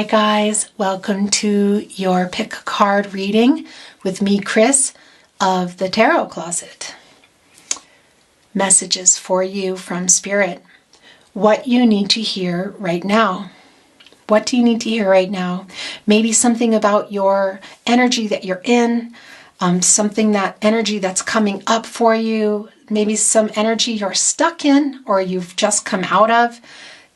guys, welcome to your pick a card reading with me, Chris, of the Tarot Closet. Messages for you from Spirit. What you need to hear right now. What do you need to hear right now? Maybe something about your energy that you're in, something that energy that's coming up for you, maybe some energy you're stuck in or you've just come out of.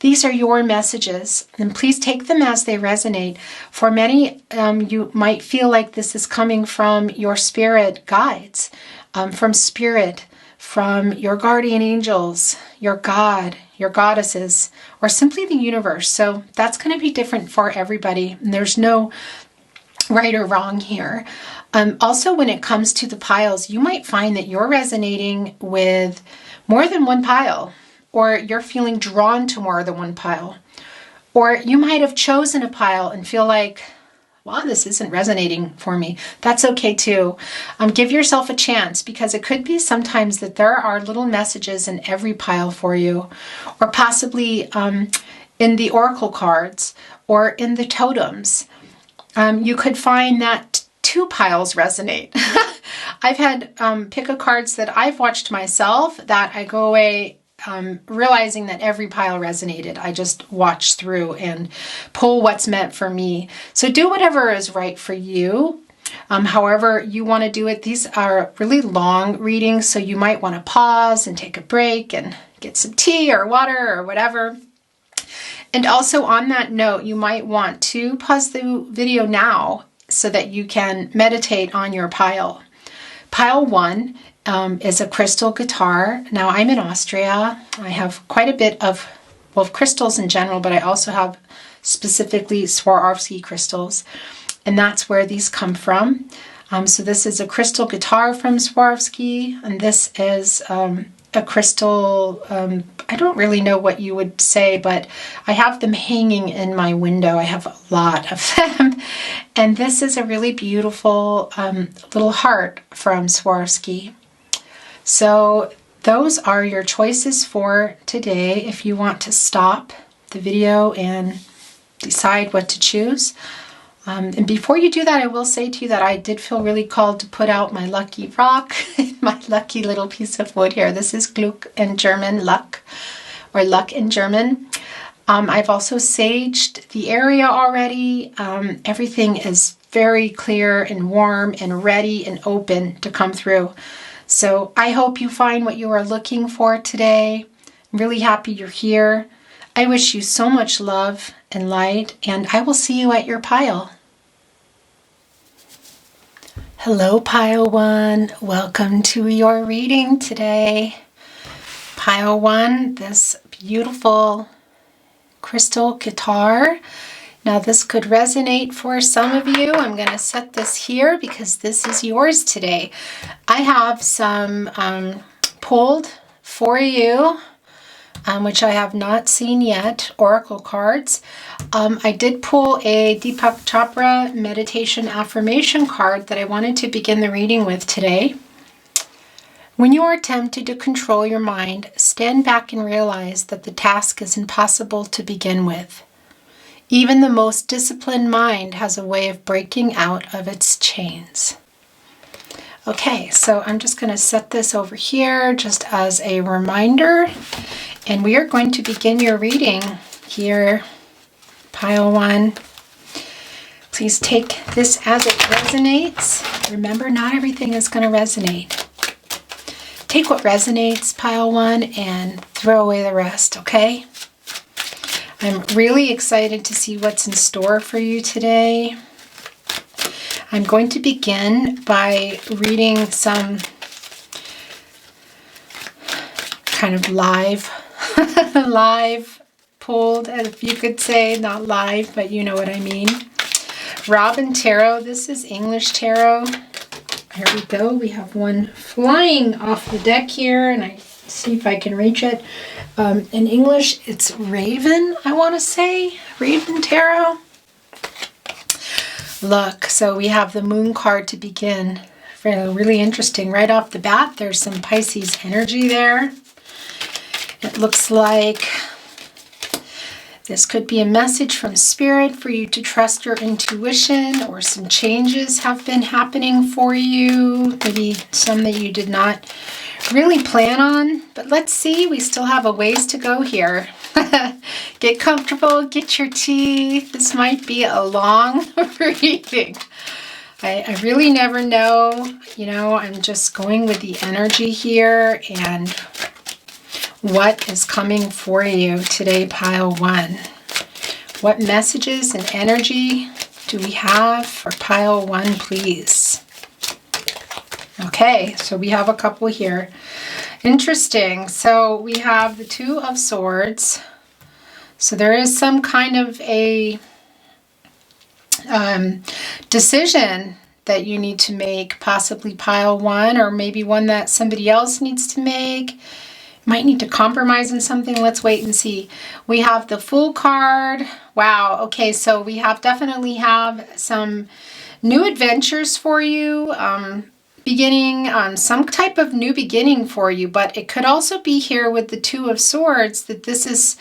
These are your messages, and please take them as they resonate. For many, you might feel like this is coming from your spirit guides, from spirit, from your guardian angels, your God, your goddesses, or simply the universe. So that's going to be different for everybody, and there's no right or wrong here. Also, when it comes to the piles, you might find that you're resonating with more than one pile, or you're feeling drawn to more than one pile. Or you might have chosen a pile and feel like, wow, this isn't resonating for me. That's okay too. Give yourself a chance, because it could be sometimes that there are little messages in every pile for you, or possibly in the oracle cards or in the totems. You could find that two piles resonate. I've had pick-a-cards that I've watched myself that I go away realizing that every pile resonated. I just watch through and pull what's meant for me. So do whatever is right for you. However you want to do it. These are really long readings, so you might want to pause and take a break and get some tea or water or whatever. And also on that note, you might want to pause the video now so that you can meditate on your pile. Pile 1 is a crystal guitar. Now I'm in Austria. I have quite a bit of, well, crystals in general, but I also have specifically Swarovski crystals, and that's where these come from. So this is a crystal guitar from Swarovski, and this is a crystal, I don't really know what you would say, but I have them hanging in my window. I have a lot of them. And this is a really beautiful little heart from Swarovski. So those are your choices for today. If you want to stop the video and decide what to choose. And before you do that, I will say to you that I did feel really called to put out my lucky rock, my lucky little piece of wood here. This is Glück in German, luck, or luck in German. I've also saged the area already. Everything is very clear and warm and ready and open to come through. So I hope you find what you are looking for today. I'm really happy you're here. I wish you so much love and light, and I will see you at your pile. Hello, Pile 1. Welcome to your reading today. Pile 1, this beautiful crystal guitar. Now this could resonate for some of you. I'm going to set this here because this is yours today. I have some pulled for you, which I have not seen yet, oracle cards. I did pull a Deepak Chopra meditation affirmation card that I wanted to begin the reading with today. When you are tempted to control your mind, stand back and realize that the task is impossible to begin with. Even the most disciplined mind has a way of breaking out of its chains. Okay, so I'm just going to set this over here just as a reminder. And we are going to begin your reading here, Pile 1. Please take this as it resonates. Remember, not everything is going to resonate. Take what resonates, Pile 1, and throw away the rest, okay? I'm really excited to see what's in store for you today. I'm going to begin by reading some kind of live pulled, if you could say, not live, but you know what I mean. Robin Tarot, this is English Tarot. Here we go. We have one flying off the deck here, and I see if I can reach it. In English, it's Raven, I want to say. Raven Tarot. Look, so we have the Moon card to begin. Really interesting. Right off the bat, there's some Pisces energy there. It looks like This could be a message from Spirit for you to trust your intuition, or some changes have been happening for you. Maybe some that you did not really plan on. But let's see, we still have a ways to go here. Get comfortable, get your tea. This might be a long reading. I really never know. You know, I'm just going with the energy here and what is coming for you today, pile 1. What messages and energy do we have for pile 1, please? Okay, so we have a couple here. Interesting. So we have the 2 of Swords. So there is some kind of a decision that you need to make, possibly pile 1, or maybe one that somebody else needs to make. Might need to compromise on something. Let's wait and see. We have the Fool card. Wow. Okay, so we definitely have some new adventures for you. Beginning on some type of new beginning for you, but it could also be here with the 2 of Swords that this is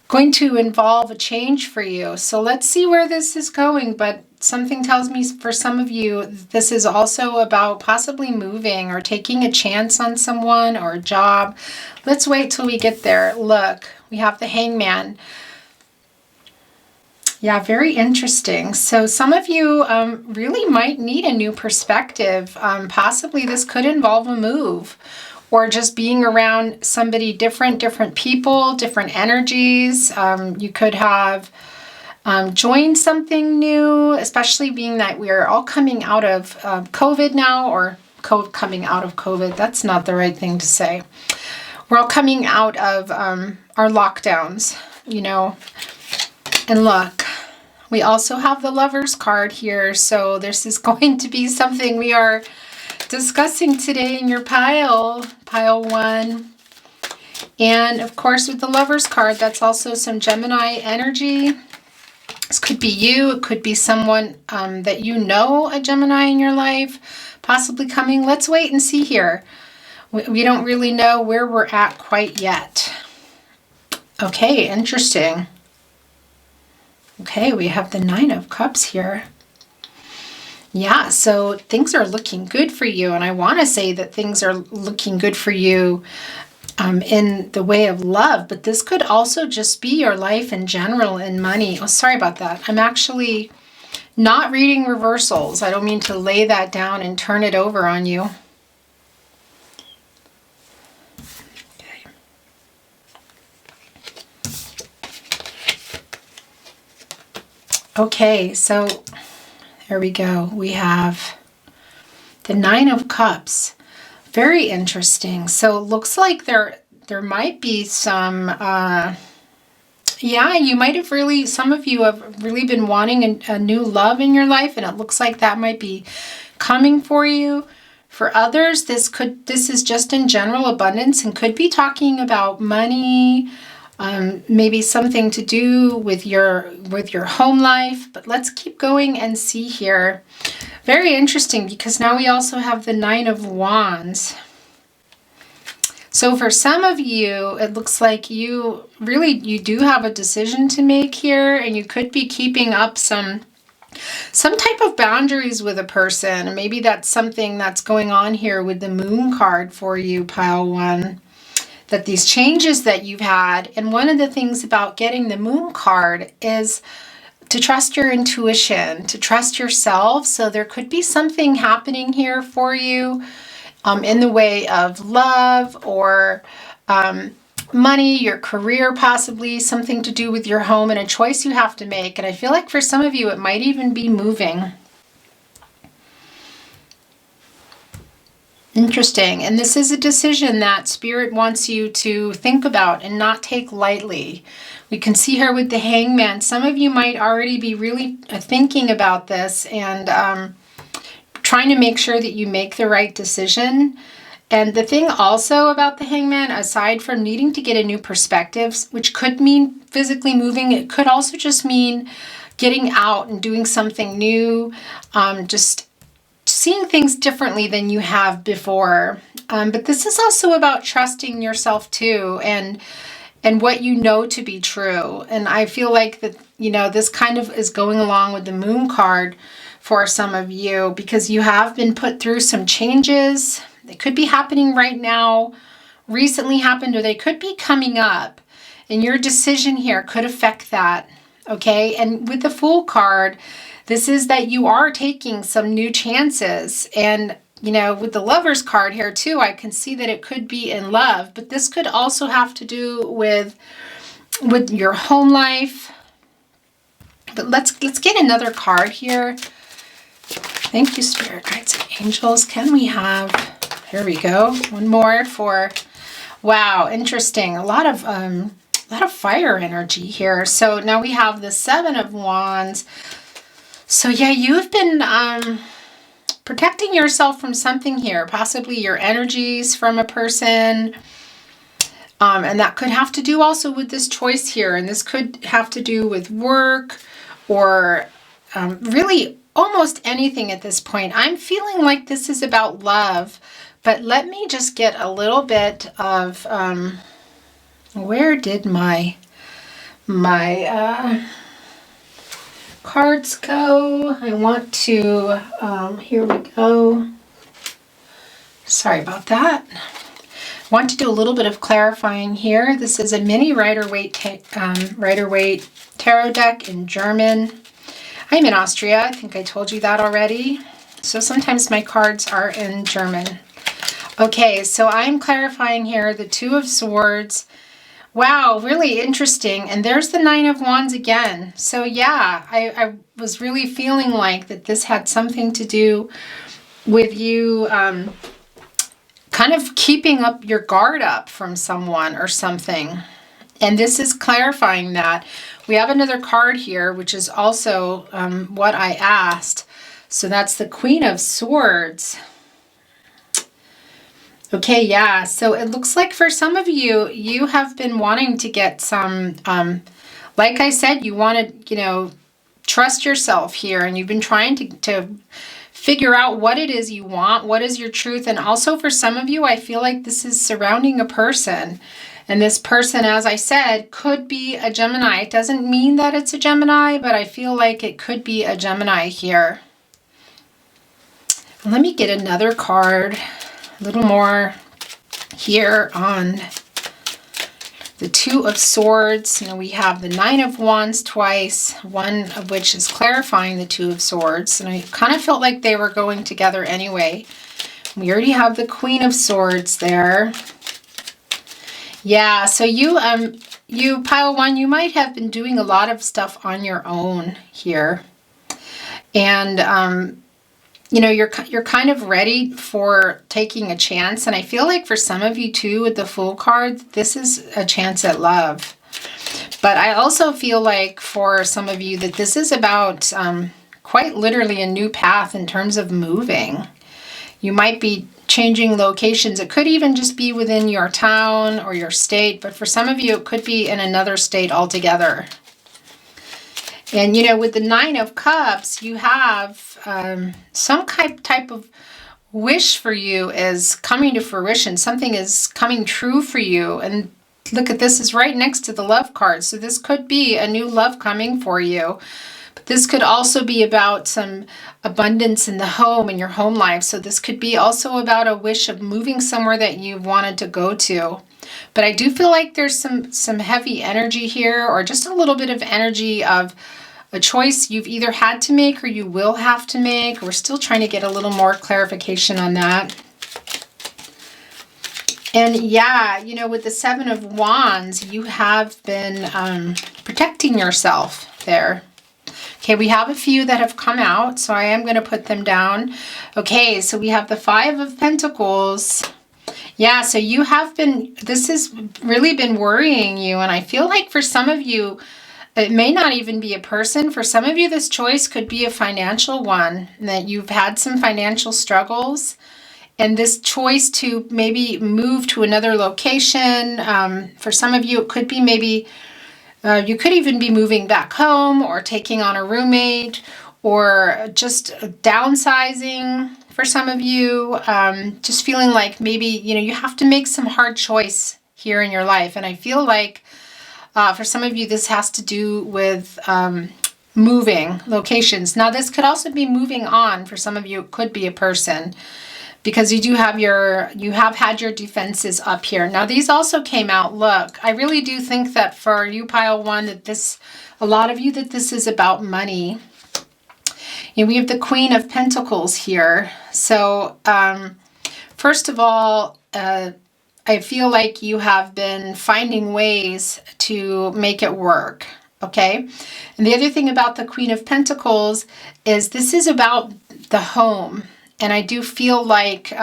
going to involve a change for you. So let's see where this is going, but something tells me for some of you, this is also about possibly moving or taking a chance on someone or a job. Let's wait till we get there. Look, we have the Hangman. Yeah, very interesting. So some of you really might need a new perspective. Possibly this could involve a move, or just being around somebody different people, different energies. You could have joined something new, especially being that we're all coming out of COVID now, or coming out of COVID. That's not the right thing to say. We're all coming out of our lockdowns, you know. And look, we also have the Lovers card here. So this is going to be something we are discussing today in your pile 1. And of course, with the Lovers card, that's also some Gemini energy. This could be you. It could be someone that you know, a Gemini in your life, possibly coming. Let's wait and see here. We don't really know where we're at quite yet. Okay, interesting. Okay, we have the 9 of Cups here. Yeah, so things are looking good for you. And I want to say that things are looking good for you in the way of love. But this could also just be your life in general and money. Oh, sorry about that. I'm actually not reading reversals. I don't mean to lay that down and turn it over on you. Okay, so there we go. We have the 9 of Cups. Very interesting. So it looks like there might be some, yeah, you might have really, some of you have really been wanting a new love in your life, and it looks like that might be coming for you. For others, this is just in general abundance and could be talking about money, maybe something to do with your home life. But let's keep going and see here. Very interesting, because now we also have the 9 of Wands. So for some of you, it looks like you do have a decision to make here, and you could be keeping up some type of boundaries with a person. Maybe that's something that's going on here with the Moon card for you, pile 1. That these changes that you've had, and one of the things about getting the Moon card is to trust your intuition, to trust yourself. So there could be something happening here for you in the way of love or money, your career, possibly something to do with your home, and a choice you have to make. And I feel like for some of you, it might even be moving. Interesting. And this is a decision that Spirit wants you to think about and not take lightly. We can see here with the Hangman. Some of you might already be really thinking about this and trying to make sure that you make the right decision. And the thing also about the Hangman, aside from needing to get a new perspective, which could mean physically moving, it could also just mean getting out and doing something new, just seeing things differently than you have before. But this is also about trusting yourself too. And and what you know to be true. And I feel like that, this kind of is going along with the moon card for some of you, because you have been put through some changes. They could be happening right now, recently happened, or they could be coming up. And your decision here could affect that. Okay. And with the Fool card, this is that you are taking some new chances. And with the Lovers card here too, I can see that it could be in love, but this could also have to do with your home life. But let's get another card here. Thank you, Spirit Guides and Angels. Can we have, here we go, one more for, wow, interesting. A lot of fire energy here. So now we have the Seven of Wands. So yeah, you've been protecting yourself from something here, possibly your energies from a person. And that could have to do also with this choice here. And this could have to do with work or really almost anything at this point. I'm feeling like this is about love, but let me just get a little bit of, where did my cards go? I want to, here we go. Sorry about that. I want to do a little bit of clarifying here. This is a mini Rider-Waite tarot deck in German. I'm in Austria. I think I told you that already. So sometimes my cards are in German. Okay, so I'm clarifying here the Two of Swords. Wow, really interesting. And there's the Nine of Wands again. So yeah, I was really feeling like that this had something to do with you kind of keeping up your guard up from someone or something. And this is clarifying that. We have another card here, which is also what I asked. So that's the Queen of Swords. Okay, yeah, so it looks like for some of you, you have been wanting to get some, like I said, you want to, trust yourself here, and you've been trying to figure out what it is you want, what is your truth, and also for some of you, I feel like this is surrounding a person, and this person, as I said, could be a Gemini. It doesn't mean that it's a Gemini, but I feel like it could be a Gemini here. Let me get another card. A little more here on the Two of Swords. We have the Nine of Wands twice, one of which is clarifying the Two of Swords. And I kind of felt like they were going together anyway. We already have the Queen of Swords there. Yeah, so you pile one, you might have been doing a lot of stuff on your own here. And you're kind of ready for taking a chance. And I feel like for some of you too, with the Fool card, this is a chance at love. But I also feel like for some of you that this is about quite literally a new path in terms of moving. You might be changing locations. It could even just be within your town or your state. But for some of you, it could be in another state altogether. And, with the Nine of Cups, you have some type of wish for you is coming to fruition. Something is coming true for you. And look at this, is right next to the Love card. So this could be a new love coming for you. But this could also be about some abundance in the home, in your home life. So this could be also about a wish of moving somewhere that you've wanted to go to. But I do feel like there's some heavy energy here, or just a little bit of energy of a choice you've either had to make or you will have to make. We're still trying to get a little more clarification on that. And yeah, with the Seven of Wands, you have been protecting yourself there. Okay, we have a few that have come out, so I am going to put them down. Okay, so we have the Five of Pentacles. Yeah, so you have been, this has really been worrying you, and I feel like for some of you, it may not even be a person. For some of you, this choice could be a financial one, that you've had some financial struggles. And this choice to maybe move to another location, for some of you, it could be maybe, you could even be moving back home or taking on a roommate or just downsizing. For some of you, just feeling like maybe, you have to make some hard choice here in your life. And I feel like For some of you, this has to do with moving locations. Now, this could also be moving on. For some of you, it could be a person, because you have had your defenses up here. Now, these also came out. Look, I really do think that for you, pile one, that a lot of you, that this is about money. And we have the Queen of Pentacles here. So, first of all, I feel like you have been finding ways to make it work, okay? And the other thing about the Queen of Pentacles is this is about the home. And I do feel like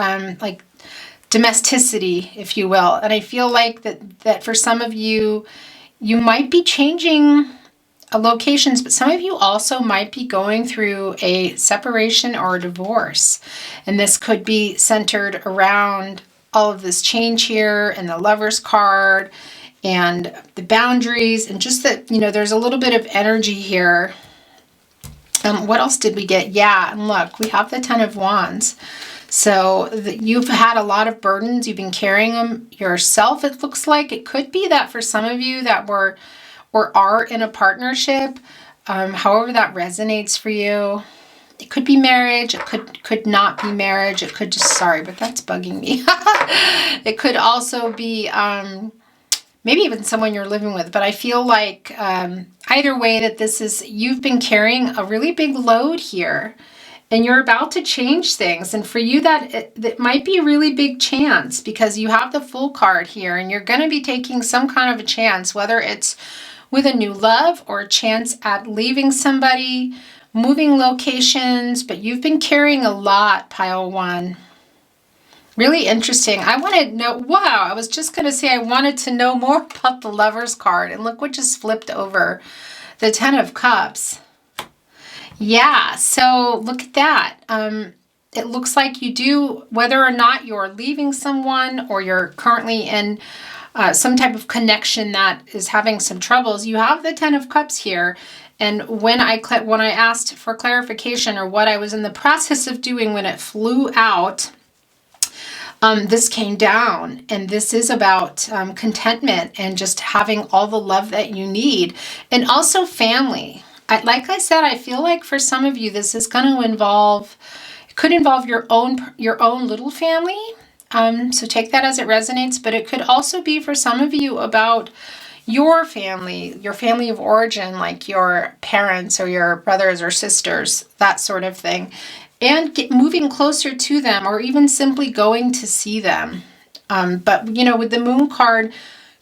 domesticity, if you will. And I feel like that for some of you, you might be changing locations, but some of you also might be going through a separation or a divorce. And this could be centered around all of this change here and the Lover's card and the boundaries, and just that, there's a little bit of energy here. What else did we get? Yeah, and look, we have the Ten of Wands. So you've had a lot of burdens. You've been carrying them yourself, it looks like. It could be that for some of you that were or are in a partnership, however that resonates for you. It could be marriage. It could not be marriage. It could just, sorry, but that's bugging me. It could also be maybe even someone you're living with. But I feel like either way that this is, you've been carrying a really big load here. And you're about to change things. And for you, that might be a really big chance, because you have the Fool card here. And you're going to be taking some kind of a chance, whether it's with a new love or a chance at leaving somebody, moving locations, but you've been carrying a lot, pile one. Really interesting. I want to know, wow, I was just going to say I wanted to know more about the Lover's card, and look what just flipped over. The Ten of Cups. Yeah, so look at that. It looks like you do, whether or not you're leaving someone or you're currently in some type of connection that is having some troubles, you have the Ten of Cups here. And when I asked for clarification, or what I was in the process of doing when it flew out, this came down. And this is about contentment and just having all the love that you need. And also family. Like I said, I feel like for some of you, this is going to involve, it could involve your own little family. So take that as it resonates. But it could also be for some of you about your family of origin, like your parents or your brothers or sisters, that sort of thing. And moving closer to them, or even simply going to see them. But, with the Moon card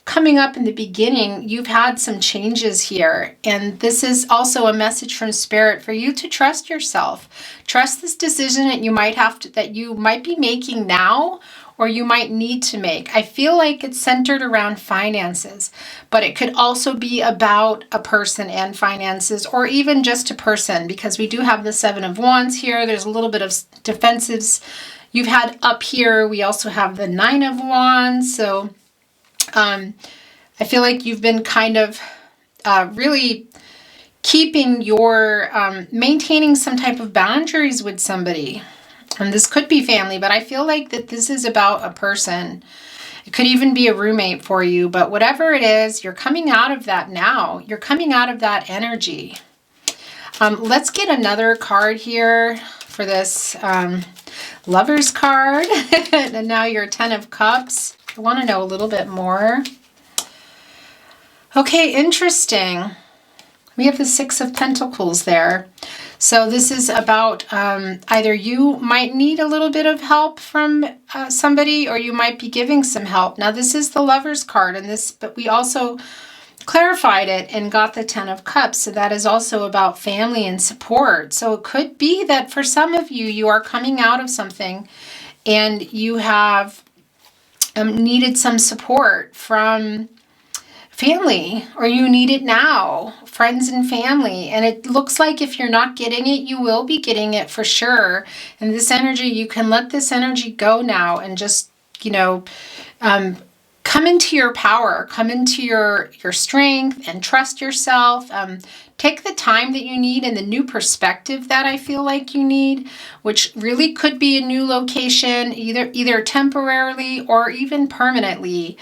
coming up in the beginning, you've had some changes here. And this is also a message from Spirit for you to trust yourself. Trust this decision that you might be making now, or you might need to make. I feel like it's centered around finances, but it could also be about a person and finances, or even just a person, because we do have the Seven of Wands here. There's a little bit of defensives you've had up here. We also have the Nine of Wands. So I feel like you've been kind of really keeping maintaining some type of boundaries with somebody. And this could be family, but I feel like that this is about a person. It could even be a roommate for you, but whatever it is, you're coming out of that now. You're coming out of that energy. Let's get another card here for this Lover's card. And now your Ten of Cups. I want to know a little bit more. Okay, interesting. We have the Six of Pentacles there. So this is about either you might need a little bit of help from somebody, or you might be giving some help. Now this is the Lover's card, but we also clarified it and got the Ten of Cups. So that is also about family and support. So it could be that for some of you, you are coming out of something and you have needed some support from family, or you need it now, friends and family. And it looks like if you're not getting it, you will be getting it for sure. And this energy, you can let this energy go now and just, come into your power, come into your strength, and trust yourself. Take the time that you need and the new perspective that I feel like you need, which really could be a new location, either temporarily or even permanently.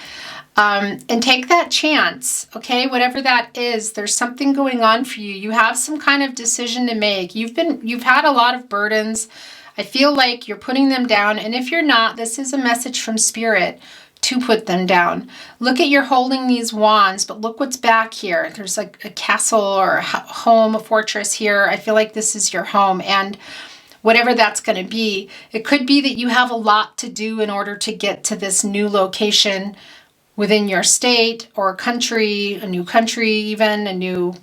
And take that chance, okay? Whatever that is, there's something going on for you. You have some kind of decision to make. You've had a lot of burdens. I feel like you're putting them down. And if you're not, this is a message from Spirit to put them down. Look at you're holding these wands, but look what's back here. There's like a castle or a home, a fortress here. I feel like this is your home. And whatever that's going to be, it could be that you have a lot to do in order to get to this new location within your state or country, a new country, even a new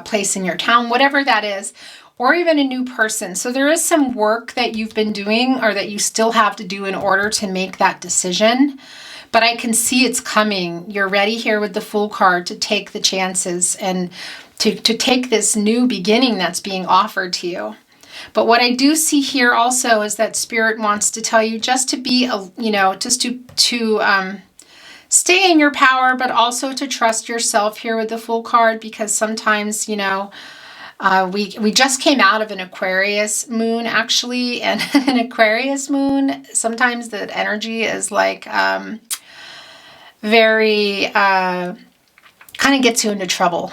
place in your town, whatever that is, or even a new person. So there is some work that you've been doing or that you still have to do in order to make that decision. But I can see it's coming. You're ready here with the Fool card to take the chances and to take this new beginning that's being offered to you. But what I do see here also is that Spirit wants to tell you just to be, just to stay in your power, but also to trust yourself here with the Fool card, because sometimes, we just came out of an Aquarius moon, actually, and an Aquarius moon, sometimes the energy is like very, kind of gets you into trouble.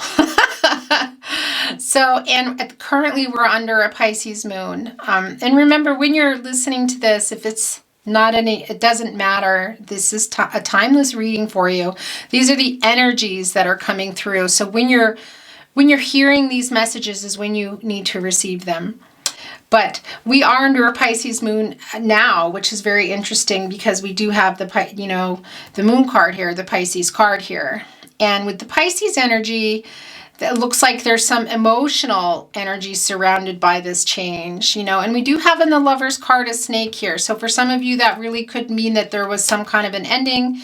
So, and currently we're under a Pisces moon. And remember, when you're listening to this, if it's not any, it doesn't matter. This is a timeless reading for you. These are the energies that are coming through. So when you're hearing these messages is when you need to receive them. But we are under a Pisces moon now, which is very interesting because we do have the moon card here, the Pisces card here. And with the Pisces energy, it looks like there's some emotional energy surrounded by this change, and we do have in the Lover's card a snake here. So for some of you, that really could mean that there was some kind of an ending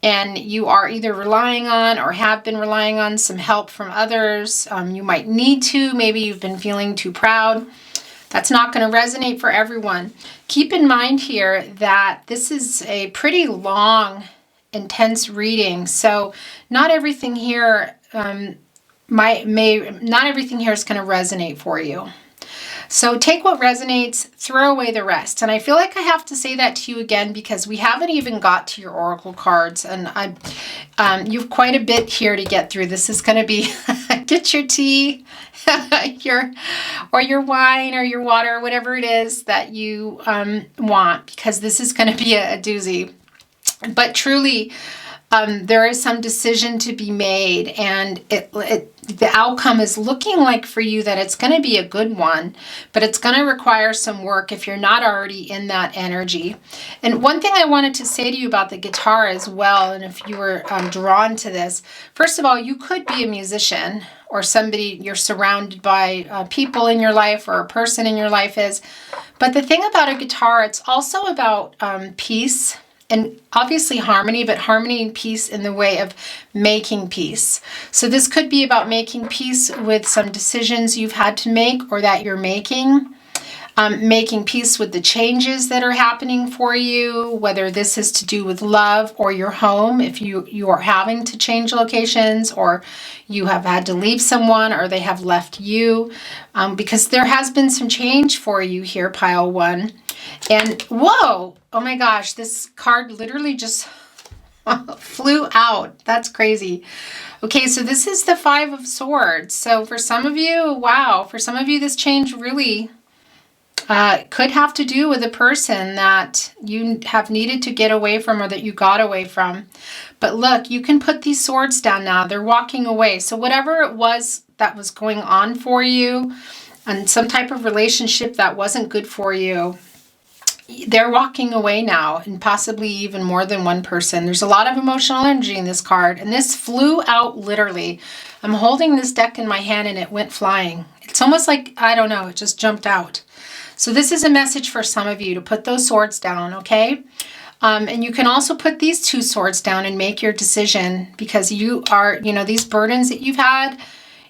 and you are either relying on or have been relying on some help from others. You might need to, maybe you've been feeling too proud. That's not going to resonate for everyone. Keep in mind here that this is a pretty long, intense reading. So not everything here not everything here is going to resonate for you. So take what resonates, throw away the rest. And I feel like I have to say that to you again because we haven't even got to your oracle cards, and you've quite a bit here to get through. This is going to be get your tea, your wine or your water, whatever it is that you want, because this is going to be a doozy. But truly, there is some decision to be made, and the outcome is looking like for you that it's going to be a good one, but it's going to require some work if you're not already in that energy. And one thing I wanted to say to you about the guitar as well, and if you were drawn to this, first of all, you could be a musician or somebody you're surrounded by, people in your life or a person in your life is. But the thing about a guitar, it's also about peace. And obviously harmony, but harmony and peace in the way of making peace. So this could be about making peace with some decisions you've had to make or that you're making peace with the changes that are happening for you, whether this is to do with love or your home, if you are having to change locations or you have had to leave someone or they have left you, because there has been some change for you here, pile one. And whoa, oh my gosh, this card literally just flew out. That's crazy. Okay, so this is the Five of Swords. So for some of you, wow, for some of you, this change really could have to do with a person that you have needed to get away from or that you got away from. But look, you can put these swords down now. They're walking away. So whatever it was that was going on for you and some type of relationship that wasn't good for you, they're walking away now, and possibly even more than one person. There's a lot of emotional energy in this card, and this flew out literally. I'm holding this deck in my hand and it went flying. It's almost like, I don't know, it just jumped out. So this is a message for some of you to put those swords down, okay? And you can also put these two swords down and make your decision, because you are, these burdens that you've had,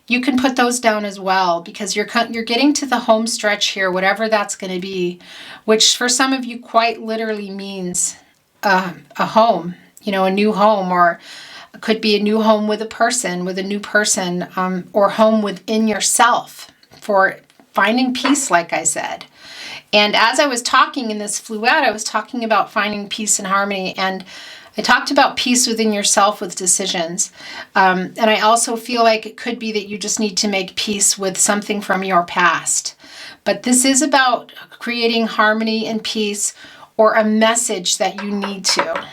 you can put those down as well, because you're getting to the home stretch here, whatever that's going to be, which for some of you quite literally means a home, a new home, or it could be a new home with a new person, or home within yourself for finding peace, like I said. And as I was talking and this flew out, I was talking about finding peace and harmony. And I talked about peace within yourself with decisions. And I also feel like it could be that you just need to make peace with something from your past. But this is about creating harmony and peace, or a message that you need to.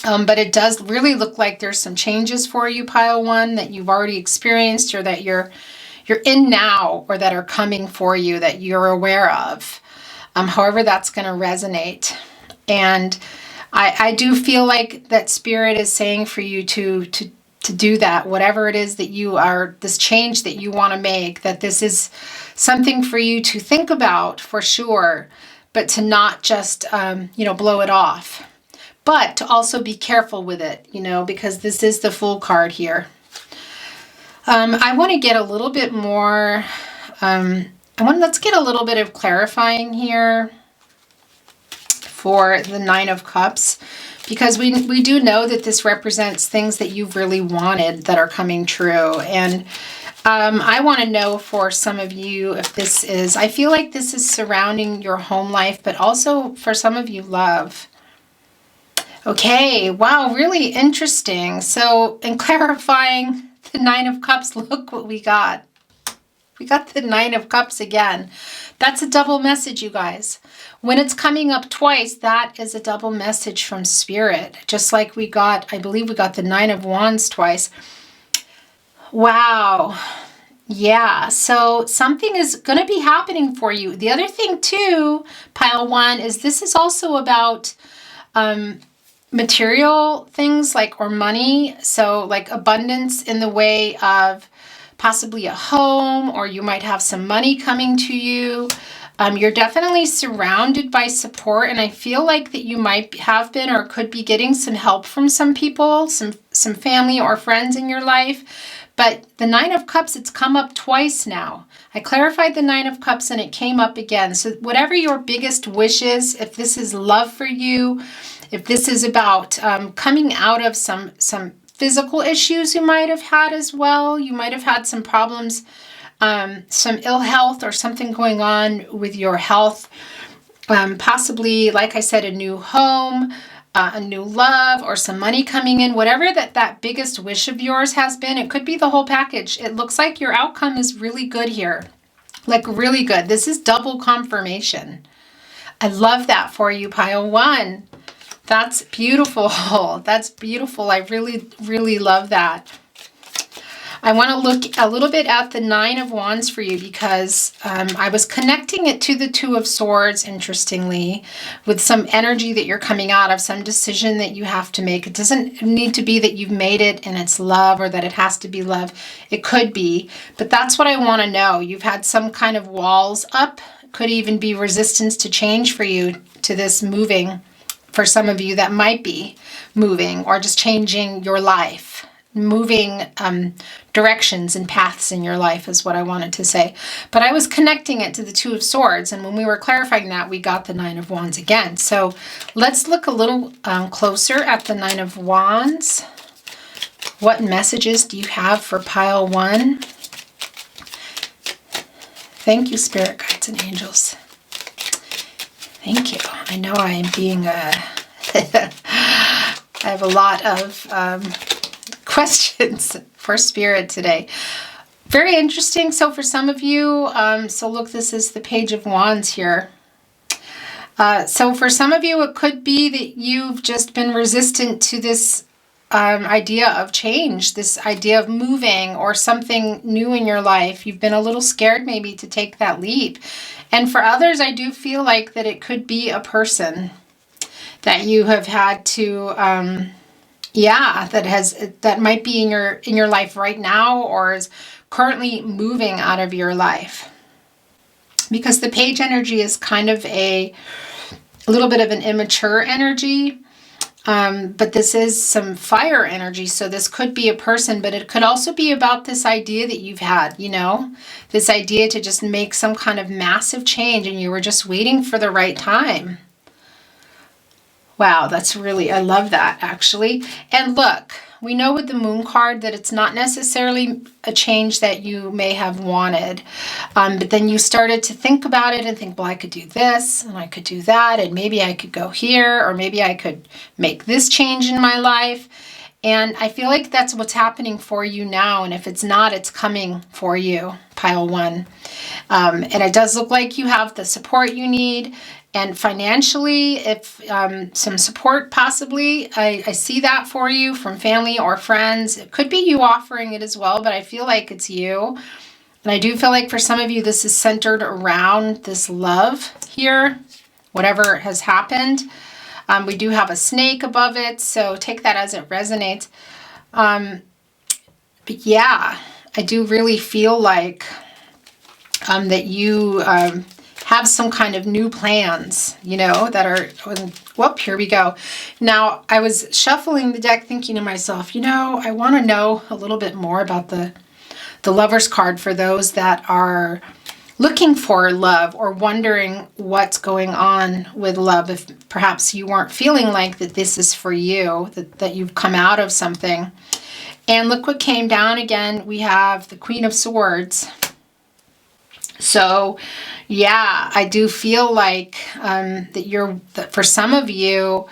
But it does really look like there's some changes for you, Pile 1, that you've already experienced, or that you're in now, or that are coming for you that you're aware of. However that's going to resonate. And I do feel like that Spirit is saying for you to do that, whatever it is that you are, this change that you want to make, that this is something for you to think about for sure, but to not just, blow it off. But to also be careful with it, because this is the Fool card here. I want to get a little bit more, let's get a little bit of clarifying here for the Nine of Cups, because we do know that this represents things that you've really wanted that are coming true. And I want to know for some of you if this is, I feel like this is surrounding your home life, but also for some of you, love. Okay, wow, really interesting. So in clarifying the Nine of Cups, look what we got. We got the Nine of Cups again. That's a double message, you guys. When it's coming up twice, that is a double message from Spirit. Just like we got, I believe we got the Nine of Wands twice. Wow. Yeah, so something is going to be happening for you. The other thing too, Pile 1, is this is also about material things, or money. So like abundance in the way of possibly a home, or you might have some money coming to you. You're definitely surrounded by support, and I feel like that you might have been or could be getting some help from some people, some family or friends in your life. But the Nine of Cups, it's come up twice now. I clarified the Nine of Cups and it came up again. So whatever your biggest wish is, if this is love for you, if this is about coming out of some physical issues you might have had as well, you might have had some problems, some ill health or something going on with your health, possibly, like I said, a new home, a new love, or some money coming in, whatever that biggest wish of yours has been. It could be the whole package. It looks like your outcome is really good here, like really good. This is double confirmation. I love that for you, Pile 1. That's beautiful. That's beautiful. I really, really love that. I want to look a little bit at the Nine of Wands for you, because I was connecting it to the Two of Swords, interestingly, with some energy that you're coming out of, some decision that you have to make. It doesn't need to be that you've made it and it's love, or that it has to be love. It could be, but that's what I want to know. You've had some kind of walls up. Could even be resistance to change for you, to this moving. For some of you that might be moving, or just changing your life, moving directions and paths in your life is what I wanted to say. But I was connecting it to the Two of Swords, and when we were clarifying that, we got the Nine of Wands again. So let's look a little closer at the Nine of Wands. What messages do you have for Pile 1? Thank you, Spirit Guides and Angels. Thank you. I know I am being I have a lot of questions for Spirit today. Very interesting. So for some of you, so look, this is the Page of Wands here. So for some of you, it could be that you've just been resistant to this idea of change, this idea of moving or something new in your life. You've been a little scared maybe to take that leap. And for others, I do feel like that it could be a person that you have had to, that might be in your life right now, or is currently moving out of your life. Because the Page energy is kind of a little bit of an immature energy. But this is some fire energy, so this could be a person, but it could also be about this idea that you've had, this idea to just make some kind of massive change, and you were just waiting for the right time. Wow, that's really, I love that, actually. And look, we know with the Moon card that it's not necessarily a change that you may have wanted. But then you started to think about it and think, well, I could do this and I could do that, and maybe I could go here, or maybe I could make this change in my life. And I feel like that's what's happening for you now. And if it's not, it's coming for you, pile 1. And it does look like you have the support you need. And financially, if some support possibly, I see that for you from family or friends. It could be you offering it as well, but I feel like it's you. And I do feel like for some of you, this is centered around this love here, whatever has happened. We do have a snake above it, so take that as it resonates. But yeah, I do really feel like that you have some kind of new plans, you know, that are, whoop, here we go. Now, I was shuffling the deck thinking to myself, you know, I want to know a little bit more about the Lover's card for those that are looking for love or wondering what's going on with love. If perhaps you weren't feeling like that this is for you, that you've come out of something. And look what came down again. We have the Queen of Swords. So yeah, I do feel like that for some of you,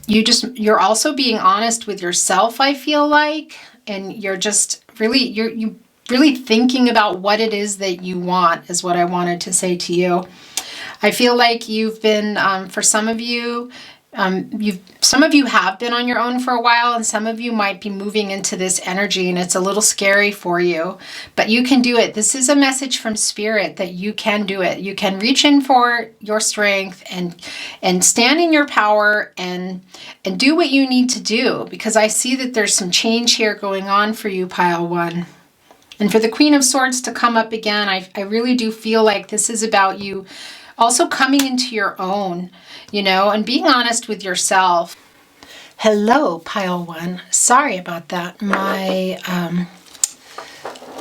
you're also being honest with yourself, I feel like, and you're just really, really thinking about what it is that you want is what I wanted to say to you. I feel like you've been, for some of you, some of you have been on your own for a while, and some of you might be moving into this energy, and it's a little scary for you, but you can do it. This is a message from Spirit that you can do it. You can reach in for your strength and stand in your power and do what you need to do, because I see that there's some change here going on for you, pile 1. And for the Queen of Swords to come up again, I really do feel like this is about you also coming into your own, you know, and being honest with yourself. Hello, pile 1. Sorry about that.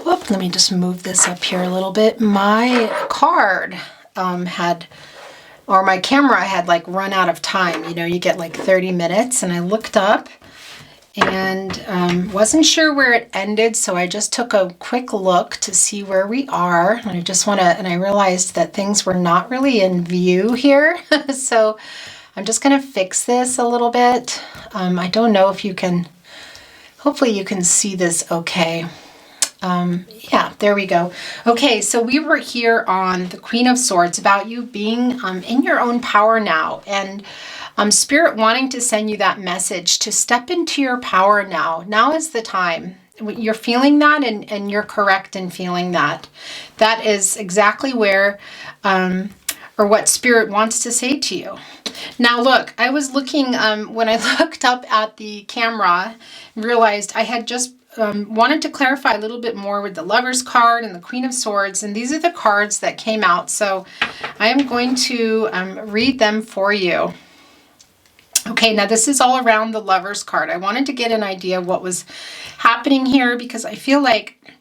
Let me just move this up here a little bit. My card my camera had like run out of time. You know, you get like 30 minutes, and I looked up and wasn't sure where it ended, so I just took a quick look to see where we are, and I realized that things were not really in view here. So I'm just gonna fix this a little bit. I don't know if you can, hopefully you can see this okay. Yeah, there we go. Okay, so we were here on the Queen of Swords, about you being in your own power now, and Spirit wanting to send you that message to step into your power now. Now is the time. You're feeling that, and you're correct in feeling that. That is exactly where, or what Spirit wants to say to you. Now look, I was looking, when I looked up at the camera, realized I had just wanted to clarify a little bit more with the Lover's card and the Queen of Swords, and these are the cards that came out. So I am going to read them for you. Okay, now this is all around the Lover's card. I wanted to get an idea of what was happening here, because I feel like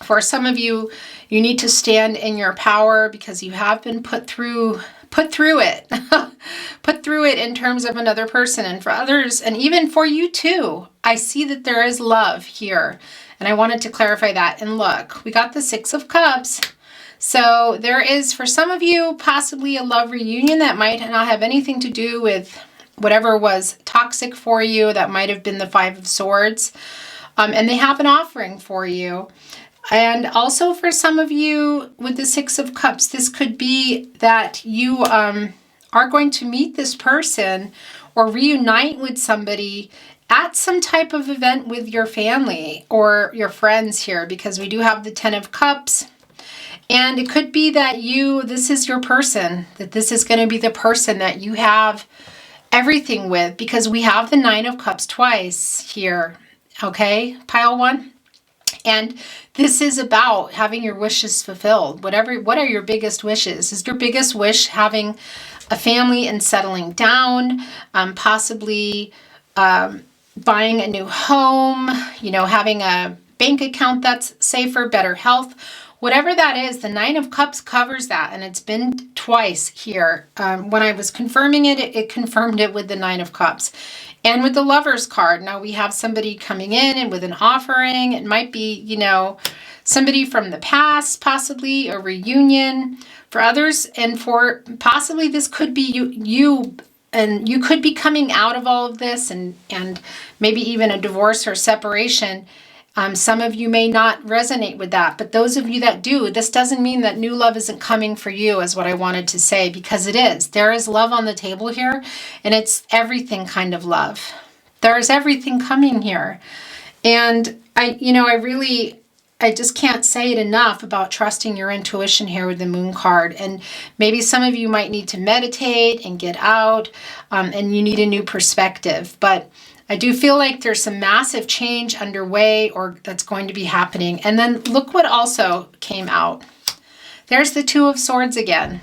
for some of you, you need to stand in your power because you have been put through it. Put through it in terms of another person, and for others, and even for you too. I see that there is love here, and I wanted to clarify that. And look, we got the 6 of Cups. So there is, for some of you, possibly a love reunion that might not have anything to do with whatever was toxic for you. That might have been the 5 of Swords. And they have an offering for you. And also for some of you with the 6 of Cups, this could be that you are going to meet this person or reunite with somebody at some type of event with your family or your friends here, because we do have the 10 of Cups. And it could be that this is your person, that this is going to be the person that you have everything with, because we have the 9 of Cups twice here. Okay, pile 1. And this is about having your wishes fulfilled. What are your biggest wishes? Is your biggest wish having a family and settling down, possibly buying a new home, you know, having a bank account that's safer, better health? Whatever that is, the 9 of Cups covers that, and it's been twice here. When I was confirming it, it confirmed it with the Nine of Cups. And with the Lover's card, now we have somebody coming in and with an offering. It might be, you know, somebody from the past, possibly a reunion for others. And for possibly this could be you and you could be coming out of all of this and maybe even a divorce or separation. Some of you may not resonate with that, but those of you that do, this doesn't mean that new love isn't coming for you, is what I wanted to say, because it is. There is love on the table here, and it's everything kind of love. There is everything coming here. And I just can't say it enough about trusting your intuition here with the Moon card. And maybe some of you might need to meditate and get out, and you need a new perspective. But I do feel like there's some massive change underway or that's going to be happening. And then look what also came out. There's the Two of Swords again.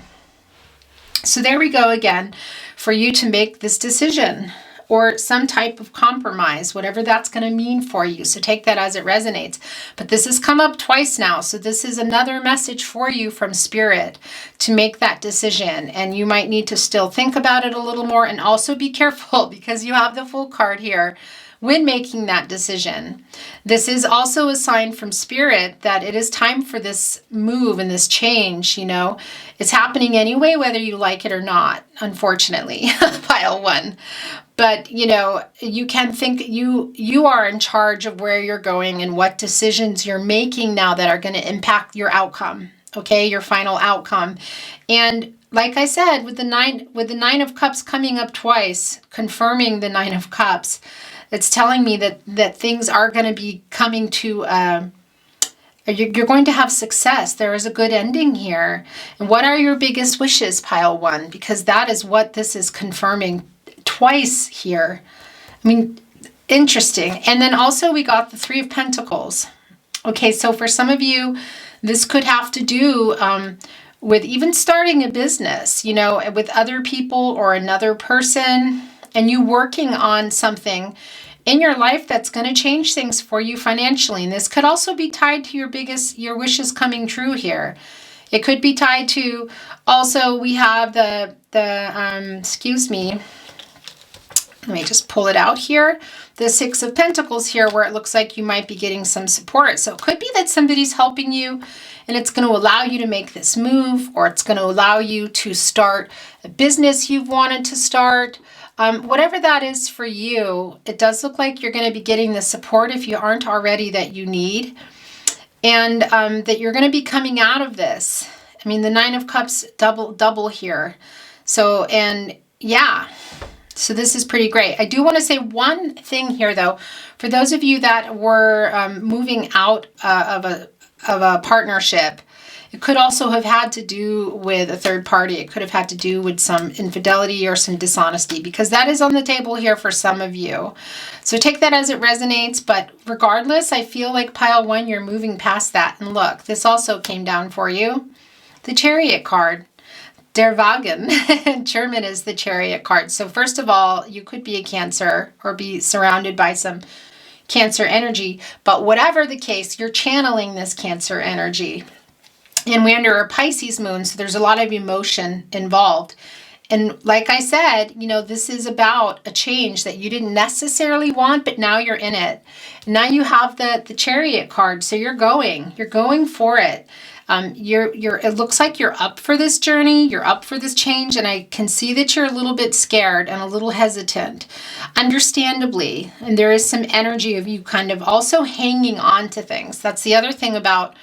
So there we go again for you to make this decision or some type of compromise, whatever that's going to mean for you. So take that as it resonates. But this has come up twice now. So this is another message for you from Spirit to make that decision. And you might need to still think about it a little more and also be careful because you have the Fool card here when making that decision. This is also a sign from Spirit that it is time for this move and this change, you know. It's happening anyway, whether you like it or not, unfortunately, pile one. But, you know, you can think you are in charge of where you're going and what decisions you're making now that are going to impact your outcome, okay, your final outcome. And like I said, with the Nine of Cups coming up twice, confirming the Nine of Cups, it's telling me that things are going to be coming to, you're going to have success. There is a good ending here. And what are your biggest wishes, pile one? Because that is what this is confirming twice here. I mean, interesting. And then also we got the Three of Pentacles. Okay, so for some of you, this could have to do with even starting a business, you know, with other people or another person, and you working on something in your life that's going to change things for you financially. And this could also be tied to your wishes coming true here. It could be tied to, also we have excuse me, let me just pull it out here. The Six of Pentacles here, where it looks like you might be getting some support. So it could be that somebody's helping you and it's going to allow you to make this move, or it's going to allow you to start a business you've wanted to start. Whatever that is for you, it does look like you're going to be getting the support, if you aren't already, that you need. And that you're going to be coming out of this. I mean, the Nine of Cups double here. So, and yeah. So this is pretty great. I do want to say one thing here, though. For those of you that were moving out of a partnership, it could also have had to do with a third party. It could have had to do with some infidelity or some dishonesty, because that is on the table here for some of you. So take that as it resonates. But regardless, I feel like pile one, you're moving past that. And look, this also came down for you. The Chariot card. Der Wagen. German is the Chariot card. So first of all, you could be a Cancer or be surrounded by some Cancer energy. But whatever the case, you're channeling this Cancer energy. And we're under a Pisces moon, so there's a lot of emotion involved. And like I said, you know, this is about a change that you didn't necessarily want, but now you're in it. Now you have the Chariot card, so you're going for it. It looks like you're up for this journey, you're up for this change, and I can see that you're a little bit scared and a little hesitant, understandably. And there is some energy of you kind of also hanging on to things. That's the other thing about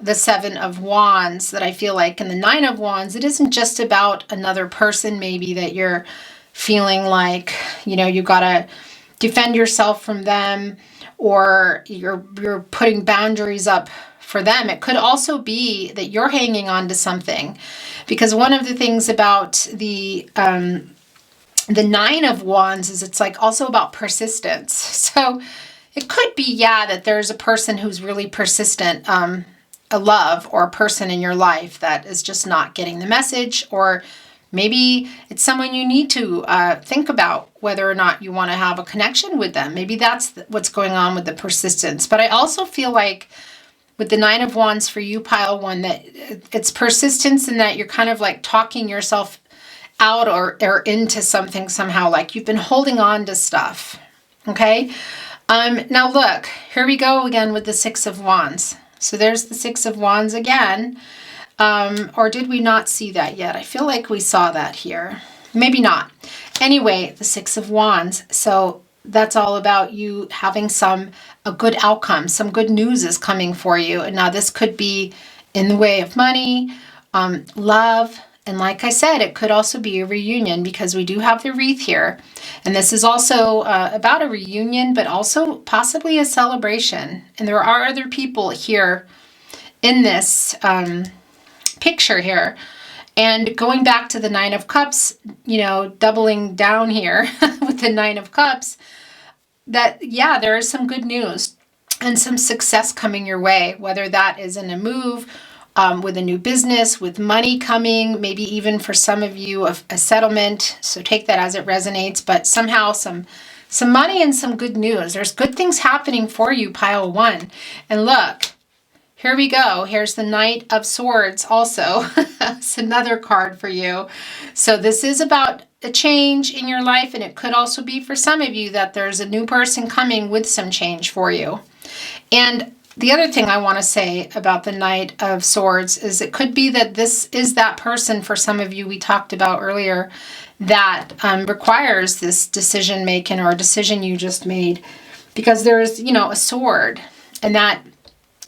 the Seven of Wands that I feel like, and the Nine of Wands, it isn't just about another person maybe that you're feeling like, you know, you gotta defend yourself from them, or you're putting boundaries up for them. It could also be that you're hanging on to something, because one of the things about the Nine of Wands is it's like also about persistence. So it could be, yeah, that there's a person who's really persistent, a love or a person in your life that is just not getting the message, or maybe it's someone you need to think about whether or not you want to have a connection with them. Maybe that's what's going on with the persistence. But I also feel like with the Nine of Wands for you, pile one, that it's persistence in that you're kind of like talking yourself out or into something somehow, like you've been holding on to stuff. Okay. Now look, here we go again with the Six of Wands. So there's the Six of Wands again. Or did we not see that yet? I feel like we saw that here. Maybe not. Anyway, the Six of Wands. So that's all about you having a good outcome. Some good news is coming for you. And now this could be in the way of money, love. And like I said, it could also be a reunion because we do have the wreath here. And this is also about a reunion, but also possibly a celebration. And there are other people here in this picture here. And going back to the Nine of Cups, you know, doubling down here with the Nine of Cups, that, yeah, there is some good news and some success coming your way, whether that is in a move, with a new business, with money coming, maybe even for some of you a settlement. So take that as it resonates, but somehow some money and some good news. There's good things happening for you, pile one. And look, here we go. Here's the Knight of Swords also. It's another card for you. So this is about a change in your life, and it could also be for some of you that there's a new person coming with some change for you. And the other thing I want to say about the Knight of Swords is it could be that this is that person for some of you we talked about earlier that requires this decision making or a decision you just made, because there is, you know, a sword, and that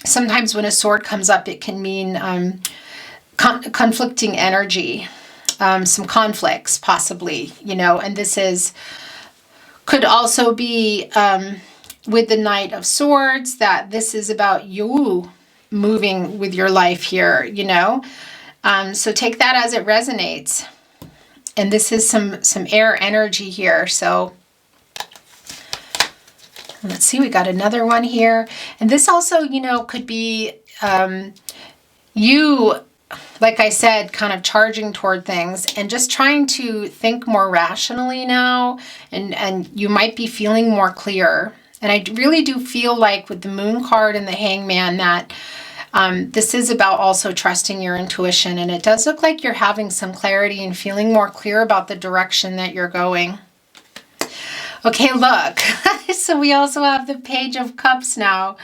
sometimes when a sword comes up, it can mean conflicting energy, some conflicts possibly, you know, and this could also be with the Knight of Swords, that this is about you moving with your life here, you know. So take that as it resonates. And this is some air energy here. So let's see, we got another one here. And this also, you know, could be you, like I said, kind of charging toward things and just trying to think more rationally now. And you might be feeling more clear. And I really do feel like with the Moon card and the Hangman that this is about also trusting your intuition. And it does look like you're having some clarity and feeling more clear about the direction that you're going. Okay, look. So we also have the Page of Cups now.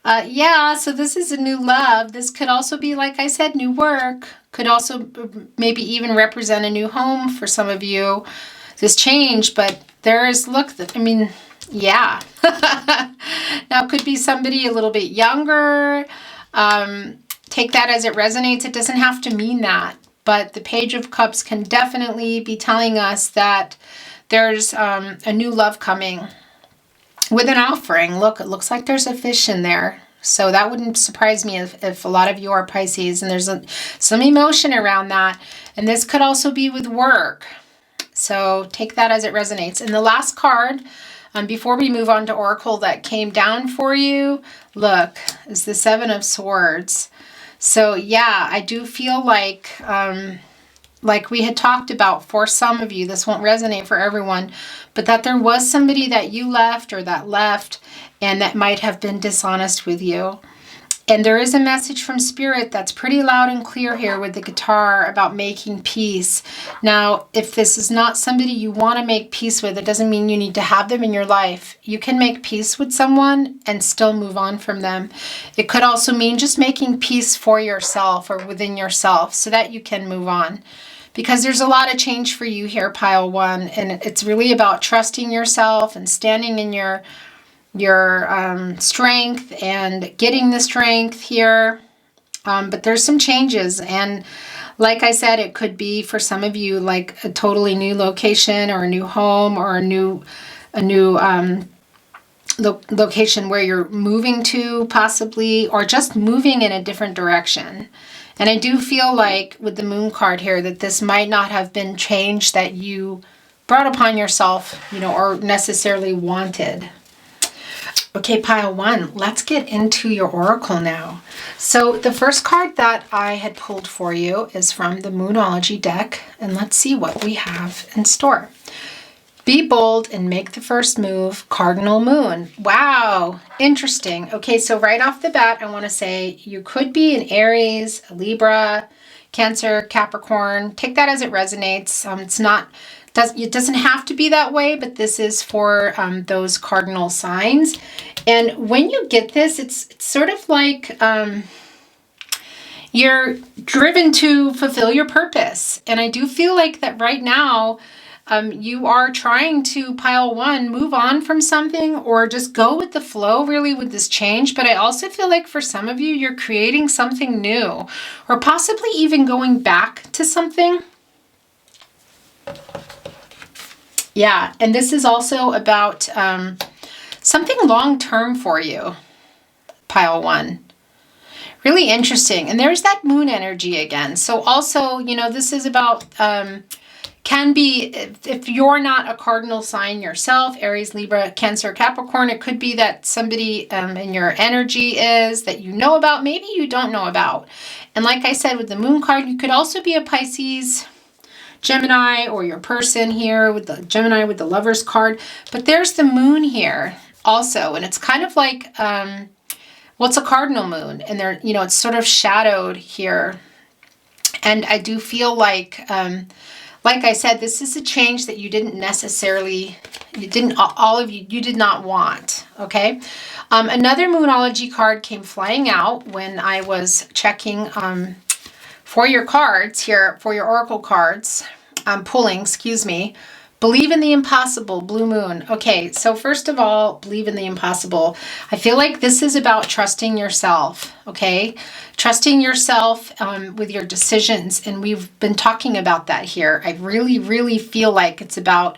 Yeah, so this is a new love. This could also be, like I said, new work. Could also maybe even represent a new home for some of you. This change, but there is, look, I mean, yeah. Now it could be somebody a little bit younger. Take that as it resonates. It doesn't have to mean that, but the Page of Cups can definitely be telling us that there's a new love coming with an offering. Look, it looks like there's a fish in there. So that wouldn't surprise me if a lot of you are Pisces, and there's some emotion around that. And this could also be with work. So take that as it resonates. And the last card, before we move on to Oracle, that came down for you, look, is the Seven of Swords. So yeah, I do feel like we had talked about, for some of you, this won't resonate for everyone, but that there was somebody that you left or that left and that might have been dishonest with you. And there is a message from Spirit that's pretty loud and clear here with the guitar about making peace. Now, if this is not somebody you want to make peace with, it doesn't mean you need to have them in your life. You can make peace with someone and still move on from them. It could also mean just making peace for yourself or within yourself so that you can move on. Because there's a lot of change for you here, pile one, and it's really about trusting yourself and standing in your strength and getting the strength here. But there's some changes, and like I said, it could be for some of you like a totally new location or a new home or a new location where you're moving to possibly, or just moving in a different direction. And I do feel like with the Moon card here that this might not have been change that you brought upon yourself, you know, or necessarily wanted. Okay, pile one, let's get into your Oracle now. So the first card that I had pulled for you is from the Moonology deck, and let's see what we have in store. Be bold and make the first move, cardinal moon. Wow, interesting. Okay, so right off the bat, I want to say you could be an Aries, a Libra, Cancer, Capricorn. Take that as it resonates. It doesn't have to be that way, but this is for those cardinal signs. And when you get this, it's sort of like you're driven to fulfill your purpose. And I do feel like that right now, you are trying to, pile one, move on from something or just go with the flow really with this change. But I also feel like for some of you, you're creating something new or possibly even going back to something. Yeah, and this is also about something long-term for you, pile one. Really interesting. And there's that moon energy again. So also, this is about... can be, if you're not a cardinal sign yourself, Aries, Libra, Cancer, Capricorn, it could be that somebody in your energy is that you know about, maybe you don't know about. And like I said, with the moon card, you could also be a Pisces, Gemini, or your person here with the Gemini with the Lovers card. But there's the moon here also, and it's kind of like, it's a cardinal moon, and there, it's sort of shadowed here. And I do feel like I said, this is a change that you didn't necessarily, you did not want, okay? Another Moonology card came flying out when I was checking for your cards here, for your oracle cards, pulling, excuse me. Believe in the impossible, blue moon. Okay, so first of all, believe in the impossible. I feel like this is about trusting yourself, okay? Trusting yourself with your decisions, and we've been talking about that here. I really, really feel like it's about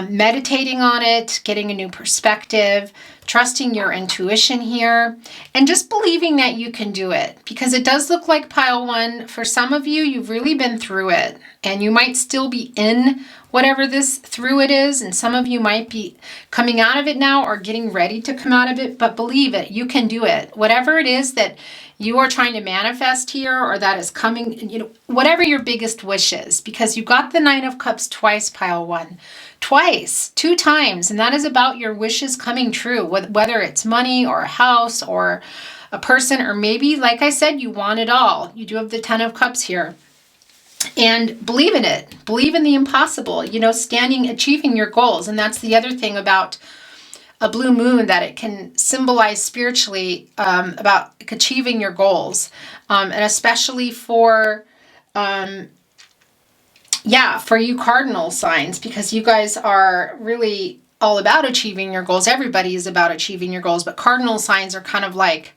meditating on it, getting a new perspective, trusting your intuition here, and just believing that you can do it. Because it does look like, pile one, for some of you, you've really been through it, and you might still be in whatever this through it is, and some of you might be coming out of it now or getting ready to come out of it, but believe it, you can do it. Whatever it is that you are trying to manifest here or that is coming, whatever your biggest wish is, because you got the Nine of Cups twice, pile one. Twice, 2 times, and that is about your wishes coming true, whether it's money or a house or a person, or maybe, like I said, you want it all. You do have the 10 of Cups here. And believe in it. Believe in the impossible, achieving your goals. And that's the other thing about a blue moon, that it can symbolize spiritually about achieving your goals. And especially for you cardinal signs, because you guys are really all about achieving your goals. Everybody is about achieving your goals, but cardinal signs are kind of like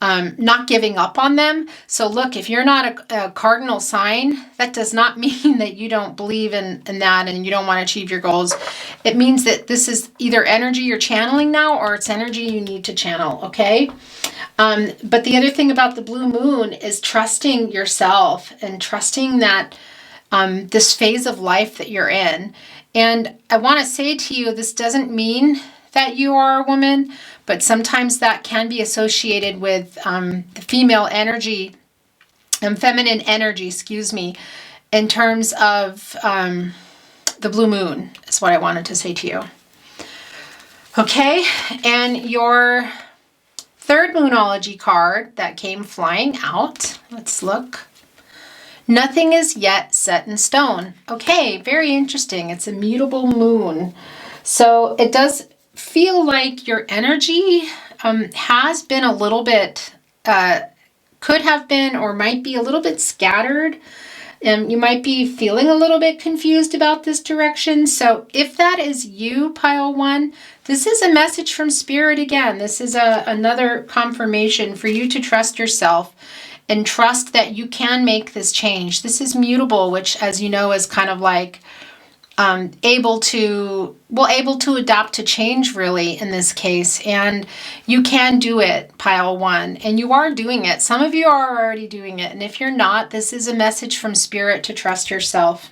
not giving up on them. So look, if you're not a cardinal sign, that does not mean that you don't believe in that and you don't want to achieve your goals. It means that this is either energy you're channeling now or it's energy you need to channel, okay? But the other thing about the blue moon is trusting yourself and trusting that this phase of life that you're in. And I want to say to you, this doesn't mean that you are a woman, but sometimes that can be associated with the female energy, feminine energy, in terms of the blue moon, is what I wanted to say to you. Okay, and your third Moonology card that came flying out, let's look. Nothing is yet set in stone. Okay, very interesting. It's a mutable moon. So it does feel like your energy has been a little bit, could have been or might be a little bit scattered. You might be feeling a little bit confused about this direction. So if that is you, pile one, this is a message from Spirit again. This is another confirmation for you to trust yourself and trust that you can make this change. This is mutable, which, as you know, is kind of like able to adapt to change, really, in this case. And you can do it, pile one, and you are doing it. Some of you are already doing it, and if you're not, this is a message from Spirit to trust yourself,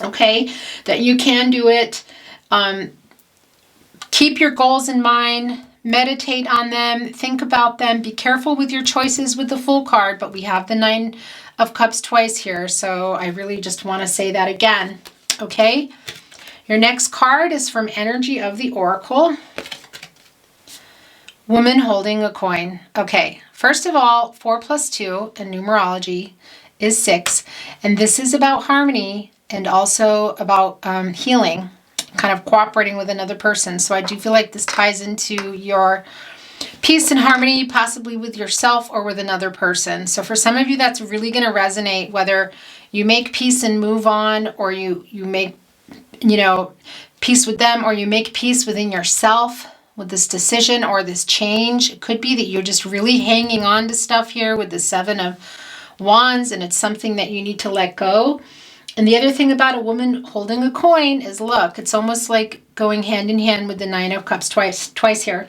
okay? That you can do it. Keep your goals in mind. Meditate on them, think about them, be careful with your choices with the Fool card, but we have the 9 of Cups twice here, so I really just want to say that again, okay? Your next card is from Energy of the Oracle. Woman holding a coin. Okay, first of all, 4 plus 2 in numerology is 6. And this is about harmony and also about healing, kind of cooperating with another person. So I do feel like this ties into your peace and harmony, possibly with yourself or with another person. So for some of you, that's really going to resonate, whether you make peace and move on, or you make, peace with them, or you make peace within yourself with this decision or this change. It could be that you're just really hanging on to stuff here with the 7 of Wands, and it's something that you need to let go. And the other thing about a woman holding a coin is, look, it's almost like going hand in hand with the 9 of Cups twice here.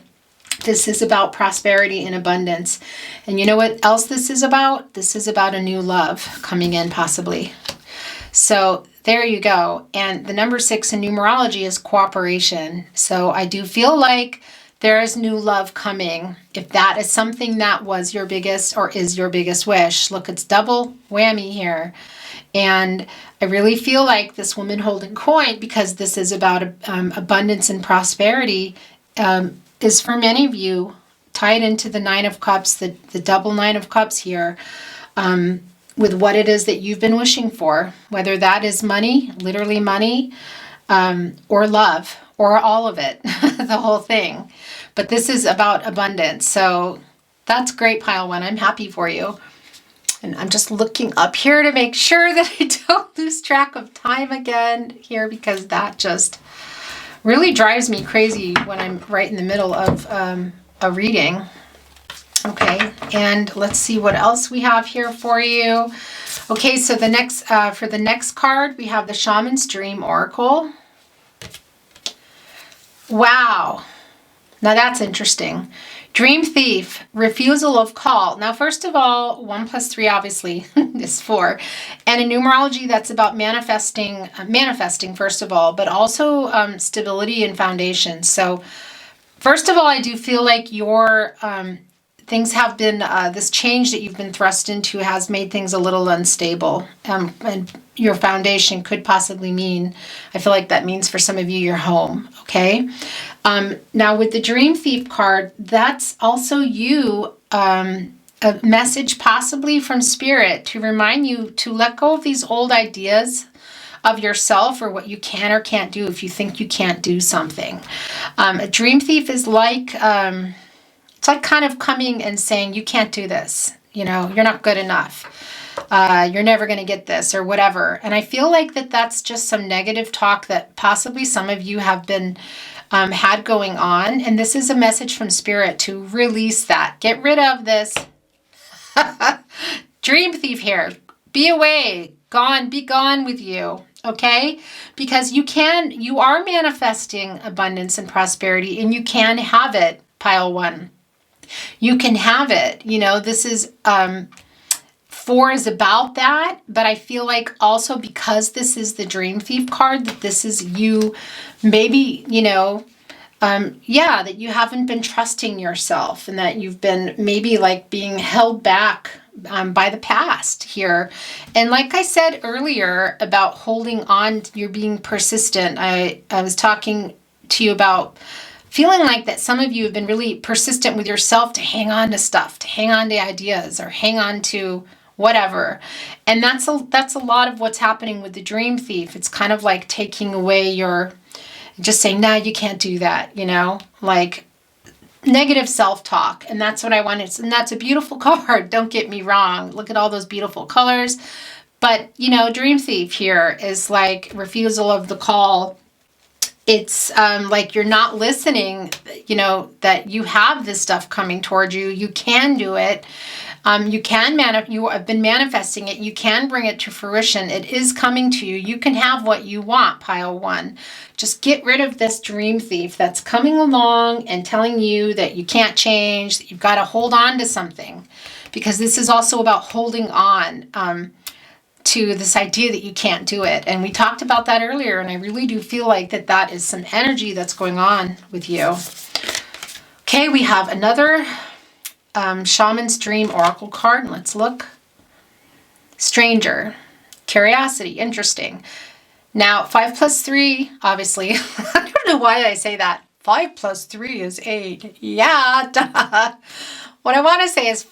This is about prosperity and abundance. And you know what else this is about? This is about a new love coming in, possibly. So there you go. And the number 6 in numerology is cooperation. So I do feel like there is new love coming. If that is something that was your biggest or is your biggest wish, look, it's double whammy here. And I really feel like this woman holding coin, because this is about abundance and prosperity, is for many of you tied into the 9 of Cups, the double 9 of Cups here, with what it is that you've been wishing for, whether that is money, literally money, or love, or all of it, the whole thing. But this is about abundance. So that's great, Pile 1. I'm happy for you. And I'm just looking up here to make sure that I don't lose track of time again here, because that just really drives me crazy when I'm right in the middle of a reading. Okay, and let's see what else we have here for you. Okay, so the next for the next card, we have the Shaman's Dream Oracle. Wow, now that's interesting. Dream Thief, refusal of call. Now, first of all, 1 plus 3 obviously is 4. And in numerology, that's about manifesting first of all, but also stability and foundation. So first of all, I do feel like your things have been, this change that you've been thrust into has made things a little unstable. And your foundation could possibly mean, I feel like that means for some of you, your home, okay? Now with the Dream Thief card, that's also you, a message possibly from Spirit to remind you to let go of these old ideas of yourself, or what you can or can't do if you think you can't do something. A Dream Thief is like, it's like kind of coming and saying, you can't do this, you're not good enough. You're never going to get this, or whatever. And I feel like that's just some negative talk that possibly some of you have been had going on. And this is a message from Spirit to release that. Get rid of this. Dream Thief here. Be away. Gone. Be gone with you. Okay? Because you are manifesting abundance and prosperity, and you can have it, Pile 1. You can have it. This is 4 is about that, but I feel like also because this is the Dream Thief card, that this is you, maybe, that you haven't been trusting yourself, and that you've been maybe like being held back by the past here. And like I said earlier about holding on, you're being persistent. I was talking to you about feeling like that some of you have been really persistent with yourself to hang on to stuff, to hang on to ideas, or hang on to whatever. And that's a lot of what's happening with the Dream Thief. It's kind of like taking away just saying, no, you can't do that, like negative self-talk. And that's what I wanted. And that's a beautiful card. Don't get me wrong. Look at all those beautiful colors. But, Dream Thief here is like refusal of the call. It's like you're not listening, that you have this stuff coming toward you. You can do it. You have been manifesting it. You can bring it to fruition. It is coming to you. You can have what you want, Pile 1. Just get rid of this Dream Thief that's coming along and telling you that you can't change, that you've got to hold on to something. Because this is also about holding on to this idea that you can't do it. And we talked about that earlier, and I really do feel like that is some energy that's going on with you. Okay, we have another Shaman's Dream Oracle card. Let's look. Stranger. Curiosity. Interesting. Now, 5 plus 3, obviously, I don't know why I say that. 5 plus 3 is 8. Yeah, duh. What I want to say is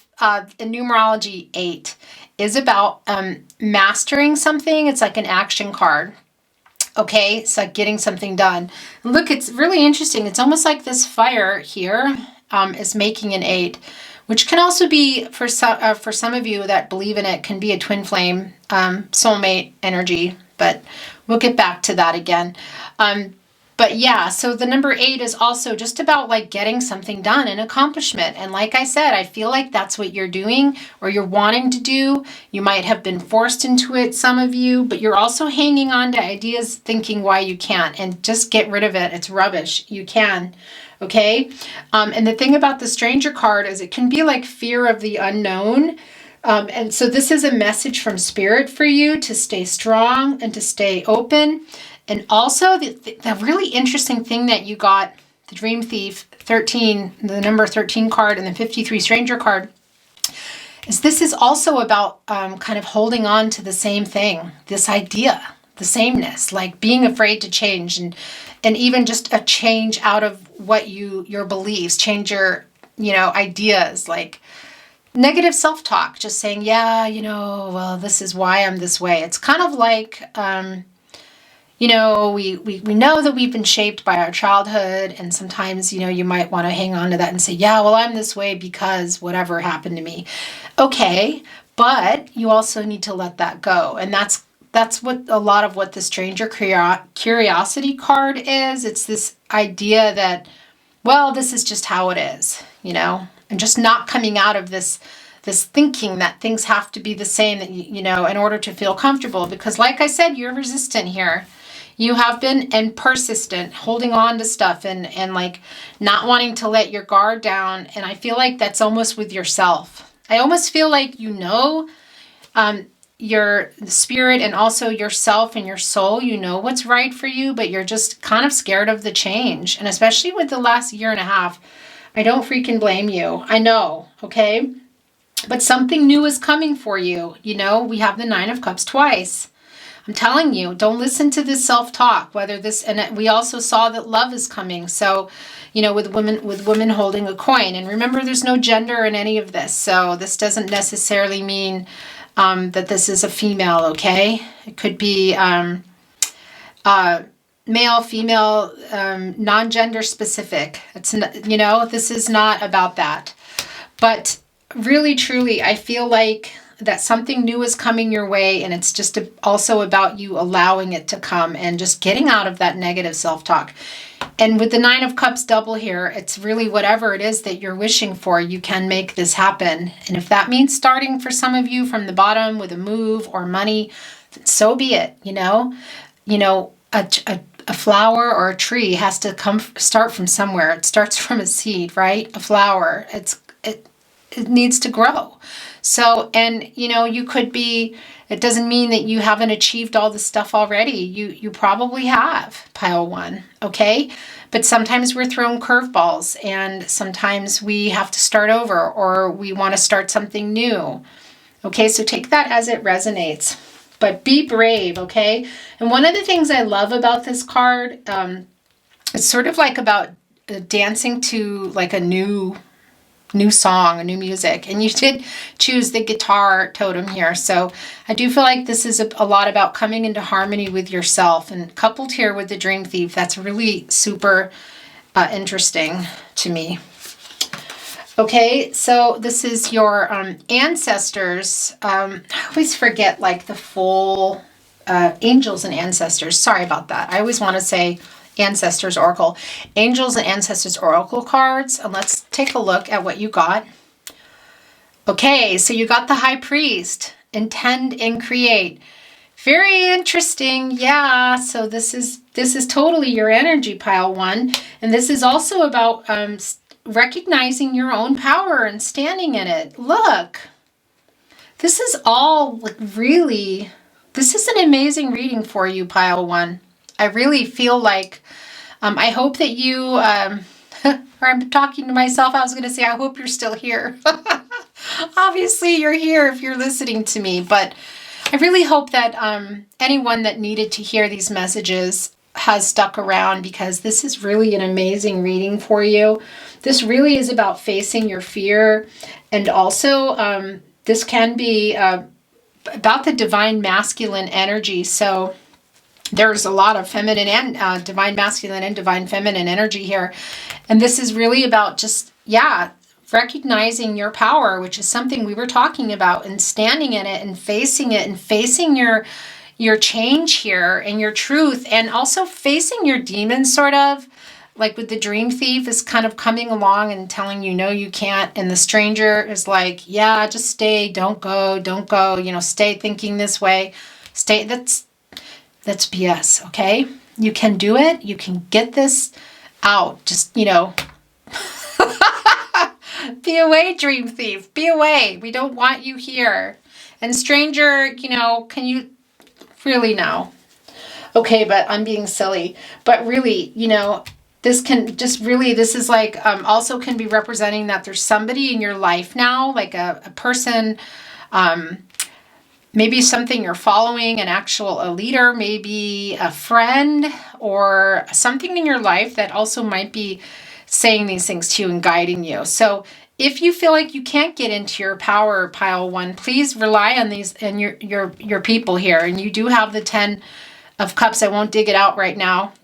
in numerology, 8 is about mastering something. It's like an action card. Okay, it's like getting something done. Look, it's really interesting. It's almost like this fire here is making an 8, which can also be, for some of you that believe in it, can be a twin flame soulmate energy. But we'll get back to that again. But yeah, so the number 8 is also just about like getting something done, an accomplishment. And like I said, I feel like that's what you're doing or you're wanting to do. You might have been forced into it, some of you, but you're also hanging on to ideas, thinking why you can't, and just get rid of it. It's rubbish. You can. Okay. And the thing about the stranger card is it can be like fear of the unknown. And so this is a message from spirit for you to stay strong and to stay open. And also the really interesting thing that you got, the Dream Thief 13, the number 13 card and the 53 Stranger card, is this is also about kind of holding on to the same thing, this idea, the sameness, like being afraid to change and even just a change out of what your beliefs, change your, ideas, like negative self-talk, just saying, yeah, well, this is why I'm this way. It's kind of like, we know that we've been shaped by our childhood, and sometimes, you might want to hang on to that and say, yeah, well, I'm this way because whatever happened to me. Okay, but you also need to let that go. And that's what a lot of what the Stranger Curiosity card is. It's this idea that, well, this is just how it is, and just not coming out of this thinking that things have to be the same, that in order to feel comfortable. Because like I said, you're resistant here. You have been, and persistent, holding on to stuff and like not wanting to let your guard down. And I feel like that's almost with yourself. I almost feel like your spirit and also yourself and your soul, what's right for you, but you're just kind of scared of the change. And especially with the last year and a half, I don't freaking blame you. I know, okay? But something new is coming for you. We have the 9 of Cups twice. I'm telling you, don't listen to this self-talk, and we also saw that love is coming. So, with women holding a coin. And remember, there's no gender in any of this. So this doesn't necessarily mean that this is a female, okay? It could be male, female, non-gender specific. It's this is not about that. But really, truly, I feel like that something new is coming your way, and it's just also about you allowing it to come and just getting out of that negative self-talk. And with the 9 of Cups double here, it's really whatever it is that you're wishing for, you can make this happen. And if that means starting for some of you from the bottom with a move or money, so be it. A flower or a tree has to start from somewhere. It starts from a seed, right? A flower, it needs to grow. So, and you could be, it doesn't mean that you haven't achieved all this stuff already. You probably have, pile 1, okay? But sometimes we're thrown curveballs, and sometimes we have to start over, or we want to start something new. Okay, so take that as it resonates. But be brave, okay? And one of the things I love about this card, it's sort of like about dancing to like a new song, a new music. And you did choose the guitar totem here. So I do feel like this is a lot about coming into harmony with yourself, and coupled here with the Dream Thief. That's really super interesting to me. Okay, so this is your ancestors. I always forget like the full angels and ancestors. Sorry about that. I always want to say Ancestors Oracle. Angels and Ancestors Oracle cards. And let's take a look at what you got. Okay, so you got the High Priest. Intend and create. Very interesting. Yeah, so this is totally your energy, pile 1. And this is also about recognizing your own power and standing in it. Look. This is all like really, this is an amazing reading for you, pile 1. I really feel like, I hope that you, or I'm talking to myself, I was going to say, I hope you're still here. Obviously you're here if you're listening to me, but I really hope that anyone that needed to hear these messages has stuck around, because this is really an amazing reading for you. This really is about facing your fear, and also this can be about the divine masculine energy. So there's a lot of feminine and divine masculine and divine feminine energy here. And this is really about just, recognizing your power, which is something we were talking about, and standing in it and facing your change here and your truth, and also facing your demons, sort of like with the dream thief is kind of coming along and telling you, no, you can't. And the stranger is like, yeah, just stay, don't go, stay thinking this way, stay. That's BS. Okay. You can do it. You can get this out. Just, be away, dream thief, be away. We don't want you here. And stranger, can you really now? Okay, but I'm being silly. But really, this is like, also can be representing that there's somebody in your life now, like a person, maybe something you're following, a leader, maybe a friend, or something in your life that also might be saying these things to you and guiding you. So if you feel like you can't get into your power, pile 1, please rely on these and your people here. And you do have the 10 of Cups. I won't dig it out right now.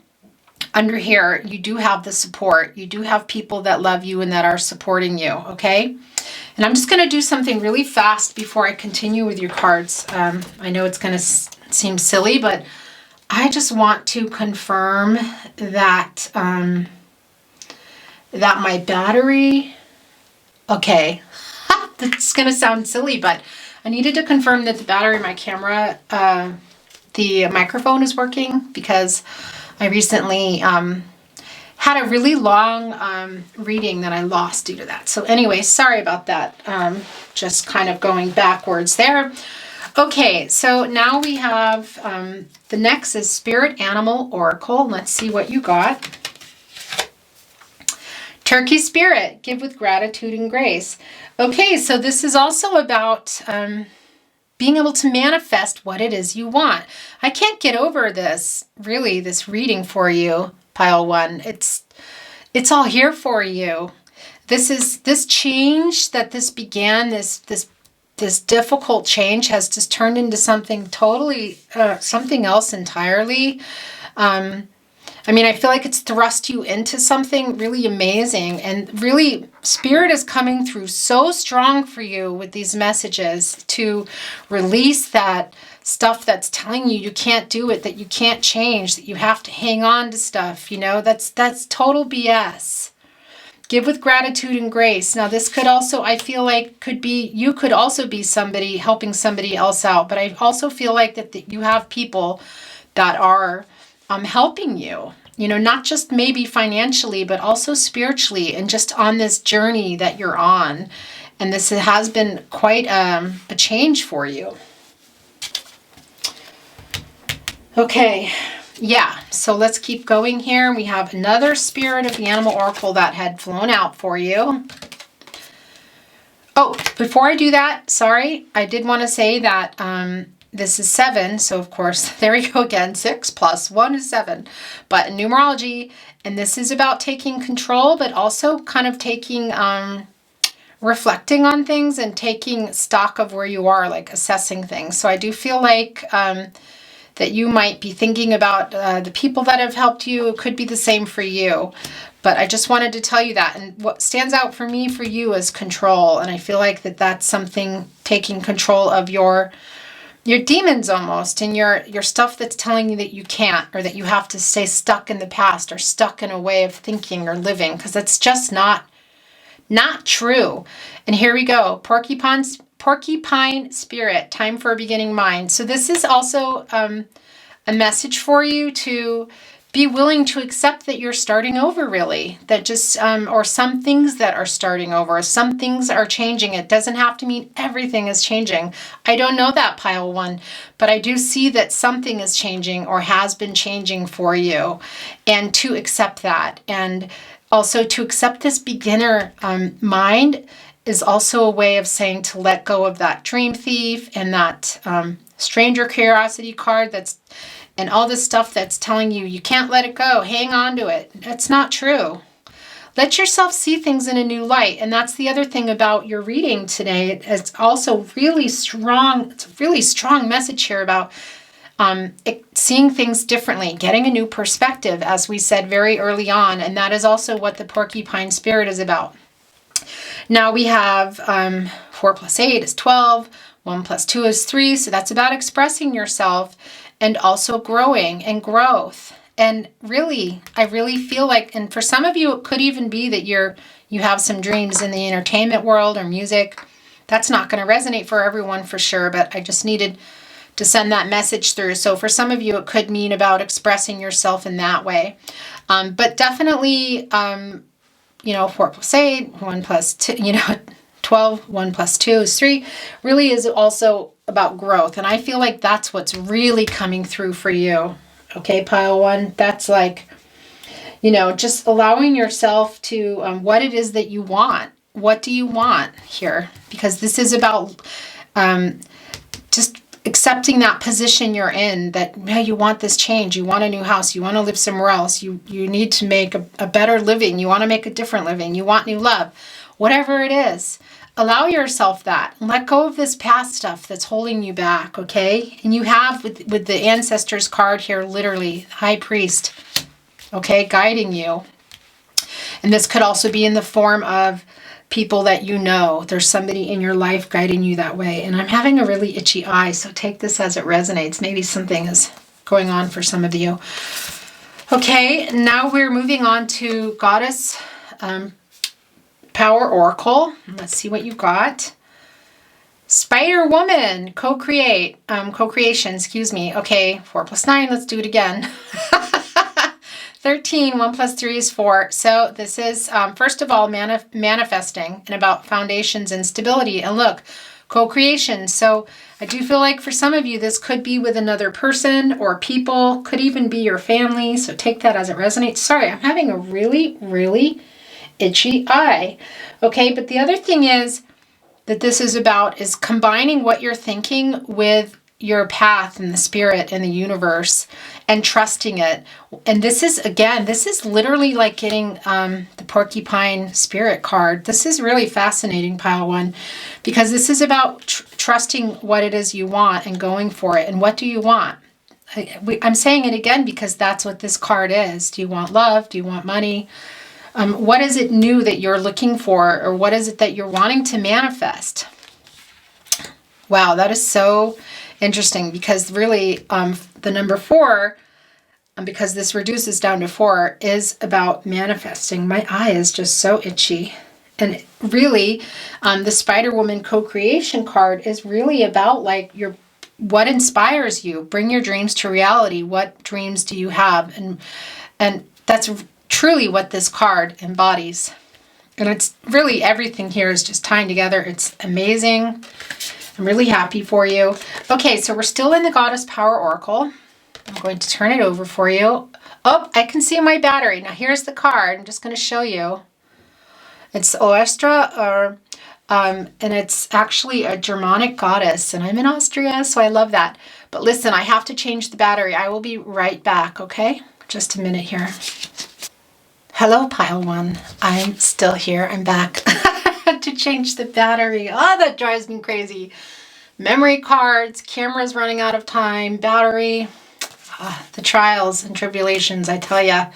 Under here, you do have the support. You do have people that love you and that are supporting you, okay? And I'm just going to do something really fast before I continue with your cards. I know it's going to seem silly, but I just want to confirm that that my battery, okay, that's going to sound silly, but I needed to confirm that the battery in my camera, the microphone is working, because I recently had a really long reading that I lost due to that. So anyway, sorry about that. Just kind of going backwards there. Okay, so now we have, the next is Spirit Animal Oracle. Let's see what you got. Turkey Spirit, give with gratitude and grace. Okay, so this is also about being able to manifest what it is you want. I can't get over this reading for you, pile 1. It's all here for you. This change that this began, this difficult change has just turned into something totally, something else entirely. I feel like it's thrust you into something really amazing, and really Spirit is coming through so strong for you with these messages to release that stuff that's telling you can't do it, that you can't change, that you have to hang on to stuff, that's total BS. Give with gratitude and grace. Now this could also, I feel like you could also be somebody helping somebody else out, but I also feel like that you have people that are helping you, not just maybe financially, but also spiritually, and just on this journey that you're on. And this has been quite a change for you. Okay, so let's keep going here. We have another Spirit of the Animal Oracle that had flown out for you. Oh, before I do that, sorry, I did want to say that this is 7, so of course, there we go again, 6 plus 1 is 7. But in numerology, and this is about taking control, but also kind of taking, reflecting on things and taking stock of where you are, like assessing things. So I do feel like that you might be thinking about the people that have helped you. It could be the same for you. But I just wanted to tell you that. And what stands out for me for you is control. And I feel like that's something, taking control of your demons almost, and your stuff that's telling you that you can't, or that you have to stay stuck in the past, or stuck in a way of thinking or living, because that's just not true. And here we go. Porcupine Spirit, time for a beginning mind. So this is also a message for you to be willing to accept that you're starting over, really. That just, or some things that are starting over, some things are changing. It doesn't have to mean everything is changing. I don't know that, pile 1, but I do see that something is changing or has been changing for you, and to accept that. And also to accept this beginner mind is also a way of saying to let go of that dream thief and that stranger curiosity card and all this stuff that's telling you you can't let it go, hang on to it. That's not true. Let yourself see things in a new light. And that's the other thing about your reading today. It's also really strong. It's a really strong message here about seeing things differently, getting a new perspective, as we said very early on. And that is also what the porcupine spirit is about. Now we have 4 plus 8 is 12. 1 plus 2 is 3. So that's about expressing yourself and also growing and growth. And really, I really feel like, and for some of you, it could even be that you have some dreams in the entertainment world or music. That's not going to resonate for everyone for sure, but I just needed to send that message through. So for some of you, it could mean about expressing yourself in that way. But definitely, 4 plus 8, 1 plus 2, 12, 1 plus 2 is 3, really is also about growth. And I feel like that's what's really coming through for you. Okay, pile 1, that's like, just allowing yourself to, what it is that you want. What do you want here? Because this is about just accepting that position you're in, that you want this change, you want a new house, you want to live somewhere else, you need to make a better living, you want to make a different living, you want new love, whatever it is. Allow yourself that. Let go of this past stuff that's holding you back, okay? And you have, with the Ancestors card here, literally, High Priest, okay, guiding you. And this could also be in the form of people that you know. There's somebody in your life guiding you that way. And I'm having a really itchy eye, so take this as it resonates. Maybe something is going on for some of you. Okay, now we're moving on to Goddess Power Oracle. Let's see what you got. Spider Woman, co-creation, excuse me. Okay, 4 plus 9, let's do it again. 13, 1 plus 3 is 4. So this is, first of all, manifesting and about foundations and stability. And look, co-creation. So I do feel like for some of you, this could be with another person or people, could even be your family. So take that as it resonates. Sorry, I'm having a really, really itchy eye. Okay, but the other thing is that this is about is combining what you're thinking with your path and the spirit and the universe and trusting it. And this is, again, this is literally like getting the porcupine spirit card. This is really fascinating, pile 1, because this is about trusting what it is you want and going for it. And what do you want? I'm saying it again because that's what this card is. Do you want love? Do you want money? What is it new that you're looking for, or what is it that you're wanting to manifest? Wow, that is so interesting, because really the number 4, because this reduces down to 4, is about manifesting. My eye is just so itchy. And really, the Spider Woman co-creation card is really about like what inspires you. Bring your dreams to reality. What dreams do you have? And that's truly what this card embodies. And it's really, everything here is just tying together. It's amazing. I'm really happy for you. Okay, so we're still in the Goddess Power Oracle. I'm going to turn it over for you. Oh, I can see my battery. Now here's the card. I'm just going to show you. It's Oestra, and it's actually a Germanic goddess. And I'm in Austria, so I love that. But listen, I have to change the battery. I will be right back, okay? Just a minute here. Hello, pile 1. I'm still here. I'm back to change the battery. Oh, that drives me crazy. Memory cards, cameras running out of time, battery, the trials and tribulations, I tell ya.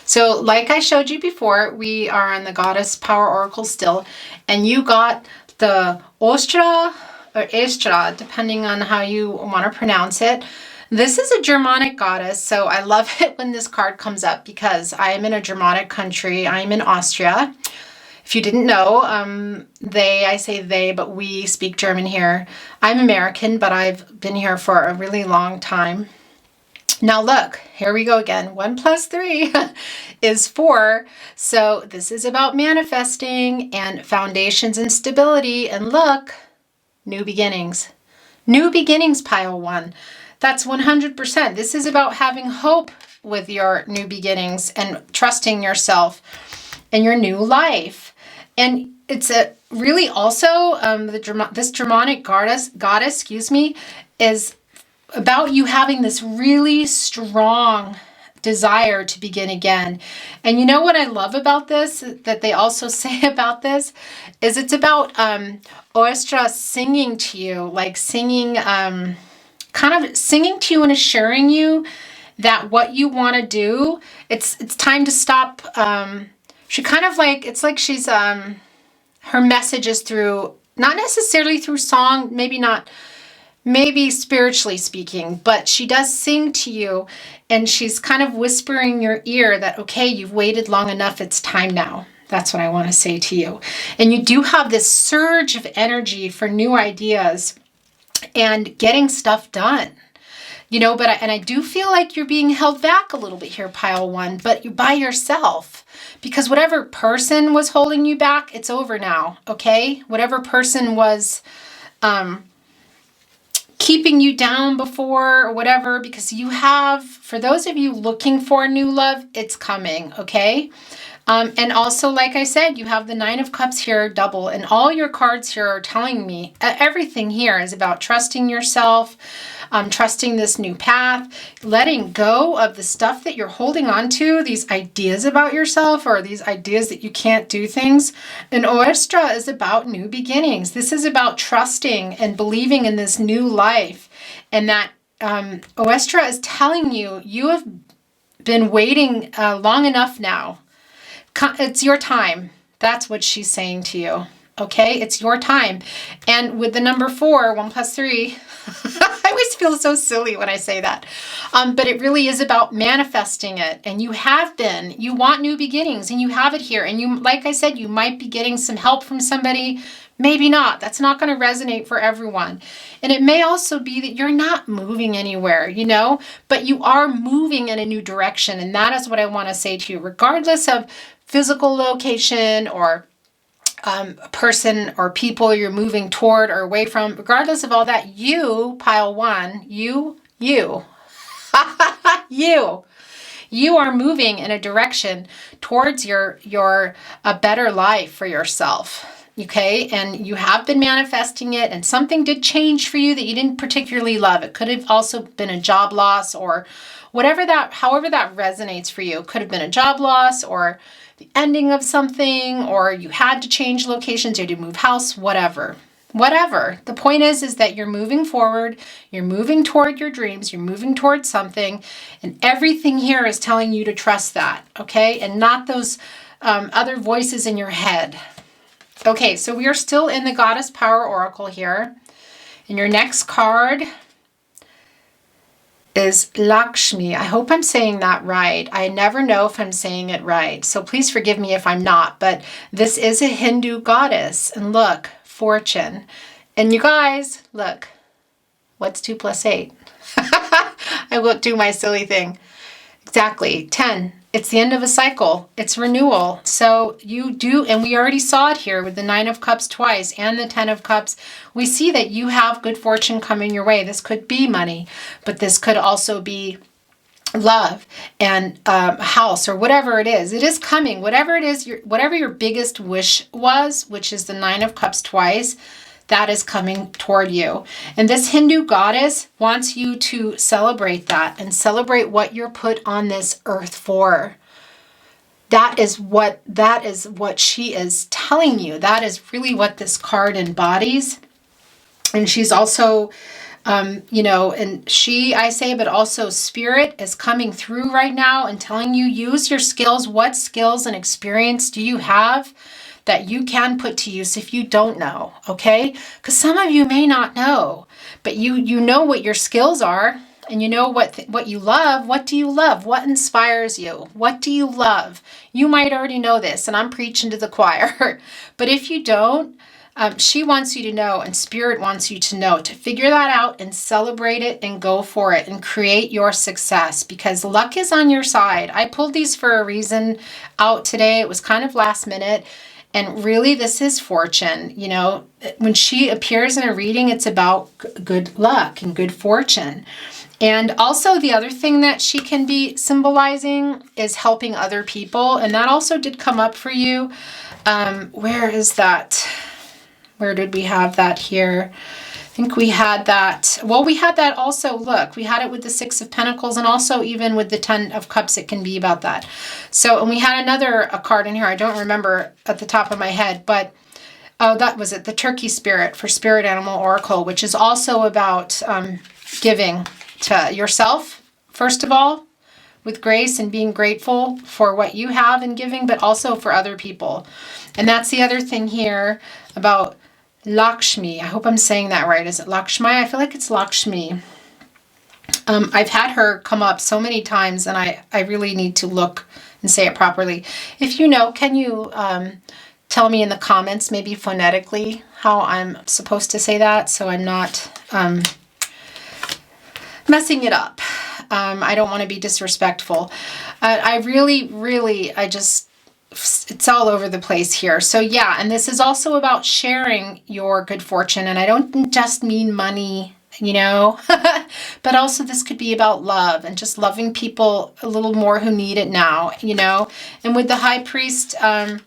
So like I showed you before, we are on the Goddess Power Oracle still, and you got the Ostra or Estra, depending on how you want to pronounce it. This is a Germanic goddess, so I love it when this card comes up because I am in a Germanic country. I'm in Austria. If you didn't know, I say they, but we speak German here. I'm American, but I've been here for a really long time. Now look, here we go again. 1 plus 3 is 4. So this is about manifesting and foundations and stability. And look, new beginnings. New beginnings, pile 1. That's 100%. This is about having hope with your new beginnings and trusting yourself and your new life. And it's really also, this Germanic goddess, excuse me, is about you having this really strong desire to begin again. And you know what I love about this, that they also say about this, is it's about Oestra singing to you, like singing, kind of singing to you and assuring you that what you want to do, it's time to stop. She kind of like, it's like she's, her message is through, not necessarily through song, maybe spiritually speaking, but she does sing to you, and she's kind of whispering in your ear that, okay, you've waited long enough, it's time now. That's what I want to say to you. And you do have this surge of energy for new ideas and getting stuff done. You know, and I do feel like you're being held back a little bit here, pile one, but you're by yourself, because whatever person was holding you back, it's over now, okay? Whatever person was keeping you down before or whatever, because you have, for those of you looking for new love, it's coming, okay? And also, like I said, you have the Nine of Cups here, double, and all your cards here are telling me everything here is about trusting yourself, trusting this new path, letting go of the stuff that you're holding on to, these ideas about yourself or these ideas that you can't do things. And Oestra is about new beginnings. This is about trusting and believing in this new life. And that Oestra is telling you, you have been waiting long enough now. It's your time. That's what she's saying to you. Okay, it's your time. And with the number 4, 1 + 3, I always feel so silly when I say that. But it really is about manifesting it. And you have been. You want new beginnings, and you have it here. And you, like I said, you might be getting some help from somebody. Maybe not. That's not going to resonate for everyone. And it may also be that you're not moving anywhere, you know, but you are moving in a new direction. And that is what I want to say to you, regardless of physical location or a person or people you're moving toward or away from, regardless of all that, you, pile one, you are moving in a direction towards a better life for yourself. Okay, and you have been manifesting it, and something did change for you that you didn't particularly love. It could have also been a job loss or whatever that, however that resonates for you. It could have been a job loss or the ending of something, or you had to change locations, you had to move house, whatever. The point is that you're moving forward, you're moving toward your dreams, you're moving towards something, and everything here is telling you to trust that, okay? And not those other voices in your head. Okay, so we are still in the Goddess Power Oracle here. And your next card is Lakshmi. I hope I'm saying that right. I never know if I'm saying it right, so please forgive me if I'm not. But this is a Hindu goddess. And look, fortune. And you guys, look, what's 2 + 8? I will do my silly thing. Exactly, 10. It's the end of a cycle. It's renewal. So you do, and we already saw it here with the 9 of Cups twice and the 10 of Cups. We see that you have good fortune coming your way. This could be money, but this could also be love and a house or whatever it is. It is coming. Whatever it is, whatever your biggest wish was, which is the 9 of Cups twice, that is coming toward you. And this Hindu goddess wants you to celebrate that and celebrate what you're put on this earth for. That is what she is telling you. That is really what this card embodies. And she's also, and I say, but also spirit is coming through right now and telling you, use your skills. What skills and experience do you have that you can put to use if you don't know, okay? Because some of you may not know, but you know what your skills are, and you know what you love. What do you love? What inspires you? What do you love? You might already know this, and I'm preaching to the choir. But if you don't, she wants you to know, and Spirit wants you to know, to figure that out and celebrate it and go for it and create your success, because luck is on your side. I pulled these for a reason out today. It was kind of last minute. And really, this is fortune. You know, when she appears in a reading, it's about good luck and good fortune. And also the other thing that she can be symbolizing is helping other people. And that also did come up for you. Where is that? Where did we have that here? I think we had that. Well, we had that also. Look, we had it with the Six of Pentacles, and also even with the Ten of Cups, it can be about that. So, and we had a card in here. I don't remember at the top of my head, but oh, that was it. The Turkey Spirit for Spirit Animal Oracle, which is also about giving to yourself, first of all, with grace and being grateful for what you have in giving, but also for other people. And that's the other thing here about Lakshmi. I hope I'm saying that right. Is it Lakshmi? I feel like it's Lakshmi. I've had her come up so many times, and I really need to look and say it properly. If you know, can you tell me in the comments, maybe phonetically, how I'm supposed to say that, so I'm not messing it up. I don't want to be disrespectful. It's all over the place here. So yeah, and this is also about sharing your good fortune. And I don't just mean money, you know, but also this could be about love and just loving people a little more who need it now, you know. And with the High Priest, a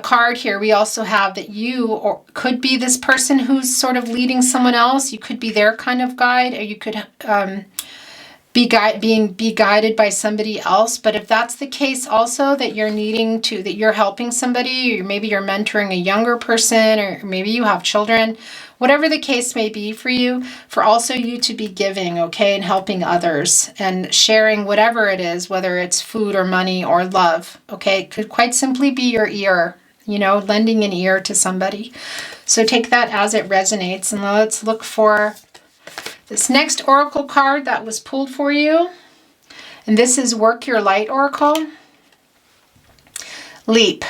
card here, we also have that you could be this person who's sort of leading someone else. You could be their kind of guide, or you could be guided by somebody else. But if that's the case also, that you're helping somebody, or maybe you're mentoring a younger person, or maybe you have children, whatever the case may be for you, for also you to be giving, okay, and helping others and sharing whatever it is, whether it's food or money or love, okay. It could quite simply be your ear, you know, lending an ear to somebody. So take that as it resonates, and let's look for this next oracle card that was pulled for you. And this is Work Your Light Oracle. Leap.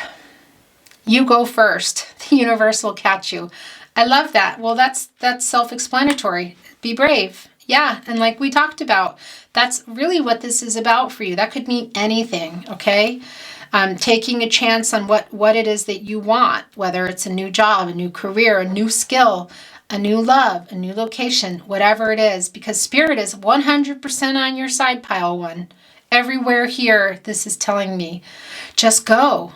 You go first. The universe will catch you. I love that. Well, that's self-explanatory. Be brave. Yeah, and like we talked about, that's really what this is about for you. That could mean anything, okay? Taking a chance on what it is that you want, whether it's a new job, a new career, a new skill, a new love, a new location, whatever it is, because Spirit is 100% on your side, pile one. Everywhere here, this is telling me, just go.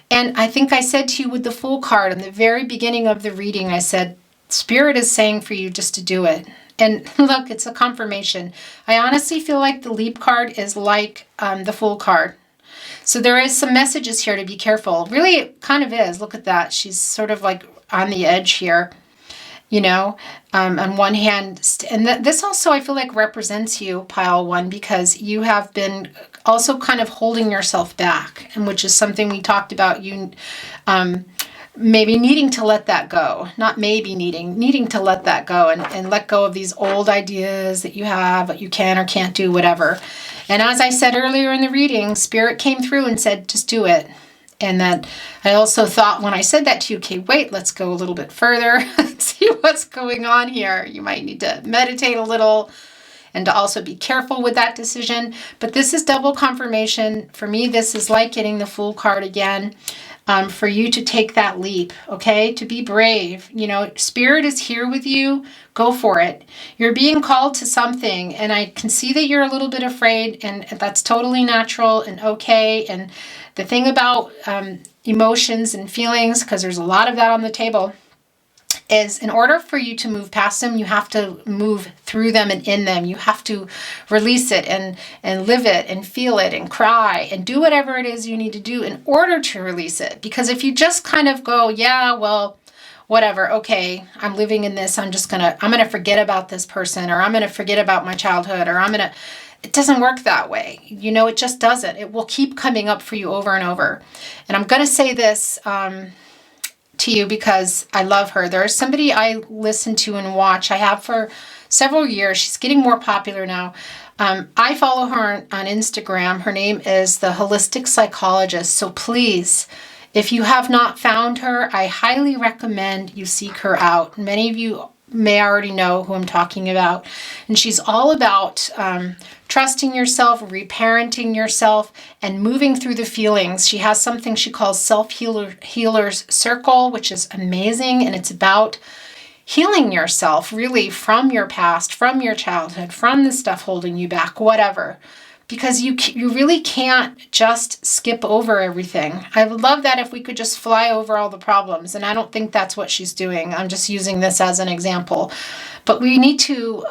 And I think I said to you with the Fool card in the very beginning of the reading, I said, Spirit is saying for you just to do it. And look, it's a confirmation. I honestly feel like the Leap card is like the Fool card. So there is some messages here to be careful. Really, it kind of is. Look at that. She's sort of like on the edge here. You know, on one hand, and this also I feel like represents you, pile one, because you have been also kind of holding yourself back, and which is something we talked about, you maybe needing to let that go, not maybe needing to let that go and let go of these old ideas that you have, what you can or can't do, whatever. And as I said earlier in the reading, Spirit came through and said, just do it. And that I also thought when I said that to you, okay, wait, let's go a little bit further, see what's going on here. You might need to meditate a little and to also be careful with that decision. But this is double confirmation. For me, this is like getting the Fool card again, for you to take that leap, okay, to be brave. You know, Spirit is here with you. Go for it. You're being called to something, and I can see that you're a little bit afraid, and that's totally natural and okay. And the thing about emotions and feelings, because there's a lot of that on the table, is in order for you to move past them, you have to move through them and in them. You have to release it and live it and feel it and cry and do whatever it is you need to do in order to release it. Because if you just kind of go, yeah, well, whatever, okay, I'm living in this, I'm gonna forget about this person, or I'm gonna forget about my childhood, or it doesn't work that way. You know, it just doesn't. It will keep coming up for you over and over. And I'm going to say this to you because I love her. There is somebody I listen to and watch. I have for several years. She's getting more popular now. I follow her on Instagram. Her name is The Holistic Psychologist. So please, if you have not found her, I highly recommend you seek her out. Many of you may already know who I'm talking about. And she's all about trusting yourself, reparenting yourself, and moving through the feelings. She has something she calls Self-Healer's Circle, which is amazing. And it's about healing yourself really from your past, from your childhood, from the stuff holding you back, whatever. because you really can't just skip over everything. I would love that if we could just fly over all the problems, and I don't think that's what she's doing. I'm just using this as an example. But we need to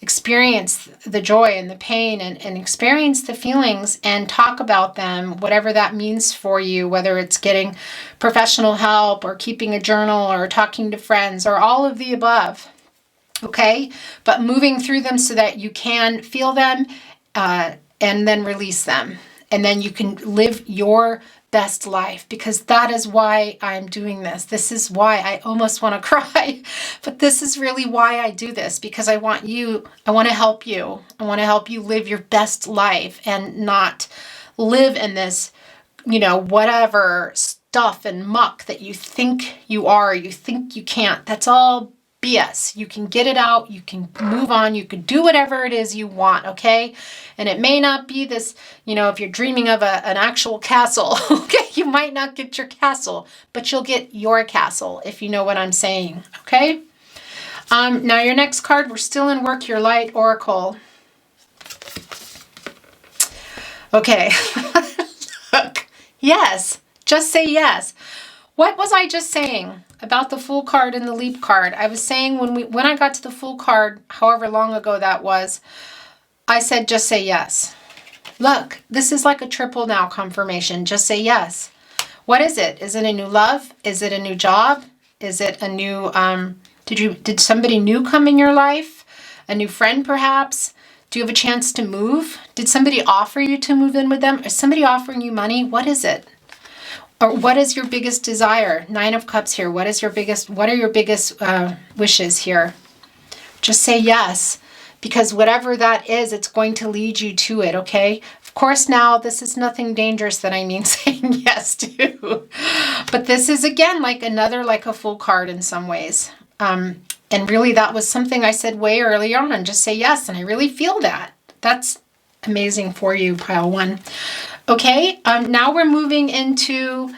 experience the joy and the pain and experience the feelings and talk about them, whatever that means for you, whether it's getting professional help or keeping a journal or talking to friends or all of the above. Okay? But moving through them so that you can feel them and then release them. And then you can live your best life, because that is why I'm doing this. This is why I almost want to cry, but this is really why I do this, because I want to help you. I want to help you live your best life and not live in this, whatever stuff and muck that you think you are, you think you can't. That's all BS. You can get it out. You can move on. You can do whatever it is you want. Okay. And it may not be this, if you're dreaming of an actual castle, okay, you might not get your castle, but you'll get your castle, if you know what I'm saying. Okay. Now your next card, we're still in Work Your Light Oracle. Okay. Look, yes, just say yes. What was I just saying about the Fool card and the Leap card? I was saying when I got to the Fool card, however long ago that was, I said just say yes. Look, this is like a triple now confirmation. Just say yes. What is it? Is it a new love? Is it a new job? Is it a new did somebody new come in your life? A new friend perhaps? Do you have a chance to move? Did somebody offer you to move in with them? Is somebody offering you money? What is it? Or what is your biggest desire? 9 of Cups here. What are your biggest wishes here? Just say yes, because whatever that is, it's going to lead you to it, okay? Of course, now this is nothing dangerous that I mean saying yes to. But this is, again, like a Fool card in some ways. And really, that was something I said way earlier on. Just say yes, and I really feel that. That's amazing for you, pile 1. Okay, now we're moving into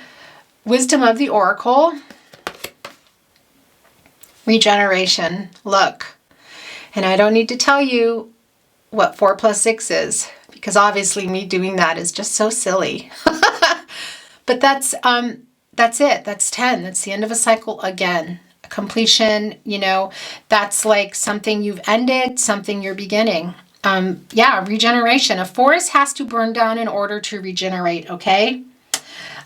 Wisdom of the Oracle. Regeneration. Look, and I don't need to tell you what 4 plus 6 is, because obviously me doing that is just so silly. But that's it. That's 10. That's the end of a cycle again. A completion, that's like something you've ended, something you're beginning. Regeneration. A forest has to burn down in order to regenerate, okay?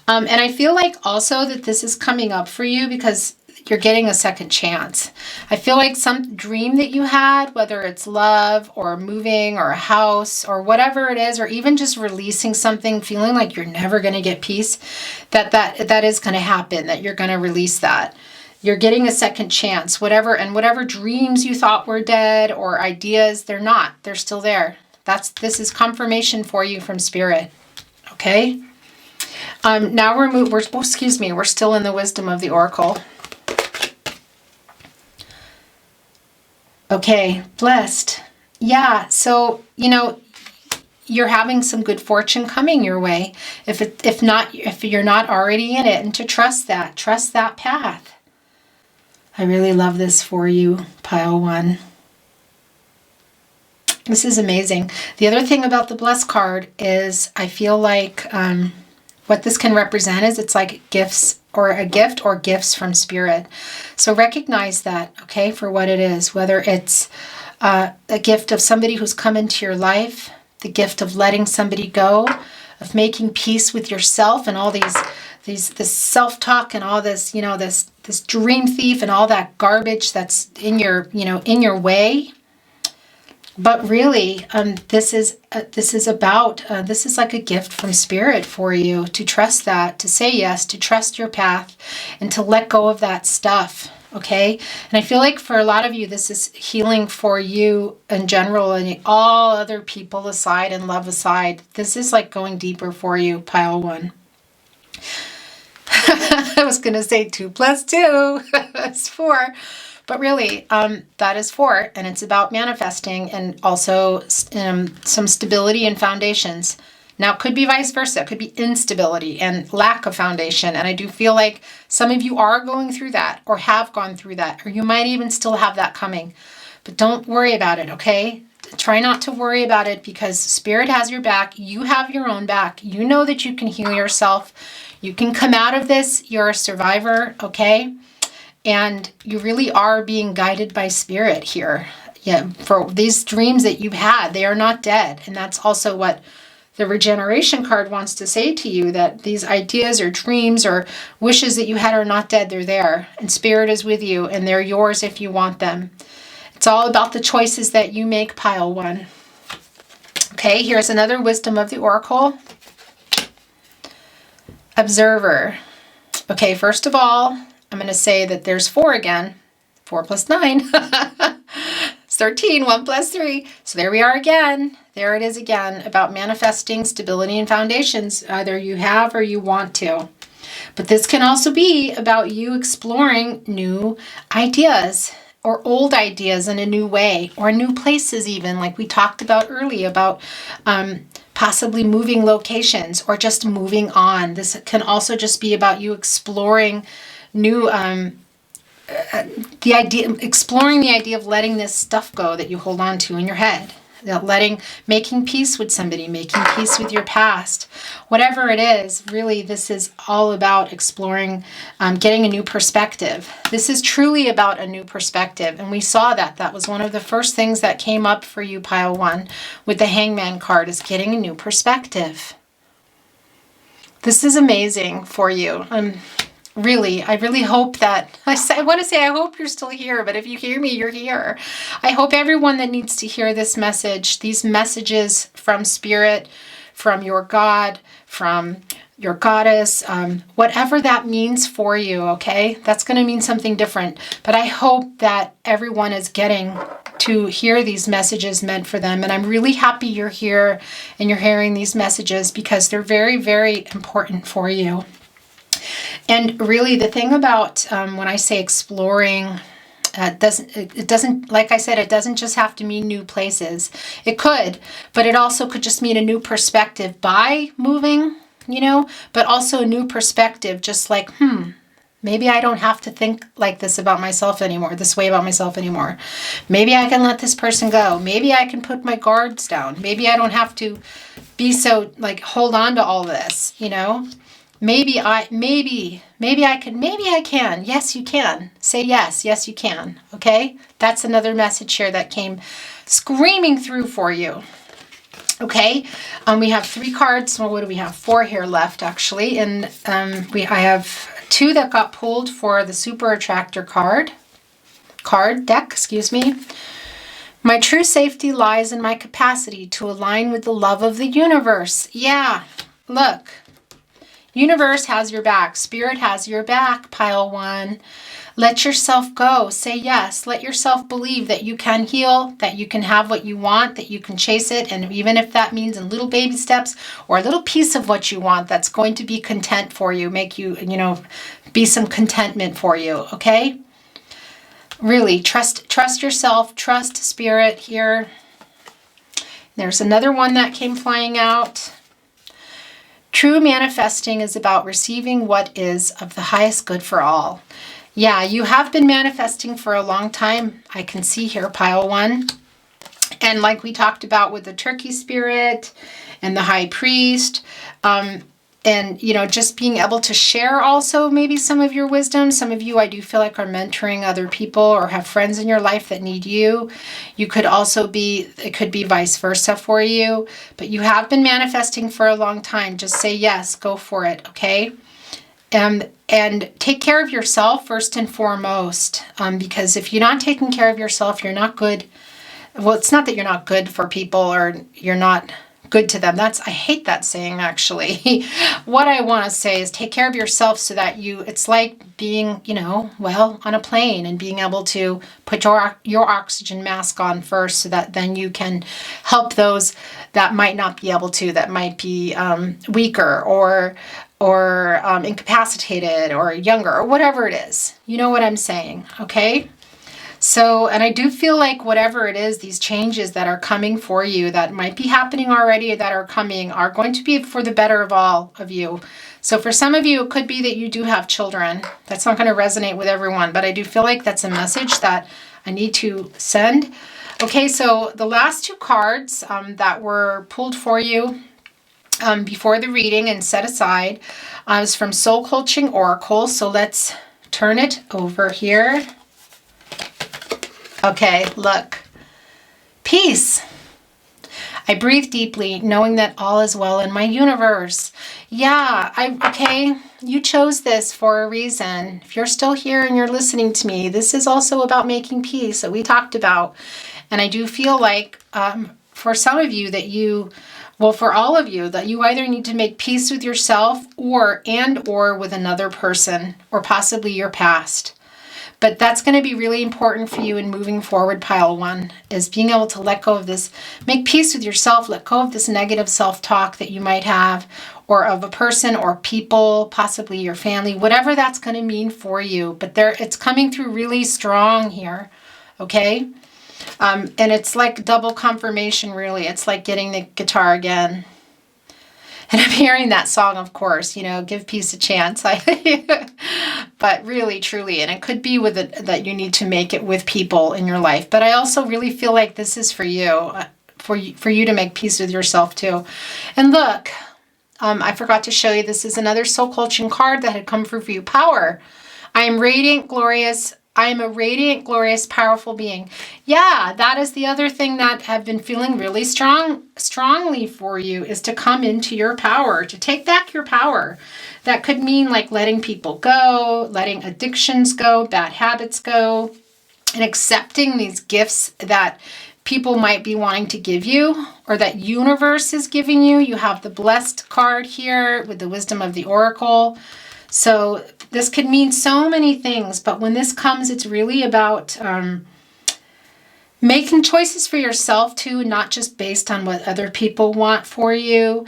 And I feel like also that this is coming up for you because you're getting a second chance. I feel like some dream that you had, whether it's love or moving or a house or whatever it is, or even just releasing something, feeling like you're never going to get peace, that is going to happen, that you're going to release that. You're getting a second chance, whatever dreams you thought were dead or ideas, they're not. They're still there. This is confirmation for you from Spirit. Okay? Now we're still in the Wisdom of the Oracle. Okay, blessed. Yeah, so, you're having some good fortune coming your way. If you're not already in it, and to trust that path. I really love this for you, pile 1. This is amazing. The other thing about the Blessed card is I feel like what this can represent is it's like gifts or a gift or gifts from Spirit. So recognize that, okay, for what it is, whether it's a gift of somebody who's come into your life, the gift of letting somebody go, of making peace with yourself and all this self-talk and all this, this dream thief and all that garbage that's in your way. But really, this is like a gift from Spirit for you to trust that, to say yes, to trust your path, and to let go of that stuff. Okay, and I feel like for a lot of you, this is healing for you in general, and all other people aside and love aside. This is like going deeper for you, pile 1. I was going to say 2 plus 2 is 4. But really, that is 4, and it's about manifesting and also some stability and foundations. Now, it could be vice versa. It could be instability and lack of foundation. And I do feel like some of you are going through that or have gone through that, or you might even still have that coming. But don't worry about it, okay? Try not to worry about it because Spirit has your back. You have your own back. You know that you can heal yourself. You can come out of this. You're a survivor, okay? And you really are being guided by Spirit here. Yeah, for these dreams that you've had, they are not dead. And that's also what the regeneration card wants to say to you, that these ideas or dreams or wishes that you had are not dead. They're there. And Spirit is with you, and they're yours if you want them. It's all about the choices that you make, pile 1. Okay, here's another wisdom of the Oracle. Observer. Okay, first of all, I'm going to say that there's 4 again. 4 plus 9. It's 13. 1 plus 3. So there we are again. There it is again, about manifesting stability and foundations. Either you have or you want to. But this can also be about you exploring new ideas or old ideas in a new way, or new places even, like we talked about earlier, about possibly moving locations or just moving on. This can also just be about you exploring new, exploring the idea of letting this stuff go that you hold on to in your head. Making peace with somebody, making peace with your past, whatever it is. Really, this is all about exploring, getting a new perspective. This is truly about a new perspective, and we saw that. That was one of the first things that came up for you, pile 1, with the Hangman card, is getting a new perspective. This is amazing for you. Really, I really hope that, I want to say I hope you're still here, but if you hear me, you're here. I hope everyone that needs to hear this message, these messages from Spirit, from your God, from your goddess, whatever that means for you, okay? That's going to mean something different. But I hope that everyone is getting to hear these messages meant for them. And I'm really happy you're here and you're hearing these messages because they're very, very important for you. And really, the thing about when I say exploring, it doesn't, like I said, it doesn't just have to mean new places. It could, but it also could just mean a new perspective by moving, but also a new perspective, just like, maybe I don't have to think like this about myself anymore, this way about myself anymore. Maybe I can let this person go. Maybe I can put my guards down. Maybe I don't have to be so, hold on to all this, Maybe I can. Yes, you can. Say yes. Yes, you can. Okay? That's another message here that came screaming through for you. Okay? We have 3 cards. Well, what do we have? 4 here left, actually. And I have 2 that got pulled for the Super Attractor card deck, excuse me. My true safety lies in my capacity to align with the love of the universe. Yeah. Look. Universe has your back. Spirit has your back, pile 1. Let yourself go. Say yes. Let yourself believe that you can heal, that you can have what you want, that you can chase it. And even if that means in little baby steps or a little piece of what you want, that's going to be content for you, make you, be some contentment for you. Okay? Really, trust yourself, trust Spirit here. There's another one that came flying out. True manifesting is about receiving what is of the highest good for all. Yeah, you have been manifesting for a long time. I can see here, pile 1. And like we talked about with the turkey spirit and the high priest, and, just being able to share also maybe some of your wisdom. Some of you, I do feel like, are mentoring other people or have friends in your life that need you. You could also it could be vice versa for you. But you have been manifesting for a long time. Just say yes, go for it, okay? And take care of yourself first and foremost. Because if you're not taking care of yourself, you're not good. Well, it's not that you're not good for people or you're not good to them. I hate that saying, actually. What I want to say is take care of yourself so that it's like being, on a plane and being able to put your oxygen mask on first so that then you can help those that might not be able to, that might be weaker or incapacitated or younger or whatever it is. You know what I'm saying, okay? So, and I do feel like whatever it is, these changes that are coming for you that might be happening already, that are coming, are going to be for the better of all of you. So for some of you, it could be that you do have children. That's not going to resonate with everyone, but I do feel like that's a message that I need to send. Okay, so the last two cards that were pulled for you before the reading and set aside is from Soul Coaching Oracle. So let's turn it over here. Okay, look. Peace. I breathe deeply, knowing that all is well in my universe. Yeah, okay, you chose this for a reason. If you're still here and you're listening to me, this is also about making peace that we talked about. And I do feel like for some of you that for all of you, that you either need to make peace with yourself or with another person or possibly your past. But that's going to be really important for you in moving forward, pile one, is being able to let go of this, make peace with yourself, let go of this negative self-talk that you might have, or of a person or people, possibly your family, whatever that's going to mean for you. But it's coming through really strong here, okay? And it's like double confirmation, really. It's like getting the guitar again. And I'm hearing that song, of course, give peace a chance. But really, truly, and it could be that you need to make it with people in your life. But I also really feel like this is for you, for you to make peace with yourself too. And look, I forgot to show you, this is another soul coaching card that had come through for you. Power. I am radiant, glorious. I am a radiant, glorious, powerful being. Yeah, that is the other thing that I've been feeling really strongly for you, is to come into your power, to take back your power. That could mean like letting people go, letting addictions go, bad habits go, and accepting these gifts that people might be wanting to give you or that universe is giving you. You have the blessed card here with the wisdom of the oracle. So this could mean so many things, but when this comes, it's really about making choices for yourself too, not just based on what other people want for you.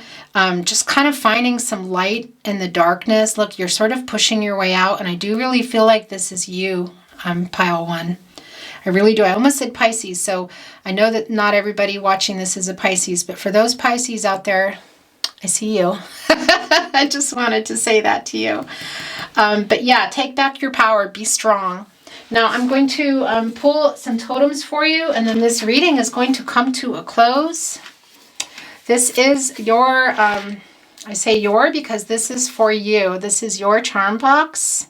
Just kind of finding some light in the darkness. Look, you're sort of pushing your way out, and I do really feel like this is you, pile one. I really do. I almost said Pisces, so I know that not everybody watching this is a Pisces, but for those Pisces out there, I see you. I just wanted to say that to you. But yeah, take back your power. Be strong. Now I'm going to pull some totems for you, and then this reading is going to come to a close. This is your, I say your because this is for you. This is your charm box.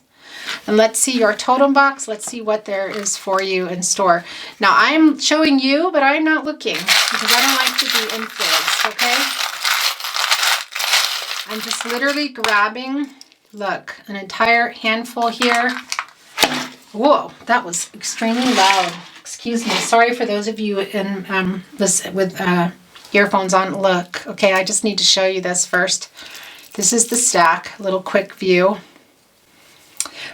And let's see your totem box. Let's see what there is for you in store. Now I'm showing you, but I'm not looking because I don't like to be influenced, okay? I'm just literally grabbing, look, an entire handful here. Whoa, that was extremely loud. Excuse me. Sorry for those of you in with earphones on. Look, okay, I just need to show you this first. This is the stack, a little quick view.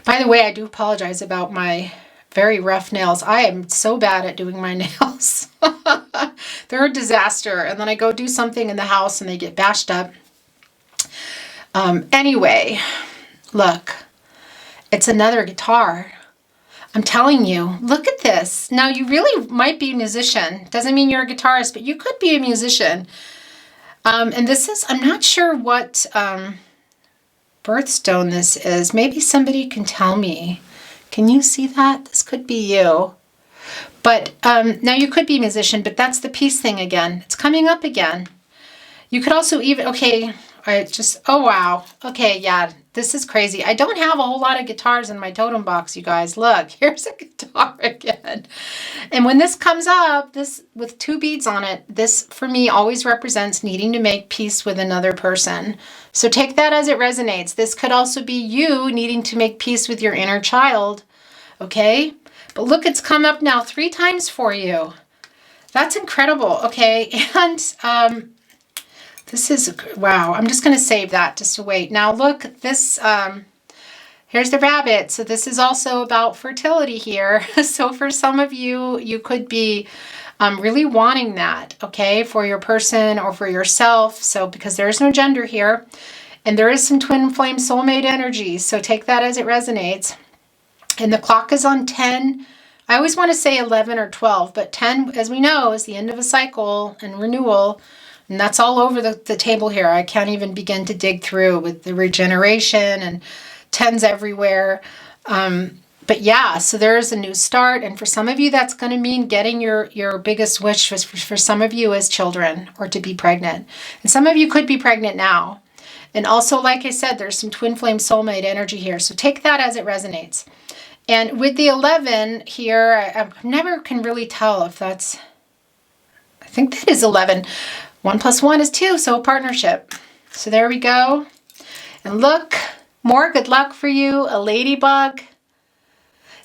By the way, I do apologize about my very rough nails. I am so bad at doing my nails. They're a disaster. And then I go do something in the house and they get bashed up. Anyway, look, it's another guitar. I'm telling you, look at this. Now, you really might be a musician. Doesn't mean you're a guitarist, but you could be a musician. And this is, I'm not sure what birthstone this is. Maybe somebody can tell me. Can you see that? This could be you. But now you could be a musician, but that's the peace thing again. It's coming up again. You could also even, okay, oh wow. Okay, yeah, this is crazy. I don't have a whole lot of guitars in my totem box, you guys. Look, here's a guitar again. And when this comes up, this with 2 beads on it, this for me always represents needing to make peace with another person. So take that as it resonates. This could also be you needing to make peace with your inner child, okay? But look, it's come up now 3 times for you. That's incredible, okay? And this is, wow, I'm just going to save that just to wait. Now look, this, here's the rabbit. So this is also about fertility here. So for some of you, you could be really wanting that, okay, for your person or for yourself. So because there's no gender here, and there is some twin flame soulmate energy. So take that as it resonates. And the clock is on 10. I always want to say 11 or 12, but 10, as we know, is the end of a cycle and renewal. And that's all over the table here. I can't even begin to dig through with the regeneration and 10s everywhere. But yeah, so there's a new start. And for some of you, that's going to mean getting your biggest wish for some of you is children or to be pregnant. And some of you could be pregnant now. And also, like I said, there's some twin flame soulmate energy here. So take that as it resonates. And with the 11 here, I never can really tell if that's, I think that is 11. 1 + 1 is 2, so a partnership. So there we go. And look, more good luck for you, a ladybug.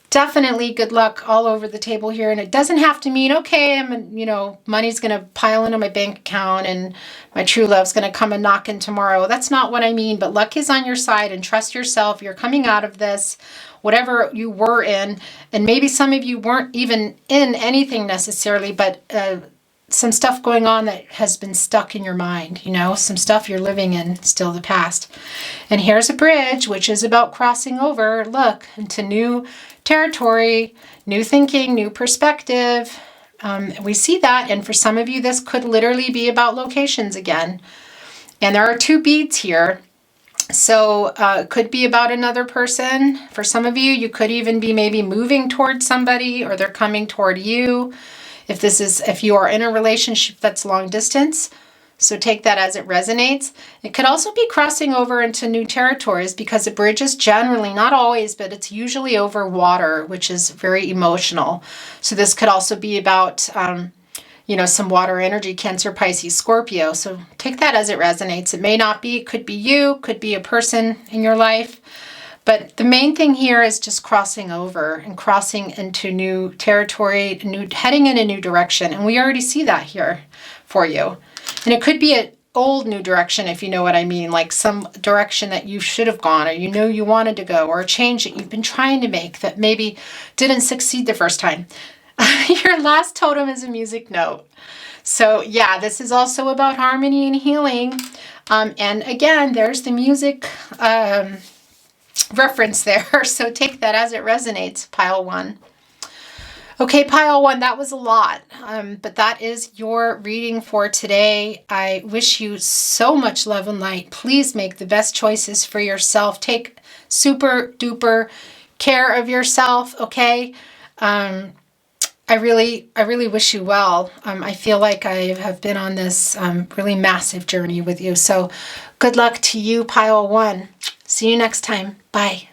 Definitely good luck all over the table here. And it doesn't have to mean, okay, money's going to pile into my bank account and my true love's going to come and knock in tomorrow. That's not what I mean, but luck is on your side and trust yourself. You're coming out of this, whatever you were in. And maybe some of you weren't even in anything necessarily, but some stuff going on that has been stuck in your mind, some stuff you're living in, still the past. And here's a bridge, which is about crossing over, look, into new territory, new thinking, new perspective. We see that. And for some of you, this could literally be about locations again. And there are 2 beads here. So it could be about another person. For some of you, you could even be maybe moving towards somebody or they're coming toward you. If you are in a relationship that's long distance, so take that as it resonates. It could also be crossing over into new territories because a bridge is generally, not always, but it's usually over water, which is very emotional. So this could also be about, some water energy, Cancer, Pisces, Scorpio. So take that as it resonates. It may not be, it could be you, could be a person in your life. But the main thing here is just crossing over and crossing into new territory, heading in a new direction. And we already see that here for you. And it could be an old new direction, if you know what I mean, like some direction that you should have gone or you wanted to go, or a change that you've been trying to make that maybe didn't succeed the first time. Your last totem is a music note. So yeah, this is also about harmony and healing. And again, there's the music reference there. So take that as it resonates, pile 1. Okay, pile 1, that was a lot, but that is your reading for today. I wish you so much love and light. Please make the best choices for yourself. Take super duper care of yourself, okay? I really wish you well. I feel like I have been on this really massive journey with you. So good luck to you, pile 1. See you next time. Bye.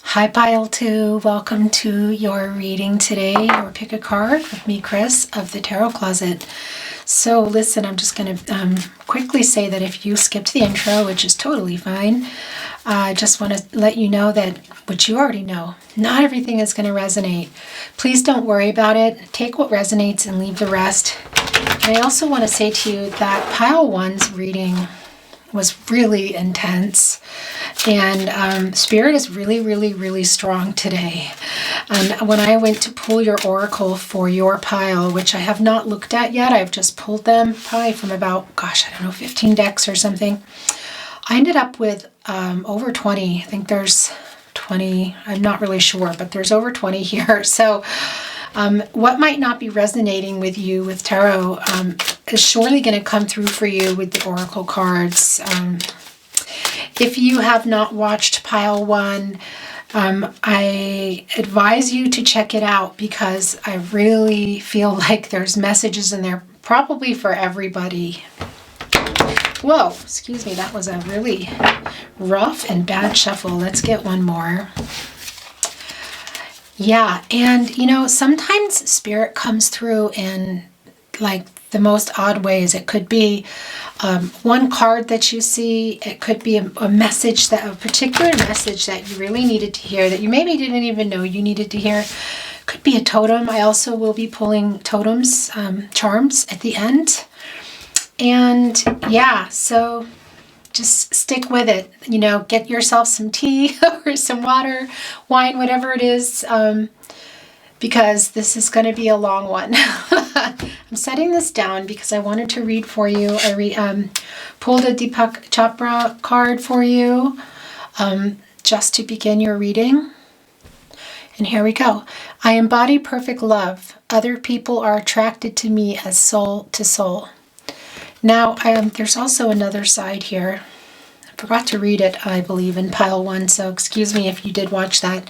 Hi, pile 2. Welcome to your reading today, or pick a card with me, Chris, of the Tarot Closet. So listen, I'm just going to quickly say that if you skipped the intro, which is totally fine, I just want to let you know that, which you already know, not everything is going to resonate. Please don't worry about it. Take what resonates and leave the rest. And I also want to say to you that pile 1's reading was really intense, and spirit is really strong today. When I went to pull your oracle for your pile, which I have not looked at yet, I've just pulled them probably from about 15 decks or something, I ended up with over 20. I think there's 20, I'm not really sure, but there's over 20 here. So what might not be resonating with you with tarot is surely going to come through for you with the oracle cards. If you have not watched pile 1, I advise you to check it out because I really feel like there's messages in there probably for everybody. Whoa, excuse me, that was a really rough and bad shuffle. Let's get one more. Yeah, and sometimes spirit comes through in like the most odd ways. It could be one card that you see. It could be a message, a particular message that you really needed to hear that you maybe didn't even know you needed to hear. Could be a totem. I also will be pulling totems, charms at the end. And yeah, so just stick with it. Get yourself some tea or some water, wine, whatever it is, because this is going to be a long one. I'm setting this down because I wanted to read for you. I pulled a Deepak Chopra card for you just to begin your reading. And here we go. I embody perfect love. Other people are attracted to me as soul to soul. Now, there's also another side here forgot to read it, I believe, in pile 1, so excuse me if you did watch that.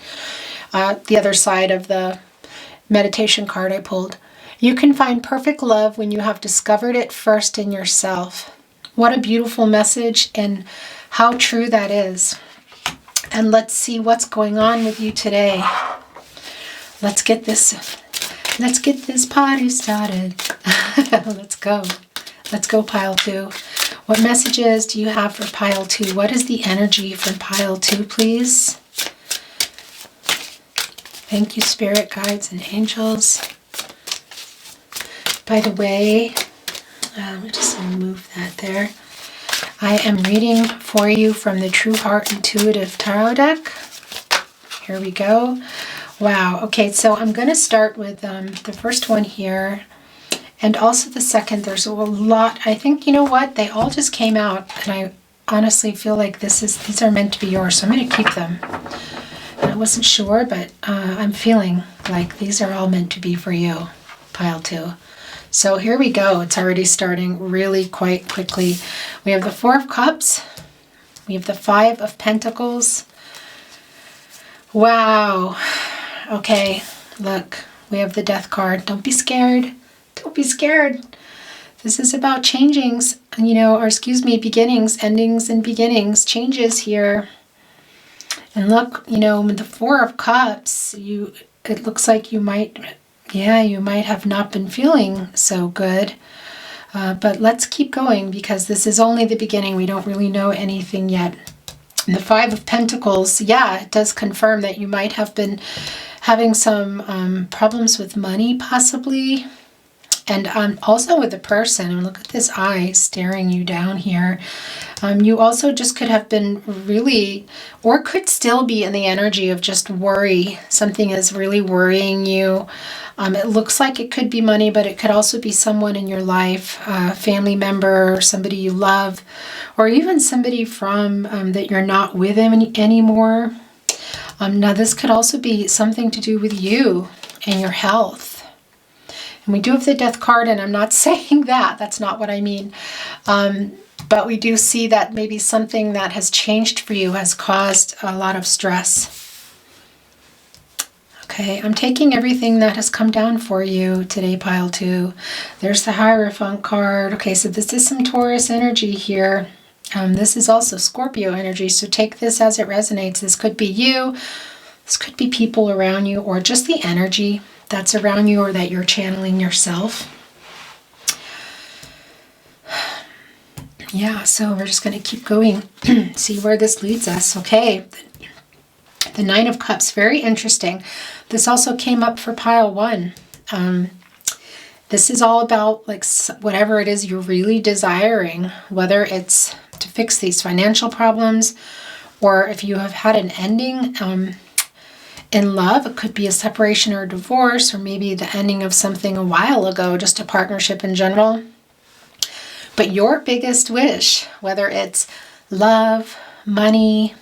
The other side of the meditation card I pulled. You can find perfect love when you have discovered it first in yourself. What a beautiful message, and how true that is. And let's see what's going on with you today. Let's get this party started. Let's go. Let's go, pile 2. What messages do you have for pile 2? What is the energy from pile 2, please? Thank you, spirit guides and angels. By the way, let me just move that there. I am reading for you from the True Heart Intuitive Tarot deck. Here we go. Wow. Okay, so I'm going to start with the first one here, and also the second. There's a lot. I think, you know what? They all just came out, and I honestly feel like these are meant to be yours, so I'm going to keep them. I wasn't sure, but I'm feeling like these are all meant to be for you, pile 2. So here we go. It's already starting really quite quickly. We have the 4 of Cups. We have the 5 of Pentacles. Wow. Okay, look, we have the Death card. Don't be scared. Don't be scared. This is about changings, beginnings, endings and beginnings, changes here. And look, with the 4 of Cups, it looks like you might have not been feeling so good. But let's keep going, because this is only the beginning. We don't really know anything yet. And the 5 of Pentacles, it does confirm that you might have been having some problems with money, possibly. And also with the person, and look at this eye staring you down here. You also just could have been really, or could still be in the energy of just worry. Something is really worrying you. It looks like it could be money, but it could also be someone in your life, a family member, somebody you love, or even somebody from that you're not with anymore. Now this could also be something to do with you and your health. And we do have the Death card, and I'm not saying that. That's not what I mean. But we do see that maybe something that has changed for you has caused a lot of stress. Okay, I'm taking everything that has come down for you today, pile 2. There's the Hierophant card. Okay, so this is some Taurus energy here. This is also Scorpio energy, so take this as it resonates. This could be you. This could be people around you, or just the energy that's around you, or that you're channeling yourself. Yeah, so we're just going to keep going, see where this leads us. Okay, the 9 of Cups, very interesting. This also came up for pile 1. This is all about like whatever it is you're really desiring, whether it's to fix these financial problems, or if you have had an ending in love. It could be a separation or a divorce, or maybe the ending of something a while ago, just a partnership in general. But your biggest wish, whether it's love, money,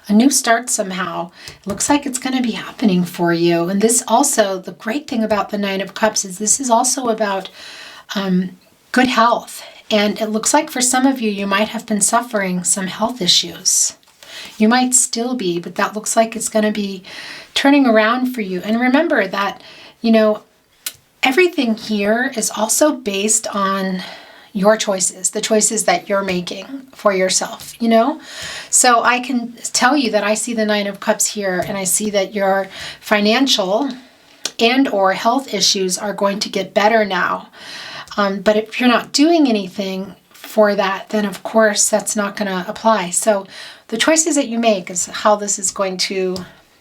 a new start somehow, looks like it's going to be happening for you. And this also, the great thing about the 9 of Cups is this is also about good health. And it looks like for some of you, you might have been suffering some health issues. You might still be, but that looks like it's going to be turning around for you. And remember that, everything here is also based on your choices, the choices that you're making for yourself, So I can tell you that I see the 9 of Cups here, and I see that your financial and or health issues are going to get better now. But if you're not doing anything for that, then of course that's not going to apply. So the choices that you make is how this is going to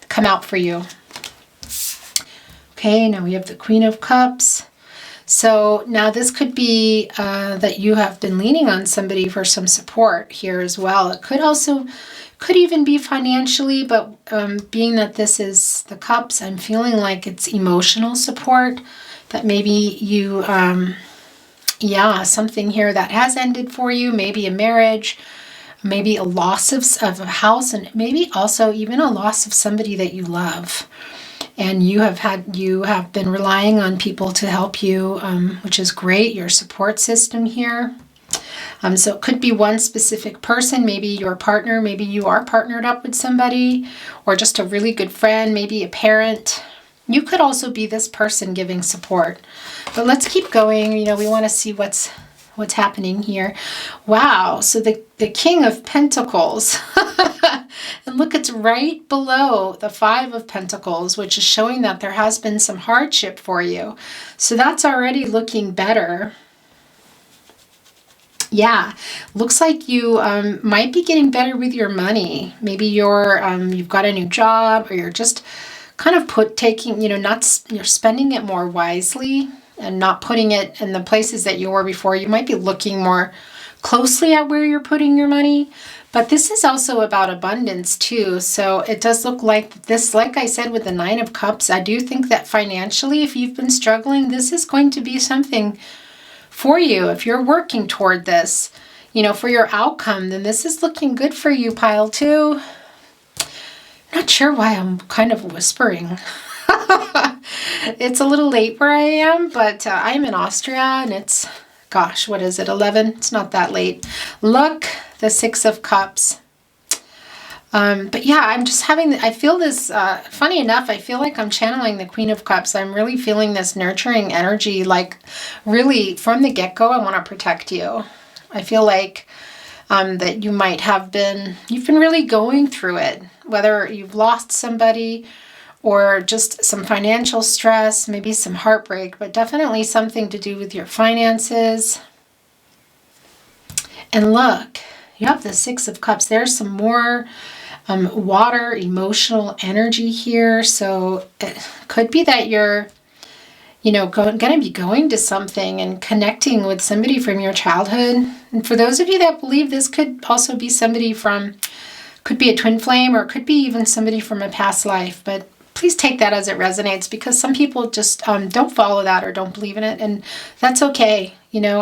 come out for you. Okay, now we have the Queen of Cups. So now this could be that you have been leaning on somebody for some support here as well. It could even be financially, but being that this is the Cups, I'm feeling like it's emotional support, that maybe you, something here that has ended for you, maybe a marriage, maybe a loss of a house, and maybe also even a loss of somebody that you love. And you have been relying on people to help you, which is great, your support system here. So it could be one specific person, maybe your partner, maybe you are partnered up with somebody, or just a really good friend, maybe a parent. You could also be this person giving support. But let's keep going. You know, we want to see what's happening here. Wow, so the King of Pentacles. And look, it's right below the Five of Pentacles, which is showing that there has been some hardship for you. So that's already looking better. Yeah, looks like you might be getting better with your money. Maybe you've got a new job, or you're just kind of you're spending it more wisely and not putting it in the places that you were before. You might be looking more closely at where you're putting your money. But this is also about abundance too. So it does look like this, like I said, with the Nine of Cups, I do think that financially, if you've been struggling, this is going to be something for you. If you're working toward this, you know, for your outcome, then this is looking good for you, pile two. Not sure why I'm kind of whispering. It's a little late where I am, but I'm in Austria, and it's, gosh, what is it, 11? It's not that late. Look, the Six of Cups. But yeah, I'm just I feel this, funny enough, I feel like I'm channeling the Queen of Cups. I'm really feeling this nurturing energy, like really from the get-go, I want to protect you. I feel like that you've been really going through it, whether you've lost somebody or just some financial stress, maybe some heartbreak, but definitely something to do with your finances. And look, you have the Six of Cups. There's some more water, emotional energy here. So it could be that you're, you know, going to be going to something and connecting with somebody from your childhood. And for those of you that believe, this could also be somebody could be a twin flame, or could be even somebody from a past life. But please take that as it resonates, because some people just don't follow that or don't believe in it. And that's okay. You know,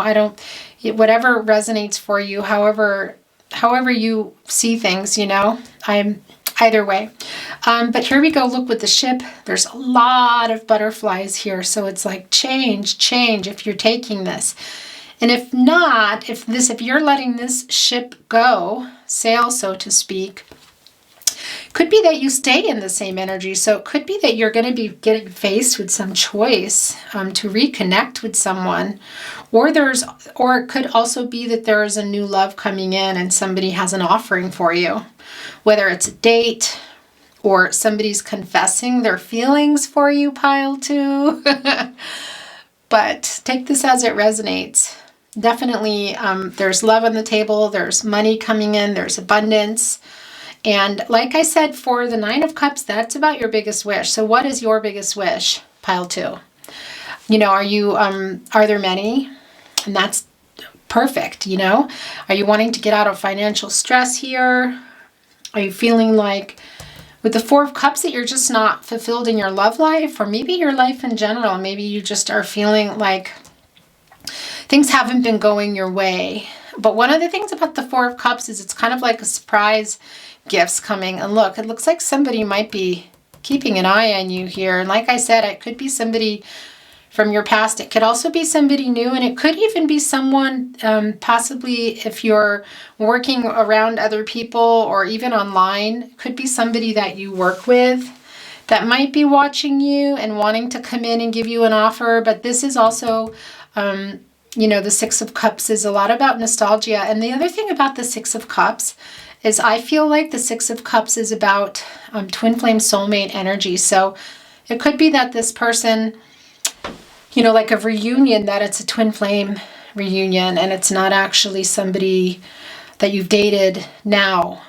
whatever resonates for you, however you see things, you know, I'm either way. But here we go. Look, with the ship, there's a lot of butterflies here. So it's like change if you're taking this. And if not, if you're letting this ship go, sail, so to speak, could be that you stay in the same energy. So it could be that you're going to be getting faced with some choice to reconnect with someone, or it could also be that there is a new love coming in and somebody has an offering for you, whether it's a date or somebody's confessing their feelings for you, pile two. But take this as it resonates. Definitely, there's love on the table. There's money coming in. There's abundance. And like I said, for the Nine of Cups, that's about your biggest wish. So what is your biggest wish, pile two? You know, are there many? And that's perfect, you know? Are you wanting to get out of financial stress here? Are you feeling like with the Four of Cups that you're just not fulfilled in your love life, or maybe your life in general? Maybe you just are feeling like things haven't been going your way. But one of the things about the Four of Cups is it's kind of like a surprise gifts coming. And look, it looks like somebody might be keeping an eye on you here. And like I said, it could be somebody from your past. It could also be somebody new, and it could even be someone, possibly if you're working around other people or even online, it could be somebody that you work with that might be watching you and wanting to come in and give you an offer. But this is also, you know, the Six of Cups is a lot about nostalgia. And the other thing about the Six of Cups is I feel like the Six of Cups is about twin flame soulmate energy. So it could be that this person, you know, like a reunion, that it's a twin flame reunion and it's not actually somebody that you've dated now,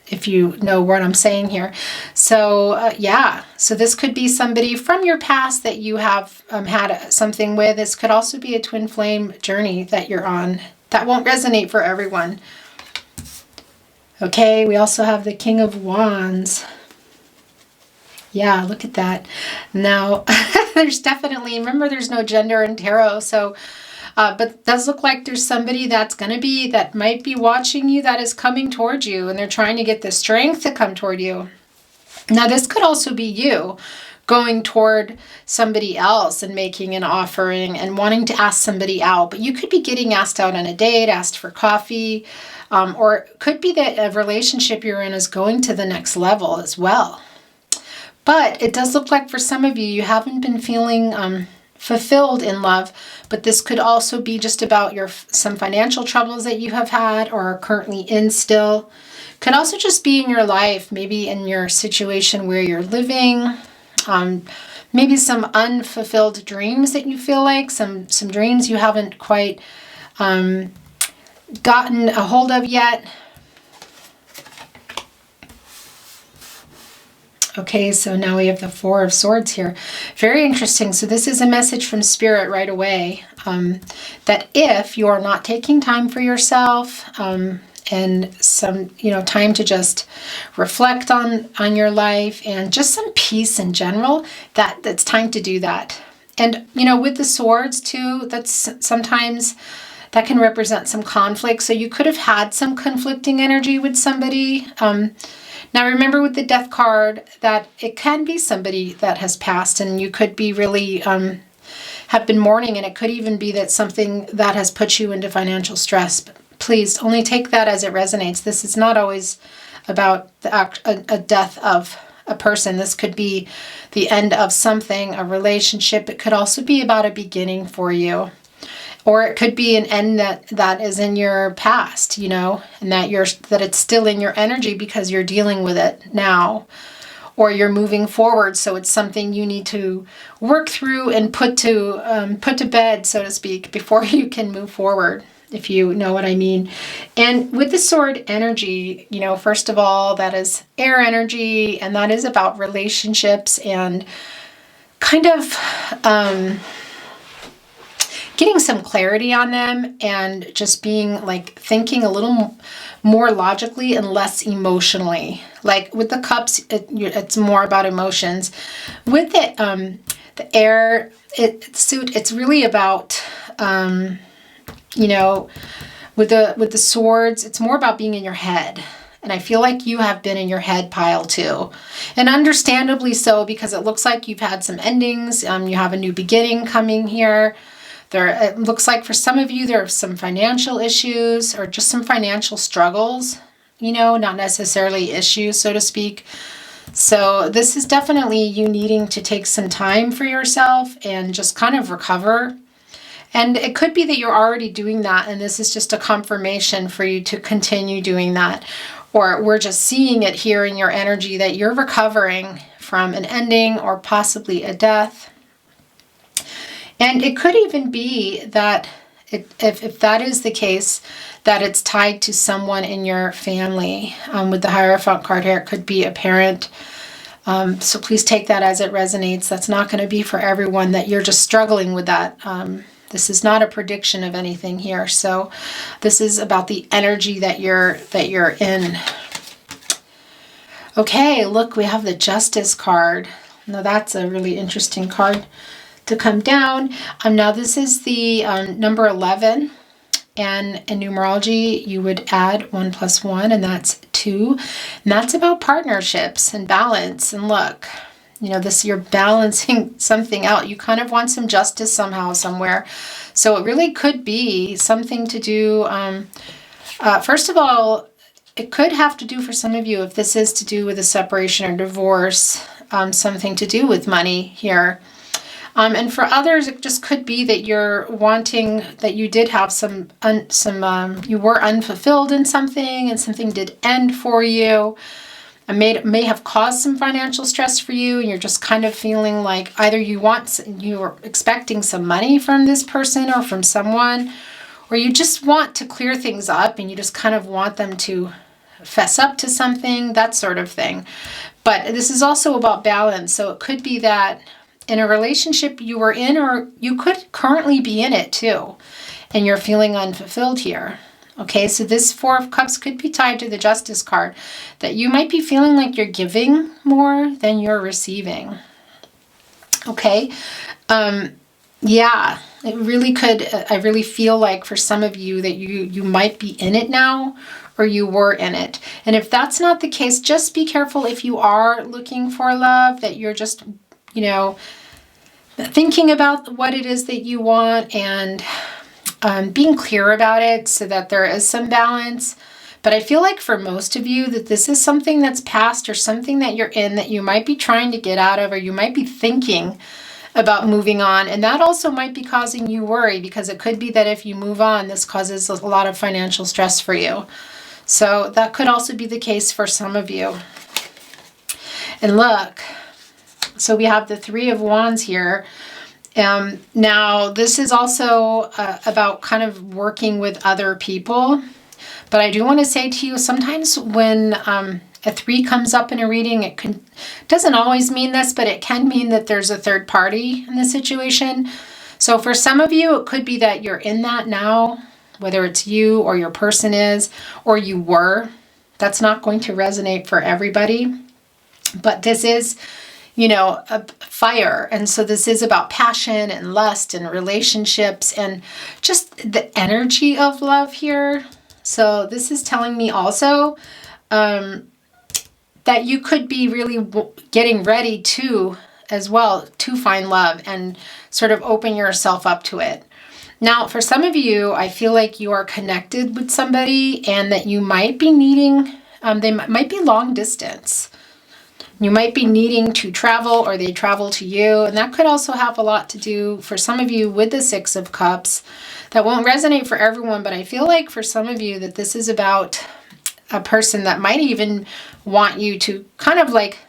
if you know what I'm saying here. So yeah, so this could be somebody from your past that you have had something with. This could also be a twin flame journey that you're on. That won't resonate for everyone. Okay, we also have the King of Wands. Yeah, look at that. Now, there's definitely, remember, there's no gender in tarot. So, but it does look like there's somebody that might be watching you, that is coming towards you, and they're trying to get the strength to come toward you. Now, this could also be you going toward somebody else and making an offering and wanting to ask somebody out. But you could be getting asked out on a date, asked for coffee, or it could be that a relationship you're in is going to the next level as well. But it does look like for some of you, you haven't been feeling fulfilled in love, but this could also be just about some financial troubles that you have had or are currently in still. Could also just be in your life, maybe in your situation where you're living, maybe some unfulfilled dreams that you feel like, some dreams you haven't quite gotten a hold of yet. Okay, so now we have the Four of Swords here. Very interesting. So this is a message from Spirit right away, that if you are not taking time for yourself, and some, time to just reflect on your life and just some peace in general, that's time to do that. And, with the swords too, that's sometimes that can represent some conflict. So you could have had some conflicting energy with somebody. Now remember with the Death card that it can be somebody that has passed, and you could be really have been mourning, and it could even be that something that has put you into financial stress. But please only take that as it resonates. This is not always about a death of a person. This could be the end of something, a relationship. It could also be about a beginning for you. Or it could be an end that is in your past, and that it's still in your energy because you're dealing with it now, or you're moving forward. So it's something you need to work through and put to bed, so to speak, before you can move forward, if you know what I mean. And with the sword energy, first of all, that is air energy, and that is about relationships and kind of getting some clarity on them, and just being thinking a little more logically and less emotionally. Like with the cups, it's more about emotions. With the air suit, it's really about, with the swords, it's more about being in your head. And I feel like you have been in your head pile too. And understandably so, because it looks like you've had some endings. You have a new beginning coming here. It looks like for some of you, there are some financial issues or just some financial struggles, not necessarily issues, so to speak. So this is definitely you needing to take some time for yourself and just kind of recover. And it could be that you're already doing that, and this is just a confirmation for you to continue doing that. Or we're just seeing it here in your energy that you're recovering from an ending or possibly a death. And it could even be that if that is the case, that it's tied to someone in your family. With the Hierophant card here, it could be a parent. So please take that as it resonates. That's not going to be for everyone, that you're just struggling with that. This is not a prediction of anything here. So this is about the energy that you're in. Okay, look, we have the Justice card. Now that's a really interesting card to come down. Now this is the number 11, and in numerology you would add 1 + 1, and that's 2. And that's about partnerships and balance. And look, you're balancing something out. You kind of want some justice somehow, somewhere. So it really could be something to do. First of all, it could have to do for some of you, if this is to do with a separation or divorce, something to do with money here. And for others, it just could be that you're wanting, that you did have you were unfulfilled in something, and something did end for you. It may have caused some financial stress for you, and you're just kind of feeling like either you're expecting some money from this person or from someone, or you just want to clear things up, and you just kind of want them to fess up to something, that sort of thing. But this is also about balance. So it could be that in a relationship you were in, or you could currently be in it too, and you're feeling unfulfilled here. Okay, so this 4 of Cups could be tied to the Justice card, that you might be feeling like you're giving more than you're receiving. Okay, yeah, it really could. I really feel like for some of you that you might be in it now, or you were in it. And if that's not the case, just be careful if you are looking for love, that you're just thinking about what it is that you want and being clear about it so that there is some balance. But I feel like for most of you that this is something that's past or something that you're in that you might be trying to get out of, or you might be thinking about moving on. And that also might be causing you worry, because it could be that if you move on, this causes a lot of financial stress for you. So that could also be the case for some of you. And look, so we have the Three of Wands here. Now, this is also about kind of working with other people. But I do want to say to you, sometimes when a 3 comes up in a reading, it doesn't always mean this, but it can mean that there's a third party in the situation. So for some of you, it could be that you're in that now, whether it's you or your person is, or you were. That's not going to resonate for everybody. But this is, a fire. And so this is about passion and lust and relationships and just the energy of love here. So this is telling me also that you could be really getting ready to, as well, to find love and sort of open yourself up to it. Now, for some of you, I feel like you are connected with somebody and that you might be needing, they might be long distance. You might be needing to travel, or they travel to you. And that could also have a lot to do for some of you with the Six of Cups. That won't resonate for everyone, but I feel like for some of you that this is about a person that might even want you to kind of like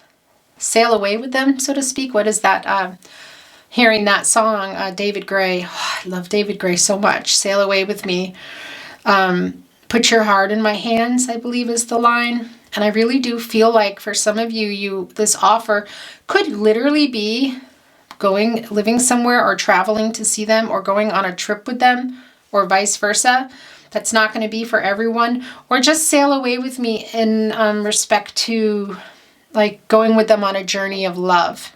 sail away with them, so to speak. What is that? Hearing that song, David Gray. Oh, I love David Gray so much. Sail away with me. Put your heart in my hands, I believe is the line. And I really do feel like for some of you, this offer could literally be living somewhere or traveling to see them or going on a trip with them or vice versa. That's not going to be for everyone. Or just sail away with me in respect to like going with them on a journey of love.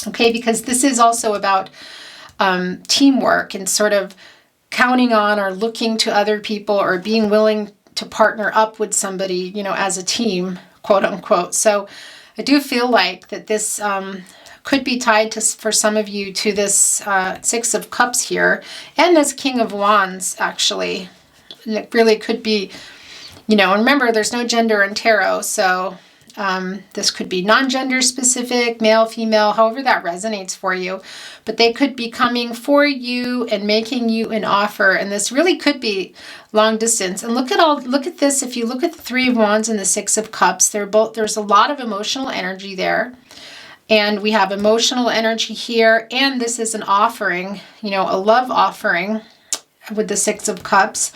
Okay, because this is also about teamwork and sort of counting on or looking to other people or being willing to partner up with somebody, as a team, quote unquote. So I do feel like that this could be tied to, for some of you, to this Six of Cups here and this King of Wands, actually. And it really could be, and remember, there's no gender in tarot. So this could be non-gender specific, male, female, however that resonates for you. But they could be coming for you and making you an offer. And this really could be long distance. And look at this. If you look at the Three of Wands and the Six of Cups, there's a lot of emotional energy there. And we have emotional energy here. And this is an offering, a love offering with the Six of Cups.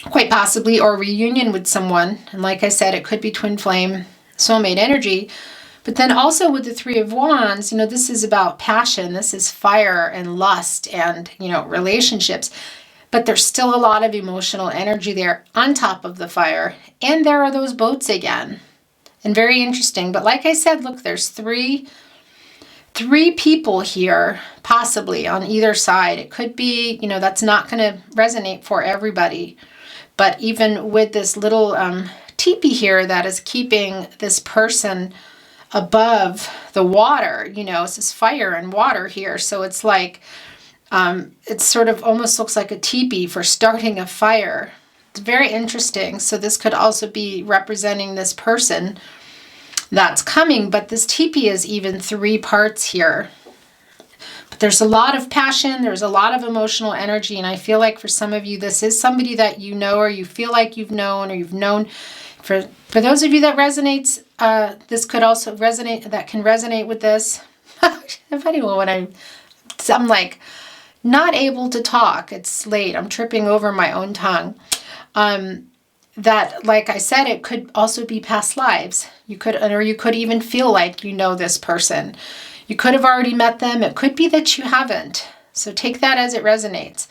Quite possibly, or reunion with someone. And like I said, it could be twin flame, soulmate energy. But then also with the Three of Wands, this is about passion. This is fire and lust and, relationships. But there's still a lot of emotional energy there on top of the fire. And there are those boats again. And very interesting. But like I said, look, there's three people here, possibly on either side. It could be, that's not going to resonate for everybody. But even with this little teepee here that is keeping this person above the water, it's this fire and water here. So it's like, it sort of almost looks like a teepee for starting a fire. It's very interesting. So this could also be representing this person that's coming. But this teepee is even 3 parts here. There's a lot of passion, there's a lot of emotional energy, and I feel like for some of you, this is somebody that you know or you feel like you've known or you've known. For those of you that resonates, this could also resonate, that can resonate with this. Funny when I'm like not able to talk, it's late, I'm tripping over my own tongue. That, like I said, it could also be past lives. You could even feel like you know this person. You could have already met them. It could be that you haven't. So take that as it resonates.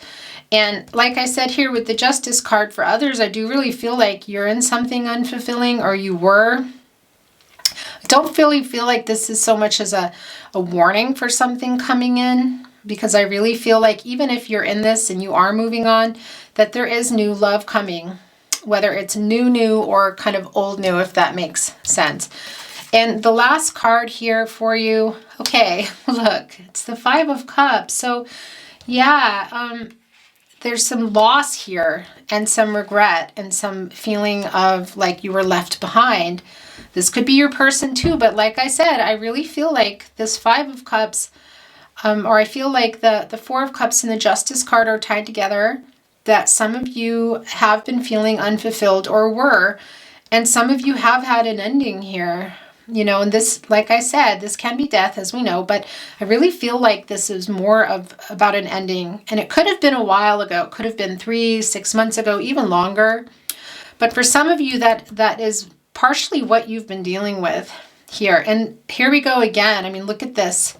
And like I said here with the Justice card, for others, I do really feel like you're in something unfulfilling, or you were. I don't really feel like this is so much as a warning for something coming in, because I really feel like even if you're in this and you are moving on, that there is new love coming, whether it's new or kind of old new, if that makes sense. And the last card here for you, okay, look, it's the Five of Cups. So yeah, there's some loss here and some regret and some feeling of like you were left behind. This could be your person too, but like I said, I really feel like this Five of Cups, or I feel like the Four of Cups and the Justice card are tied together, that some of you have been feeling unfulfilled or were, and some of you have had an ending here. You know, and this, like I said, this can be death, as we know, but I really feel like this is more of about an ending. And it could have been a while ago. It could have been 3-6 months ago, even longer. But for some of you, that is partially what you've been dealing with here. And here we go again. I mean, look at this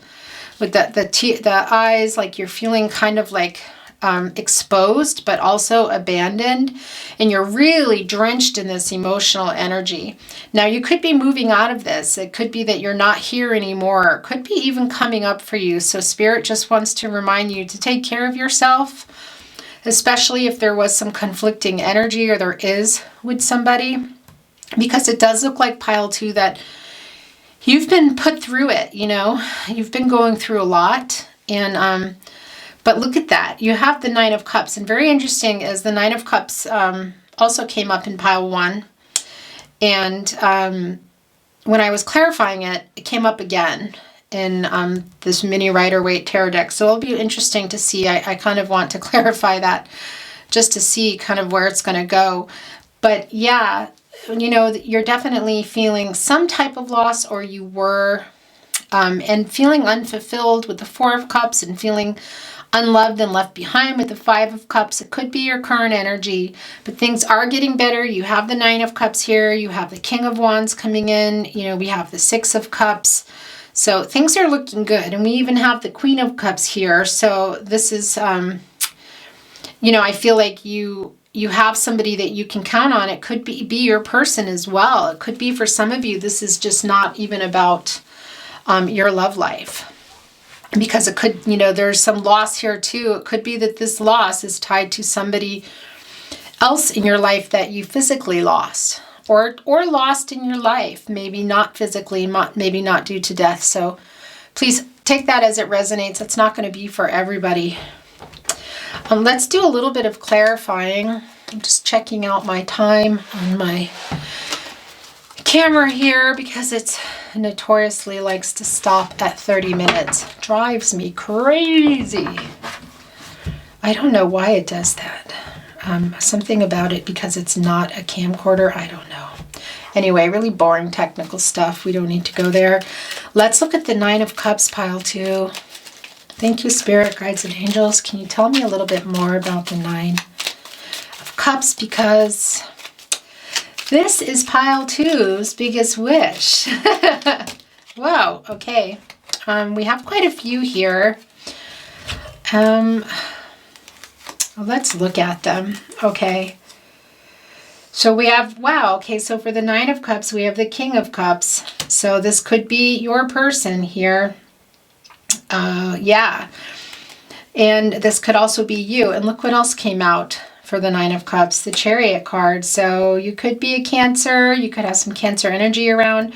with the eyes, like you're feeling kind of like exposed, but also abandoned, and you're really drenched in this emotional energy. Now, you could be moving out of this. It could be that you're not here anymore. It could be even coming up for you. So Spirit just wants to remind you to take care of yourself, especially if there was some conflicting energy, or there is with somebody, because it does look like pile 2 that you've been put through it, you know, you've been going through a lot. And but look at that. You have the Nine of Cups. And very interesting is the Nine of Cups also came up in pile 1. And when I was clarifying it, it came up again in this mini Rider-Waite tarot deck. So it'll be interesting to see. I kind of want to clarify that just to see kind of where it's going to go. But yeah, you know, you're definitely feeling some type of loss, or you were, and feeling unfulfilled with the Four of Cups, and feeling unloved and left behind with the Five of Cups. It could be your current energy, but things are getting better. You have the Nine of Cups here. You have the King of Wands coming in. You know, we have the Six of Cups. So things are looking good. And we even have the Queen of Cups here. So this is, you know, I feel like you have somebody that you can count on. It could be your person as well. It could be for some of you, this is just not even about your love life. Because it could, you know, there's some loss here too. It could be that this loss is tied to somebody else in your life that you physically lost, or lost in your life. Maybe not physically, maybe not due to death. So please take that as it resonates. It's not going to be for everybody. Let's do a little bit of clarifying. I'm just checking out my time on my camera here, because it's notoriously likes to stop at 30 minutes. Drives me crazy. I don't know why it does that. Something about it, because it's not a camcorder. I don't know. Anyway, really boring technical stuff. We don't need to go there. Let's look at the Nine of Cups, pile 2. Thank you, Spirit, Guides, and Angels. Can you tell me a little bit more about the Nine of Cups? Because this is pile 2's biggest wish. Wow, okay. We have quite a few here. Let's look at them. Okay. So we have, wow, okay, so for the Nine of Cups, we have the King of Cups. So this could be your person here. Yeah. And this could also be you. And look what else came out for the Nine of Cups, the Chariot card. So you could be a Cancer. You could have some Cancer energy around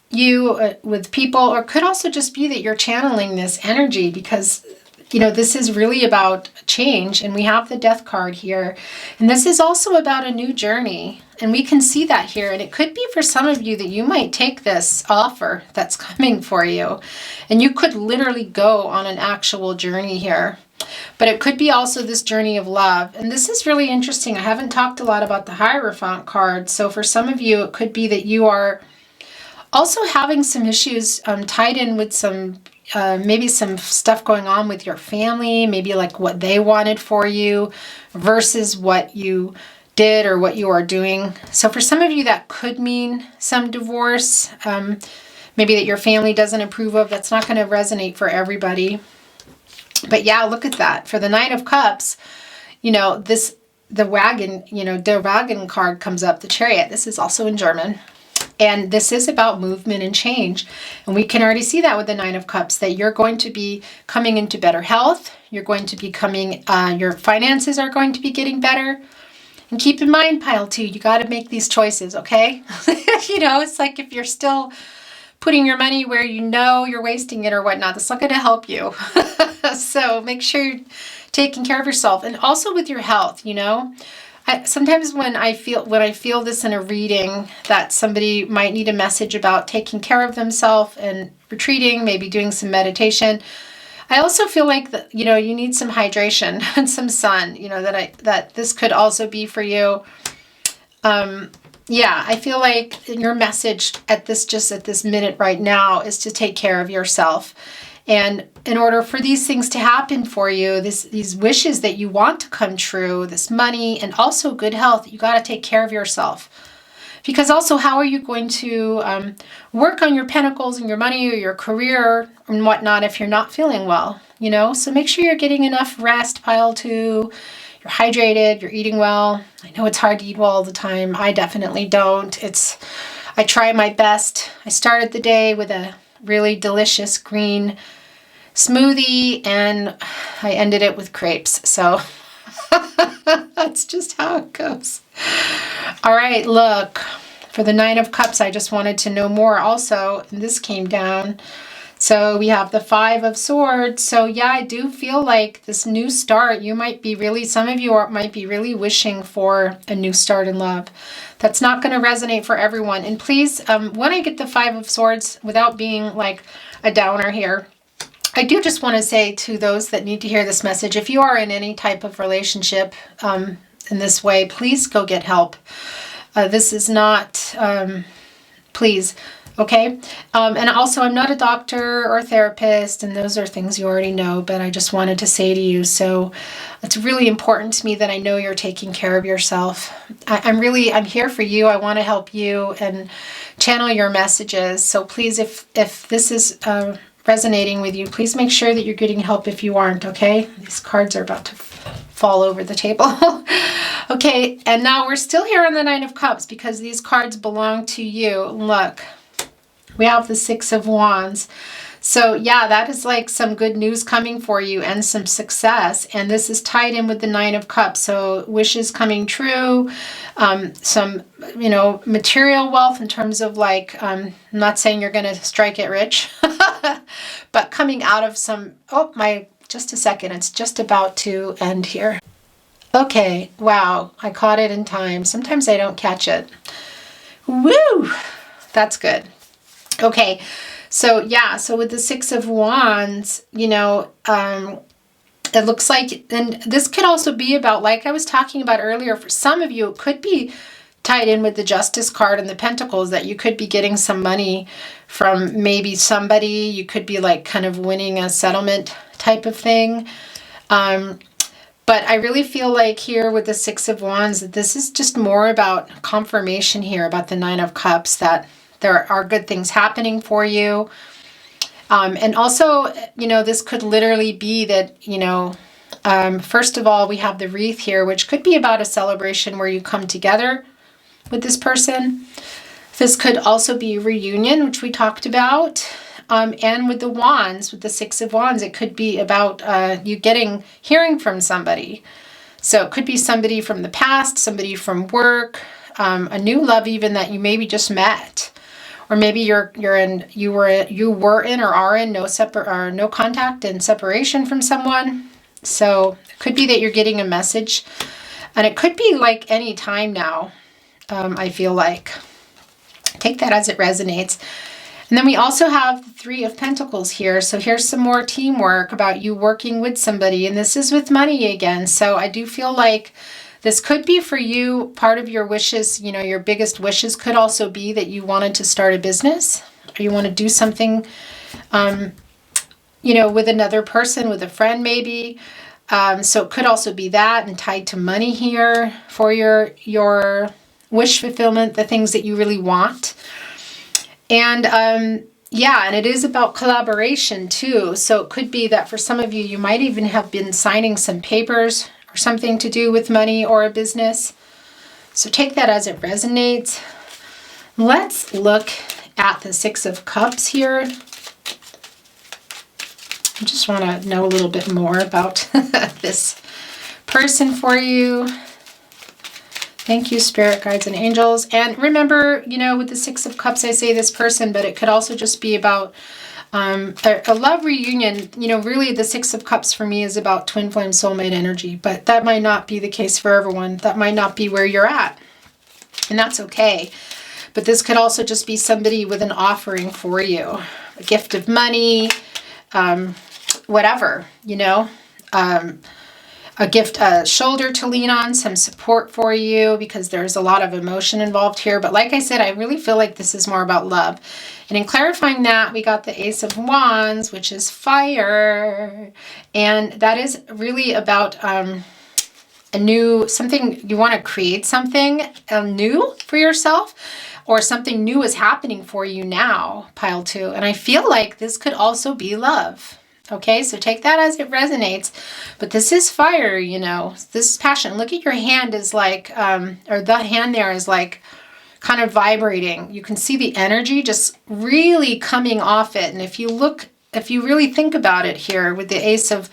you with people, or could also just be that you're channeling this energy, because you know, this is really about change. And we have the Death card here. And this is also about a new journey. And we can see that here. And it could be for some of you that you might take this offer that's coming for you. And you could literally go on an actual journey here. But it could be also this journey of love. And this is really interesting. I haven't talked a lot about the Hierophant card. So for some of you, it could be that you are also having some issues tied in with some maybe some stuff going on with your family, maybe like what they wanted for you versus what you did or what you are doing. So for some of you, that could mean some divorce, maybe that your family doesn't approve of. That's not going to resonate for everybody. But yeah, look at that. For the Nine of Cups, you know, the wagon, you know, der Wagen card comes up, the Chariot. This is also in German. And this is about movement and change. And we can already see that with the Nine of Cups, that you're going to be coming into better health. You're going to be coming, your finances are going to be getting better. And keep in mind, pile 2, you got to make these choices, okay? It's like if you're still putting your money where you know you're wasting it or whatnot, that's not going to help you. So make sure you're taking care of yourself, and also with your health. Sometimes when I feel this in a reading, that somebody might need a message about taking care of themselves and retreating, maybe doing some meditation. I also feel like that, you need some hydration and some sun, that this could also be for you. Yeah, I feel like your message at this minute right now is to take care of yourself. And in order for these things to happen for you, these wishes that you want to come true, this money and also good health, you got to take care of yourself. Because also, how are you going to work on your pentacles and your money or your career and whatnot if you're not feeling well? So make sure you're getting enough rest, pile 2. You're hydrated, you're eating well. I know it's hard to eat well all the time. I definitely don't. I try my best. I started the day with a really delicious green smoothie, and I ended it with crepes. So that's just how it goes. All right, look, for the 9 of Cups, I just wanted to know more also, and this came down. So we have the 5 of Swords. So yeah, I do feel like this new start, some of you might be really wishing for a new start in love. That's not going to resonate for everyone. And please, when I get the 5 of Swords, without being like a downer here, I do just want to say to those that need to hear this message, if you are in any type of relationship in this way, please go get help. This is not, please, okay? And also, I'm not a doctor or therapist, and those are things you already know, but I just wanted to say to you, so it's really important to me that I know you're taking care of yourself. I'm here for you. I want to help you and channel your messages. So please, if this is resonating with you, please make sure that you're getting help if you aren't, okay? These cards are about to fall over the table. Okay, and now we're still here on the 9 of Cups because these cards belong to you. Look, we have the 6 of Wands. So yeah, that is like some good news coming for you and some success. And this is tied in with the 9 of Cups. So wishes coming true, some, material wealth in terms of like, I'm not saying you're going to strike it rich, but coming out of some, just a second. It's just about to end here. Okay. Wow. I caught it in time. Sometimes I don't catch it. Woo! That's good. Okay. So yeah, so with the 6 of Wands, it looks like, and this could also be about, like I was talking about earlier, for some of you, it could be tied in with the Justice card and the Pentacles, that you could be getting some money from maybe somebody. You could be like kind of winning a settlement type of thing. But I really feel like here with the 6 of Wands, that this is just more about confirmation here about the 9 of Cups, that there are good things happening for you. And also, this could literally be that, first of all, we have the wreath here, which could be about a celebration where you come together with this person. This could also be a reunion, which we talked about. And with the Wands, with the 6 of Wands, it could be about you hearing from somebody. So it could be somebody from the past, somebody from work, a new love even that you maybe just met. Or maybe you were in or are in no contact and separation from someone. So it could be that you're getting a message, and it could be like any time now. I feel like, take that as it resonates. And then we also have the 3 of Pentacles here. So here's some more teamwork about you working with somebody, and this is with money again. So I do feel like this could be for you, part of your wishes, your biggest wishes could also be that you wanted to start a business, or you want to do something, with another person, with a friend maybe. So it could also be that, and tied to money here for your wish fulfillment, the things that you really want. And and it is about collaboration too. So it could be that for some of you, you might even have been signing some papers or something to do with money or a business. So take that as it resonates. Let's look at the 6 of Cups here. I just want to know a little bit more about this person for you. Thank you, Spirit, Guides, and Angels. And remember, you know, with the Six of Cups, I say this person, but it could also just be about a love reunion. You know, really the Six of Cups for me is about twin flame soulmate energy, but that might not be the case for everyone. That might not be where you're at, and that's okay. But this could also just be somebody with an offering for you, a gift of money, whatever, you know, a gift, a shoulder to lean on, some support for you, because there's a lot of emotion involved here. But like I said, I really feel like this is more about love. And in clarifying that, we got the Ace of Wands, which is fire. And that is really about something, you want to create something new for yourself, or something new is happening for you now, pile 2. And I feel like this could also be love. Okay, so take that as it resonates. But this is fire, you know. This is passion. Look at your hand is like, or the hand there is like kind of vibrating. You can see the energy just really coming off it. And if you really think about it here with the Ace of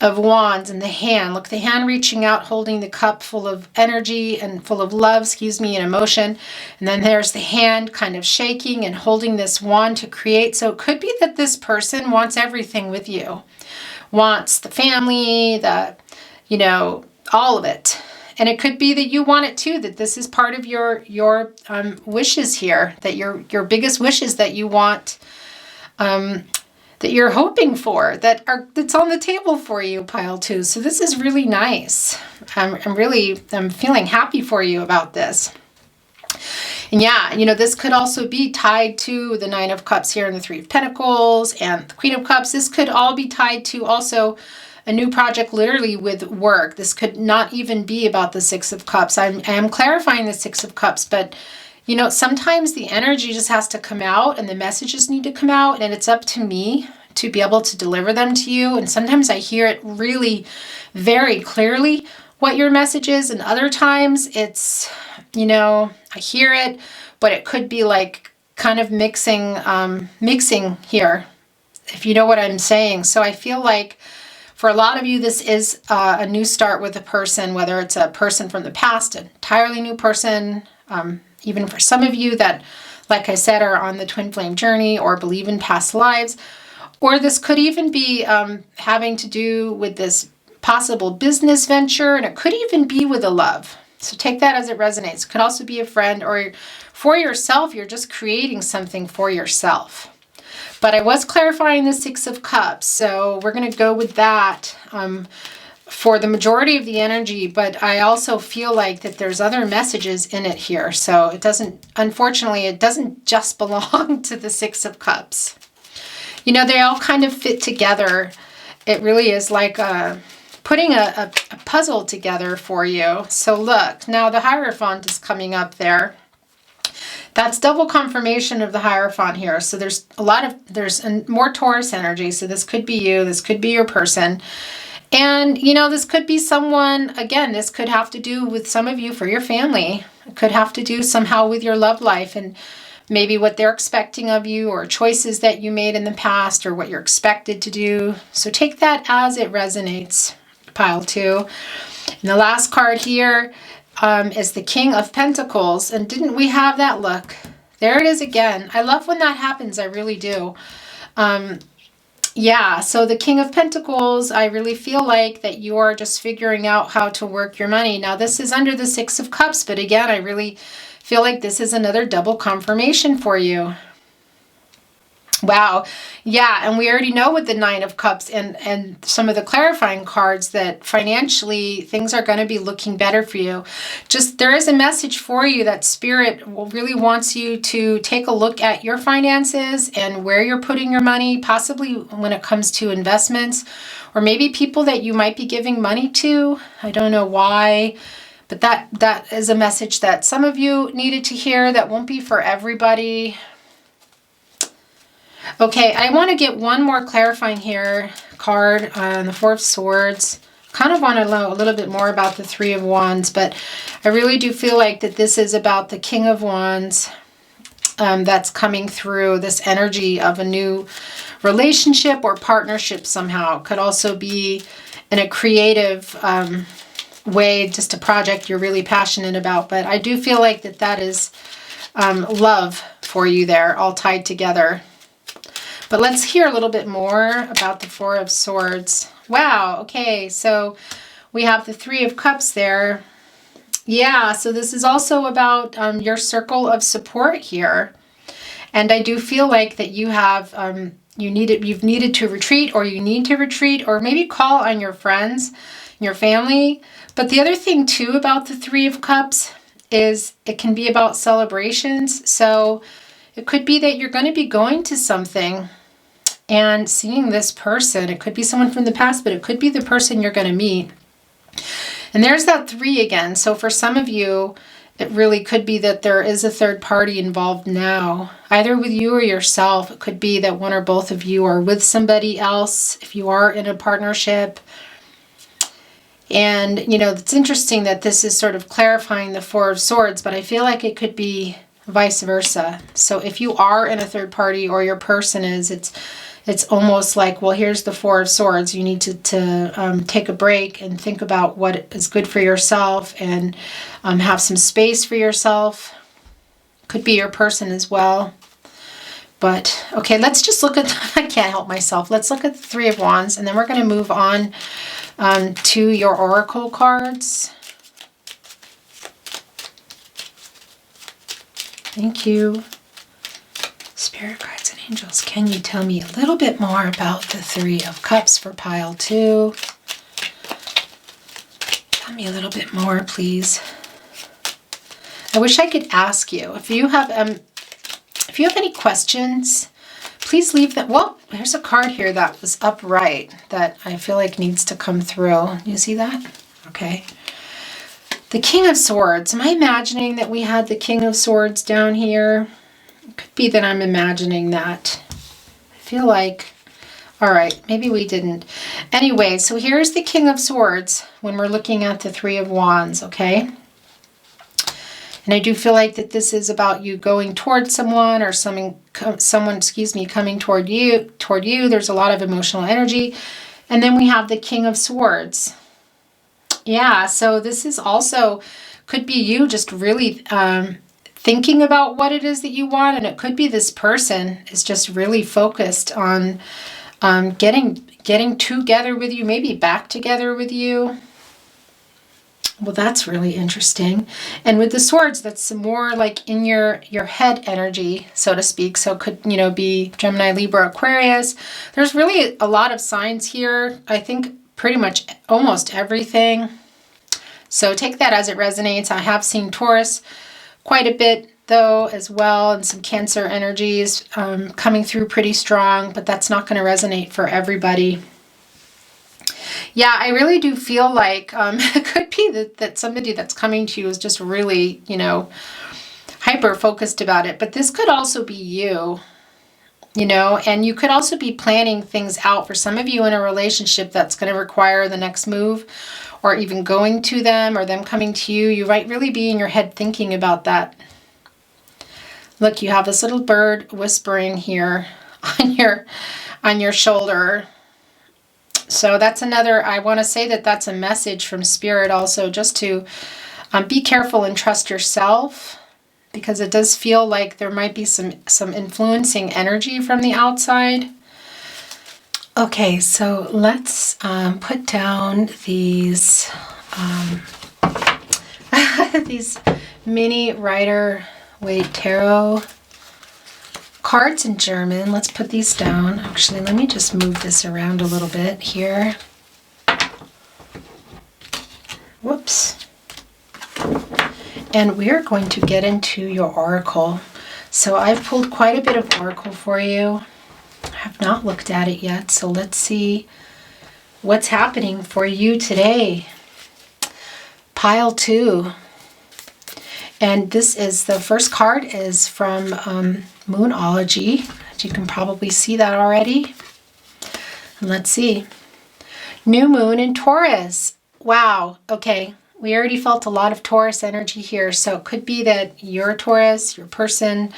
Wands and the hand, look, the hand reaching out, holding the cup full of energy and full of love, and emotion. And then there's the hand kind of shaking and holding this wand to create. So it could be that this person wants everything with you, wants the family, you know, all of it. And it could be that you want it too, that this is part of your wishes here, that your biggest wishes that you want, that you're hoping for, that's on the table for you, pile 2. So this is really nice. I'm feeling happy for you about this. And yeah, you know, this could also be tied to the Nine of Cups here and the Three of Pentacles and the Queen of Cups. This could all be tied to also a new project, literally with work. This could not even be about the Six of Cups. I am clarifying the Six of Cups, but you know, sometimes the energy just has to come out and the messages need to come out, and it's up to me to be able to deliver them to you. And sometimes I hear it really very clearly what your message is, and other times it's, you know, I hear it, but it could be like kind of mixing here, if you know what I'm saying. So I feel like for a lot of you, this is a new start with a person, whether it's a person from the past, an entirely new person, even for some of you that, like I said, are on the twin flame journey or believe in past lives. Or this could even be having to do with this possible business venture, and it could even be with a love. So take that as it resonates. It could also be a friend, or for yourself, you're just creating something for yourself. But I was clarifying the Six of Cups, so we're going to go with that for the majority of the energy, but I also feel like that there's other messages in it here. So it doesn't, unfortunately, it doesn't just belong to the Six of Cups. You know, they all kind of fit together. It really is like putting a puzzle together for you. So look, now the Hierophant is coming up there. That's double confirmation of the Hierophant here. So there's more Taurus energy. So this could be you, this could be your person. And, you know, this could be someone, again, this could have to do with some of you for your family. It could have to do somehow with your love life and maybe what they're expecting of you, or choices that you made in the past, or what you're expected to do. So take that as it resonates, pile 2. And the last card here is the King of Pentacles. And didn't we have that? Look, there it is again. I love when that happens. I really do. Yeah, so the King of Pentacles, I really feel like that you are just figuring out how to work your money. Now, this is under the Six of Cups, but again, I really feel like this is another double confirmation for you. Wow. Yeah, and we already know with the Nine of Cups and some of the clarifying cards that financially things are going to be looking better for you. Just there is a message for you that Spirit really wants you to take a look at your finances and where you're putting your money, possibly when it comes to investments, or maybe people that you might be giving money to. I don't know why, but that is a message that some of you needed to hear. That won't be for everybody. Okay, I want to get one more clarifying here card on the Four of Swords. Kind of want to know a little bit more about the Three of Wands, but I really do feel like that this is about the King of Wands that's coming through, this energy of a new relationship or partnership somehow. It could also be in a creative way, just a project you're really passionate about. But I do feel like that is love for you there, all tied together. But let's hear a little bit more about the Four of Swords. Wow, okay, so we have the Three of Cups there. Yeah, so this is also about your circle of support here. And I do feel like that you have, you've needed to retreat, or you need to retreat, or maybe call on your friends, your family. But the other thing too about the Three of Cups is it can be about celebrations. So it could be that you're going to be going to something and seeing this person. It could be someone from the past, but it could be the person you're going to meet. And there's that 3 again. So for some of you, it really could be that there is a third party involved now, either with you or yourself. It could be that one or both of you are with somebody else, if you are in a partnership. And, you know, it's interesting that this is sort of clarifying the Four of Swords, but I feel like it could be vice versa. So if you are in a third party, or your person is, it's almost like, well, here's the Four of Swords. You need to take a break and think about what is good for yourself, and have some space for yourself. Could be your person as well. But, okay, let's just look at, I can't help myself. Let's look at the Three of Wands, and then we're going to move on to your oracle cards. Thank you. Spirit guides and angels, can you tell me a little bit more about the Three of Cups for pile 2? Tell me a little bit more, please. I wish I could ask you if you have any questions, please leave them. Well, there's a card here that was upright that I feel like needs to come through. You see that? Okay. The King of Swords. Am I imagining that we had the King of Swords down here? It could be that I'm imagining that. I feel like, all right, maybe we didn't. Anyway, so here's the King of Swords when we're looking at the Three of Wands, okay? And I do feel like that this is about you going towards someone, or someone, coming toward you. There's a lot of emotional energy. And then we have the King of Swords. Yeah, so this is also, could be you just really thinking about what it is that you want. And it could be this person is just really focused on getting together with you, maybe back together with you. Well, that's really interesting. And with the swords, that's some more like in your head energy, so to speak. So it could, you know, be Gemini, Libra, Aquarius. There's really a lot of signs here. I think pretty much almost everything. So take that as it resonates. I have seen Taurus quite a bit though as well, and some Cancer energies coming through pretty strong, but that's not going to resonate for everybody. Yeah, I really do feel like it could be that somebody that's coming to you is just really, you know, hyper focused about it. But this could also be you, you know, and you could also be planning things out for some of you in a relationship that's going to require the next move, or even going to them, or them coming to you. You might really be in your head thinking about that. Look, you have this little bird whispering here on your shoulder. So that's another, I want to say that that's a message from Spirit also, just to be careful and trust yourself, because it does feel like there might be some influencing energy from the outside. Okay, so let's put down these these mini Rider-Waite tarot cards in German. Let's put these down. Actually, let me just move this around a little bit here. Whoops. And we're going to get into your oracle. So I've pulled quite a bit of oracle for you. I have not looked at it yet, so let's see what's happening for you today. Pile 2. And this is, the first card is from Moonology. You can probably see that already. Let's see. New moon in Taurus. Wow. Okay. We already felt a lot of Taurus energy here. So it could be that you're a Taurus, your person.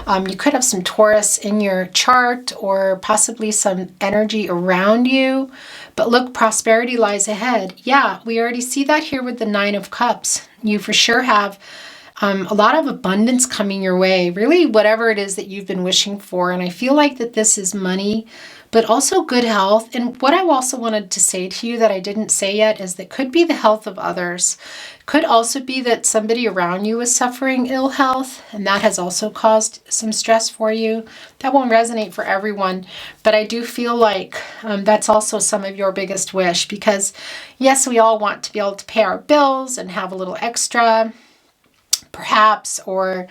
You could have some Taurus in your chart or possibly some energy around you. But look, prosperity lies ahead. Yeah, we already see that here with the Nine of Cups. You for sure have a lot of abundance coming your way. Really, whatever it is that you've been wishing for. And I feel like that this is money, but also good health. And what I also wanted to say to you that I didn't say yet is that could be the health of others. Could also be that somebody around you is suffering ill health, and that has also caused some stress for you. That won't resonate for everyone, but I do feel like that's also some of your biggest wish, because yes, we all want to be able to pay our bills and have a little extra, perhaps, or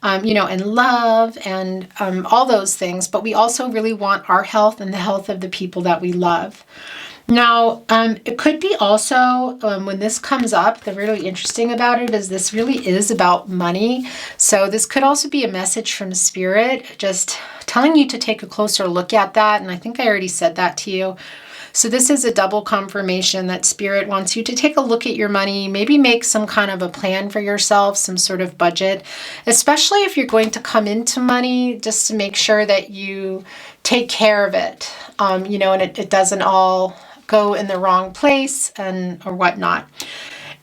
and love and all those things. But we also really want our health and the health of the people that we love. Now, it could be also, when this comes up, the really interesting about it is this really is about money. So this could also be a message from Spirit, just telling you to take a closer look at that. And I think I already said that to you. So this is a double confirmation that Spirit wants you to take a look at your money, maybe make some kind of a plan for yourself, some sort of budget, especially if you're going to come into money, just to make sure that you take care of it, and it doesn't all go in the wrong place or whatnot.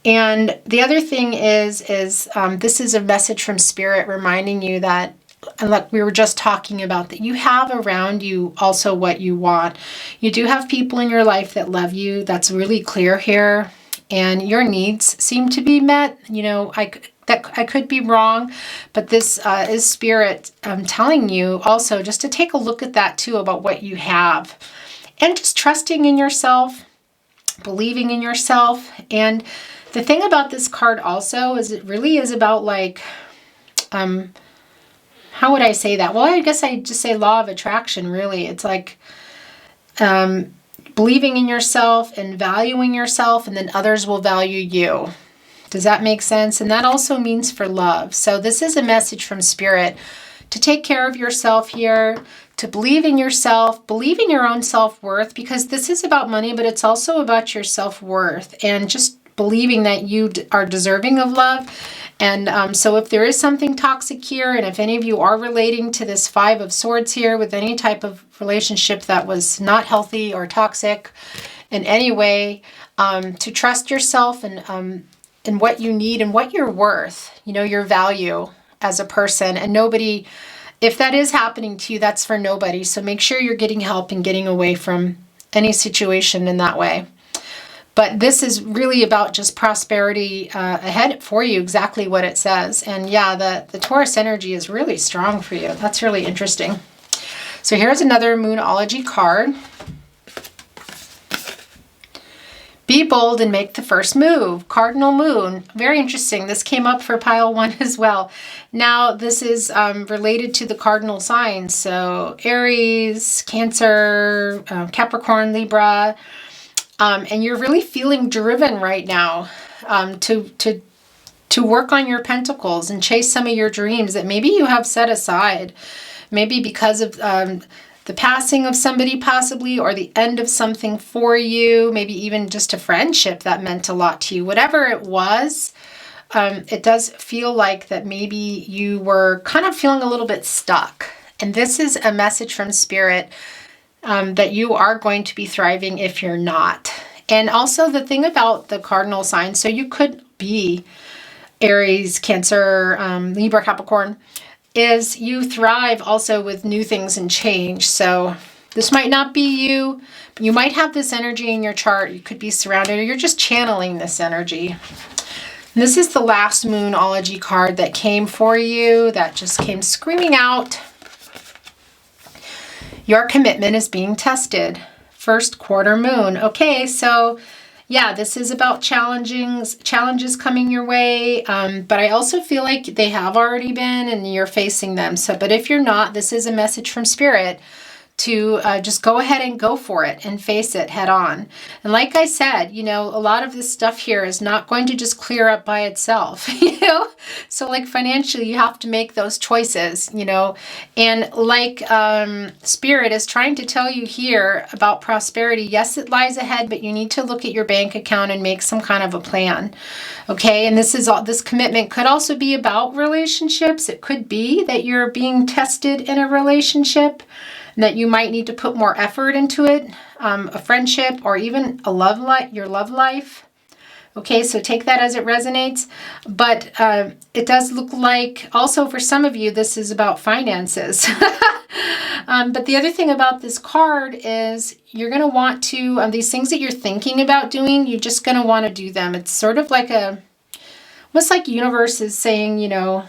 And the other thing is this is a message from Spirit reminding you that, and like we were just talking about, that you have around you also what you want. You do have people in your life that love you. That's really clear here. And your needs seem to be met. I could be wrong, but this is Spirit telling you also just to take a look at that too, about what you have. And just trusting in yourself, believing in yourself. And the thing about this card also is it really is about how would I say that? Well, I guess I just say law of attraction, really. It's like believing in yourself and valuing yourself, and then others will value you. Does that make sense? And that also means for love. So this is a message from Spirit to take care of yourself here, to believe in yourself, believe in your own self-worth, because this is about money, but it's also about your self-worth and just believing that you are deserving of love. And so if there is something toxic here, and if any of you are relating to this Five of Swords here with any type of relationship that was not healthy or toxic in any way, to trust yourself and what you need and what you're worth, your value as a person. And nobody, if that is happening to you, that's for nobody. So make sure you're getting help and getting away from any situation in that way. But this is really about just prosperity ahead for you, exactly what it says. And yeah, the Taurus energy is really strong for you. That's really interesting. So here's another Moonology card. Be bold and make the first move. Cardinal Moon. Very interesting. This came up for pile 1 as well. Now, this is related to the cardinal signs. So Aries, Cancer, Capricorn, Libra. And you're really feeling driven right now to work on your pentacles and chase some of your dreams that maybe you have set aside. Maybe because of the passing of somebody possibly, or the end of something for you, maybe even just a friendship that meant a lot to you. Whatever it was, it does feel like that maybe you were kind of feeling a little bit stuck. And this is a message from Spirit that you are going to be thriving if you're not. And also the thing about the cardinal signs, so you could be Aries, Cancer, Libra, Capricorn, is you thrive also with new things and change. So this might not be you, but you might have this energy in your chart. You could be surrounded, or you're just channeling this energy. And this is the last Moonology card that came for you, that just came screaming out. Your commitment is being tested. First quarter moon. Okay, so yeah, this is about challenges coming your way. But I also feel like they have already been and you're facing them. So, but if you're not, this is a message from Spirit to just go ahead and go for it and face it head on. And like I said, you know, a lot of this stuff here is not going to just clear up by itself, you know? So like financially, you have to make those choices, you know? And like Spirit is trying to tell you here about prosperity, yes, it lies ahead, but you need to look at your bank account and make some kind of a plan, okay? And this commitment could also be about relationships. It could be that you're being tested in a relationship, that you might need to put more effort into it, a friendship, or even a your love life. Okay, so take that as it resonates. But it does look like also for some of you, this is about finances. But the other thing about this card is you're going to want to, these things that you're thinking about doing, you're just going to want to do them. It's sort of like almost like universe is saying, you know,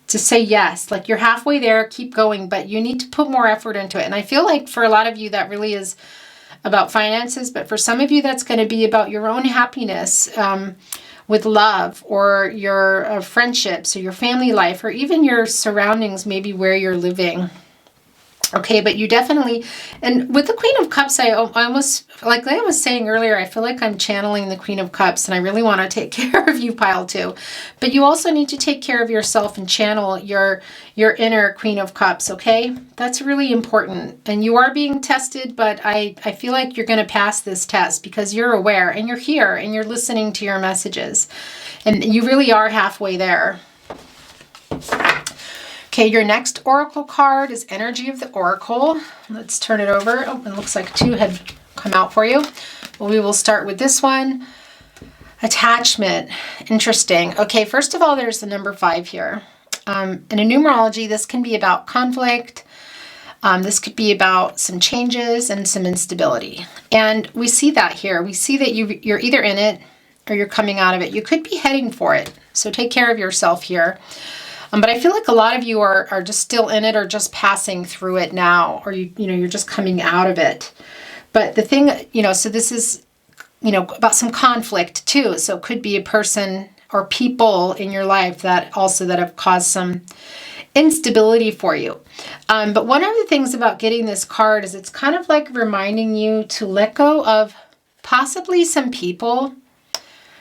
to say yes, like you're halfway there, keep going, but you need to put more effort into it. And I feel like for a lot of you that really is about finances, but for some of you that's going to be about your own happiness with love, or your friendships, or your family life, or even your surroundings, maybe where you're living. Okay, but you definitely, and with the Queen of Cups, I almost, like I was saying earlier, I feel like I'm channeling the Queen of Cups, and I really want to take care of you, pile 2. But you also need to take care of yourself and channel your inner Queen of Cups, okay? That's really important. And you are being tested, but I feel like you're going to pass this test because you're aware, and you're here, and you're listening to your messages. And you really are halfway there. Okay, your next oracle card is Energy of the Oracle. Let's turn it over. Oh, it looks like 2 had come out for you. Well, we will start with this one. Attachment. Interesting. Okay, first of all, there's the number 5 here. In a numerology, this can be about conflict. This could be about some changes and some instability. And we see that here. We see that you're either in it or you're coming out of it. You could be heading for it. So take care of yourself here. But I feel like a lot of you are just still in it, or just passing through it now, or you're just coming out of it. But the thing, so this is, about some conflict too. So it could be a person or people in your life that have caused some instability for you. But one of the things about getting this card is it's kind of like reminding you to let go of possibly some people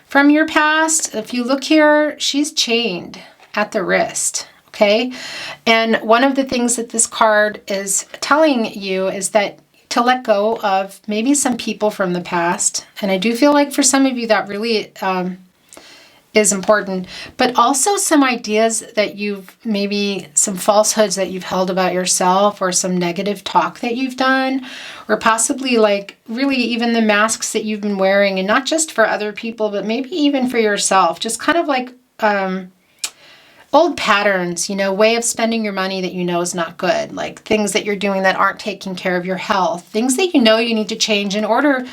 from your past. If you look here, she's chained at the wrist, okay? And one of the things that this card is telling you is that to let go of maybe some people from the past. And I do feel like for some of you that really is important, but also some ideas that maybe some falsehoods that you've held about yourself, or some negative talk that you've done, or possibly like really even the masks that you've been wearing, and not just for other people, but maybe even for yourself, just kind of like old patterns, way of spending your money that is not good, like things that you're doing that aren't taking care of your health, things that you need to change in order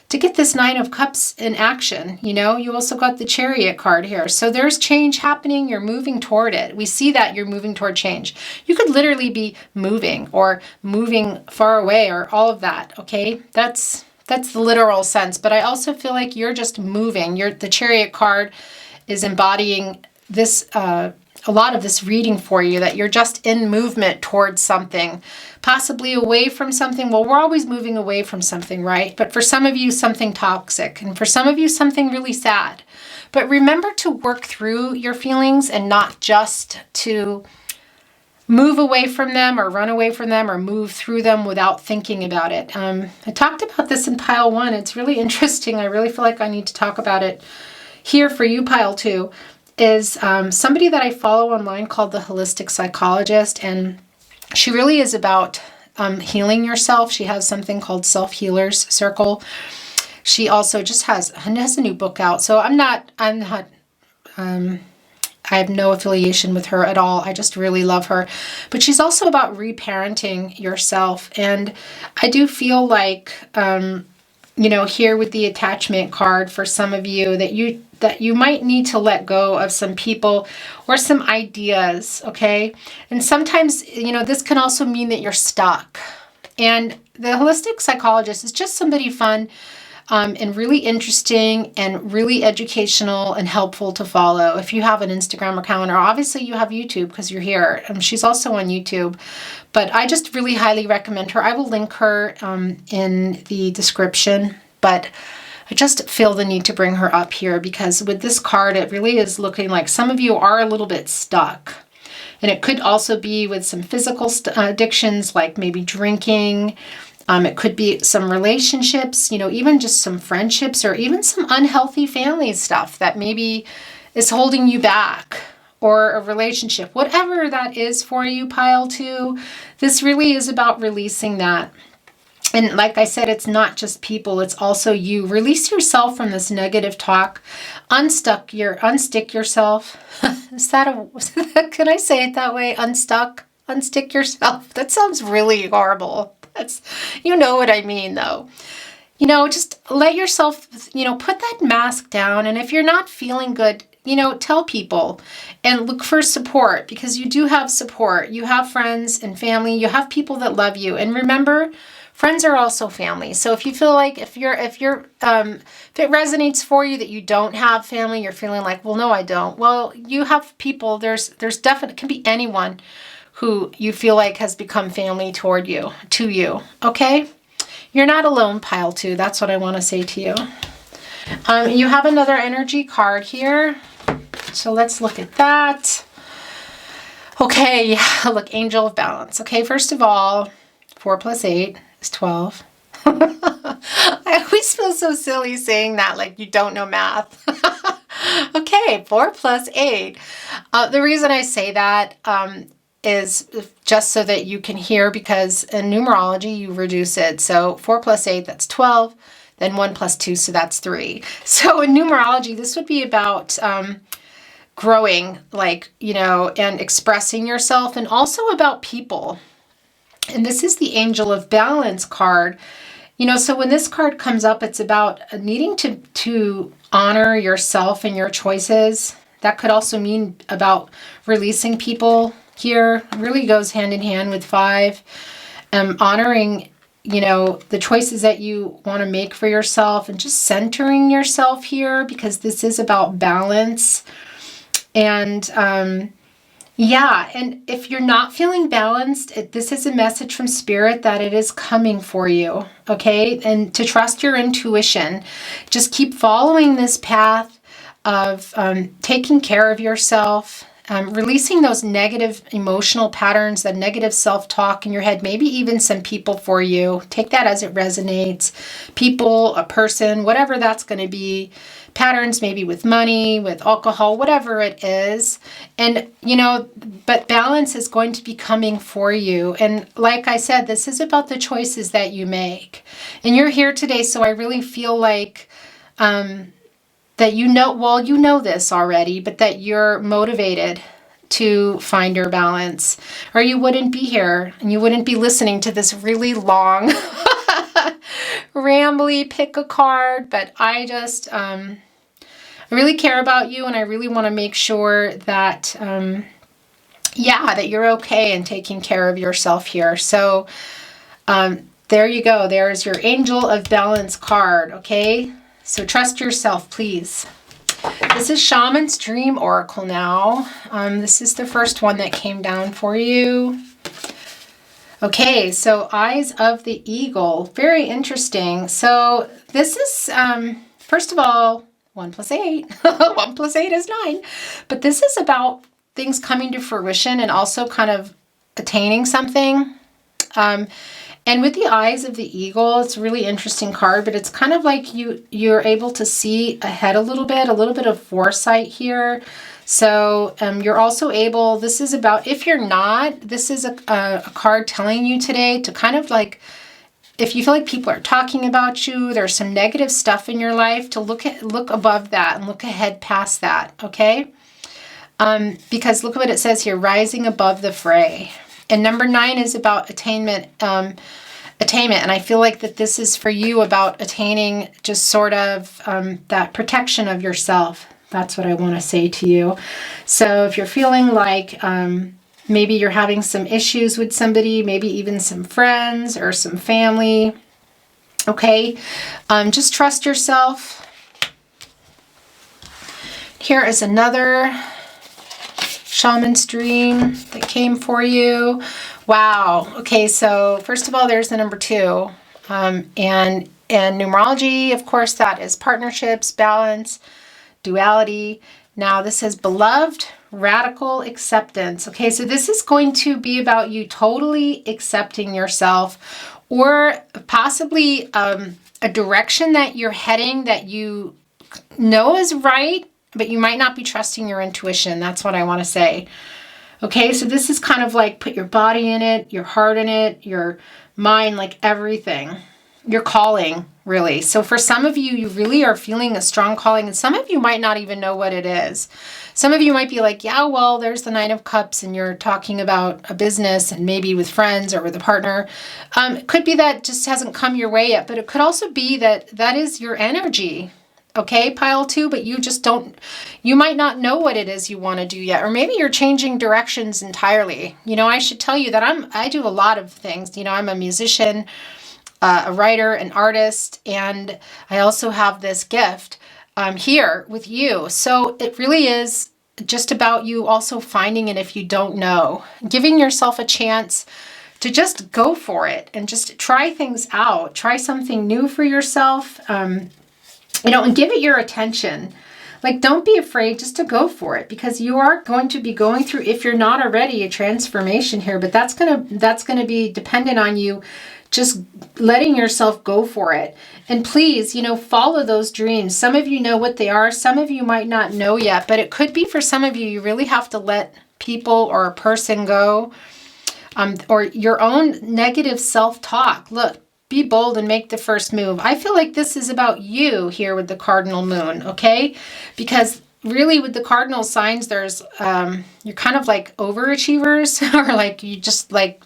to get this 9 of Cups in action. You also got the Chariot card here. So there's change happening. You're moving toward it. We see that you're moving toward change. You could literally be moving, or moving far away, or all of that, okay? That's the literal sense. But I also feel like you're just moving. The Chariot card is embodying this, a lot of this reading for you, that you're just in movement towards something, possibly away from something. Well, we're always moving away from something, right? But for some of you, something toxic, and for some of you, something really sad. But remember to work through your feelings, and not just to move away from them, or run away from them, or move through them without thinking about it. I talked about this in pile 1. It's really interesting. I really feel like I need to talk about it here for you, pile 2. Is somebody that I follow online called the Holistic Psychologist, and she really is about healing yourself. She has something called Self-Healers Circle. She also just has a new book out. So I have no affiliation with her at all. I just really love her. But she's also about reparenting yourself. And I do feel like, here with the attachment card, for some of you, that you might need to let go of some people or some ideas, okay? And sometimes, this can also mean that you're stuck. And the Holistic Psychologist is just somebody fun and really interesting and really educational and helpful to follow if you have an Instagram account, or obviously you have YouTube because you're here. She's also on YouTube, but I just really highly recommend her. I will link her in the description, but I just feel the need to bring her up here because with this card, it really is looking like some of you are a little bit stuck. And it could also be with some physical addictions, like maybe drinking. It could be some relationships, even just some friendships, or even some unhealthy family stuff that maybe is holding you back, or a relationship. Whatever that is for you, pile 2, this really is about releasing that. And like I said, it's not just people, it's also you. Release yourself from this negative talk. Unstick yourself. Can I say it that way? Unstick yourself. That sounds really horrible. You know what I mean though. Just let yourself, put that mask down. And if you're not feeling good, tell people and look for support, because you do have support. You have friends and family. You have people that love you. And remember, friends are also family. So if you feel like if it resonates for you that you don't have family, you're feeling like, well, no, I don't. Well, you have people. There's definitely, it can be anyone who you feel like has become family to you. Okay? You're not alone, pile 2. That's what I want to say to you. You have another energy card here. So let's look at that. Okay, look, Angel of Balance. Okay, first of all, 4 + 8 is 12. I always feel so silly saying that, like you don't know math. Okay, 4 + 8. The reason I say that is just so that you can hear, because in numerology you reduce it. So 4 + 8, that's 12. Then 1 + 2, so that's 3. So in numerology, this would be about growing, and expressing yourself, and also about people. And this is the Angel of Balance card. So when this card comes up, it's about needing to honor yourself and your choices. That could also mean about releasing people here. It really goes hand in hand with 5. Honoring, the choices that you want to make for yourself, and just centering yourself here, because this is about balance. And and if you're not feeling balanced, this is a message from Spirit that it is coming for you, okay? And to trust your intuition. Just keep following this path of taking care of yourself, releasing those negative emotional patterns, that negative self-talk in your head, maybe even some people for you. Take that as it resonates. People, a person, whatever that's going to be. Patterns maybe with money, with alcohol, whatever it is. And, but balance is going to be coming for you. And like I said, this is about the choices that you make. And you're here today, so I really feel like that you know this already, but that you're motivated to find your balance, or you wouldn't be here and you wouldn't be listening to this really long, rambly pick a card. But I just, I really care about you, and I really want to make sure that, that you're okay and taking care of yourself here. So there you go. There's your Angel of Balance card, okay? So trust yourself, please. This is Shaman's Dream Oracle now. This is the first one that came down for you. Okay, so Eyes of the Eagle. Very interesting. So this is, first of all, 1 + 8. 1 + 8 is 9. But this is about things coming to fruition and also kind of attaining something. And with the Eyes of the Eagle, it's a really interesting card, but it's kind of like you're able to see ahead a little bit of foresight here. So you're also able, this is about, if you're not, this is a card telling you today to kind of like, if you feel like people are talking about you, there's some negative stuff in your life, to look above that and look ahead past that, okay? Because look what it says here, rising above the fray. And number 9 is about attainment. And I feel like that this is for you about attaining just sort of that protection of yourself. That's what I want to say to you. So if you're feeling like maybe you're having some issues with somebody, maybe even some friends or some family, Okay, just trust yourself. Here is another shaman's dream that came for you. Wow. Okay, so first of all, there's the number 2. And numerology, of course, that is partnerships, balance, duality. Now this is beloved, radical acceptance. Okay, so this is going to be about you totally accepting yourself, or possibly a direction that you're heading that you know is right, but you might not be trusting your intuition. That's what I want to say. Okay, so this is kind of like put your body in it, your heart in it, your mind, like everything. Your calling, really. So for some of you, you really are feeling a strong calling, and some of you might not even know what it is. Some of you might be like, yeah, well, there's the Nine of Cups, and you're talking about a business and maybe with friends or with a partner. It could be that just hasn't come your way yet, but it could also be that that is your energy. Okay, pile 2, but you just don't, you might not know what it is you want to do yet, or maybe you're changing directions entirely. You know, I should tell you that I do a lot of things. You know, I'm a musician, a writer, an artist, and I also have this gift here with you. So it really is just about you also finding it if you don't know, giving yourself a chance to just go for it and just try things out, try something new for yourself, you know, and give it your attention. Like, don't be afraid just to go for it, because you are going to be going through, if you're not already, a transformation here, but that's gonna be dependent on you just letting yourself go for it. And please, you know, follow those dreams. Some of you know what they are. Some of you might not know yet, but it could be for some of you, you really have to let people or a person go, or your own negative self-talk. Look, be bold and make the first move. I feel like this is about you here with the cardinal moon, okay? Because really with the cardinal signs, there's, you're kind of like overachievers, or like you just like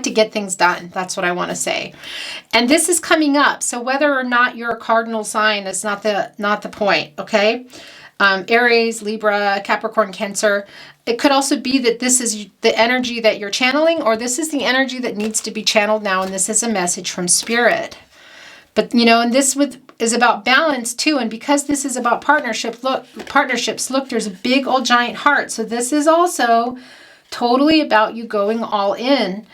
to get things done. That's what I want to say. And this is coming up. So whether or not you're a cardinal sign is not the point, okay? Aries, Libra, Capricorn, Cancer. It could also be that this is the energy that you're channeling, or this is the energy that needs to be channeled now, and this is a message from Spirit. But, you know, and this is about balance too, and because this is about partnerships, look, there's a big old giant heart. So this is also totally about you going all in.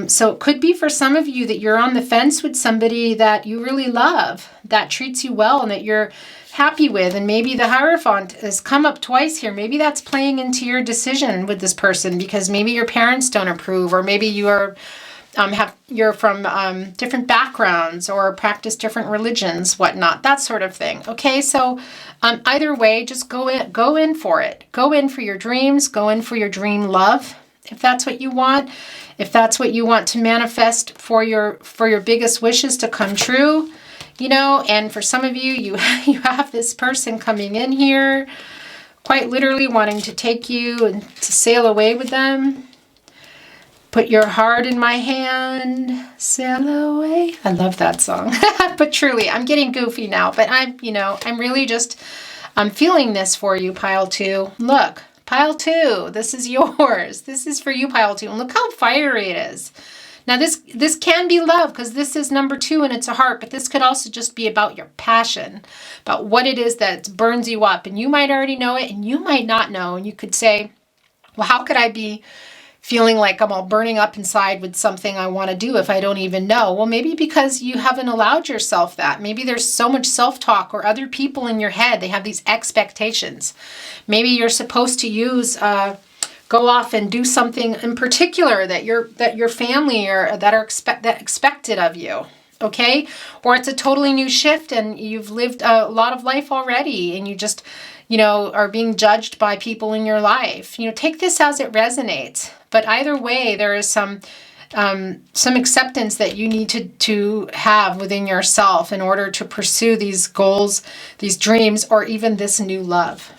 So it could be for some of you that you're on the fence with somebody that you really love, that treats you well and that you're happy with. And maybe the Hierophant has come up twice here. Maybe that's playing into your decision with this person, because maybe your parents don't approve, or maybe you are you're from different backgrounds or practice different religions, whatnot, that sort of thing. Okay, so either way, just go in for it. Go in for your dreams. Go in for your dream love, if that's what you want. If that's what you want to manifest for your biggest wishes to come true, you know. And for some of you, you have this person coming in here, quite literally wanting to take you and to sail away with them. Put your heart in my hand, sail away. I love that song. But truly, I'm getting goofy now. But I'm really just, I'm feeling this for you, pile 2. Look, pile 2, this is yours. This is for you, pile 2. And look how fiery it is. Now this can be love, because this is number 2 and it's a heart, but this could also just be about your passion, about what it is that burns you up. And you might already know it, and you might not know. And you could say, well, how could I be feeling like I'm all burning up inside with something I want to do if I don't even know? Well, maybe because you haven't allowed yourself that. Maybe there's so much self-talk, or other people in your head, they have these expectations. Maybe you're supposed to go off and do something in particular that your family or that expected of you. Okay? Or it's a totally new shift, and you've lived a lot of life already, and you just, you know, are being judged by people in your life. You know, take this as it resonates. But either way, there is some acceptance that you need to have within yourself in order to pursue these goals, these dreams, or even this new love.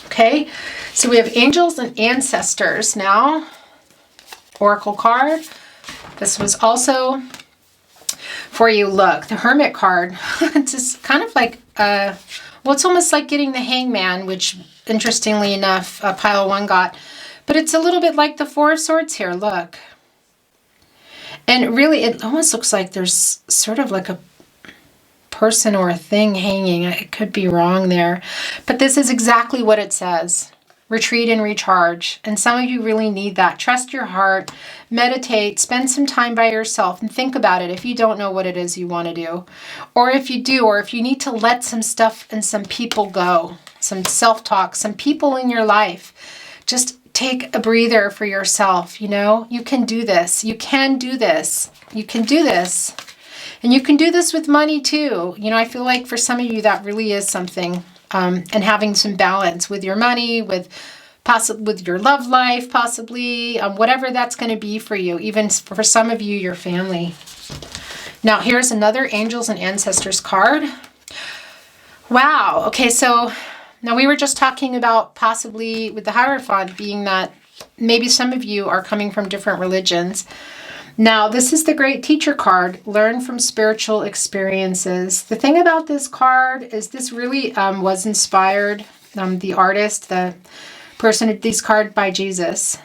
Okay, so we have angels and ancestors now. Oracle card. This was also for you. Look, the Hermit card. It's just kind of like, well, it's almost like getting the Hangman, which interestingly enough, pile 1 got. But it's a little bit like the Four of Swords here, look. And really, it almost looks like there's sort of like a person or a thing hanging. I could be wrong there. But this is exactly what it says. Retreat and recharge. And some of you really need that. Trust your heart. Meditate. Spend some time by yourself and think about it if you don't know what it is you want to do. Or if you do, or if you need to let some stuff and some people go. Some self-talk, some people in your life. Just take a breather for yourself, you know? You can do this. You can do this. You can do this. And you can do this with money too. You know, I feel like for some of you that really is something. And having some balance with your money, with your love life, possibly, whatever that's going to be for you. Even for some of you, your family. Now, here's another Angels and Ancestors card. Wow. Okay, so now we were just talking about possibly with the Hierophant being that maybe some of you are coming from different religions. Now, this is the Great Teacher card, learn from spiritual experiences. The thing about this card is this really was inspired, the artist, the person of this card by Jesus.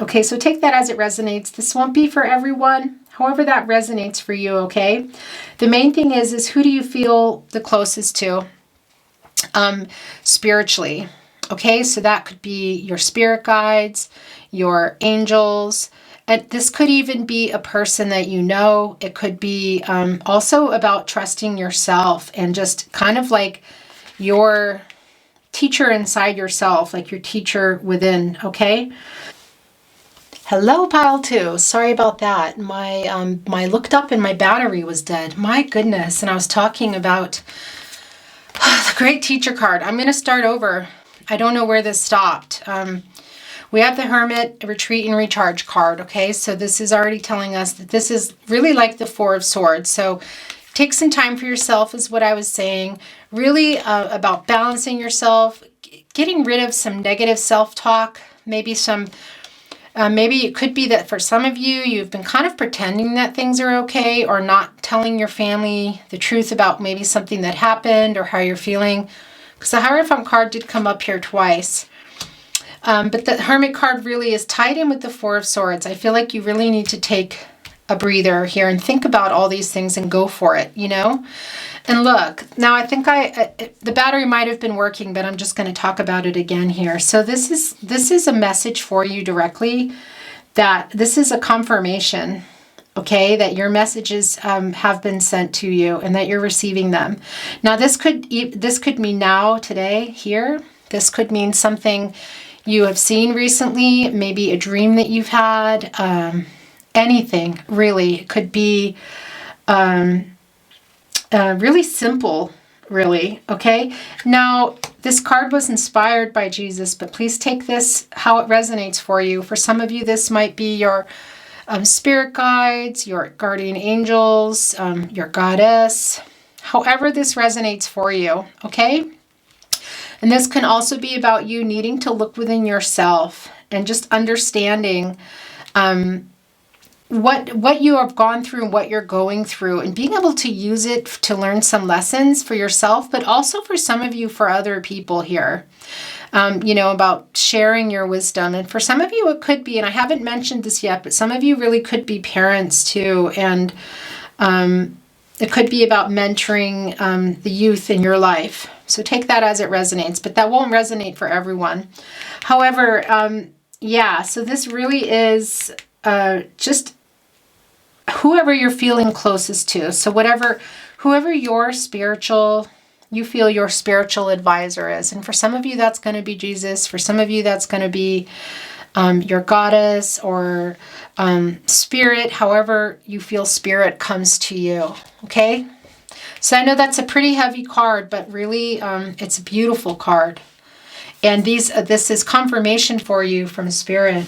Okay, so take that as it resonates. This won't be for everyone, however that resonates for you, okay? The main thing is who do you feel the closest to spiritually? Okay, so that could be your spirit guides, your angels. And this could even be a person that you know. It could be also about trusting yourself and just kind of like your teacher inside yourself, like your teacher within, okay? Hello, pile 2. Sorry about that. My looked up and my battery was dead. My goodness. And I was talking about the Great Teacher card. I'm going to start over. I don't know where this stopped. We have the Hermit, Retreat and Recharge card, okay? So this is already telling us that this is really like the Four of Swords. So take some time for yourself is what I was saying. Really about balancing yourself, getting rid of some negative self-talk, maybe maybe it could be that for some of you, you've been kind of pretending that things are okay or not telling your family the truth about maybe something that happened or how you're feeling. Because the Hierophant card did come up here twice. But the Hermit card really is tied in with the Four of Swords. I feel like you really need to take a breather here and think about all these things and go for it, you know? And look, now I think the battery might have been working, but I'm just going to talk about it again here. So this is a message for you directly, that this is a confirmation, okay, that your messages have been sent to you and that you're receiving them. Now this could mean now, today, here. This could mean something you have seen recently, maybe a dream that you've had, anything really. It could be really simple, really, okay? Now, this card was inspired by Jesus, but please take this how it resonates for you. For some of you, this might be your spirit guides, your guardian angels, your goddess, however this resonates for you, okay? And this can also be about you needing to look within yourself and just understanding what you have gone through and what you're going through and being able to use it to learn some lessons for yourself, but also for some of you, for other people here, you know, about sharing your wisdom. And for some of you, it could be, and I haven't mentioned this yet, but some of you really could be parents too. And it could be about mentoring the youth in your life. So take that as it resonates, but that won't resonate for everyone. However, yeah, so this really is just whoever you're feeling closest to. So whoever you feel your spiritual advisor is. And for some of you, that's going to be Jesus. For some of you, that's going to be your goddess or spirit, however you feel spirit comes to you. Okay? So I know that's a pretty heavy card, but really it's a beautiful card. And this is confirmation for you from spirit.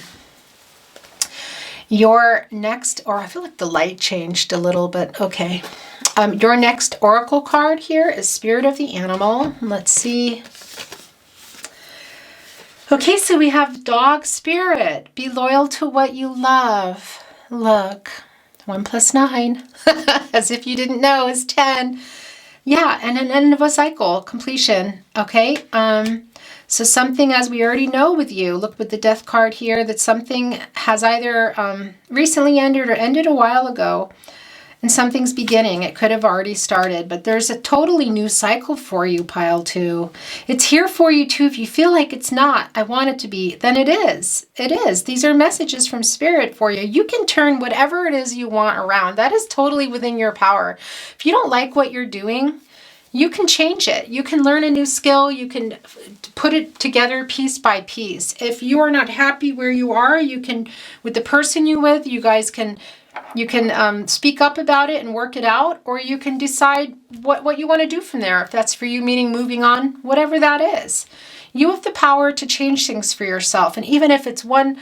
Your next, or I feel like the light changed a little bit. Okay. Your next oracle card here is Spirit of the Animal. Let's see. Okay, so we have Dog Spirit. Be loyal to what you love. Look, 1 + 9, as if you didn't know, is 10. Yeah, and an end of a cycle, completion, okay? So something, as we already know with you, look with the death card here, that something has either recently ended or ended a while ago, and something's beginning. It could have already started, but there's a totally new cycle for you, pile 2. It's here for you too. If you feel like it's not, I want it to be, then it is. It is. These are messages from Spirit for you. You can turn whatever it is you want around. That is totally within your power. If you don't like what you're doing, you can change it. You can learn a new skill. You can put it together piece by piece. If you are not happy where you are, you can, with the person you with, you guys can, you can speak up about it and work it out, or you can decide what you want to do from there. If that's for you, meaning moving on, whatever that is. You have the power to change things for yourself. And even if it's one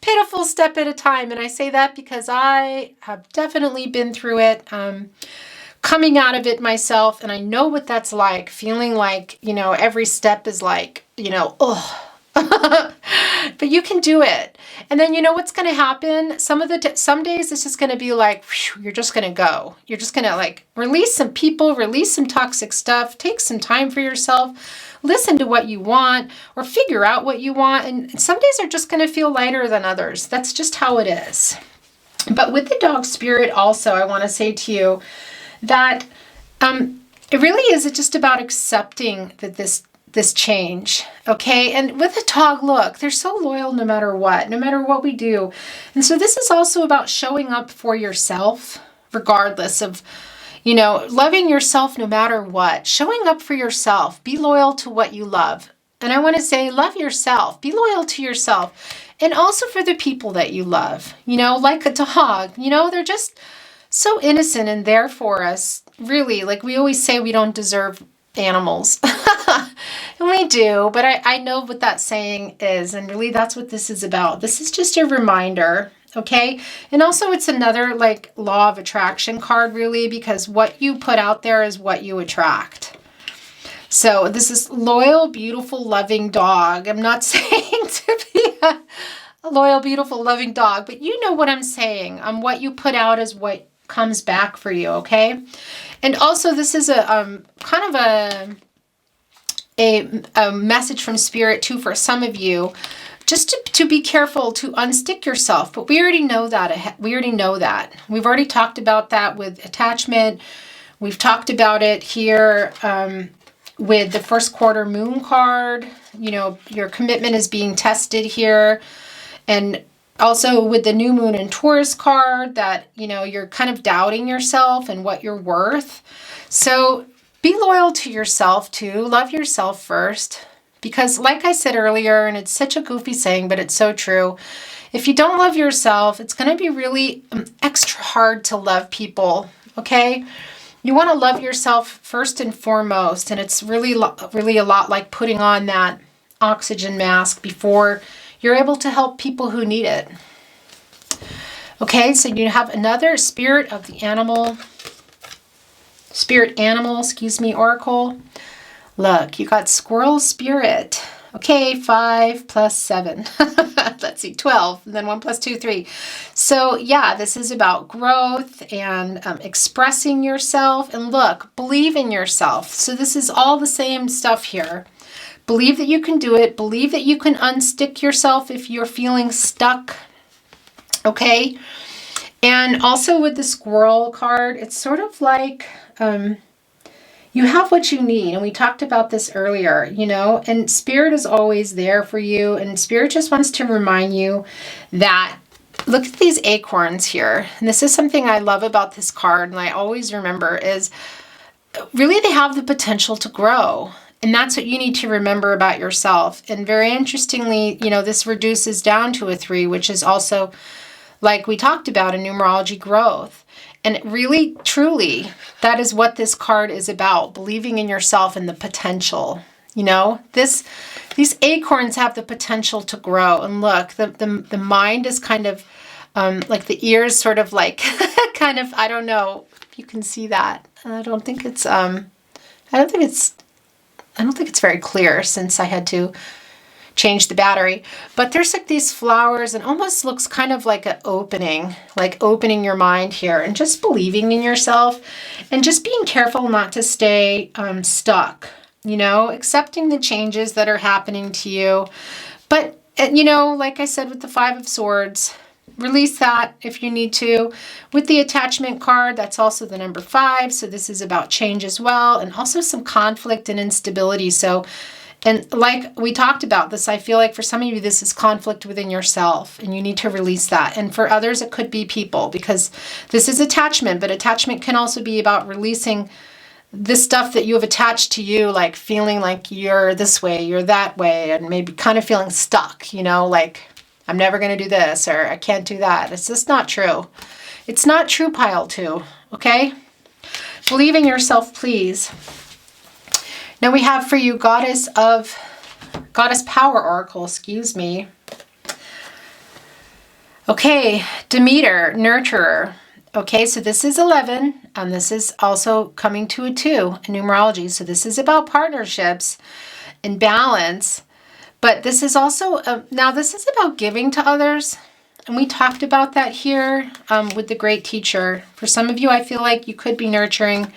pitiful step at a time. And I say that because I have definitely been through it. Coming out of it myself, and I know what that's like, feeling like, you know, every step is like, you know, oh, but you can do it. And then you know what's going to happen? Some days it's just going to be like, whew, you're just going to go. You're just going to like release some people, release some toxic stuff, take some time for yourself, listen to what you want, or figure out what you want. And some days are just going to feel lighter than others. That's just how it is. But with the dog spirit also, I want to say to you, that it really is just about accepting that this change, okay? And with a dog, look, they're so loyal no matter what we do. And so this is also about showing up for yourself, regardless of, you know, loving yourself no matter what. Showing up for yourself. Be loyal to what you love. And I want to say, love yourself. Be loyal to yourself. And also for the people that you love. You know, like a dog, you know, they're just so innocent and there for us, really. Like we always say, we don't deserve animals. And we do, but I know what that saying is, and really that's what this is about. This is just a reminder, okay? And also it's another like law of attraction card, really, because what you put out there is what you attract. So this is loyal, beautiful, loving dog. I'm not saying to be a loyal, beautiful, loving dog, but you know what I'm saying. What you put out is what comes back for you, okay? And also this is a kind of a message from Spirit too for some of you, just to be careful to unstick yourself. But we already know that. We've already talked about that with attachment. We've talked about it here with the first quarter moon card. You know, your commitment is being tested here. And also with the new moon and Taurus card, that, you know, you're kind of doubting yourself and what you're worth. So be loyal to yourself too. Love yourself first. Because like I said earlier, and it's such a goofy saying, but it's so true. If you don't love yourself, it's going to be really extra hard to love people, okay? You want to love yourself first and foremost. And it's really a lot like putting on that oxygen mask before you're able to help people who need it. Okay, so you have another spirit of the animal, oracle. Look, you got squirrel spirit. Okay, 5 plus 7. Let's see, 12. And then 1 plus 2, 3. So yeah, this is about growth and expressing yourself. And look, believe in yourself. So this is all the same stuff here. Believe that you can do it. Believe that you can unstick yourself if you're feeling stuck. Okay? And also with the squirrel card, it's sort of like you have what you need. And we talked about this earlier, you know, and Spirit is always there for you. And Spirit just wants to remind you that, look at these acorns here. And this is something I love about this card, and I always remember, is really they have the potential to grow. And that's what you need to remember about yourself. And very interestingly, you know, this reduces down to a 3, which is also, like we talked about, in numerology, growth. And really, truly, that is what this card is about, believing in yourself and the potential. You know, these acorns have the potential to grow. And look, the mind is kind of like the ears sort of like kind of, I don't know if you can see that. I don't think it's very clear, since I had to change the battery. But there's like these flowers and almost looks kind of like an opening, like opening your mind here and just believing in yourself and just being careful not to stay stuck, you know, accepting the changes that are happening to you. But, you know, like I said with the Five of Swords, release that if you need to. With the attachment card, that's also the number 5. So this is about change as well, and also some conflict and instability. So, and like we talked about this, I feel like for some of you, this is conflict within yourself and you need to release that. And for others, it could be people, because this is attachment, but attachment can also be about releasing the stuff that you have attached to you, like feeling like you're this way, you're that way, and maybe kind of feeling stuck, you know, like I'm never going to do this or I can't do that. It's just not true. It's not true, pile 2, okay? Believe in yourself, please. Now we have for you Goddess Power Oracle, excuse me. Okay, Demeter, Nurturer. Okay, so this is 11, and this is also coming to a 2 in numerology. So this is about partnerships and balance. But this is also, now this is about giving to others. And we talked about that here with the great teacher. For some of you, I feel like you could be nurturing.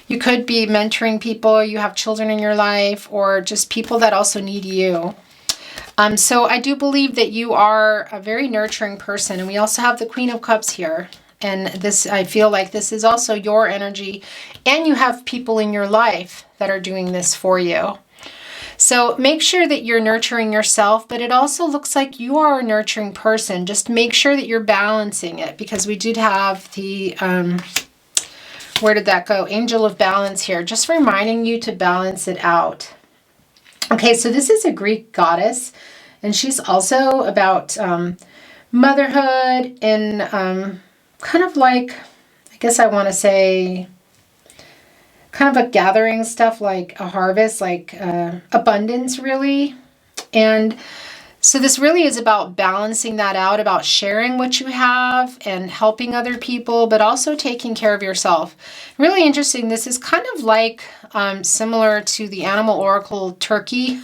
You could be mentoring people. You have children in your life, or just people that also need you. So I do believe that you are a very nurturing person. And we also have the Queen of Cups here. And this, I feel like this is also your energy. And you have people in your life that are doing this for you. So make sure that you're nurturing yourself, but it also looks like you are a nurturing person. Just make sure that you're balancing it, because we did have the, where did that go? Angel of Balance here, just reminding you to balance it out. Okay, so this is a Greek goddess, and she's also about motherhood and kind of like, I guess I want to say, kind of a gathering stuff, like a harvest, like abundance, really. And so this really is about balancing that out, about sharing what you have and helping other people, but also taking care of yourself. Really interesting. This is kind of like similar to the Animal Oracle Turkey.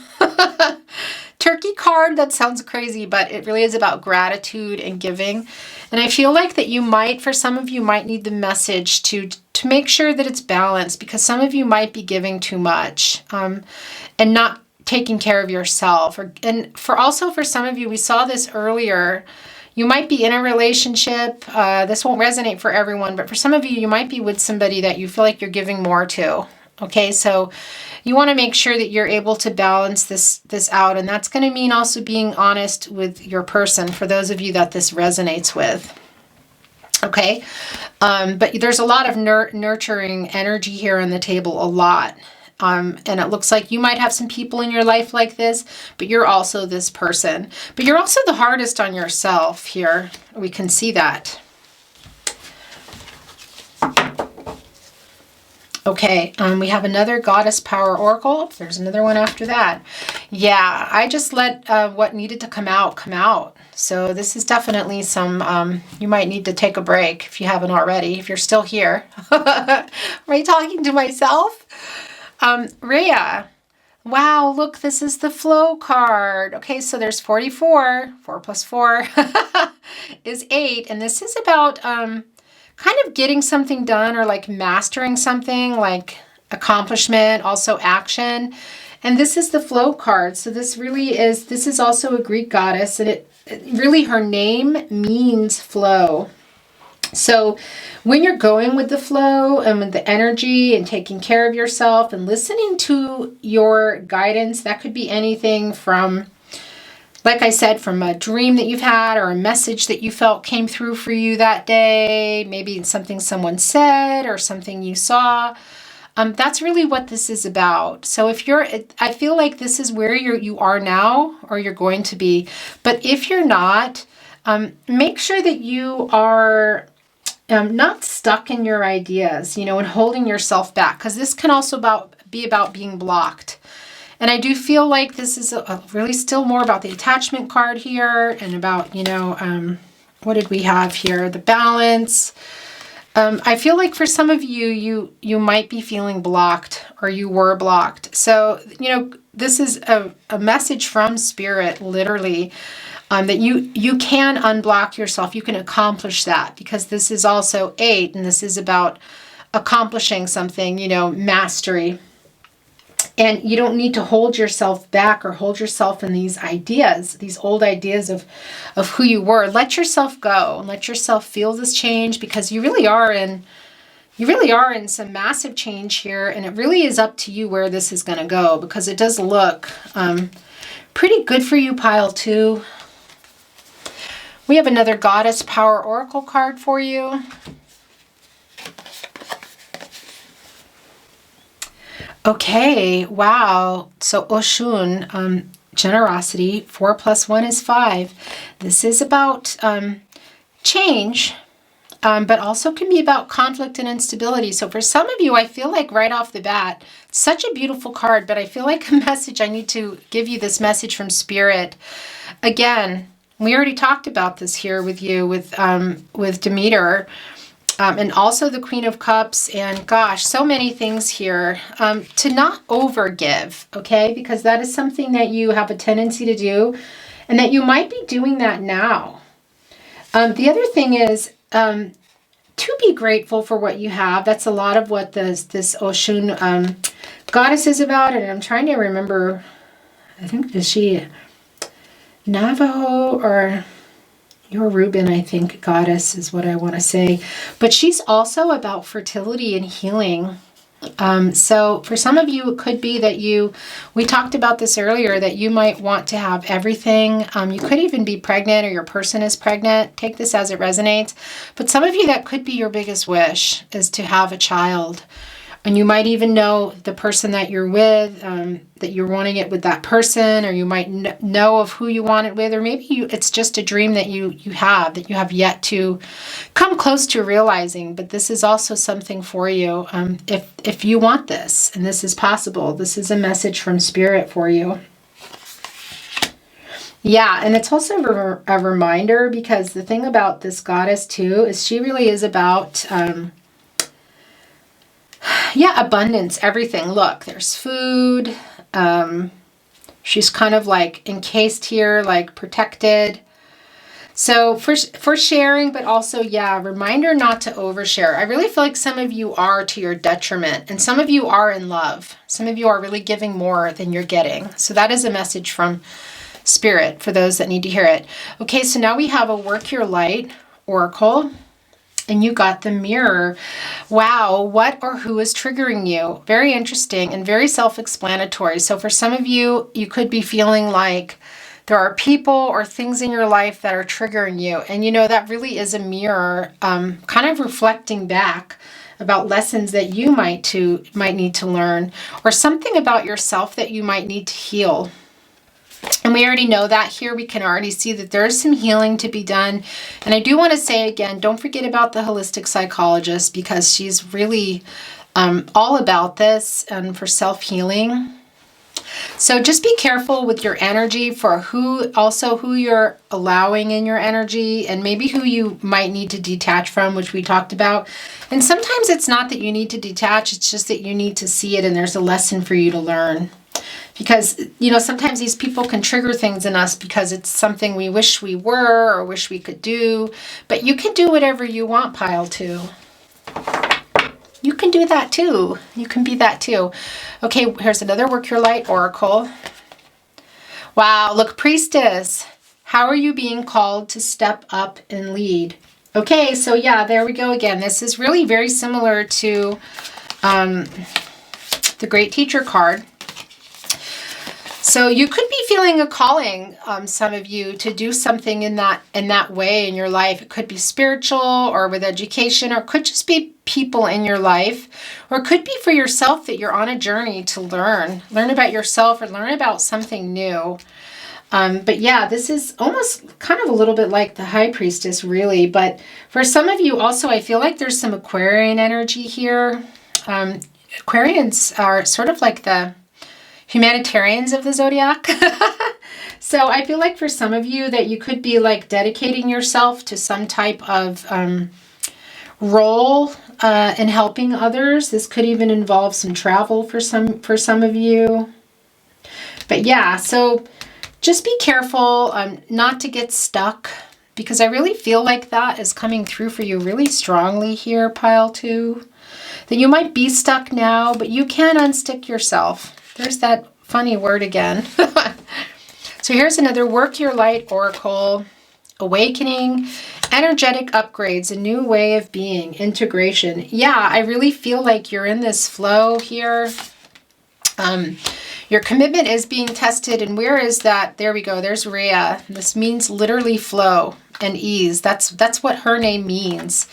Turkey card. That sounds crazy, but it really is about gratitude and giving. And I feel like that you might, for some of you, might need the message to make sure that it's balanced, because some of you might be giving too much and not taking care of yourself. And for some of you, we saw this earlier, you might be in a relationship. This won't resonate for everyone, but for some of you, you might be with somebody that you feel like you're giving more to. Okay, so you want to make sure that you're able to balance this out, and that's going to mean also being honest with your person, for those of you that this resonates with. Okay, but there's a lot of nurturing energy here on the table, a lot. And it looks like you might have some people in your life like this, but you're also this person. But you're also the hardest on yourself here. We can see that. Okay, we have another Goddess Power Oracle. There's another one after that. Yeah, I just let what needed to come out, come out. So this is definitely some, you might need to take a break if you haven't already, if you're still here. Am I talking to myself? Rhea. Wow, look, this is the flow card. Okay, so there's 44. 4 plus 4 is 8. And this is about kind of getting something done, or like mastering something, like accomplishment, also action. And this is the flow card. So this is also a Greek goddess, and it really, her name means flow. So when you're going with the flow and with the energy and taking care of yourself and listening to your guidance, that could be anything from, like I said, from a dream that you've had or a message that you felt came through for you that day, maybe something someone said or something you saw. That's really what this is about. So I feel like this is where you are now, or you're going to be. But if you're not, make sure that you are not stuck in your ideas, and holding yourself back, because this can also be about being blocked. And I do feel like this is really still more about the attachment card here, and about, what did we have here? The balance. I feel like for some of you, you might be feeling blocked, or you were blocked. So, you know, this is a message from Spirit, literally, that you can unblock yourself. You can accomplish that, because this is also 8, and this is about accomplishing something, you know, mastery. And you don't need to hold yourself back or hold yourself in these ideas, these old ideas of who you were. Let yourself go and let yourself feel this change, because you really are in some massive change here, and it really is up to you where this is going to go, because it does look pretty good for you, pile 2. We have another Goddess Power Oracle card for you. Okay, wow. So Oshun, generosity, 4 + 1 is 5. This is about change, but also can be about conflict and instability. So for some of you, I feel like right off the bat, such a beautiful card, but I feel like a message, I need to give you this message from Spirit. Again, we already talked about this here with you, with Demeter, and also the Queen of Cups, and gosh, so many things here. To not overgive, okay? Because that is something that you have a tendency to do, and that you might be doing that now. The other thing is to be grateful for what you have. That's a lot of what this Oshun goddess is about, and I'm trying to remember, I think, is she Navajo or Yoruban, I think, goddess is what I want to say. But she's also about fertility and healing. So for some of you, it could be that we talked about this earlier, that you might want to have everything. You could even be pregnant, or your person is pregnant. Take this as it resonates. But some of you, that could be your biggest wish, is to have a child. And you might even know the person that you're with, that you're wanting it with that person, or you might know of who you want it with, or maybe it's just a dream that you have yet to come close to realizing. But this is also something for you, if you want this, and this is possible. This is a message from Spirit for you. Yeah, and it's also a reminder, because the thing about this goddess too is she really is about abundance, everything. Look, there's food. She's kind of like encased here, like protected. So for sharing, but also, reminder not to overshare. I really feel like some of you are to your detriment, and some of you are in love. Some of you are really giving more than you're getting. So that is a message from Spirit for those that need to hear it. Okay, so now we have a Work Your Light Oracle. And you got the Mirror. Wow, what or who is triggering you? Very interesting and very self-explanatory. So for some of you, you could be feeling like there are people or things in your life that are triggering you. And you know, that really is a mirror, kind of reflecting back about lessons that you might need to learn, or something about yourself that you might need to heal. And we already know that here. We can already see that there's some healing to be done. And I do want to say again, don't forget about the holistic psychologist, because she's really all about this and for self-healing. So just be careful with your energy for who you're allowing in your energy, and maybe who you might need to detach from, which we talked about. And sometimes it's not that you need to detach, it's just that you need to see it, and there's a lesson for you to learn. Because, you know, sometimes these people can trigger things in us because it's something we wish we were or wish we could do. But you can do whatever you want, pile 2. You can do that too. You can be that too. Okay, here's another Work Your Light Oracle. Wow, look, Priestess. How are you being called to step up and lead? Okay, so yeah, there we go again. This is really very similar to the Great Teacher card. So you could be feeling a calling, some of you, to do something in that way in your life. It could be spiritual or with education, or it could just be people in your life, or it could be for yourself, that you're on a journey to learn about yourself or learn about something new. But yeah, this is almost kind of a little bit like the High Priestess, really. But for some of you also, I feel like there's some Aquarian energy here. Aquarians are sort of like the humanitarians of the zodiac. So I feel like for some of you that you could be like dedicating yourself to some type of role in helping others. This could even involve some travel for some of you. But yeah, so just be careful not to get stuck, because I really feel like that is coming through for you really strongly here, pile 2. That you might be stuck now, but you can unstick yourself. There's that funny word again. So here's another Work Your Light Oracle. Awakening, energetic upgrades, a new way of being, integration. Yeah, I really feel like you're in this flow here. Your commitment is being tested. And where is that? There we go. There's Rhea. This means literally flow and ease. That's what her name means.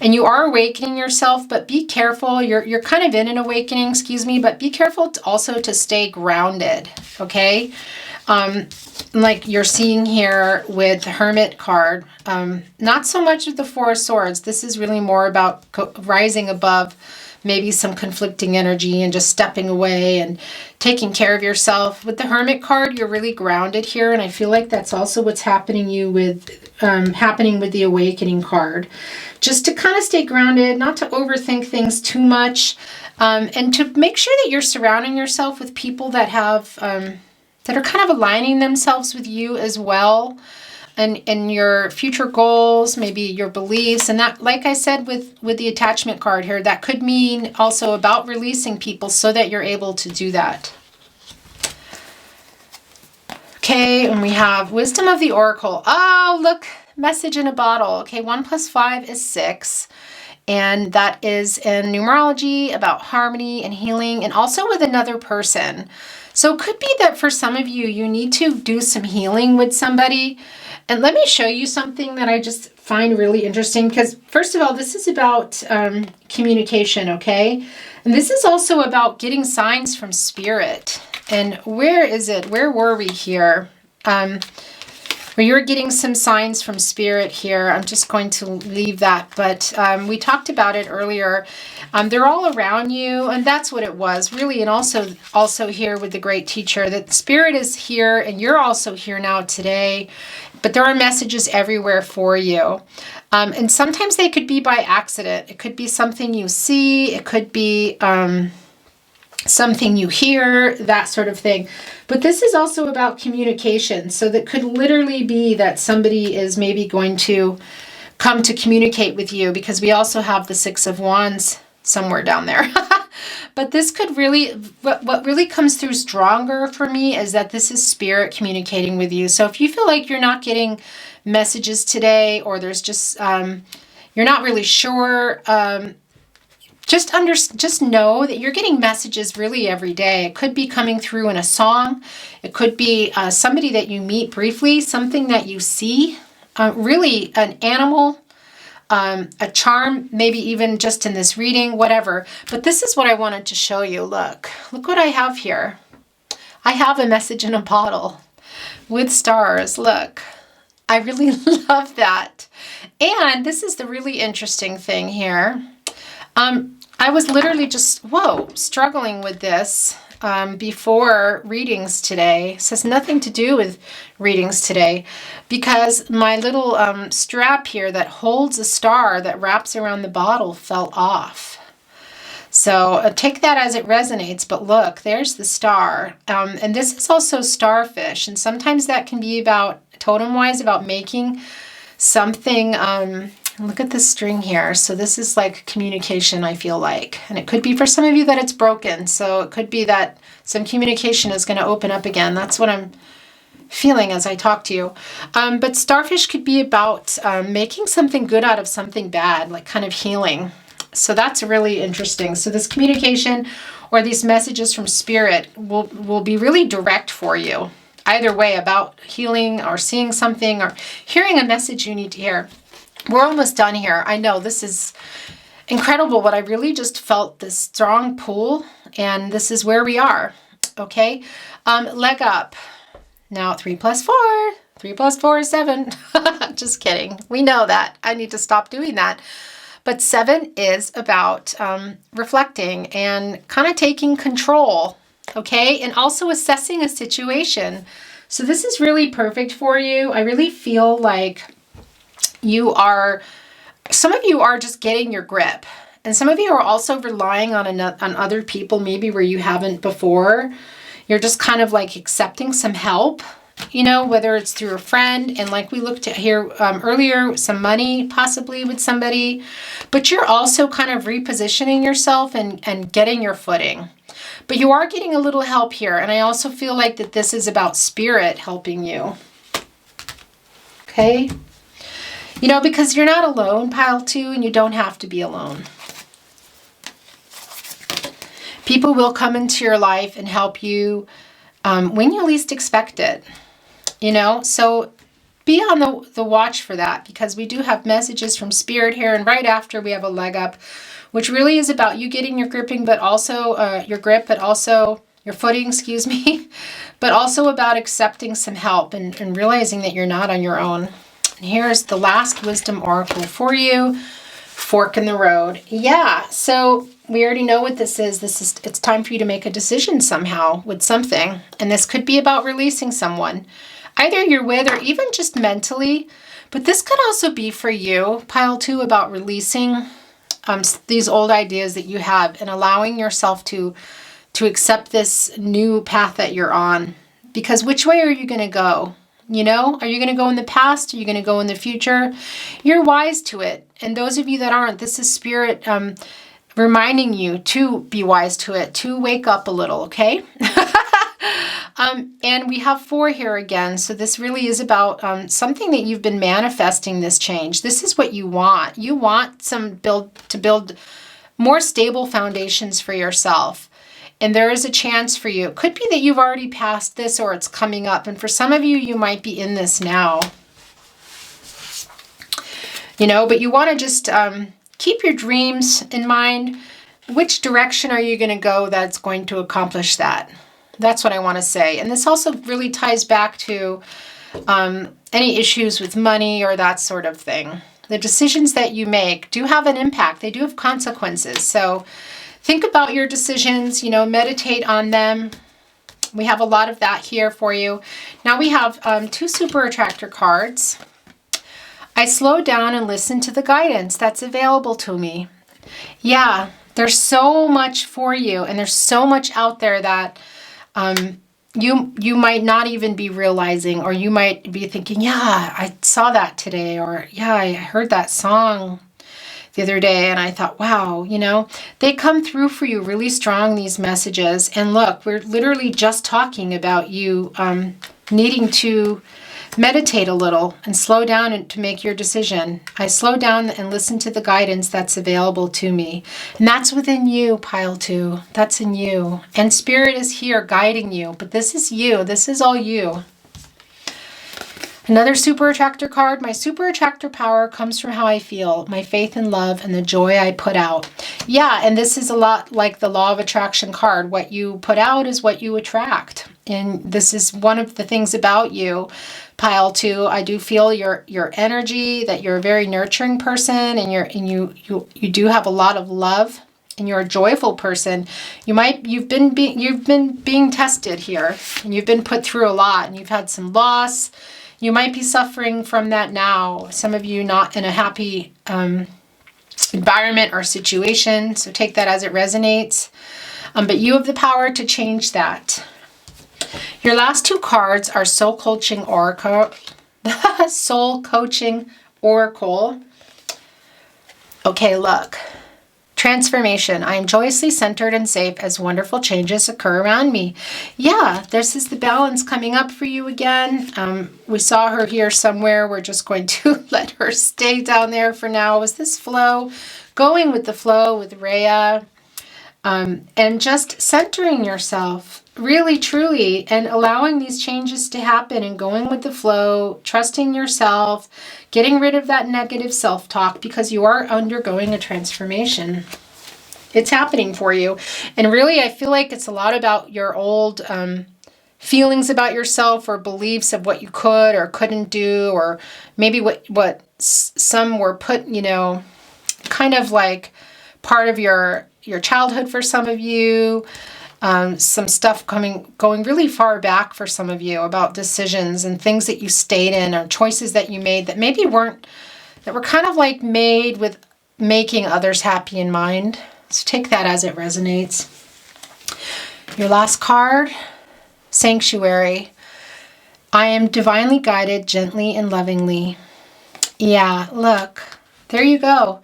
And you are awakening yourself, but be careful. You're kind of in an awakening, excuse me, but be careful also to stay grounded, okay? Like you're seeing here with the Hermit card, not so much with the Four of Swords. This is really more about rising above maybe some conflicting energy and just stepping away and taking care of yourself. With the Hermit card, you're really grounded here, and I feel like that's also what's happening with the Awakening card. Just to kind of stay grounded, not to overthink things too much, and to make sure that you're surrounding yourself with people that have that are kind of aligning themselves with you as well, and your future goals, maybe your beliefs. And that, like I said with the attachment card here, that could mean also about releasing people so that you're able to do that. Okay, and we have Wisdom of the Oracle. Oh, look, message in a bottle. Okay, 1 + 5 is 6. And that is in numerology about harmony and healing, and also with another person. So it could be that for some of you, you need to do some healing with somebody. And let me show you something that I just find really interesting, because first of all, this is about communication, okay? And this is also about getting signs from spirit. And where is it? Where were we here? Where you're getting some signs from spirit here. I'm just going to leave that, but we talked about it earlier. They're all around you, and that's what it was, really. And also here with the great teacher, that spirit is here, and you're also here now today, but there are messages everywhere for you. And sometimes they could be by accident. It could be something you see. It could be something you hear, that sort of thing. But this is also about communication. So that could literally be that somebody is maybe going to come to communicate with you, because we also have the 6 of Wands somewhere down there. But this could really, what really comes through stronger for me is that this is spirit communicating with you. So if you feel like you're not getting messages today, or there's just, you're not really sure, just know that you're getting messages really every day. It could be coming through in a song. It could be somebody that you meet briefly, something that you see, really an animal, a charm, maybe even just in this reading, whatever. But this is what I wanted to show you. Look what I have here. I have a message in a bottle with stars. Look, I really love that. And this is the really interesting thing here. I was literally just, struggling with this before readings today. This has nothing to do with readings today, because my little strap here that holds a star that wraps around the bottle fell off. So take that as it resonates, but look, there's the star. And this is also starfish, and sometimes that can be about, totem-wise, about making something. Look at this string here. So this is like communication, I feel like. And it could be for some of you that it's broken. So it could be that some communication is going to open up again. That's what I'm feeling as I talk to you. But starfish could be about making something good out of something bad, like kind of healing. So that's really interesting. So this communication or these messages from spirit will be really direct for you. Either way, about healing or seeing something or hearing a message you need to hear. We're almost done here. I know this is incredible, but I really just felt this strong pull, and this is where we are. Okay, leg up. Now 3 + 4. 3 + 4 is 7. Just kidding. We know that. I need to stop doing that. But 7 is about reflecting and kind of taking control. Okay, and also assessing a situation. So this is really perfect for you. I really feel like you are some of you are just getting your grip. And some of you are also relying on other people, maybe where you haven't before. You're just kind of like accepting some help, you know, whether it's through a friend. And like we looked at here earlier, some money possibly with somebody. But you're also kind of repositioning yourself and getting your footing. But you are getting a little help here. And I also feel like that this is about spirit helping you. Okay? You know, because you're not alone, pile 2, and you don't have to be alone. People will come into your life and help you when you least expect it, you know? So be on the watch for that, because we do have messages from Spirit here, and right after we have a leg up, which really is about you getting your gripping, but also your grip, but also your footing, excuse me, but also about accepting some help and realizing that you're not on your own. And here's the last wisdom oracle for you. Fork in the road. Yeah, so we already know what this is. It's time for you to make a decision somehow with something. And this could be about releasing someone. Either you're with or even just mentally. But this could also be for you, pile 2, about releasing these old ideas that you have and allowing yourself to accept this new path that you're on. Because which way are you going to go? You know, are you going to go in the past? Are you going to go in the future? You're wise to it. And those of you that aren't, this is Spirit reminding you to be wise to it, to wake up a little, okay? And we have 4 here again. So this really is about something that you've been manifesting, this change. This is what you want. You want to build more stable foundations for yourself. And there is a chance for you. It could be that you've already passed this or it's coming up. And for some of you, you might be in this now. You know, but you want to just keep your dreams in mind. Which direction are you going to go that's going to accomplish that? That's what I want to say. And this also really ties back to any issues with money or that sort of thing. The decisions that you make do have an impact. They do have consequences. So think about your decisions, you know, meditate on them. We have a lot of that here for you. Now we have 2 super attractor cards. I slow down and listen to the guidance that's available to me. Yeah, there's so much for you, and there's so much out there that you might not even be realizing, or you might be thinking, yeah, I saw that today, or yeah, I heard that song the other day and I thought, wow, you know, they come through for you really strong, these messages. And look, we're literally just talking about you needing to meditate a little and slow down and to make your decision. I slow down and listen to the guidance that's available to me. And that's within you, pile 2. That's in you. And Spirit is here guiding you. But this is you. This is all you. Another super attractor card. My super attractor power comes from how I feel, my faith and love, and the joy I put out. Yeah, and this is a lot like the law of attraction card. What you put out is what you attract. And this is one of the things about you, pile 2. I do feel your energy, that you're a very nurturing person, and you do have a lot of love, and you're a joyful person. You've been being tested here, and you've been put through a lot, and you've had some loss. You might be suffering from that now. Some of you not in a happy environment or situation. So take that as it resonates. But you have the power to change that. Your last 2 cards are Soul Coaching Oracle. Soul Coaching Oracle. Okay, look. Transformation. I am joyously centered and safe as wonderful changes occur around me. Yeah, this is the balance coming up for you again. We saw her here somewhere. We're just going to let her stay down there for now. Was this flow? Going with the flow with Rhea. And just centering yourself really, truly, and allowing these changes to happen and going with the flow, trusting yourself, getting rid of that negative self-talk, because you are undergoing a transformation. It's happening for you. And really, I feel like it's a lot about your old feelings about yourself or beliefs of what you could or couldn't do, or maybe what some were put, you know, kind of like part of your childhood for some of you. Some stuff going really far back for some of you about decisions and things that you stayed in or choices that you made that maybe weren't that we're kind of like made with making others happy in mind. So take that as it resonates. Your last card, Sanctuary. I am divinely guided gently and lovingly. Yeah, look, there you go.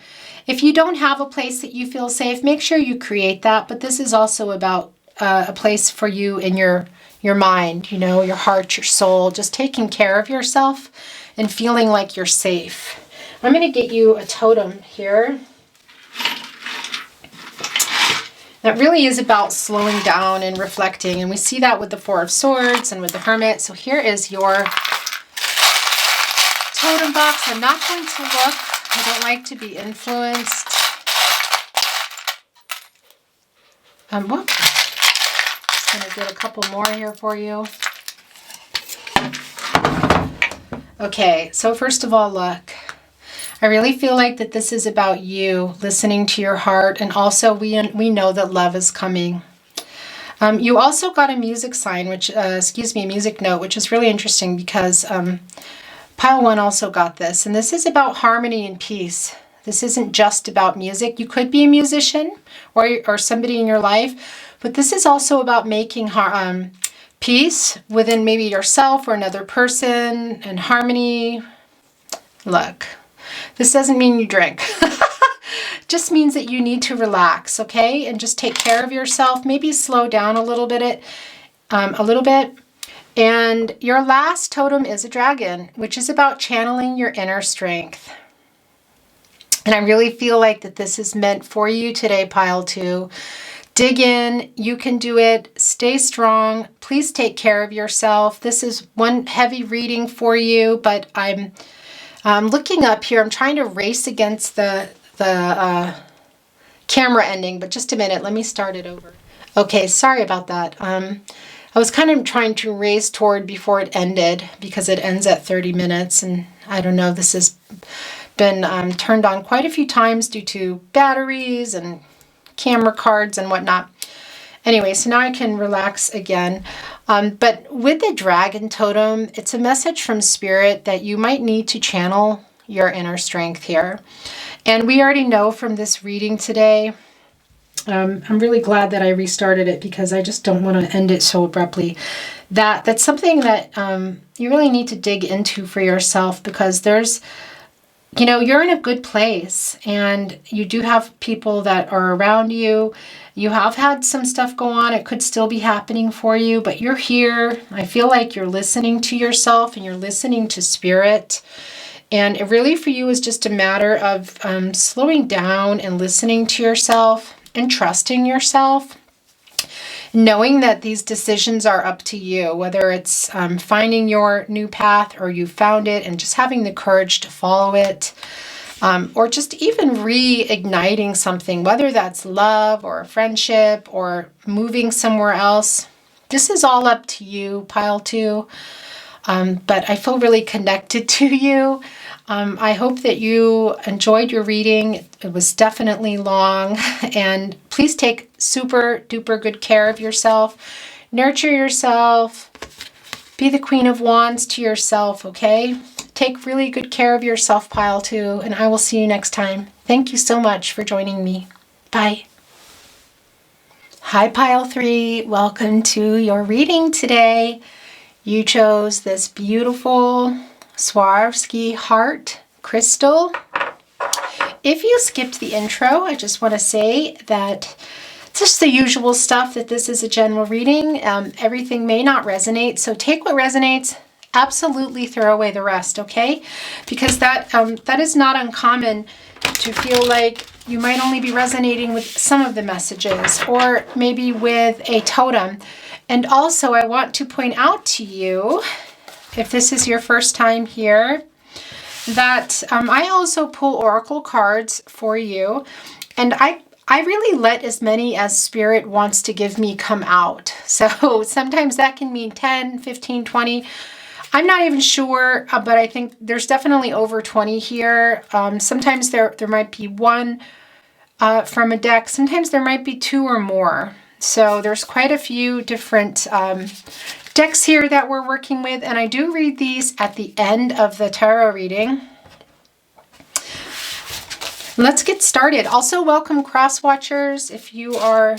If you don't have a place that you feel safe, make sure you create that. But this is also about a place for you in your mind, you know, your heart, your soul, just taking care of yourself and feeling like you're safe. I'm going to get you a totem here. That really is about slowing down and reflecting. And we see that with the Four of Swords and with the Hermit. So here is your totem box. I'm not going to look. I don't like to be influenced. Whoop. Just going to get a couple more here for you. Okay, so first of all, look. I really feel like that this is about you listening to your heart, and also we know that love is coming. You also got a music sign, which, a music note, which is really interesting because Pile 1 also got this, and this is about harmony and peace. This isn't just about music. You could be a musician or somebody in your life, but this is also about making peace within maybe yourself or another person and harmony. Look. This doesn't mean you drink. Just means that you need to relax, okay? And just take care of yourself. Maybe slow down a little bit. And your last totem is a dragon, which is about channeling your inner strength. And I really feel like that this is meant for you today, Pile 2. Dig in. You can do it. Stay strong. Please take care of yourself. This is one heavy reading for you, but I'm looking up here. I'm trying to race against the camera ending, but just a minute. Let me start it over. Okay, sorry about that. I was kind of trying to race toward before it ended because it ends at 30 minutes. And I don't know, this has been turned on quite a few times due to batteries and camera cards and whatnot. Anyway, so now I can relax again. But with the dragon totem, it's a message from Spirit that you might need to channel your inner strength here. And we already know from this reading today, I'm really glad that I restarted it because I just don't want to end it so abruptly. That's something that you really need to dig into for yourself because there's, you know, you're in a good place and you do have people that are around you. You have had some stuff go on. It could still be happening for you, but you're here. I feel like you're listening to yourself and you're listening to Spirit. And it really for you is just a matter of slowing down and listening to yourself and trusting yourself. Knowing that these decisions are up to you, whether it's finding your new path or you found it and just having the courage to follow it. Or just even reigniting something, whether that's love or a friendship or moving somewhere else. This is all up to you, Pile 2. But I feel really connected to you. I hope that you enjoyed your reading. It was definitely long. And please take super duper good care of yourself. Nurture yourself. Be the Queen of Wands to yourself, okay? Take really good care of yourself, Pile 2, and I will see you next time. Thank you so much for joining me. Bye. Hi, Pile 3. Welcome to your reading today. You chose this beautiful Swarovski heart crystal. If you skipped the intro, I just want to say that it's just the usual stuff, that this is a general reading. Everything may not resonate, so take what resonates. Absolutely throw away the rest, okay? Because that is not uncommon to feel like you might only be resonating with some of the messages or maybe with a totem. And also, I want to point out to you, if this is your first time here, that I also pull oracle cards for you. And I really let as many as Spirit wants to give me come out. So sometimes that can mean 10, 15, 20. I'm not even sure, but I think there's definitely over 20 here. Sometimes there might be one from a deck. Sometimes there might be two or more. So there's quite a few different decks here that we're working with. And I do read these at the end of the tarot reading. Let's get started. Also, welcome cross watchers. If you are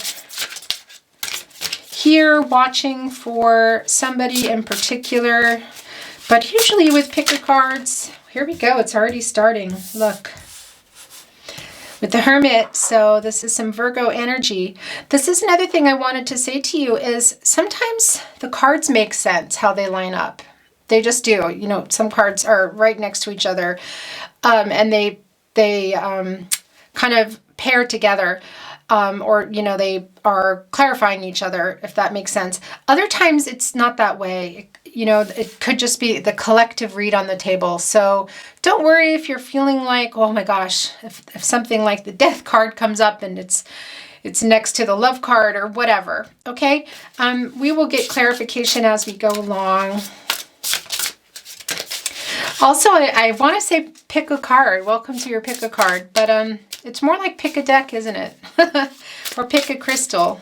here watching for somebody in particular, but usually with picker cards, here we go. It's already starting. Look. With the Hermit, so this is some Virgo energy. This is another thing I wanted to say to you is sometimes the cards make sense how they line up. They just do. You know, some cards are right next to each other, and they kind of pair together, or, you know, they are clarifying each other, if that makes sense. Other times it's not that way. You know, it could just be the collective read on the table. So don't worry if you're feeling like, oh my gosh, if something like the Death card comes up and it's next to the Love card or whatever. Okay, we will get clarification as we go along. Also, I want to say pick a card. Welcome to your pick a card, but it's more like pick a deck, isn't it? Or pick a crystal.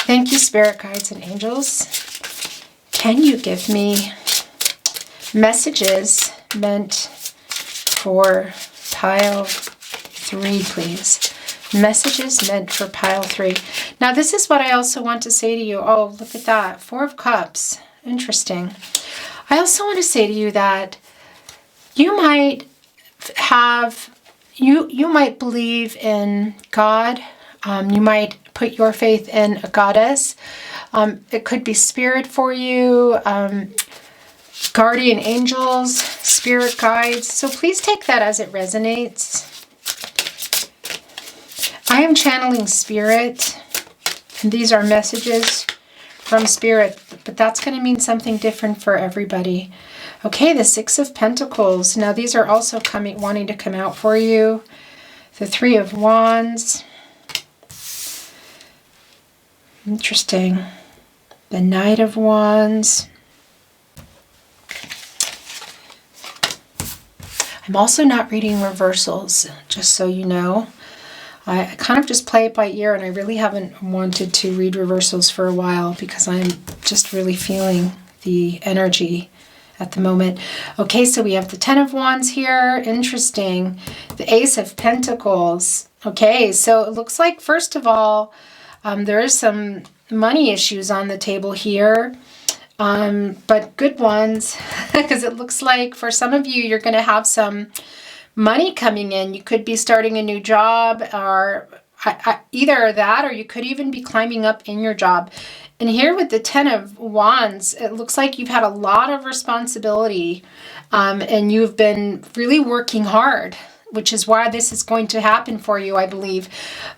Thank you, spirit guides and angels. Can you give me messages meant for pile 3, please? Messages meant for pile 3. Now, this is what I also want to say to you. Oh, look at that. 4 of Cups. Interesting. I also want to say to you that you might have, you might believe in God. You might put your faith in a goddess. It could be spirit for you, guardian angels, spirit guides. So please take that as it resonates. I am channeling spirit, and these are messages from spirit, but that's going to mean something different for everybody. Okay, the 6 of Pentacles. Now these are also wanting to come out for you. The 3 of Wands. Interesting. The Knight of Wands. I'm also not reading reversals, just so you know. I kind of just play it by ear, and I really haven't wanted to read reversals for a while because I'm just really feeling the energy at the moment. Okay, so we have the 10 of Wands here. Interesting. The Ace of Pentacles. Okay, so it looks like, first of all, there is some money issues on the table here, but good ones, because it looks like for some of you, you're going to have some money coming in. You could be starting a new job, or either that, or you could even be climbing up in your job. And here with the 10 of Wands, it looks like you've had a lot of responsibility, and you've been really working hard, which is why this is going to happen for you, I believe.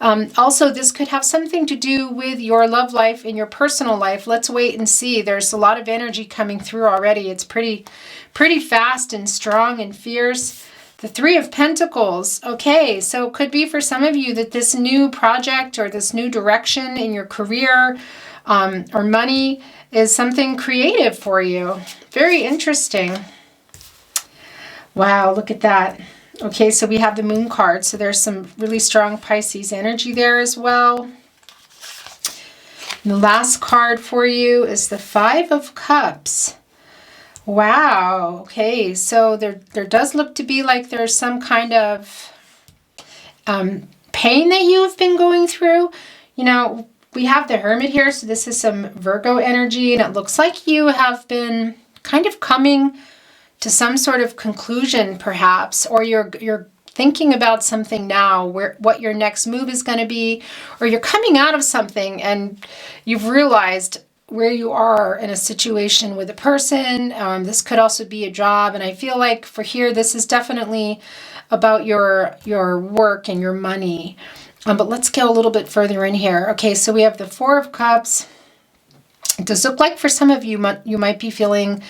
Also, this could have something to do with your love life and your personal life. Let's wait and see. There's a lot of energy coming through already. It's pretty fast and strong and fierce. The 3 of Pentacles. Okay, so it could be for some of you that this new project or this new direction in your career or money is something creative for you. Very interesting. Wow, look at that. Okay, so we have the Moon card. So there's some really strong Pisces energy there as well. And the last card for you is the 5 of Cups. Wow. Okay, so there does look to be like there's some kind of pain that you have been going through. You know, we have the Hermit here, so this is some Virgo energy, and it looks like you have been kind of coming to some sort of conclusion, perhaps, or you're thinking about something now, what your next move is going to be, or you're coming out of something and you've realized where you are in a situation with a person. This could also be a job, and I feel like for here, this is definitely about your work and your money. But let's go a little bit further in here. Okay, so we have the 4 of Cups. It does look like for some of you, you might be feeling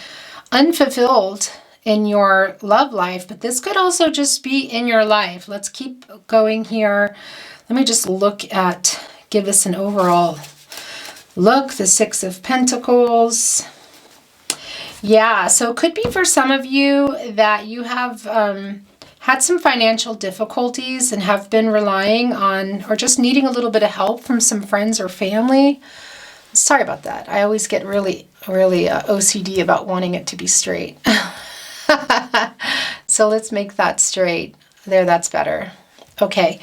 unfulfilled in your love life, but this could also just be in your life. Let's keep going here. Let me just give us an overall look. The 6 of Pentacles. Yeah, so it could be for some of you that you have had some financial difficulties and have been relying on, or just needing a little bit of help from some friends or family. Sorry about that. I always get really OCD about wanting it to be straight. So let's make that straight. There, that's better. Okay.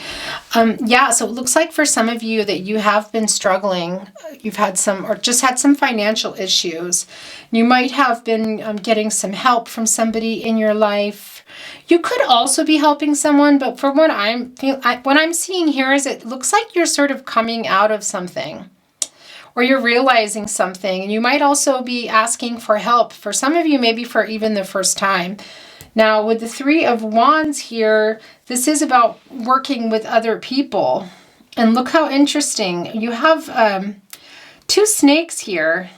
Yeah, so it looks like for some of you that you have been struggling. You've had some, or just had some financial issues. You might have been getting some help from somebody in your life. You could also be helping someone, but for what I'm seeing here is it looks like you're sort of coming out of something, or you're realizing something, and you might also be asking for help. For some of you, maybe for even the first time. Now, with the Three of Wands here, this is about working with other people. And look how interesting. You have two snakes here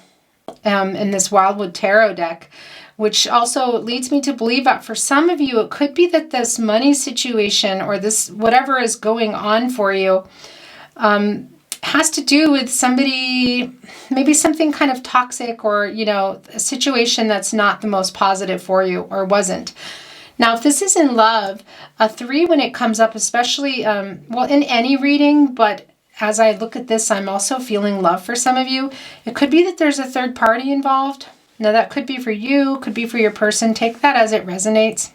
in this Wildwood Tarot deck, which also leads me to believe that for some of you, it could be that this money situation or this whatever is going on for you has to do with somebody, maybe something kind of toxic, or, you know, a situation that's not the most positive for you, or wasn't. Now, if this is in love, a 3, when it comes up, especially, well, in any reading, but as I look at this, I'm also feeling love for some of you. It could be that there's a third party involved. Now, that could be for you, could be for your person. Take that as it resonates.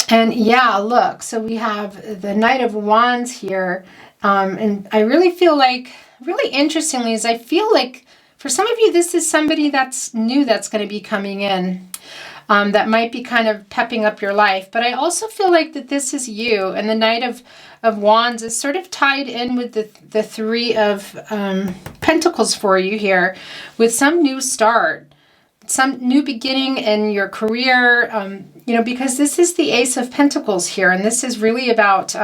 And yeah, look, so we have the Knight of Wands here. And I really feel like, really interestingly, is I feel like for some of you, this is somebody that's new that's going to be coming in, that might be kind of pepping up your life. But I also feel like that this is you, and the Knight of Wands is sort of tied in with the Three of Pentacles for you here, with some new start, some new beginning in your career, you know, because this is the Ace of Pentacles here, and this is really about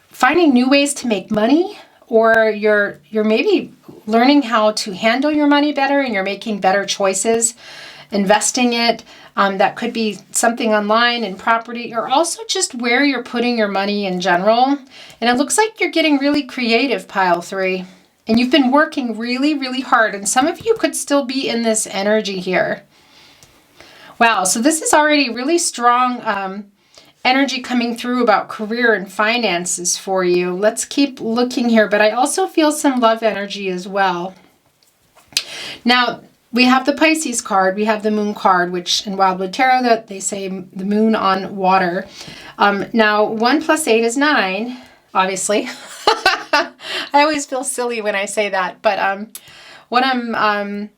finding new ways to make money, or you're maybe learning how to handle your money better, and you're making better choices, investing it. That could be something online in property, or also just where you're putting your money in general. And it looks like you're getting really creative, pile 3. And you've been working really, really hard. And some of you could still be in this energy here. Wow, so this is already really strong energy coming through about career and finances for you. Let's keep looking here, but I also feel some love energy as well. Now, we have the Pisces card, we have the Moon card, which in Wildwood Tarot, that they say the moon on water. Now, 1 + 8 is 9, obviously. I always feel silly when I say that, but what I'm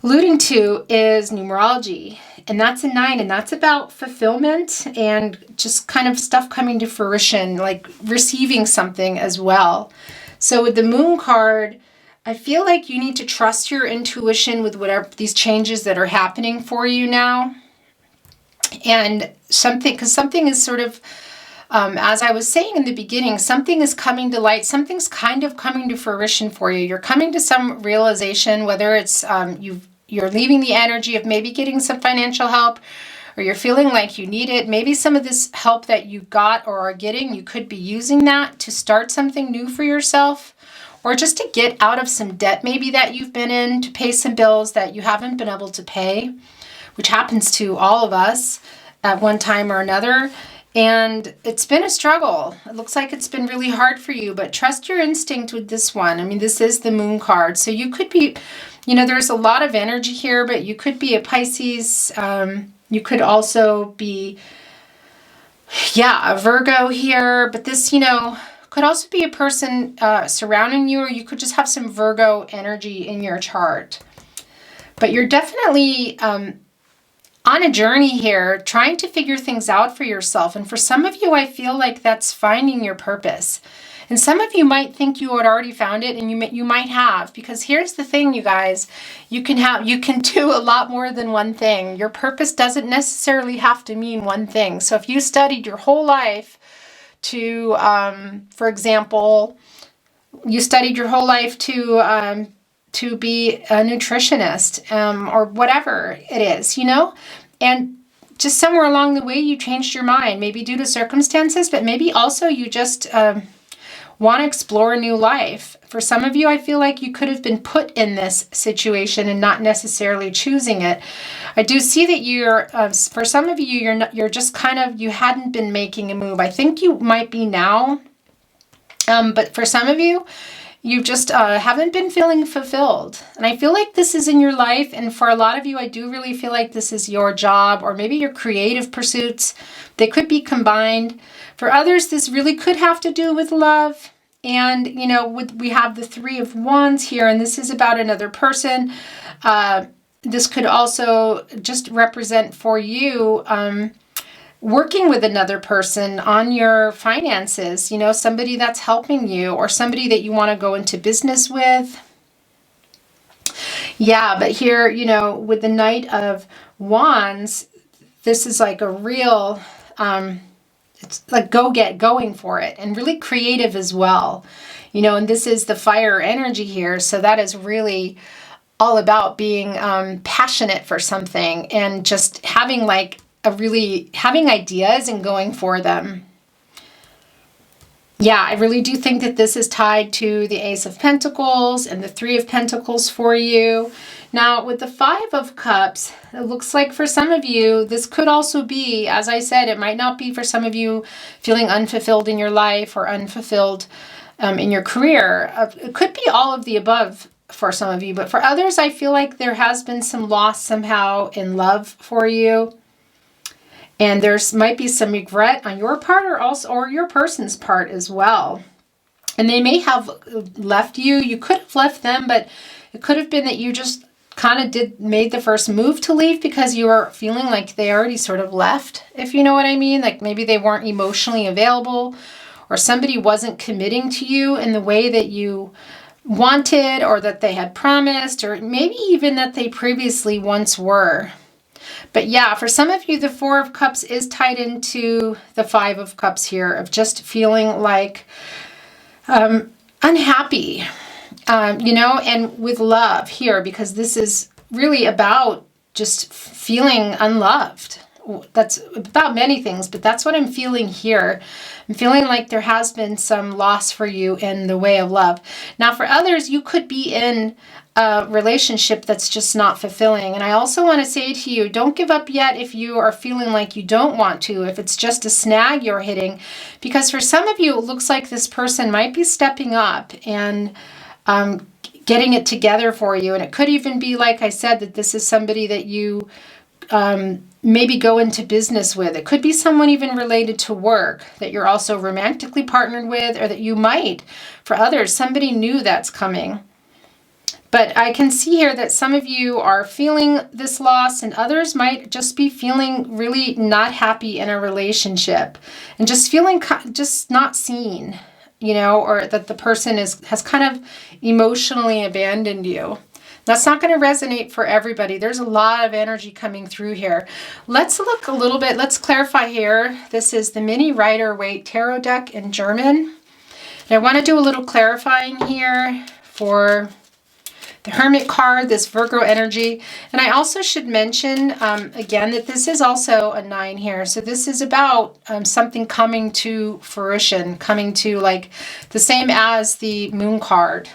alluding to is numerology. And that's a 9, and that's about fulfillment and just kind of stuff coming to fruition, like receiving something as well. So with the Moon card, I feel like you need to trust your intuition with whatever these changes that are happening for you now. And because something is sort of, as I was saying in the beginning, something is coming to light. Something's kind of coming to fruition for you. You're coming to some realization, whether it's you're leaving the energy of maybe getting some financial help, or you're feeling like you need it. Maybe some of this help that you got or are getting, you could be using that to start something new for yourself, or just to get out of some debt maybe that you've been in, to pay some bills that you haven't been able to pay, which happens to all of us at one time or another. And it's been a struggle. It looks like it's been really hard for you, but trust your instinct with this one. I mean, this is the Moon card. So you could be, you know, there's a lot of energy here, but you could be a Pisces. You could also be, yeah, a Virgo here. But this, you know, could also be a person surrounding you, or you could just have some Virgo energy in your chart. But you're definitely on a journey here, trying to figure things out for yourself. And for some of you, I feel like that's finding your purpose. And some of you might think you had already found it, and you might have, because here's the thing, you guys, you can do a lot more than one thing. Your purpose doesn't necessarily have to mean one thing. So if you studied your whole life to, for example, you studied your whole life to be a nutritionist, or whatever it is, you know, and just somewhere along the way you changed your mind, maybe due to circumstances, but maybe also you just want to explore a new life. For some of you, I feel like you could have been put in this situation and not necessarily choosing it. I do see that you're, for some of you, you're just kind of, you hadn't been making a move. I think you might be now, but for some of you, you just haven't been feeling fulfilled. And I feel like this is in your life. And for a lot of you, I do really feel like this is your job or maybe your creative pursuits. They could be combined. For others, this really could have to do with love. And, you know, we have the Three of Wands here, and this is about another person. This could also just represent for you working with another person on your finances, you know, somebody that's helping you or somebody that you want to go into business with. Yeah, but here, you know, with the Knight of Wands, this is like a real, it's like going for it, and really creative as well. You know, and this is the fire energy here. So that is really all about being passionate for something and just having like having ideas and going for them. Yeah, I really do think that this is tied to the Ace of Pentacles and the Three of Pentacles for you. Now, with the Five of Cups, it looks like for some of you, this could also be, as I said, it might not be for some of you feeling unfulfilled in your life or unfulfilled in your career. It could be all of the above for some of you, but for others, I feel like there has been some loss somehow in love for you. And there's might be some regret on your part or your person's part as well. And they may have left you. You could have left them, but it could have been that you just kind of made the first move to leave because you were feeling like they already sort of left, if you know what I mean. Like maybe they weren't emotionally available, or somebody wasn't committing to you in the way that you wanted or that they had promised, or maybe even that they previously once were. But yeah, for some of you, the Four of Cups is tied into the Five of Cups here, of just feeling like unhappy, you know, and with love here, because this is really about just feeling unloved. That's about many things, but that's what I'm feeling here. I'm feeling like there has been some loss for you in the way of love. Now, for others, you could be in a relationship that's just not fulfilling. And I also want to say to you, don't give up yet if you are feeling like you don't want to, if it's just a snag you're hitting, because for some of you, it looks like this person might be stepping up and getting it together for you. And it could even be, like I said, that this is somebody that you maybe go into business with. It could be someone even related to work that you're also romantically partnered with, or that you might, for others, somebody new that's coming. But I can see here that some of you are feeling this loss, and others might just be feeling really not happy in a relationship and just feeling just not seen, you know, or that the person has kind of emotionally abandoned you. That's not going to resonate for everybody. There's a lot of energy coming through here. Let's look a little bit. Let's clarify here. This is the Mini Rider-Waite Tarot deck in German. And I want to do a little clarifying here for the Hermit card, this Virgo energy. And I also should mention, again, that this is also a 9 here. So this is about something coming to fruition, coming to like the same as the Moon card.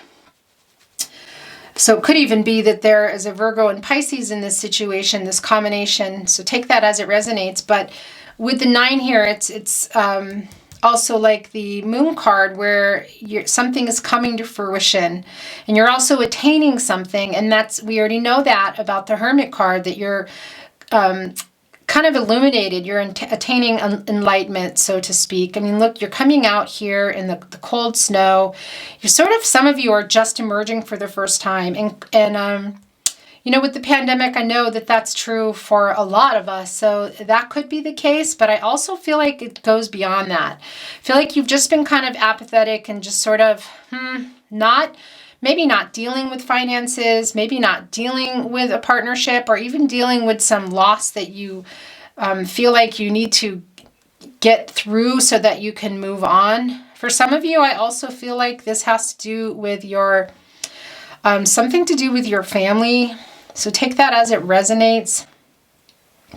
So it could even be that there is a Virgo and Pisces in this situation, this combination. So take that as it resonates. But with the 9 here, it's also like the Moon card, where something is coming to fruition and you're also attaining something. And we already know that about the Hermit card, that you're kind of illuminated, you're attaining enlightenment, so to speak. I mean, look, you're coming out here in the cold snow. You're some of you are just emerging for the first time. And you know, with the pandemic, I know that that's true for a lot of us. So that could be the case, but I also feel like it goes beyond that. I feel like you've just been kind of apathetic and just sort of maybe not dealing with finances, maybe not dealing with a partnership, or even dealing with some loss that you feel like you need to get through so that you can move on. For some of you, I also feel like this has to do with your, something to do with your family. So take that as it resonates.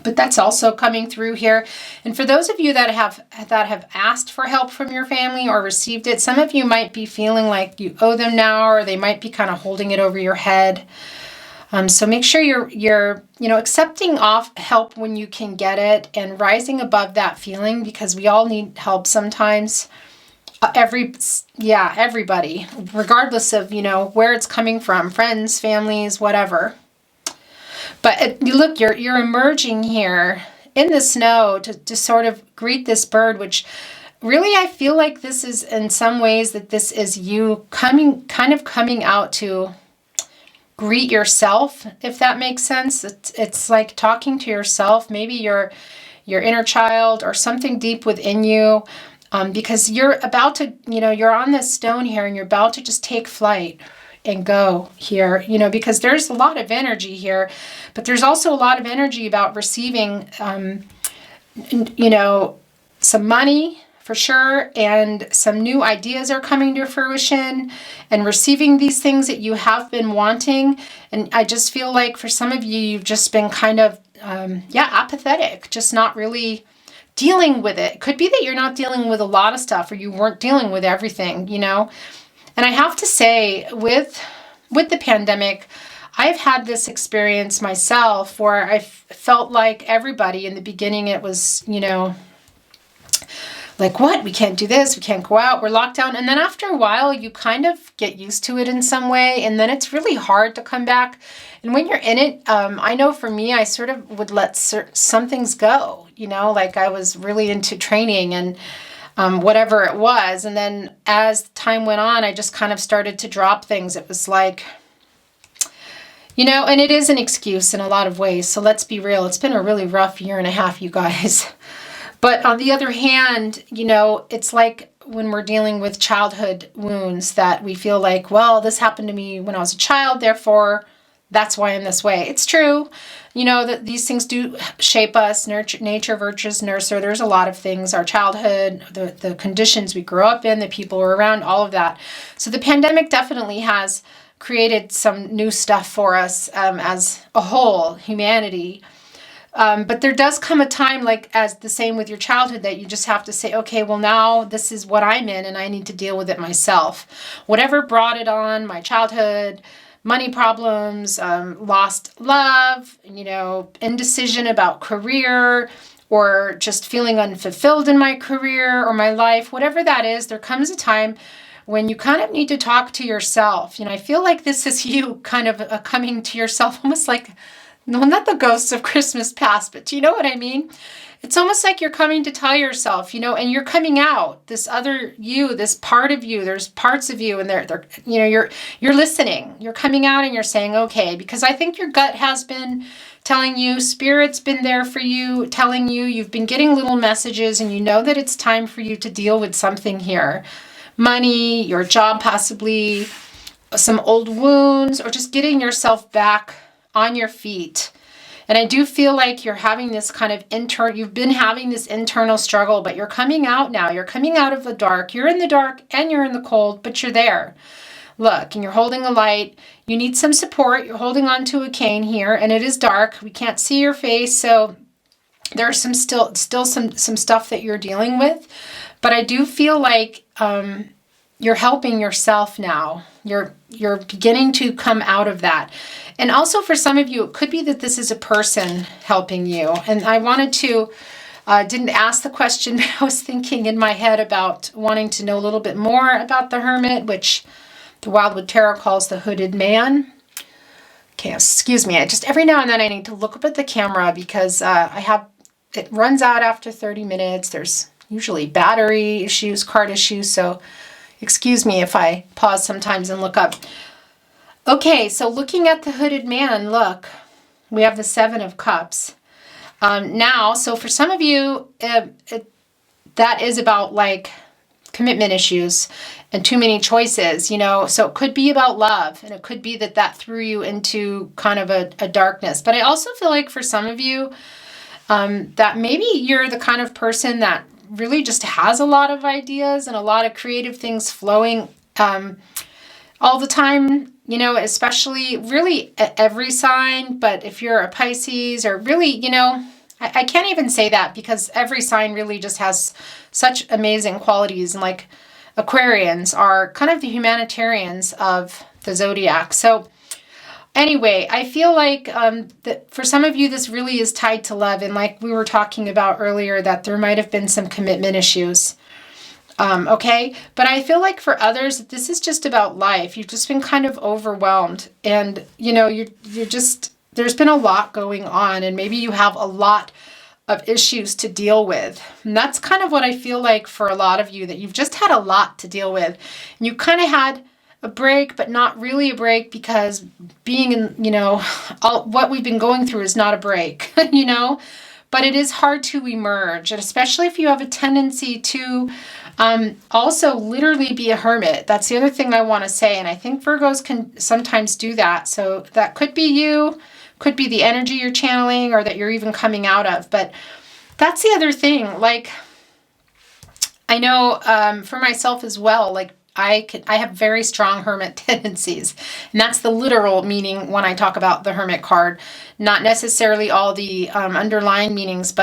But that's also coming through here. And for those of you that have asked for help from your family or received it, some of you might be feeling like you owe them now, or they might be kind of holding it over your head. So make sure you're accepting help when you can get it, and rising above that feeling, because we all need help sometimes. everybody, regardless of, where it's coming from, friends, families, whatever. But look, you're emerging here in the snow to sort of greet this bird, which really I feel like this is in some ways that this is you coming out to greet yourself, if that makes sense. It's like talking to yourself, maybe your inner child or something deep within you, because you're about to, you're on this stone here and you're about to just take flight and go here, because there's a lot of energy here, but there's also a lot of energy about receiving, some money for sure, and some new ideas are coming to fruition, and receiving these things that you have been wanting. And I just feel like for some of you, you've just been kind of, apathetic, just not really dealing with it. Could be that you're not dealing with a lot of stuff, or you weren't dealing with everything, And I have to say, with the pandemic, I've had this experience myself where I felt like everybody in the beginning, it was, like, what? We can't do this. We can't go out. We're locked down. And then after a while, you kind of get used to it in some way. And then it's really hard to come back. And when you're in it, I know for me, I sort of would let some things go, like I was really into training and whatever it was. And then as time went on, I just kind of started to drop things. It was like, and it is an excuse in a lot of ways. So let's be real. It's been a really rough year and a half, you guys. But on the other hand, it's like when we're dealing with childhood wounds that we feel like, well, this happened to me when I was a child, therefore that's why I'm this way. It's true, that these things do shape us, nature versus nurture. There's a lot of things, our childhood, the conditions we grew up in, the people we're around, all of that. So the pandemic definitely has created some new stuff for us as a whole, humanity. But there does come a time, like as the same with your childhood, that you just have to say, okay, well, now this is what I'm in and I need to deal with it myself. Whatever brought it on, my childhood, money problems, lost love, indecision about career, or just feeling unfulfilled in my career or my life, whatever that is, there comes a time when you kind of need to talk to yourself. I feel like this is you kind of coming to yourself, almost like, no, not the ghosts of Christmas past, but do you know what I mean? It's almost like you're coming to tell yourself, and you're coming out, this other you, this part of you, there's parts of you, and they're you're listening, you're coming out and you're saying, okay, because I think your gut has been telling you, spirit's been there for you, telling you, you've been getting little messages, and you know that it's time for you to deal with something here. Money, your job possibly, some old wounds, or just getting yourself back on your feet. And I do feel like you're having this kind of you've been having this internal struggle, but you're coming out now. You're coming out of the dark. You're in the dark and you're in the cold, but you're there. Look, and you're holding a light. You need some support. You're holding on to a cane here, and it is dark. We can't see your face, so there's still some stuff that you're dealing with. But I do feel like you're helping yourself now. You're beginning to come out of that. And also for some of you, it could be that this is a person helping you. And I wanted to, didn't ask the question, but I was thinking in my head about wanting to know a little bit more about the hermit, which the Wildwood Tarot calls the hooded man. Okay, excuse me. Every now and then I need to look up at the camera because it runs out after 30 minutes. There's usually battery issues, card issues. So excuse me if I pause sometimes and look up. Okay, so looking at the hooded man, look, we have the 7 of Cups. Now, so for some of you, that is about like commitment issues and too many choices, so it could be about love, and it could be that threw you into kind of a darkness. But I also feel like for some of you, that maybe you're the kind of person that really just has a lot of ideas and a lot of creative things flowing all the time, especially really every sign. But if you're a Pisces or really, I can't even say that because every sign really just has such amazing qualities. And like Aquarians are kind of the humanitarians of the zodiac. So anyway, I feel like that for some of you, this really is tied to love. And like we were talking about earlier, that there might have been some commitment issues. Okay. But I feel like for others, this is just about life. You've just been kind of overwhelmed, and you're just, there's been a lot going on, and maybe you have a lot of issues to deal with. And that's kind of what I feel like for a lot of you, that you've just had a lot to deal with. And you kind of had a break, but not really a break, because being in, all what we've been going through is not a break, but it is hard to emerge. And especially if you have a tendency to also literally be a hermit. That's the other thing I want to say. And I think Virgos can sometimes do that. So that could be you, could be the energy you're channeling, or that you're even coming out of. But that's the other thing. Like, I know for myself as well, like I have very strong hermit tendencies. And that's the literal meaning when I talk about the hermit card, not necessarily all the underlying meanings,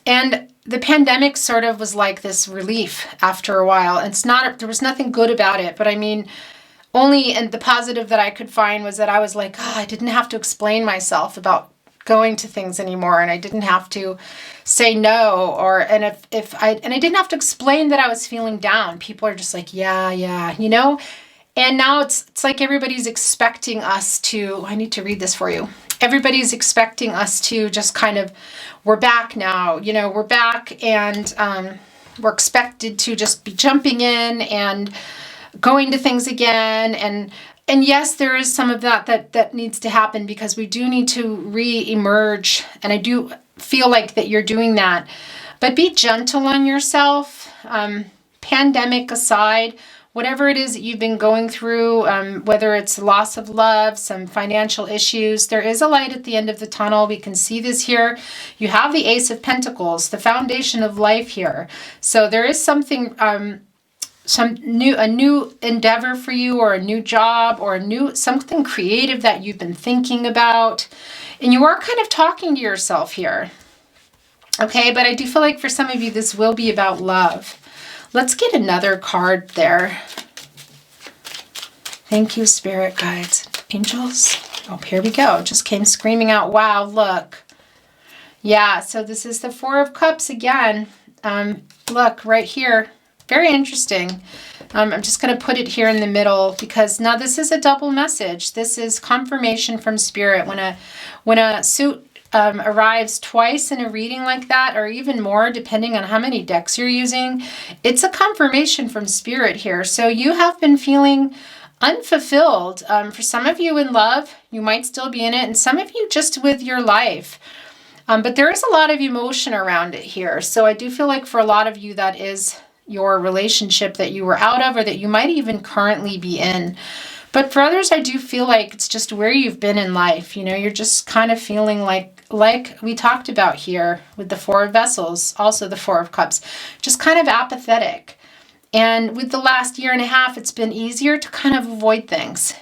and the pandemic sort of was like this relief after a while. It's not, there was nothing good about it, but I mean, and the positive that I could find was that I was like, I didn't have to explain myself about going to things anymore, and I didn't have to say no, and I didn't have to explain that I was feeling down. People are just like, yeah, and now it's like everybody's expecting us to, I need to read this for you. Everybody's expecting us to just kind of, we're back now, we're back, and we're expected to just be jumping in and going to things again. And yes, there is some of that needs to happen, because we do need to re-emerge. And I do feel like that you're doing that. But be gentle on yourself. Pandemic aside, whatever it is that you've been going through, whether it's loss of love, some financial issues, there is a light at the end of the tunnel. We can see this here. You have the Ace of Pentacles, the foundation of life here. So there is something, a new endeavor for you, or a new job, or something creative that you've been thinking about. And you are kind of talking to yourself here. Okay, but I do feel like for some of you, this will be about love. Let's get another card there. Thank you, spirit guides, angels. Oh, here we go. Just came screaming out, wow, look. Yeah, so this is the Four of Cups again. Look, right here. Very interesting. I'm just going to put it here in the middle, because now this is a double message. This is confirmation from spirit. When a suit arrives twice in a reading like that, or even more, depending on how many decks you're using, it's a confirmation from spirit here. So you have been feeling unfulfilled. For some of you in love, you might still be in it, and some of you just with your life. But there is a lot of emotion around it here. So I do feel like for a lot of you, that is your relationship that you were out of, or that you might even currently be in. But for others, I do feel like it's just where you've been in life. You're just kind of feeling like we talked about here with the Four of Vessels, also the Four of Cups, just kind of apathetic. And with the last year and a half, it's been easier to kind of avoid things,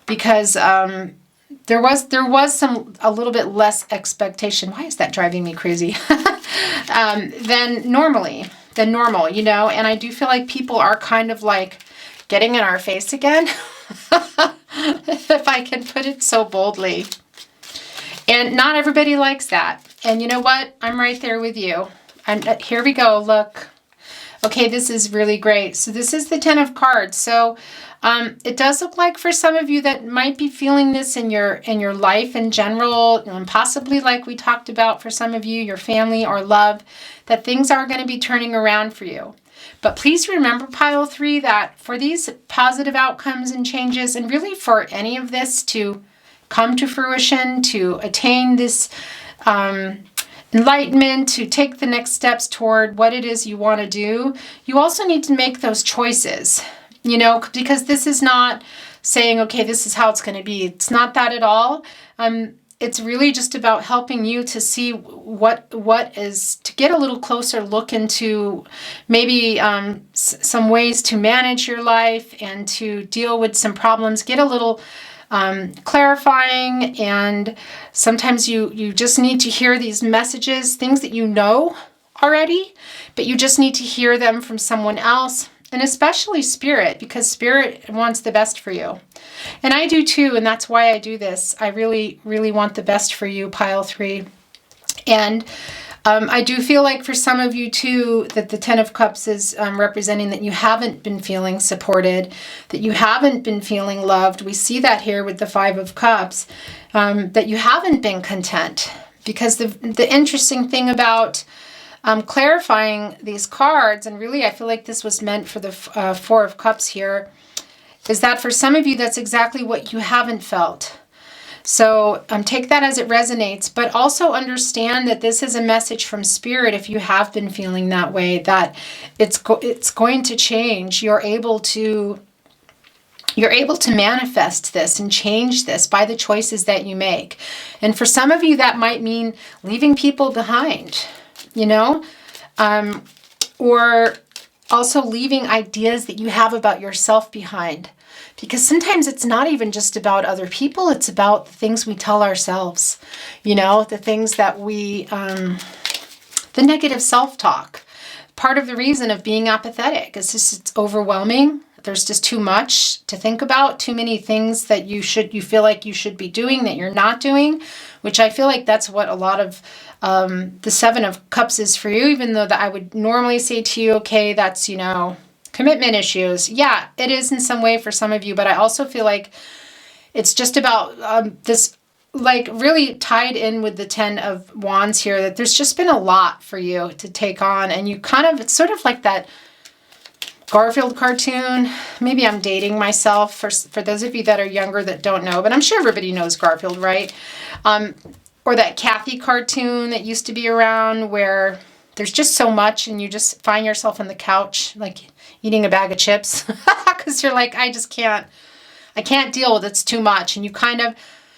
because there was a little bit less expectation. Why is that driving me crazy? than normal, and I do feel like people are kind of like getting in our face again, if I can put it so boldly. And not everybody likes that. And you know what? I'm right there with you. Here we go. Look. Okay, this is really great. So this is the Ten of Cards. So it does look like for some of you that might be feeling this in your life in general, and possibly like we talked about for some of you, your family or love, that things are going to be turning around for you. But please remember, Pile 3, that for these positive outcomes and changes, and really for any of this to come to fruition, to attain this enlightenment, to take the next steps toward what it is you want to do, you also need to make those choices, because this is not saying, okay, this is how it's going to be. It's not that at all. It's really just about helping you to see what is, to get a little closer look into maybe some ways to manage your life and to deal with some problems, get a little clarifying. And sometimes you just need to hear these messages, things that you know already, but you just need to hear them from someone else, and especially spirit, because spirit wants the best for you. And I do too, and that's why I do this. I really, really want the best for you, Pile 3. And I do feel like for some of you too, that the Ten of Cups is representing that you haven't been feeling supported, that you haven't been feeling loved. We see that here with the Five of Cups, that you haven't been content. Because the interesting thing about clarifying these cards, and really I feel like this was meant for the Four of Cups here, is that for some of you, that's exactly what you haven't felt. So take that as it resonates, but also understand that this is a message from Spirit if you have been feeling that way, that it's going to change. You're able to manifest this and change this by the choices that you make. And for some of you, that might mean leaving people behind, you know, or also leaving ideas that you have about yourself behind. Because sometimes it's not even just about other people, it's about the things we tell ourselves, you know, the things that we, the negative self-talk. Part of the reason of being apathetic is just it's overwhelming. There's just too much to think about, too many things that you feel like you should be doing that you're not doing, which I feel like that's what a lot of the Seven of Cups is for you, even though that I would normally say to you, okay, that's, you know, commitment issues. Yeah, it is in some way for some of you, but I also feel like it's just about this, like really tied in with the Ten of Wands here, that there's just been a lot for you to take on. And you kind of, it's sort of like that Garfield cartoon. Maybe I'm dating myself for those of you that are younger that don't know, but I'm sure everybody knows Garfield, right? Or that Kathy cartoon that used to be around where there's just so much and you just find yourself on the couch, like eating a bag of chips because you're like, I can't deal with it. It's too much. And you kind of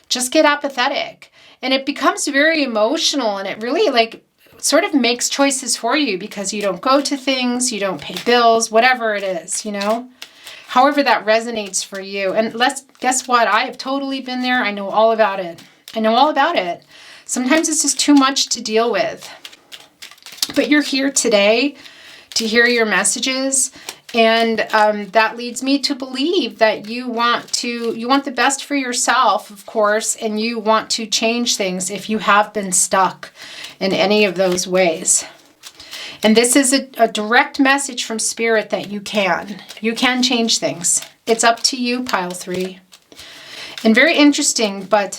just get apathetic and it becomes very emotional and it really like sort of makes choices for you because you don't go to things, you don't pay bills, whatever it is, you know, however that resonates for you. And guess what? I have totally been there. I know all about it. Sometimes it's just too much to deal with, but you're here today to hear your messages. And that leads me to believe that you want the best for yourself, of course, and you want to change things if you have been stuck in any of those ways. And this is a direct message from Spirit that you can change things. It's up to you, pile 3. And very interesting, but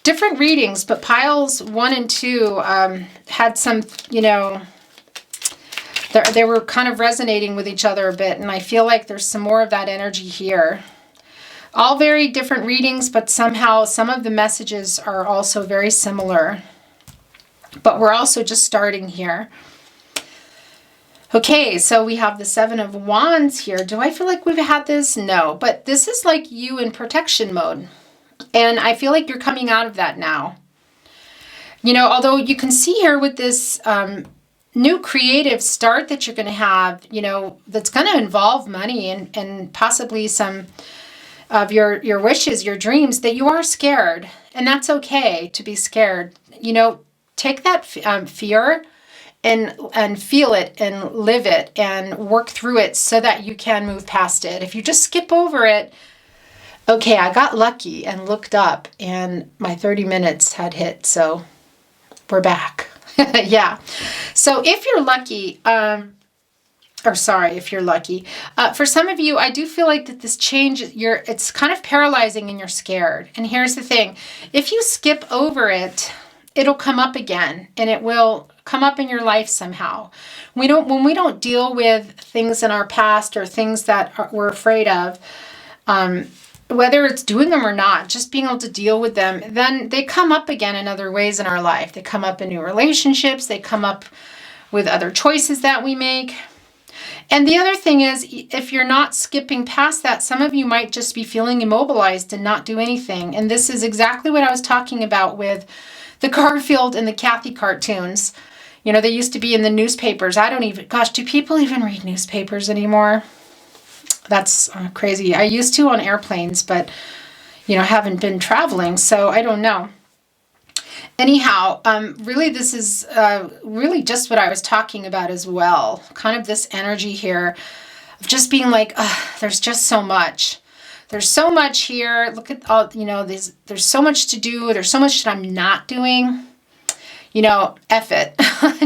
different readings, but piles 1 and 2 had some, you know, they were kind of resonating with each other a bit, and I feel like there's some more of that energy here. All very different readings, but somehow some of the messages are also very similar. But we're also just starting here. Okay, so we have the Seven of Wands here. Do I feel like we've had this? No, but this is like you in protection mode. And I feel like you're coming out of that now. You know, although you can see here with this new creative start that you're going to have, you know, that's going to involve money and possibly some of your wishes, your dreams, that you are scared. And that's okay to be scared. You know, take that fear and feel it and live it and work through it so that you can move past it. If you just skip over it, okay, I got lucky and looked up and my 30 minutes had hit, so we're back. Yeah. So if you're lucky, if you're lucky, for some of you, I do feel like that this change, it's kind of paralyzing and you're scared. And here's the thing, if you skip over it, it'll come up again and it will come up in your life somehow. When we don't deal with things in our past or things that we're afraid of, whether it's doing them or not, just being able to deal with them, then they come up again in other ways in our life. They come up in new relationships. They come up with other choices that we make. And the other thing is, if you're not skipping past that, some of you might just be feeling immobilized and not do anything. And this is exactly what I was talking about with the Garfield and the Kathy cartoons. You know, they used to be in the newspapers. Do people even read newspapers anymore? That's crazy. I used to on airplanes, but, you know, haven't been traveling, so I don't know. Anyhow, really this is really just what I was talking about as well. Kind of this energy here of just being like, there's just so much. There's so much here. Look at all, you know, there's so much to do. There's so much that I'm not doing. F it.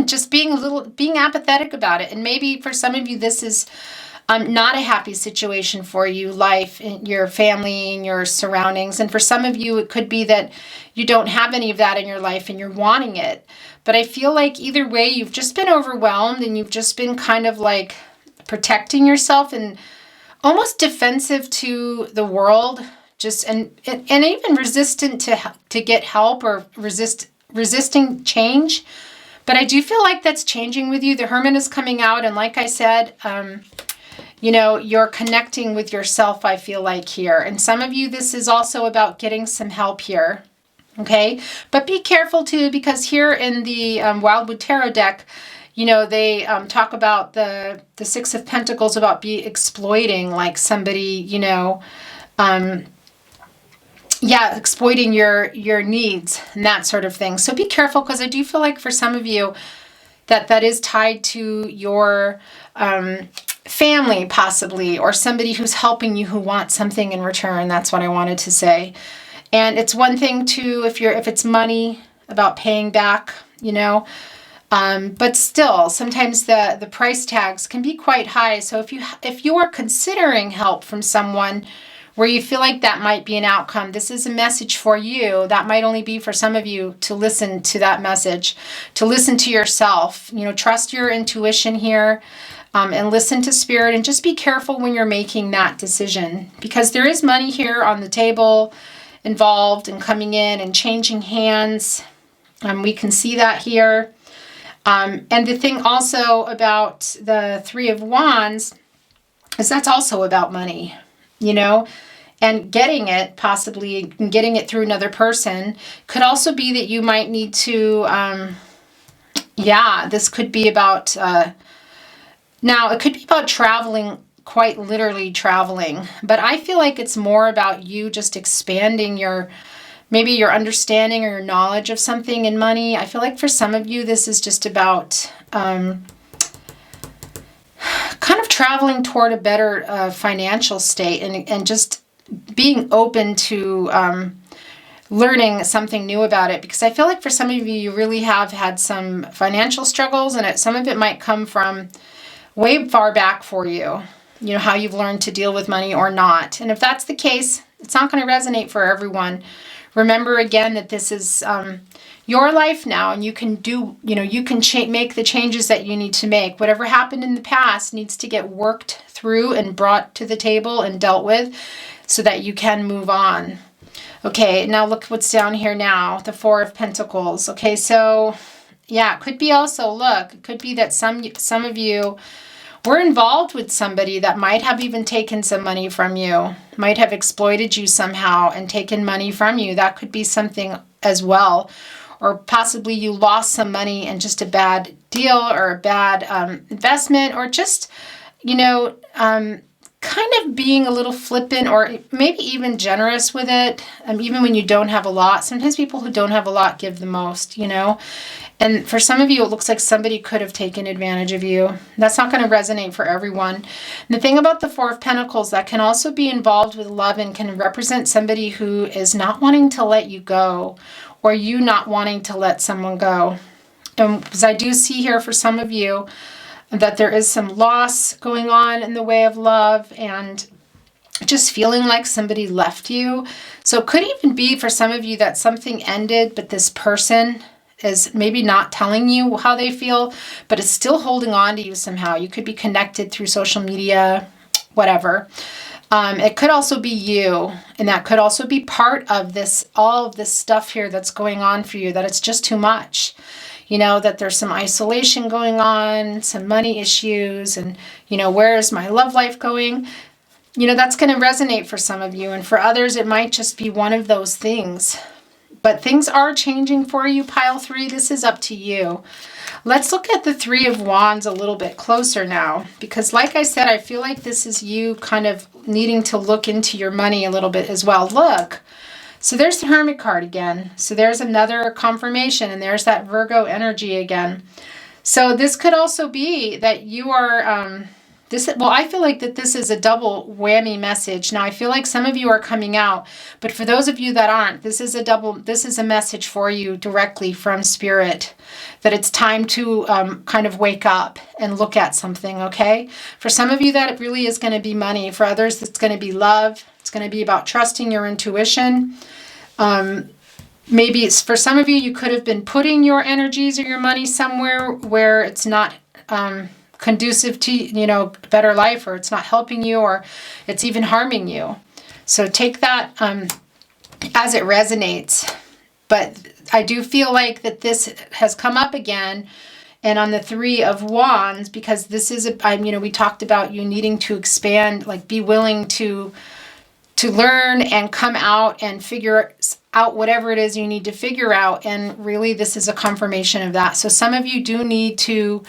Just being apathetic about it. And maybe for some of you, this is not a happy situation for you, life, your family, and your surroundings. And for some of you, it could be that you don't have any of that in your life and you're wanting it. But I feel like either way, you've just been overwhelmed and you've just been kind of like protecting yourself and almost defensive to the world, just and even resistant to get help or resisting change. But I do feel like that's changing with you. The Hermit is coming out, and like I said, you're connecting with yourself, I feel like, here. And some of you, this is also about getting some help here. Okay? But be careful too, because here in the Wildwood Tarot deck, they talk about the Six of Pentacles about exploiting, like somebody, exploiting your needs and that sort of thing. So be careful, because I do feel like for some of you that is tied to your family possibly, or somebody who's helping you who wants something in return. That's what I wanted to say. And it's one thing too if it's money, about paying back, but still sometimes the price tags can be quite high. So if you are considering help from someone where you feel like that might be an outcome, this is a message for you. That might only be for some of you to listen to that message, to listen to yourself, trust your intuition here, and listen to spirit, and just be careful when you're making that decision, because there is money here on the table involved and coming in and changing hands. We can see that here. And the thing also about the Three of Wands is that's also about money, and getting it, possibly getting it through another person. Could also be that you might need to, this could be about, now it could be about traveling, quite literally traveling, but I feel like it's more about you just expanding maybe your understanding or your knowledge of something in money. I feel like for some of you, this is just about kind of traveling toward a better financial state and just being open to learning something new about it. Because I feel like for some of you, you really have had some financial struggles, and some of it might come from way far back for you, how you've learned to deal with money or not. And if that's the case, it's not going to resonate for everyone. Remember again that this is your life now, and you can do, you can make the changes that you need to make. Whatever happened in the past needs to get worked through and brought to the table and dealt with so that you can move on. Okay, now look what's down here now, the Four of Pentacles. Okay, so yeah, it could be also, it could be that some of you were involved with somebody that might have even taken some money from you, might have exploited you somehow and taken money from you. That could be something as well. Or possibly you lost some money in just a bad deal or a bad investment, or just, kind of being a little flippant or maybe even generous with it. Even when you don't have a lot. Sometimes people who don't have a lot give the most, And for some of you, it looks like somebody could have taken advantage of you. That's not going to resonate for everyone. And the thing about the Four of Pentacles, that can also be involved with love and can represent somebody who is not wanting to let you go, or you not wanting to let someone go. Because I do see here for some of you that there is some loss going on in the way of love and just feeling like somebody left you. So it could even be for some of you that something ended, but this person is maybe not telling you how they feel, but is still holding on to you somehow. You could be connected through social media, whatever. It could also be you, and that could also be part of this, all of this stuff here that's going on for you, that it's just too much. That there's some isolation going on, some money issues, and, where is my love life going? That's going to resonate for some of you, and for others, it might just be one of those things. But things are changing for you, Pile 3. This is up to you. Let's look at the Three of Wands a little bit closer now, because like I said, I feel like this is you kind of needing to look into your money a little bit as well. Look. So there's the Hermit card again. So there's another confirmation, and there's that Virgo energy again. So this could also be that you are Well, I feel like that this is a double whammy message. Now, I feel like some of you are coming out, but for those of you that aren't, this is a message for you directly from Spirit, that it's time to kind of wake up and look at something, okay? For some of you, that it really is going to be money. For others, it's going to be love. It's going to be about trusting your intuition. Maybe it's for some of you, you could have been putting your energies or your money somewhere where it's not conducive to, better life, or it's not helping you, or it's even harming you. So take that as it resonates. But I do feel like that this has come up again, and on the Three of Wands, because this is we talked about you needing to expand, like be willing to learn and come out and figure out whatever it is you need to figure out. And really, this is a confirmation of that. So some of you do need to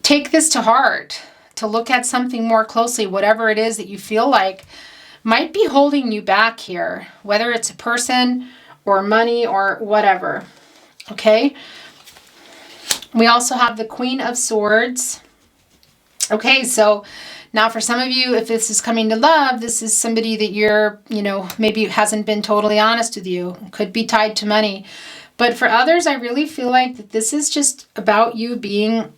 take this to heart, to look at something more closely, whatever it is that you feel like might be holding you back here, whether it's a person or money or whatever. Okay. We also have the Queen of Swords. Okay, so now for some of you, if this is coming to love, this is somebody that you're, maybe hasn't been totally honest with you. Could be tied to money. But for others, I really feel like that this is just about you being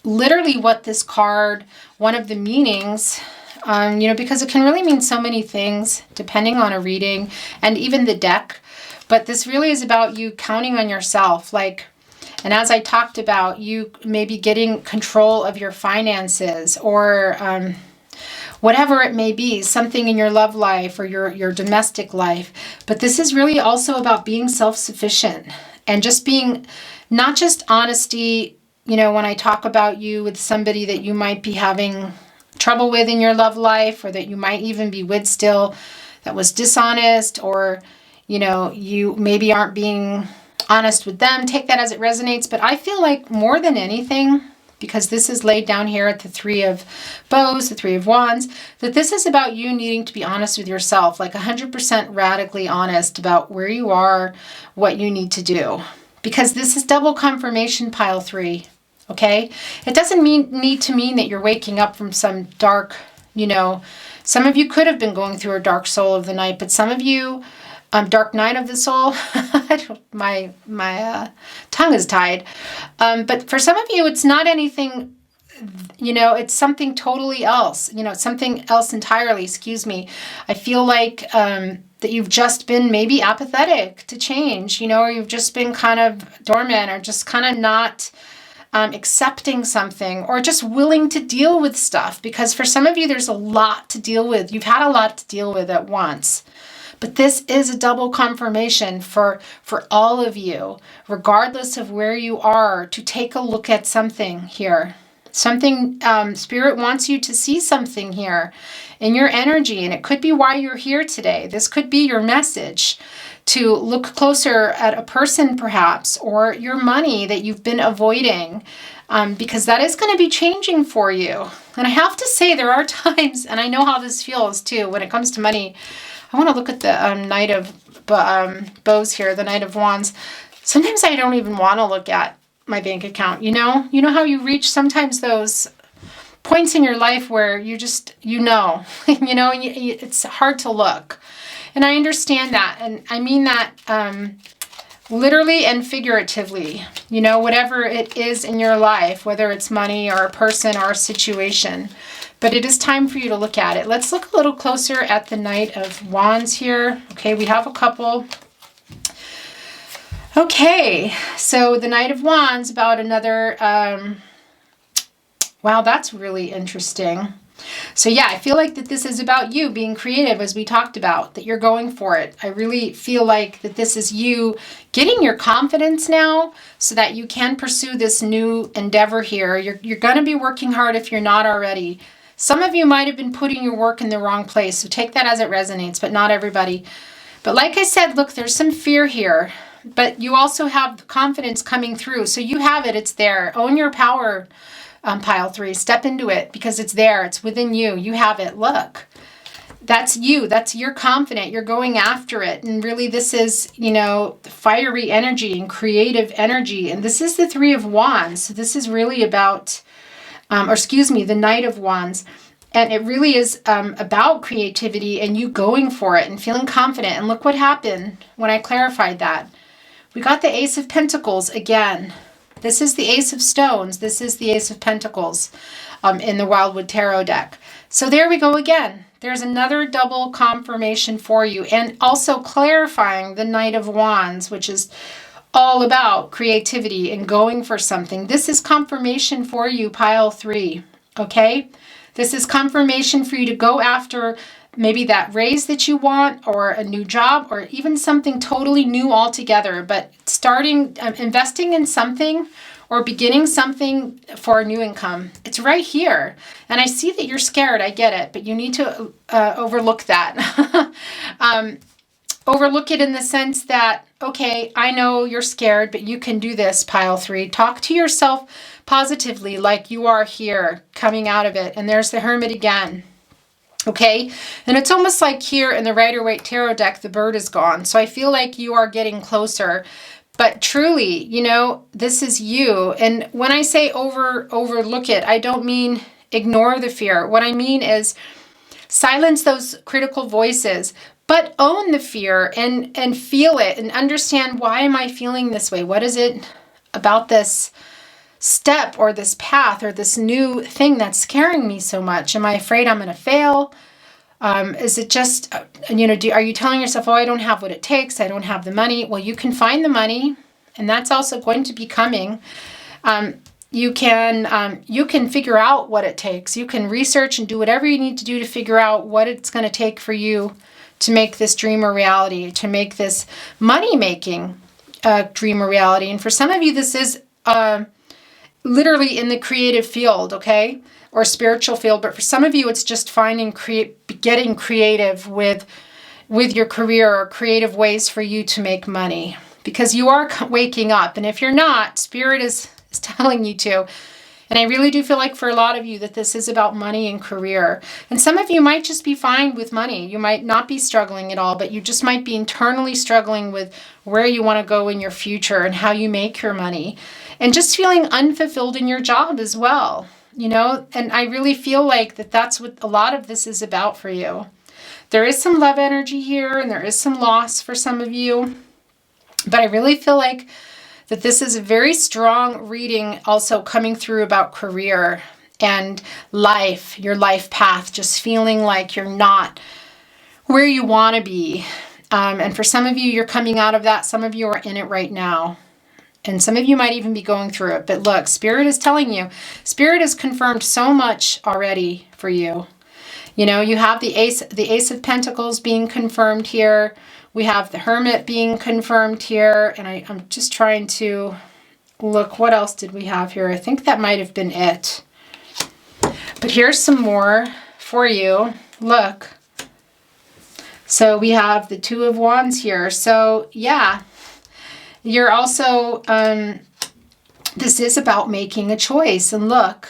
literally what this card, one of the meanings, because it can really mean so many things depending on a reading and even the deck. But this really is about you counting on yourself, and as I talked about, you maybe getting control of your finances or whatever it may be, something in your love life or your domestic life. But this is really also about being self-sufficient and just being, not just honesty, when I talk about you with somebody that you might be having trouble with in your love life, or that you might even be with still, that was dishonest, or, you maybe aren't being honest with them. Take that as it resonates. But I feel like more than anything, because this is laid down here at the Three of Bows, the Three of Wands, that this is about you needing to be honest with yourself, 100% radically honest about where you are, what you need to do. Because this is double confirmation, pile 3. Okay? It doesn't need to mean that you're waking up from some dark, some of you could have been going through a dark soul of the night, but some of you, dark night of the soul, my tongue is tied. But for some of you, it's not anything, it's something totally else, something else entirely, excuse me. I feel like that you've just been maybe apathetic to change, or you've just been kind of dormant, or just kind of not accepting something, or just willing to deal with stuff. Because for some of you, there's a lot to deal with. You've had a lot to deal with at once. But this is a double confirmation for all of you, regardless of where you are, to take a look at something here. Something, Spirit wants you to see something here in your energy, and it could be why you're here today. This could be your message, to look closer at a person perhaps, or your money that you've been avoiding, because that is going to be changing for you. And I have to say, there are times, and I know how this feels too, when it comes to money. I want to look at the Knight of Bows here, the Knight of Wands. Sometimes I don't even want to look at my bank account, You know how you reach sometimes those points in your life where you just, it's hard to look. And I understand that. And I mean that literally and figuratively, whatever it is in your life, whether it's money or a person or a situation. But it is time for you to look at it. Let's look a little closer at the Knight of Wands here. Okay, we have a couple. Okay, so the Knight of Wands, about another, wow, that's really interesting. So yeah, I feel like that this is about you being creative, as we talked about, that you're going for it. I really feel like that this is you getting your confidence now so that you can pursue this new endeavor here. You're going to be working hard if you're not already. Some of you might have been putting your work in the wrong place, so take that as it resonates, but not everybody. But like I said, look, there's some fear here, but you also have confidence coming through. So you have it, it's there. Own your power, pile 3. Step into it because it's there. It's within you. You have it. Look, that's you. You're confident. You're going after it. And really this is, fiery energy and creative energy. And this is the Three of Wands. So this is really about or excuse me, the Knight of Wands. And it really is about creativity and you going for it and feeling confident. And look what happened when I clarified that. We got the Ace of Pentacles again. This is the Ace of Stones. This is the Ace of Pentacles in the Wildwood Tarot deck. So there we go again. There's another double confirmation for you. And also clarifying the Knight of Wands, which is all about creativity and going for something. This is confirmation for you, pile 3. Okay? This is confirmation for you to go after maybe that raise that you want, or a new job, or even something totally new altogether. But starting, investing in something or beginning something for a new income. It's right here. And I see that you're scared. I get it. But you need to overlook that. Overlook it in the sense that, okay, I know you're scared, but you can do this, pile 3. Talk to yourself positively like you are here coming out of it. And there's the Hermit again. Okay, and it's almost like here in the Rider-Waite Tarot deck, the bird is gone. So I feel like you are getting closer. But truly, you know, this is you. And when I say overlook it, I don't mean ignore the fear. What I mean is silence those critical voices, but own the fear and feel it and understand, why am I feeling this way? What is it about this step or this path or this new thing that's scaring me so much? Am I afraid I'm going to fail? Is it just, you know, are you telling yourself, oh, I don't have what it takes, I don't have the money? Well, you can find the money, and that's also going to be coming. You can figure out what it takes. You can research and do whatever you need to do to figure out what it's going to take for you to make this dream a reality, to make this money-making dream a reality. And for some of you, this is literally in the creative field, okay? Or spiritual field. But for some of you, it's just getting creative with your career, or creative ways for you to make money. Because you are waking up. And if you're not, Spirit is telling you to. And I really do feel like for a lot of you that this is about money and career. And some of you might just be fine with money. You might not be struggling at all, but you just might be internally struggling with where you want to go in your future and how you make your money. And just feeling unfulfilled in your job as well, you know? And I really feel like that's what a lot of this is about for you. There is some love energy here, and there is some loss for some of you. But I really feel like that this is a very strong reading also coming through about career and life, your life path, just feeling like you're not where you want to be. And for some of you, you're coming out of that. Some of you are in it right now. And some of you might even be going through it. But look, Spirit is telling you, Spirit has confirmed so much already for you. You know, you have the Ace of Pentacles being confirmed here. We have the Hermit being confirmed here. And I'm just trying to look, what else did we have here? I think that might have been it. But here's some more for you. Look. So we have the Two of Wands here. So yeah, you're also, this is about making a choice. And look,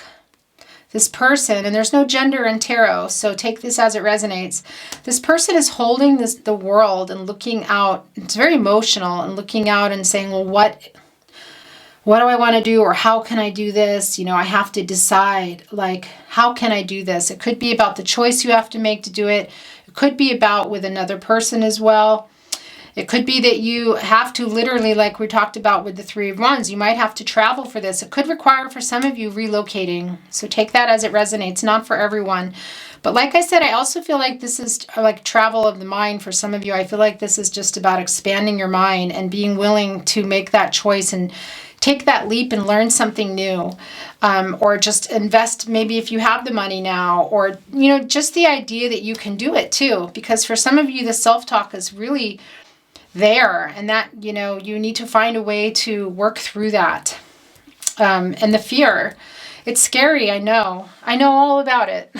this person, and there's no gender in tarot, so take this as it resonates. This person is holding the world and looking out. It's very emotional, and looking out and saying, well, what do I want to do? Or how can I do this? You know, I have to decide, like, how can I do this? It could be about the choice you have to make to do it. It could be about with another person as well. It could be that you have to literally, like we talked about with the Three of Wands, you might have to travel for this. It could require for some of you relocating. So take that as it resonates, not for everyone. But like I said, I also feel like this is like travel of the mind for some of you. I feel like this is just about expanding your mind and being willing to make that choice and take that leap and learn something new. Or just invest, maybe if you have the money now, or, you know, just the idea that you can do it too. Because for some of you, the self-talk is really there, and that, you know, you need to find a way to work through that. And the fear, it's scary. I know all about it.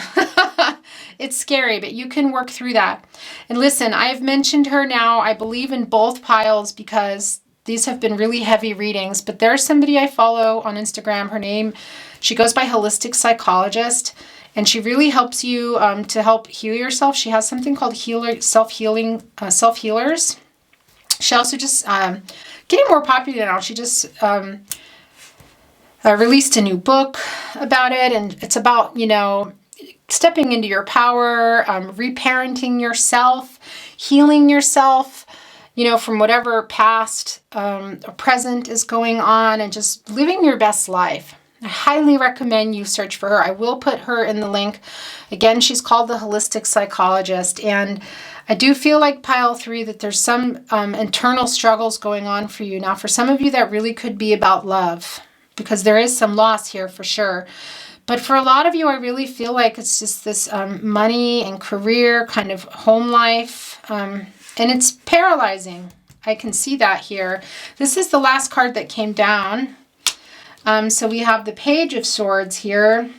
It's scary, but you can work through that. And listen, I've mentioned her now, I believe, in both piles, because these have been really heavy readings. But there's somebody I follow on Instagram. Her name, she goes by Holistic Psychologist, and she really helps you to help heal yourself. She has something called self-healers. She also just, getting more popular now, she just released a new book about it, and it's about, stepping into your power, reparenting yourself, healing yourself, from whatever past or present is going on, and just living your best life. I highly recommend you search for her. I will put her in the link. Again, she's called the Holistic Psychologist, and I do feel like pile 3 that there's some internal struggles going on for you. Now, for some of you, that really could be about love, because there is some loss here for sure. But for a lot of you, I really feel like it's just this money and career kind of home life, and it's paralyzing. I can see that here. This is the last card that came down. So we have the Page of Swords here.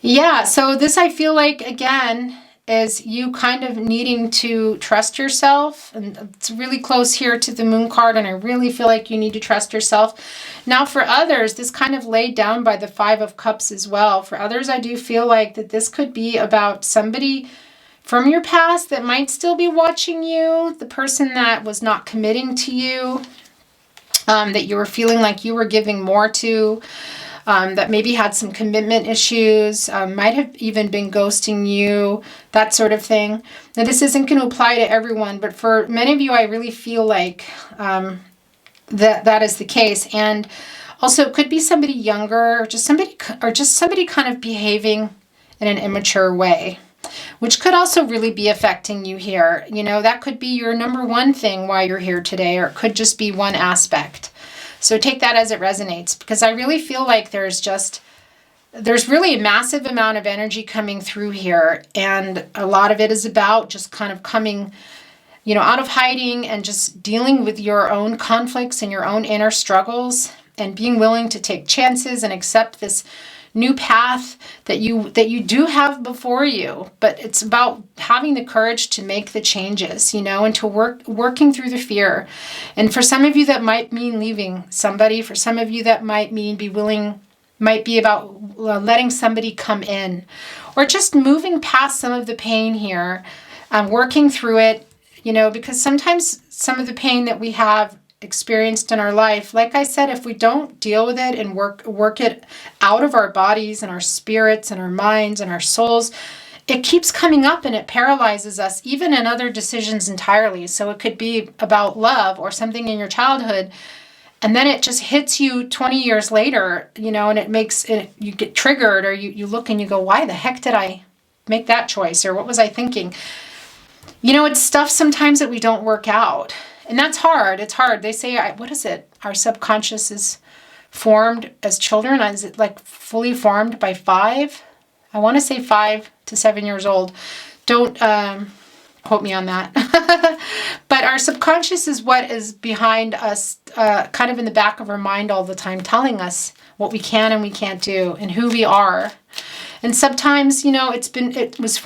Yeah, so this I feel like, again, is you kind of needing to trust yourself. And it's really close here to the Moon card, and I really feel like you need to trust yourself. Now for others, this kind of laid down by the 5 of Cups as well. For others, I do feel like that this could be about somebody from your past that might still be watching you, the person that was not committing to you, that you were feeling like you were giving more to, that maybe had some commitment issues, might have even been ghosting you, that sort of thing. Now, this isn't going to apply to everyone, but for many of you, I really feel like that is the case. And also, it could be somebody younger, or just somebody kind of behaving in an immature way, which could also really be affecting you here. That could be your number one thing why you're here today, or it could just be one aspect. So take that as it resonates, because I really feel like there's really a massive amount of energy coming through here. And a lot of it is about just kind of coming, out of hiding and just dealing with your own conflicts and your own inner struggles, and being willing to take chances and accept this new path that you do have before you. But it's about having the courage to make the changes, and to working through the fear. And for some of you, that might mean leaving somebody. For some of you, that might be about letting somebody come in, or just moving past some of the pain here, working through it, because sometimes some of the pain that we have experienced in our life, like I said, if we don't deal with it and work it out of our bodies and our spirits and our minds and our souls, it keeps coming up and it paralyzes us, even in other decisions entirely. So it could be about love or something in your childhood, and then it just hits you 20 years later, and it makes it, you get triggered, or you look and you go, why the heck did I make that choice? Or what was I thinking? It's stuff sometimes that we don't work out. And that's hard. It's hard. They say, what is it? Our subconscious is formed as children. Is it like fully formed by 5? I want to say 5 to 7 years old. Don't quote me on that. But our subconscious is what is behind us, kind of in the back of our mind all the time, telling us what we can and we can't do, and who we are. And sometimes, it was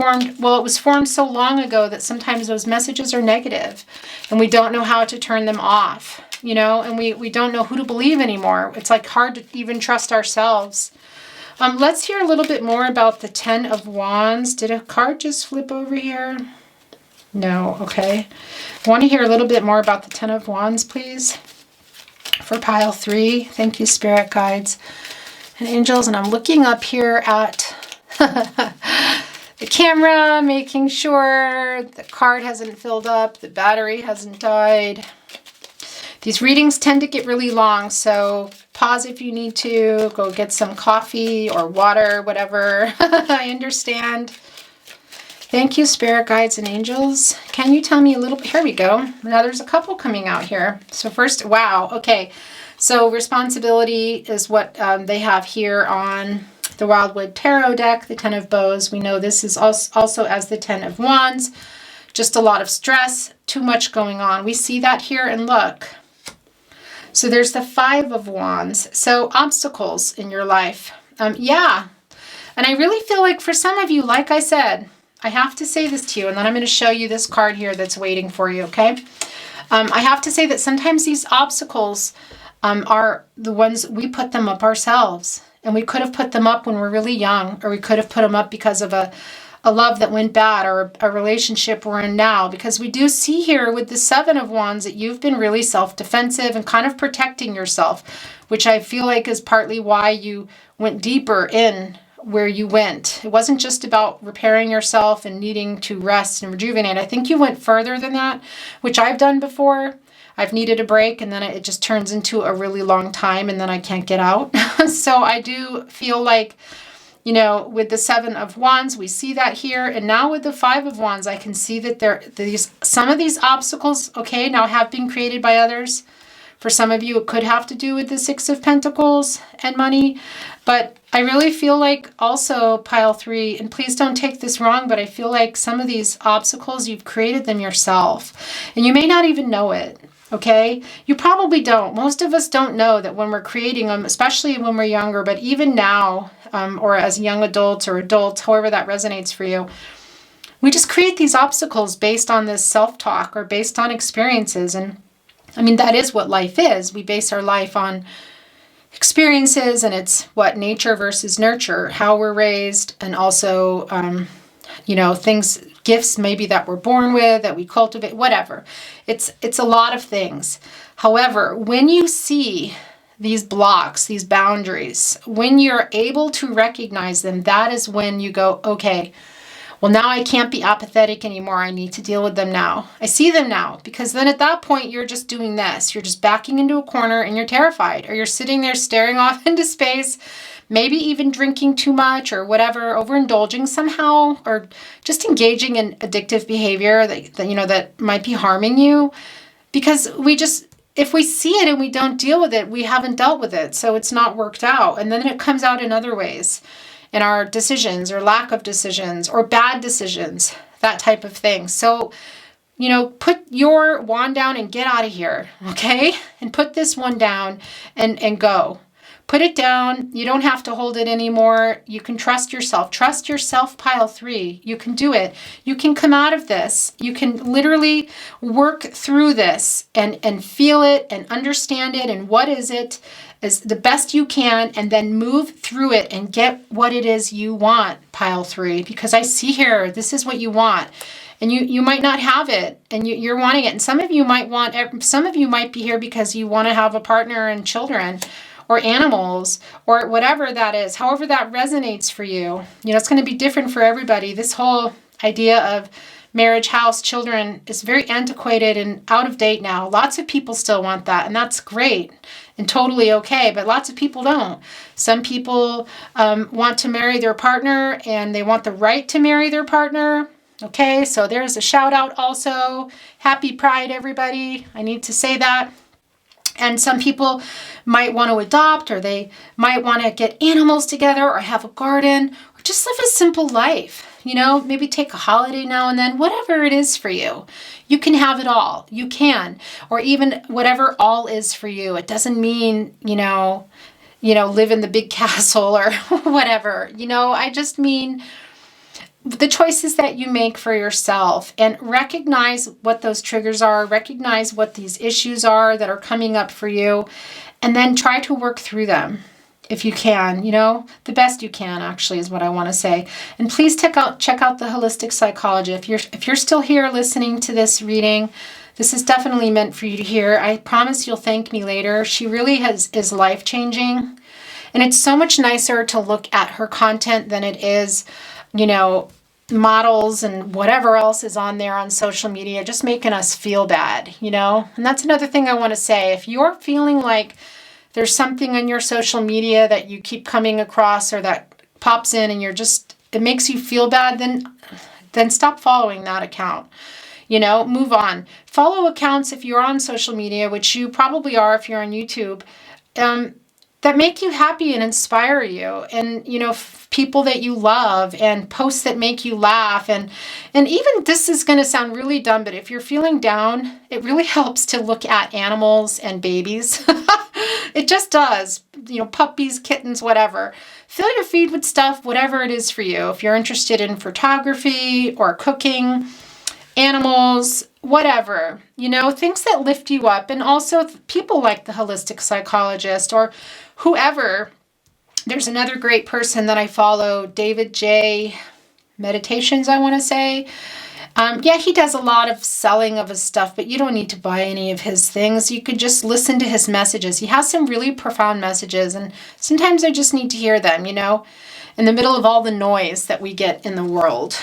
formed so long ago that sometimes those messages are negative, and we don't know how to turn them off, and we don't know who to believe anymore. It's like hard to even trust ourselves. Let's hear a little bit more about the 10 of Wands. Did a card just flip over here? No, okay. I want to hear a little bit more about the 10 of Wands, please, for pile 3. Thank you, spirit guides and angels. And I'm looking up here at the camera, making sure the card hasn't filled up, the battery hasn't died. These readings tend to get really long, so pause if you need to, go get some coffee or water, whatever. I understand. Thank you, spirit guides and angels. Can you tell me a little bit? Here we go. Now there's a couple coming out here. So first, wow, okay. So responsibility is what they have here on the Wildwood Tarot deck, the 10 of Bows. We know this is also as the 10 of Wands. Just a lot of stress, too much going on. We see that here, and look. So there's the 5 of Wands. So obstacles in your life. Yeah. And I really feel like for some of you, like I said, I have to say this to you, and then I'm going to show you this card here that's waiting for you, okay? I have to say that sometimes these obstacles are the ones we put them up ourselves. And we could have put them up when we're really young, or we could have put them up because of a a love that went bad or a relationship we're in now, because we do see here with the Seven of Wands that you've been really self-defensive and kind of protecting yourself, which I feel like is partly why you went deeper in where you went. It wasn't just about repairing yourself and needing to rest and rejuvenate. I think you went further than that, which I've done before. I've needed a break and then it just turns into a really long time and then I can't get out. So I do feel like, you know, with the Seven of Wands, we see that here. And now with the Five of Wands, I can see that some of these obstacles, okay, now have been created by others. For some of you, it could have to do with the Six of Pentacles and money. But I really feel like also pile 3, and please don't take this wrong, but I feel like some of these obstacles, you've created them yourself. And you may not even know it. Okay, you probably don't. Most of us don't know that when we're creating them, especially when we're younger, but even now, or as young adults or adults, however that resonates for you, we just create these obstacles based on this self-talk or based on experiences. And I mean, that is what life is. We base our life on experiences, and it's what nature versus nurture, how we're raised, and also, you know, things, gifts maybe that we're born with, that we cultivate, whatever. It's a lot of things. However, when you see these blocks, these boundaries, when you're able to recognize them, that is when you go, okay, well, now I can't be apathetic anymore. I need to deal with them now. I see them now, because then at that point, you're just doing this. You're just backing into a corner and you're terrified, or you're sitting there staring off into space, maybe even drinking too much or whatever, overindulging somehow, or just engaging in addictive behavior that you know, that might be harming you. Because if we see it and we don't deal with it, we haven't dealt with it. So it's not worked out. And then it comes out in other ways, in our decisions or lack of decisions or bad decisions, that type of thing. So, you know, put your wand down and get out of here, okay? And put this one down and go. Put it down. You don't have to hold it anymore. You can trust yourself. Trust yourself, pile 3. You can do it. You can come out of this. You can literally work through this and feel it and understand it and what is it as the best you can, and then move through it and get what it is you want, pile 3. Because I see here, this is what you want. And you might not have it, and you're wanting it. And some of you might be here because you want to have a partner and children, or animals, or whatever that is, however that resonates for you. You know, it's going to be different for everybody. This whole idea of marriage, house, children is very antiquated and out of date now. Lots of people still want that, and that's great and totally okay, but lots of people don't. Some people want to marry their partner, and they want the right to marry their partner. Okay, so there's a shout out also. Happy Pride, everybody. I need to say that. And some people might want to adopt, or they might want to get animals together, or have a garden, or just live a simple life. You know, maybe take a holiday now and then, whatever it is for you. You can have it all. You can. Or even whatever all is for you. It doesn't mean, you know, live in the big castle or whatever. You know, I just mean the choices that you make for yourself, and recognize what those triggers are, recognize what these issues are that are coming up for you, and then try to work through them if you can, you know, the best you can actually is what I want to say. And please check out the holistic psychology. If you're still here listening to this reading, this is definitely meant for you to hear. I promise you'll thank me later. She really is life-changing. And it's so much nicer to look at her content than it is, you know, models and whatever else is on there on social media, just making us feel bad, you know? And that's another thing I want to say. If you're feeling like there's something on your social media that you keep coming across, or that pops in and it makes you feel bad, then stop following that account. You know, move on. Follow accounts if you're on social media, which you probably are if you're on YouTube, that make you happy and inspire you, and, you know, people that you love, and posts that make you laugh. And even, this is going to sound really dumb, but if you're feeling down, it really helps to look at animals and babies. It just does. You know, puppies, kittens, whatever. Fill your feed with stuff, whatever it is for you. If you're interested in photography or cooking, animals, whatever, you know, things that lift you up. And also people like the holistic psychologist or whoever. There's another great person that I follow, David J. meditations, I want to say. Yeah, he does a lot of selling of his stuff, but you don't need to buy any of his things. You could just listen to his messages. He has some really profound messages, and sometimes I just need to hear them, you know, in the middle of all the noise that we get in the world.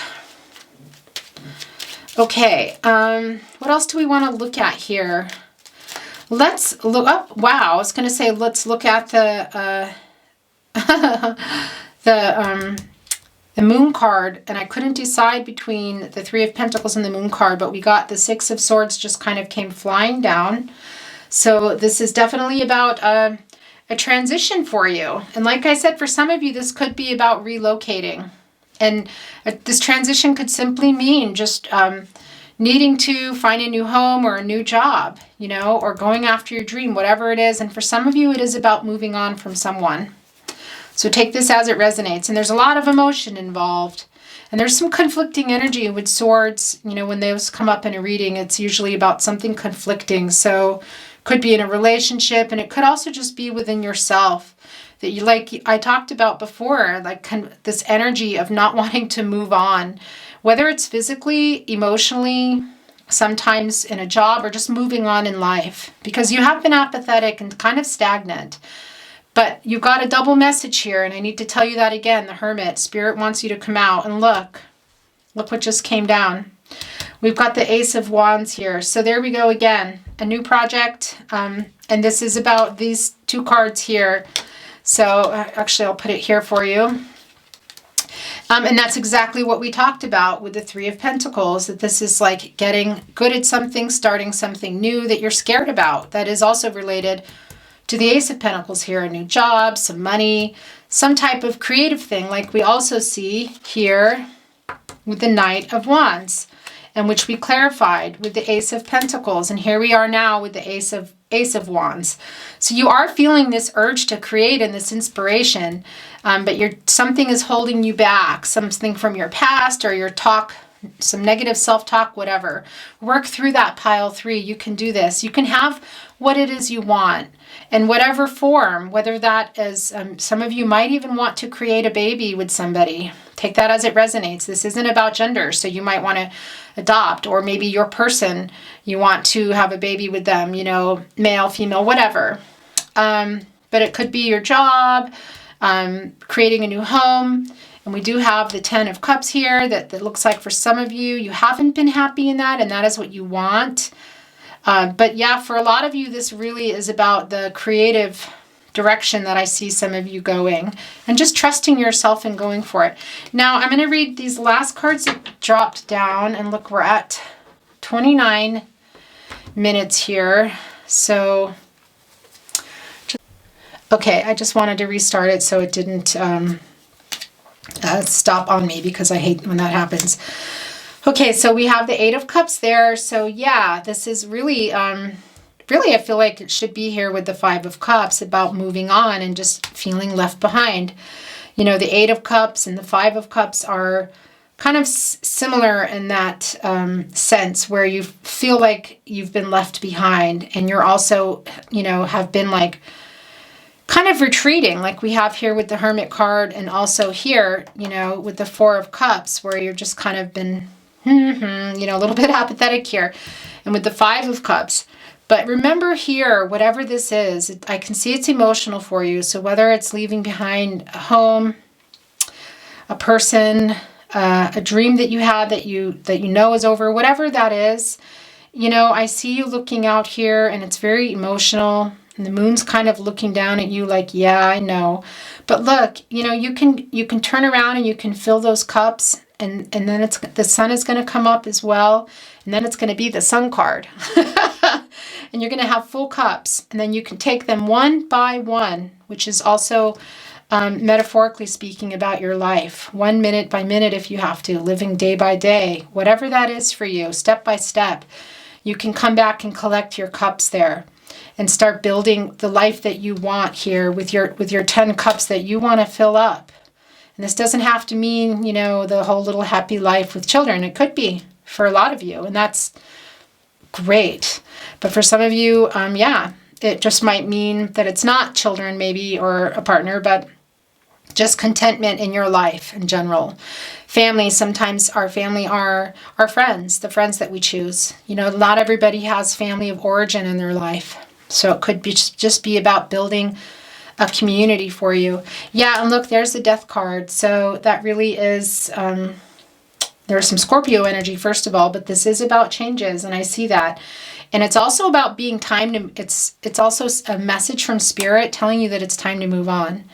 Okay, what else do we want to look at here? Let's look up, wow, I was going to say let's look at the the Moon card, and I couldn't decide between the Three of Pentacles and the Moon card, but we got the Six of Swords just kind of came flying down. So this is definitely about a transition for you. And like I said, for some of you, this could be about relocating. And this transition could simply mean just needing to find a new home or a new job, you know, or going after your dream, whatever it is. And for some of you, it is about moving on from someone. So take this as it resonates. And there's a lot of emotion involved. And there's some conflicting energy with swords. You know, when those come up in a reading, it's usually about something conflicting. So could be in a relationship, and it could also just be within yourself. That you, like I talked about before, like this energy of not wanting to move on, whether it's physically, emotionally, sometimes in a job, or just moving on in life, because you have been apathetic and kind of stagnant. But you got a double message here, and I need to tell you that again. The Hermit, Spirit wants you to come out, and look what just came down. We've got the Ace of Wands here. So there we go again, a new project, and this is about these two cards here. So actually, I'll put it here for you. And that's exactly what we talked about with the Three of Pentacles, that this is like getting good at something, starting something new that you're scared about. That is also related to the Ace of Pentacles here, a new job, some money, some type of creative thing, like we also see here with the Knight of Wands, and which we clarified with the Ace of Pentacles. And here we are now with the Ace of Wands. So you are feeling this urge to create and this inspiration, but something is holding you back, something from your past or your talk, some negative self-talk, whatever. Work through that pile 3. You can do this. You can have what it is you want in whatever form, whether that is, some of you might even want to create a baby with somebody. Take that as it resonates. This isn't about gender, so you might want to adopt, or maybe your person, you want to have a baby with them, you know, male, female, whatever. But it could be your job, creating a new home. And we do have the Ten of Cups here that looks like for some of you, you haven't been happy in that, and that is what you want. But yeah, for a lot of you, this really is about the creative direction that I see some of you going, and just trusting yourself and going for it. Now, I'm going to read these last cards that dropped down, and look, we're at 29 minutes here. So, okay, I just wanted to restart it so it didn't stop on me, because I hate when that happens. Okay, so we have the Eight of Cups there. So yeah, this is really, really, I feel like it should be here with the Five of Cups, about moving on and just feeling left behind. You know, the Eight of Cups and the Five of Cups are kind of similar in that sense, where you feel like you've been left behind, and you're also, you know, have been like kind of retreating, like we have here with the Hermit card, and also here, you know, with the Four of Cups, where you're just kind of been, you know, a little bit apathetic here, and with the Five of Cups. But remember here, whatever this is, I can see it's emotional for you. So whether it's leaving behind a home, a person, a dream that you had that you know is over, whatever that is, you know, I see you looking out here, and it's very emotional. And the moon's kind of looking down at you like, yeah, I know. But look, you know, you can turn around and you can fill those cups, and then the sun is going to come up as well. And then it's going to be the Sun card. And you're going to have full cups. And then you can take them one by one, which is also metaphorically speaking about your life. 1 minute by minute if you have to, living day by day. Whatever that is for you, step by step. You can come back and collect your cups there, and start building the life that you want here with your 10 cups that you want to fill up. And this doesn't have to mean, you know, the whole little happy life with children. It could be for a lot of you, and that's great. But for some of you, yeah, it just might mean that it's not children maybe, or a partner, but just contentment in your life in general. Family, sometimes our family are our friends, the friends that we choose. You know, not everybody has family of origin in their life. So it could be just be about building a community for you. Yeah, and look, there's the Death card. So that really is, there's some Scorpio energy, first of all, but this is about changes, and I see that. And it's also about being time to, it's also a message from Spirit telling you that it's time to move on.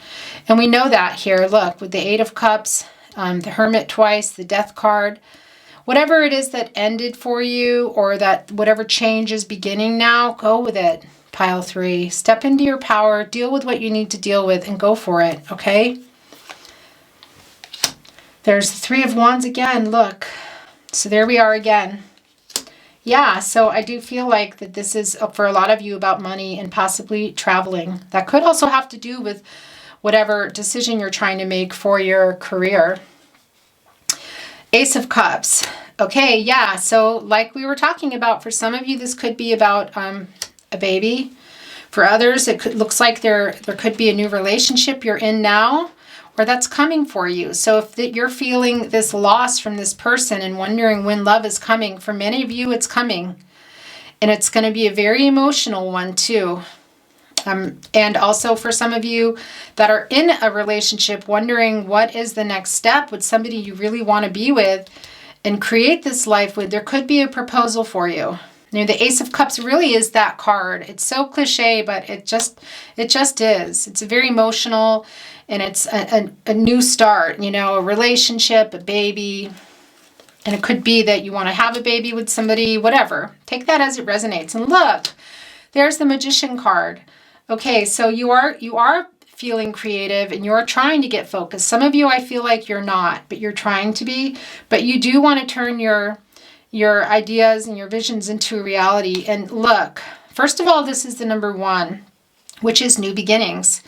And we know that here, look, with the Eight of Cups, the Hermit twice, the Death card, whatever it is that ended for you, or that whatever change is beginning now, go with it. Pile 3, step into your power, deal with what you need to deal with, and go for it, okay? There's the Three of Wands again, look. So there we are again. Yeah, so I do feel like that this is, for a lot of you, about money and possibly traveling. That could also have to do with whatever decision you're trying to make for your career. Ace of Cups. Okay, yeah, so like we were talking about, for some of you, this could be about a baby. For others, looks like there could be a new relationship you're in now, or that's coming for you. So if you're feeling this loss from this person and wondering when love is coming, for many of you, it's coming. And it's going to be a very emotional one too. And also for some of you that are in a relationship, wondering what is the next step with somebody you really want to be with and create this life with, there could be a proposal for you. You know, the Ace of Cups really is that card. It's so cliche, but it just is. It's very emotional, and it's a new start, you know, a relationship, a baby. And it could be that you want to have a baby with somebody, whatever. Take that as it resonates. And look, there's the Magician card. Okay, so you are feeling creative and you're trying to get focused. Some of you, I feel like you're not, but you're trying to be. But you do want to turn your ideas and your visions into reality. And look, first of all, this is the number 1, which is new beginnings,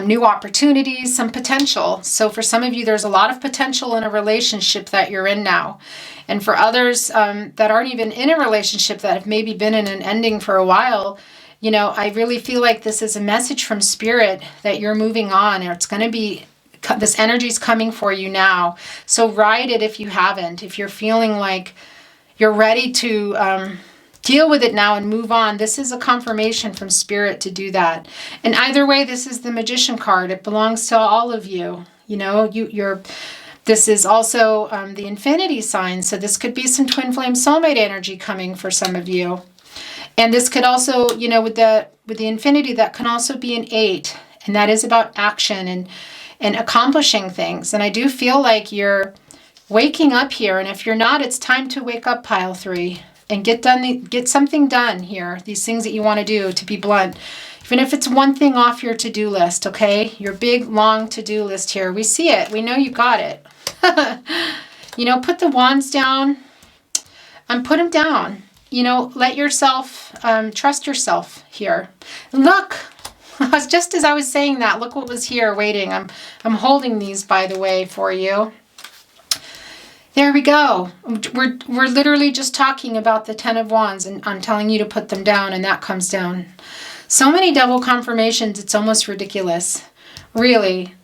new opportunities, some potential. So for some of you, there's a lot of potential in a relationship that you're in now. And for others that aren't even in a relationship, that have maybe been in an ending for a while, you know, I really feel like this is a message from Spirit that you're moving on, or it's going to be, this energy is coming for you now. So ride it if you haven't. If you're feeling like you're ready to deal with it now and move on, this is a confirmation from Spirit to do that. And either way, this is the Magician card. It belongs to all of you. You know, this is also the Infinity sign. So this could be some twin flame soulmate energy coming for some of you. And this could also, you know, with the Infinity, that can also be an 8. And that is about action and accomplishing things. And I do feel like you're waking up here. And if you're not, it's time to wake up, pile 3, and get something done here. These things that you want to do, to be blunt. Even if it's one thing off your to-do list, okay? Your big, long to-do list here. We see it. We know you got it. You know, put the wands down and put them down. You know, let yourself, trust yourself here. Look, just as I was saying that, look what was here waiting. I'm holding these, by the way, for you. There we go. We're literally just talking about the 10 of Wands, and I'm telling you to put them down, and that comes down. So many double confirmations, it's almost ridiculous. Really.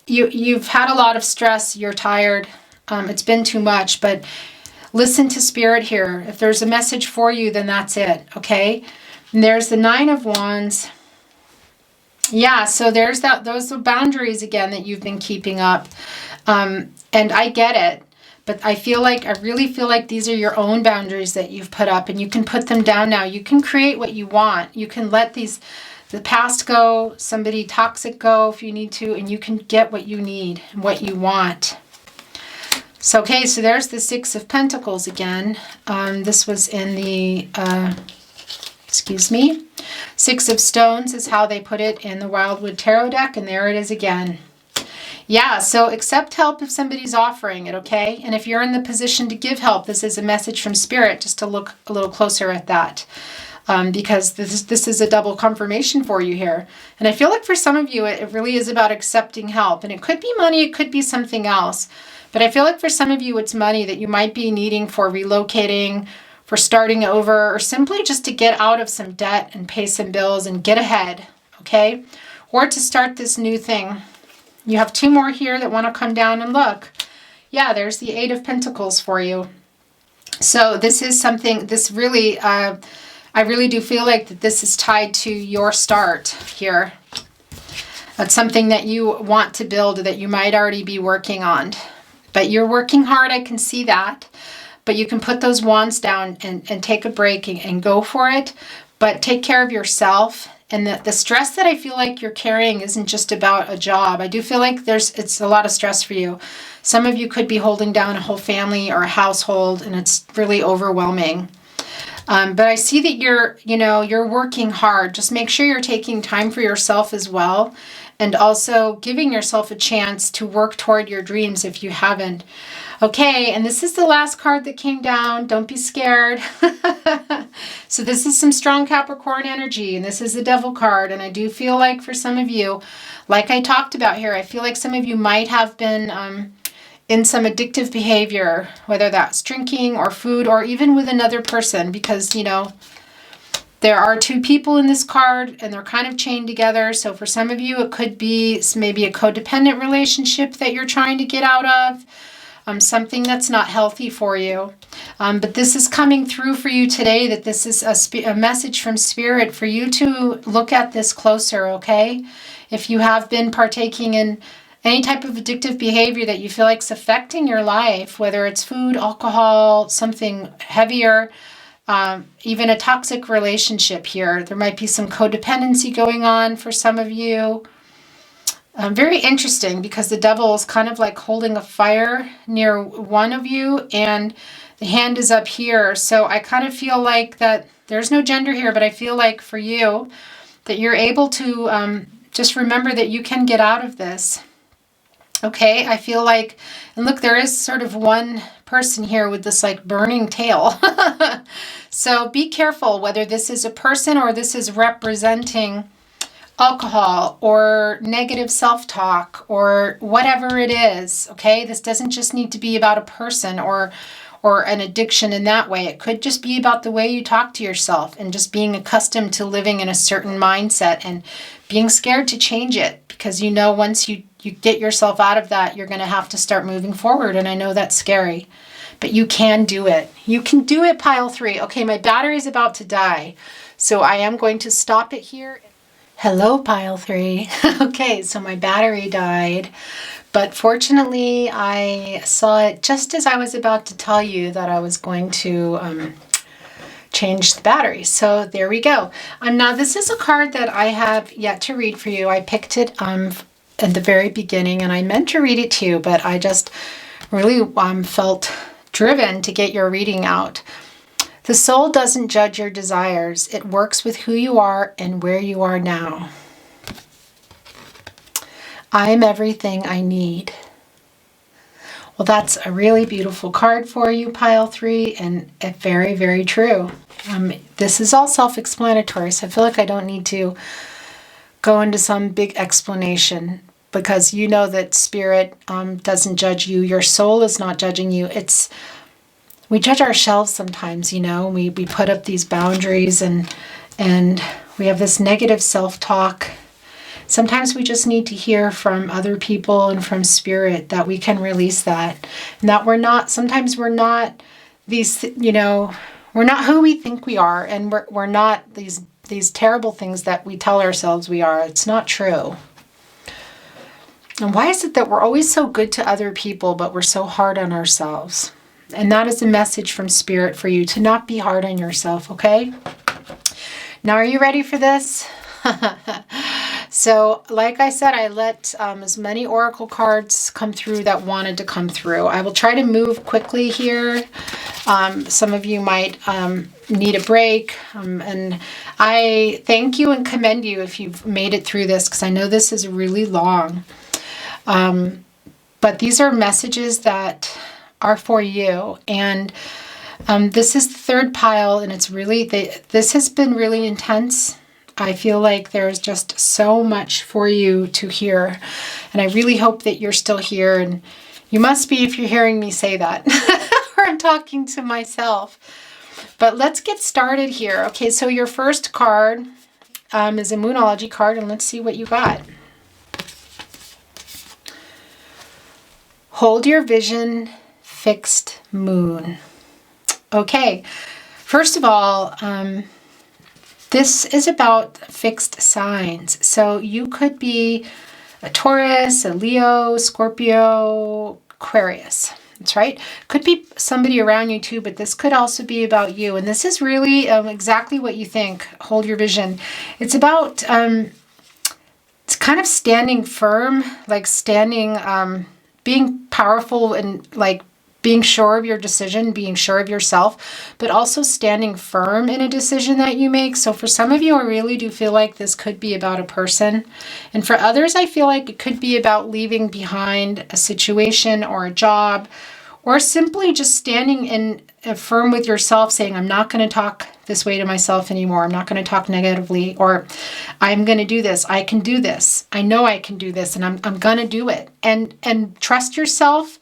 You've had a lot of stress, you're tired, it's been too much, but listen to Spirit here. If there's a message for you, then that's it, okay? And there's the 9 of Wands. Yeah, so there's those are boundaries again that you've been keeping up. And I get it, but I really feel like these are your own boundaries that you've put up, and you can put them down now. You can create what you want. You can let the past go, somebody toxic go if you need to, and you can get what you need and what you want. So, okay, so there's the 6 of Pentacles again. This was in the, 6 of Stones is how they put it in the Wildwood Tarot deck, and there it is again. Yeah, so accept help if somebody's offering it, okay? And if you're in the position to give help, this is a message from Spirit, just to look a little closer at that. Because this is a double confirmation for you here. And I feel like for some of you, it really is about accepting help. And it could be money, it could be something else. But I feel like for some of you, it's money that you might be needing for relocating, for starting over, or simply just to get out of some debt and pay some bills and get ahead, okay? Or to start this new thing. You have 2 more here that want to come down, and look. Yeah, there's the Eight of Pentacles for you. So this is something, this really, I really do feel like that this is tied to your start here. That's something that you want to build, that you might already be working on. But you're working hard, I can see that. But you can put those wands down and take a break and go for it. But take care of yourself. And the stress that I feel like you're carrying isn't just about a job. I do feel like it's a lot of stress for you. Some of you could be holding down a whole family or a household, and it's really overwhelming. But I see that you're working hard. Just make sure you're taking time for yourself as well. And also giving yourself a chance to work toward your dreams if you haven't. Okay, and this is the last card that came down. Don't be scared. So this is some strong Capricorn energy, and this is the Devil card. And I do feel like for some of you, like I talked about here, I feel like some of you might have been in some addictive behavior, whether that's drinking or food or even with another person, because, there are two people in this card and they're kind of chained together. So for some of you, it could be maybe a codependent relationship that you're trying to get out of, something that's not healthy for you. But this is coming through for you today, that this is a message from Spirit for you to look at this closer, okay? If you have been partaking in any type of addictive behavior that you feel like is affecting your life, whether it's food, alcohol, something heavier, even a toxic relationship here. There might be some codependency going on for some of you. Very interesting, because the Devil is kind of like holding a fire near one of you and the hand is up here. So I kind of feel like that there's no gender here, but I feel like for you that you're able to just remember that you can get out of this. Okay, I feel like, and look, there is sort of one person here with this like burning tail. So be careful whether this is a person or this is representing alcohol or negative self-talk or whatever it is. Okay, this doesn't just need to be about a person or an addiction in that way. It could just be about the way you talk to yourself and just being accustomed to living in a certain mindset and being scared to change it, because once you get yourself out of that, you're going to have to start moving forward. And I know that's scary, but you can do it. You can do it, pile 3. Okay, my battery is about to die, so I am going to stop it here. Hello, pile 3. Okay, so my battery died, but fortunately I saw it just as I was about to tell you that I was going to change the battery. So there we go. Now this is a card that I have yet to read for you. I picked it at the very beginning, and I meant to read it to you, but I just really felt driven to get your reading out. The soul doesn't judge your desires. It works with who you are and where you are now. I'm everything I need. Well, that's a really beautiful card for you, pile 3, and very, very true. This is all self-explanatory, so I feel like I don't need to go into some big explanation, because you know that Spirit doesn't judge you. Your soul is not judging you. We judge ourselves sometimes, we put up these boundaries and we have this negative self-talk. Sometimes we just need to hear from other people and from Spirit that we can release that. And that sometimes we're not these, we're not who we think we are, and we're not these terrible things that we tell ourselves we are. It's not true. And why is it that we're always so good to other people, but we're so hard on ourselves? And that is a message from Spirit for you to not be hard on yourself, okay? Now, are you ready for this? So, like I said, I let as many oracle cards come through that wanted to come through. I will try to move quickly here. Some of you might need a break. And I thank you and commend you if you've made it through this, because I know this is really long. But these are messages that are for you. And this is the third pile, and it's really, this has been really intense. I feel like there's just so much for you to hear. And I really hope that you're still here. And you must be if you're hearing me say that. Or I'm talking to myself. But let's get started here. Okay, so your first card is a Moonology card. And let's see what you got. Hold your vision, fixed moon. Okay, first of all, this is about fixed signs. So you could be a Taurus, a Leo, Scorpio, Aquarius. That's right. Could be somebody around you too, but this could also be about you. And this is really exactly what you think. Hold your vision. It's about, it's kind of standing firm, like standing, being powerful and like being sure of your decision, being sure of yourself, but also standing firm in a decision that you make. So for some of you, I really do feel like this could be about a person. And for others, I feel like it could be about leaving behind a situation or a job, or simply just standing in firm with yourself, saying, I'm not going to talk this way to myself anymore. I'm not going to talk negatively, or I'm going to do this. I can do this. I know I can do this, and I'm going to do it. And trust yourself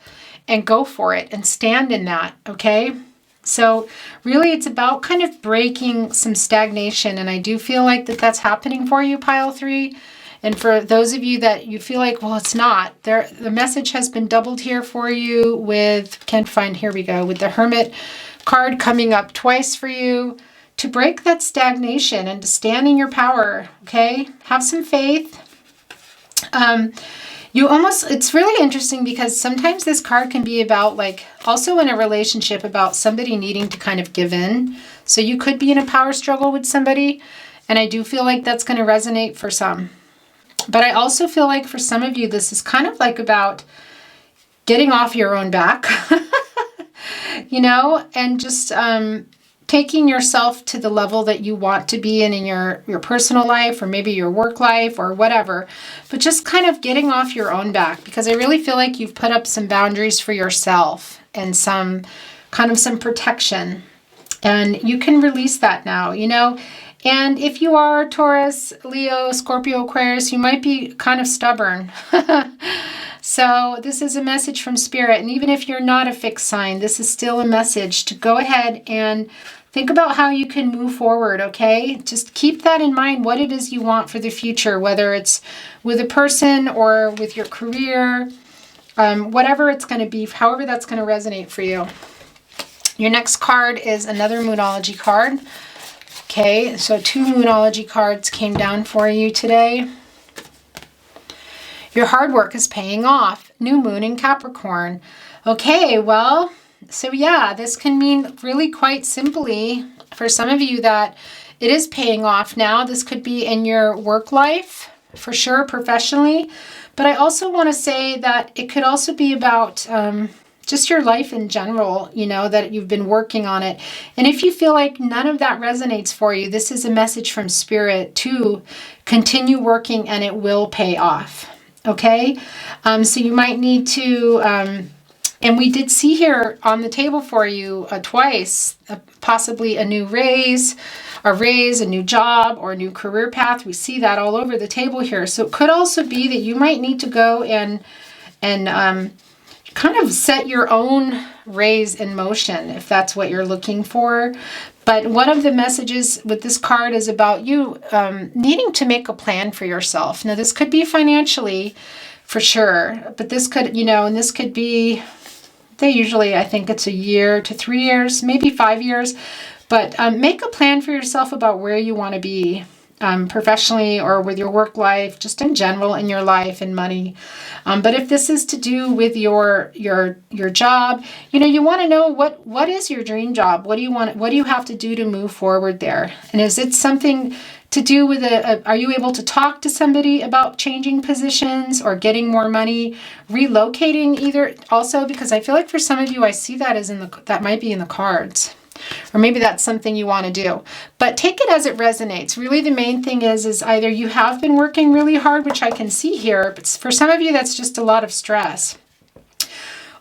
and go for it and stand in that, okay? So really it's about kind of breaking some stagnation, and I do feel like that's happening for you, pile 3. And for those of you that you feel like, well, it's not, the message has been doubled here for you with, here we go, with the Hermit card coming up twice for you to break that stagnation and to stand in your power, okay? Have some faith. It's really interesting because sometimes this card can be about, like, also in a relationship, about somebody needing to kind of give in. So you could be in a power struggle with somebody, and I do feel like that's going to resonate for some. But I also feel like for some of you, this is kind of like about getting off your own back, and just taking yourself to the level that you want to be in your personal life, or maybe your work life, or whatever, but just kind of getting off your own back, because I really feel like you've put up some boundaries for yourself and some protection, and you can release that now, And if you are Taurus, Leo, Scorpio, Aquarius, you might be kind of stubborn. So this is a message from Spirit. And even if you're not a fixed sign, this is still a message to go ahead and think about how you can move forward, okay? Just keep that in mind, what it is you want for the future, whether it's with a person or with your career, whatever it's going to be, however that's going to resonate for you. Your next card is another Moonology card. Okay, so 2 Moonology cards came down for you today. Your hard work is paying off. New moon in Capricorn. Okay, well, so yeah, this can mean really quite simply for some of you that it is paying off now. This could be in your work life, for sure, professionally. But I also want to say that it could also be about just your life in general, that you've been working on it. And if you feel like none of that resonates for you, this is a message from Spirit to continue working, and it will pay off. Okay? So you might need to, and we did see here on the table for you twice, possibly a new raise, a new job, or a new career path. We see that all over the table here. So it could also be that you might need to go and kind of set your own raise in motion if that's what you're looking for. But one of the messages with this card is about you needing to make a plan for yourself. Now, this could be financially, for sure, but this could, and this could be, I think it's a year to 3 years, maybe 5 years, but make a plan for yourself about where you want to be. Professionally or with your work life, just in general in your life and money. But if this is to do with your job, you want to know what is your dream job? What do you want? What do you have to do to move forward there? And is it something to do with are you able to talk to somebody about changing positions or getting more money, relocating either also? Because I feel like for some of you, I see that that might be in the cards. Or maybe that's something you want to do. But take it as it resonates. Really, the main thing is either you have been working really hard, which I can see here, but for some of you, that's just a lot of stress.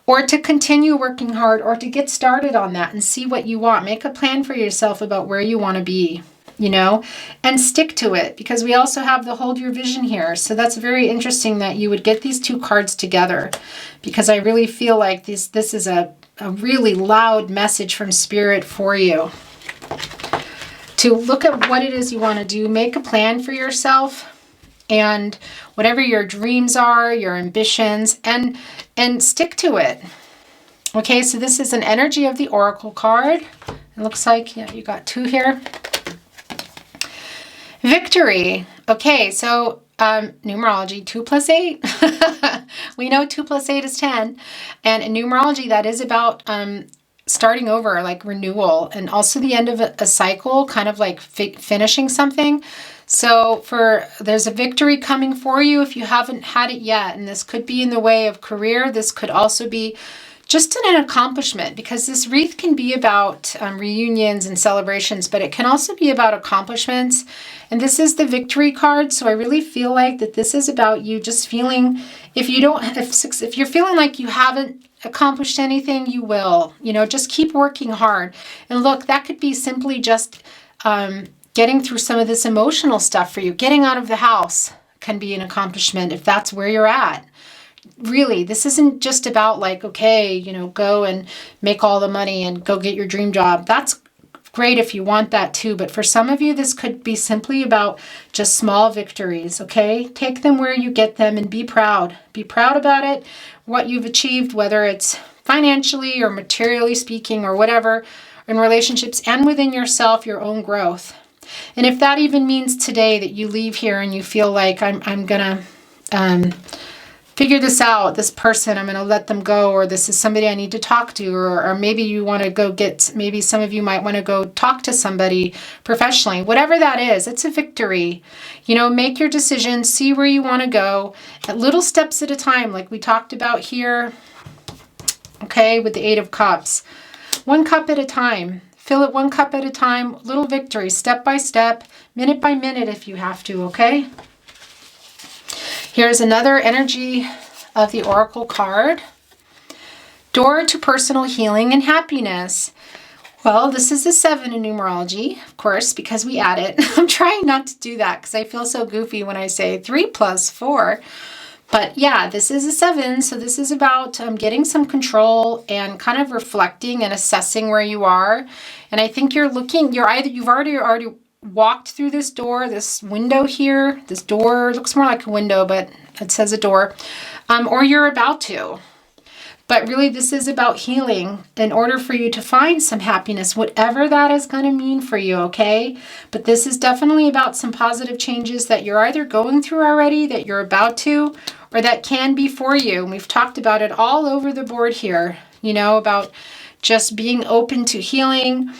Or to continue working hard, or to get started on that and see what you want. Make a plan for yourself about where you want to be, and stick to it, because we also have the hold your vision here. So that's very interesting that you would get these 2 cards together, because I really feel like this is a really loud message from Spirit for you to look at what it is you want to do, make a plan for yourself, and whatever your dreams are, your ambitions, and and stick to it. Okay, so this is an energy of the Oracle card. It looks like, yeah, you got 2 here. Victory. Okay, so numerology, 2 plus 8. We know 2 plus 8 is 10. And in numerology, that is about starting over, like renewal, and also the end of a cycle, kind of like finishing something. So there's a victory coming for you if you haven't had it yet. And this could be in the way of career. This could also be just an accomplishment, because this wreath can be about reunions and celebrations, but it can also be about accomplishments. And this is the victory card. So I really feel like that this is about you just feeling, if you're feeling like you haven't accomplished anything, you will, just keep working hard. And look, that could be simply just getting through some of this emotional stuff for you. Getting out of the house can be an accomplishment if that's where you're at. Really, this isn't just about like, okay, go and make all the money and go get your dream job. That's great if you want that too. But for some of you, this could be simply about just small victories, okay? Take them where you get them and be proud. Be proud about it, what you've achieved, whether it's financially or materially speaking or whatever, in relationships and within yourself, your own growth. And if that even means today that you leave here and you feel like I'm going to figure this out, this person, I'm going to let them go, or this is somebody I need to talk to, or maybe you want to go maybe some of you might want to go talk to somebody professionally, whatever that is, it's a victory. Make your decision, see where you want to go at little steps at a time, like we talked about here, okay, with the 8 of Cups. 1 cup at a time. Fill it 1 cup at a time, little victory, step by step, minute by minute if you have to, okay? Here's another energy of the Oracle card. Door to personal healing and happiness. Well, this is a 7 in numerology, of course, because we add it. I'm trying not to do that because I feel so goofy when I say 3 plus 4. But yeah, this is a 7, so this is about getting some control and kind of reflecting and assessing where you are. And I think you've already walked through this door, this window here. This door looks more like a window, but it says a door. Or you're about to. But really, this is about healing in order for you to find some happiness, whatever that is going to mean for you, okay? But this is definitely about some positive changes that you're either going through already, that you're about to, or that can be for you. And we've talked about it all over the board here, about just being open to healing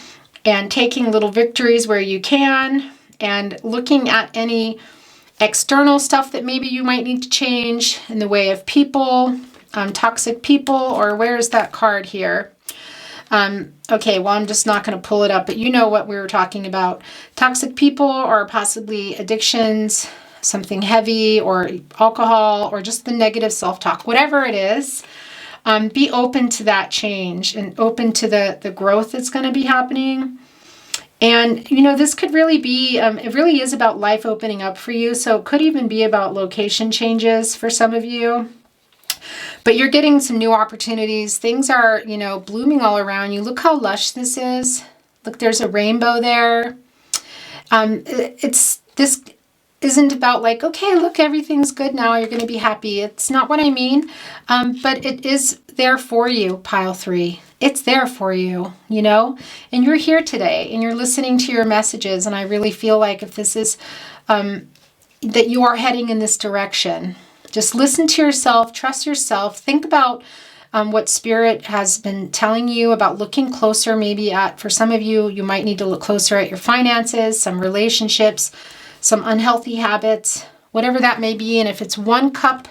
and taking little victories where you can, and looking at any external stuff that maybe you might need to change in the way of people, toxic people, or where's that card here? Okay, well, I'm just not going to pull it up, but you know what we were talking about. Toxic people, or possibly addictions, something heavy, or alcohol, or just the negative self-talk, whatever it is. Be open to that change and open to the growth that's going to be happening. And, this could really be, it really is about life opening up for you. So it could even be about location changes for some of you. But you're getting some new opportunities. Things are, blooming all around you. Look how lush this is. Look, there's a rainbow there. This isn't about like, okay, look, everything's good now, you're going to be happy. It's not what I mean. But it is there for you, pile 3. It's there for you, and you're here today and you're listening to your messages. And I really feel like if this is, that you are heading in this direction, just listen to yourself, trust yourself, think about what Spirit has been telling you about looking closer, maybe for some of you, you might need to look closer at your finances, some relationships, some unhealthy habits, whatever that may be. And if it's 1 cup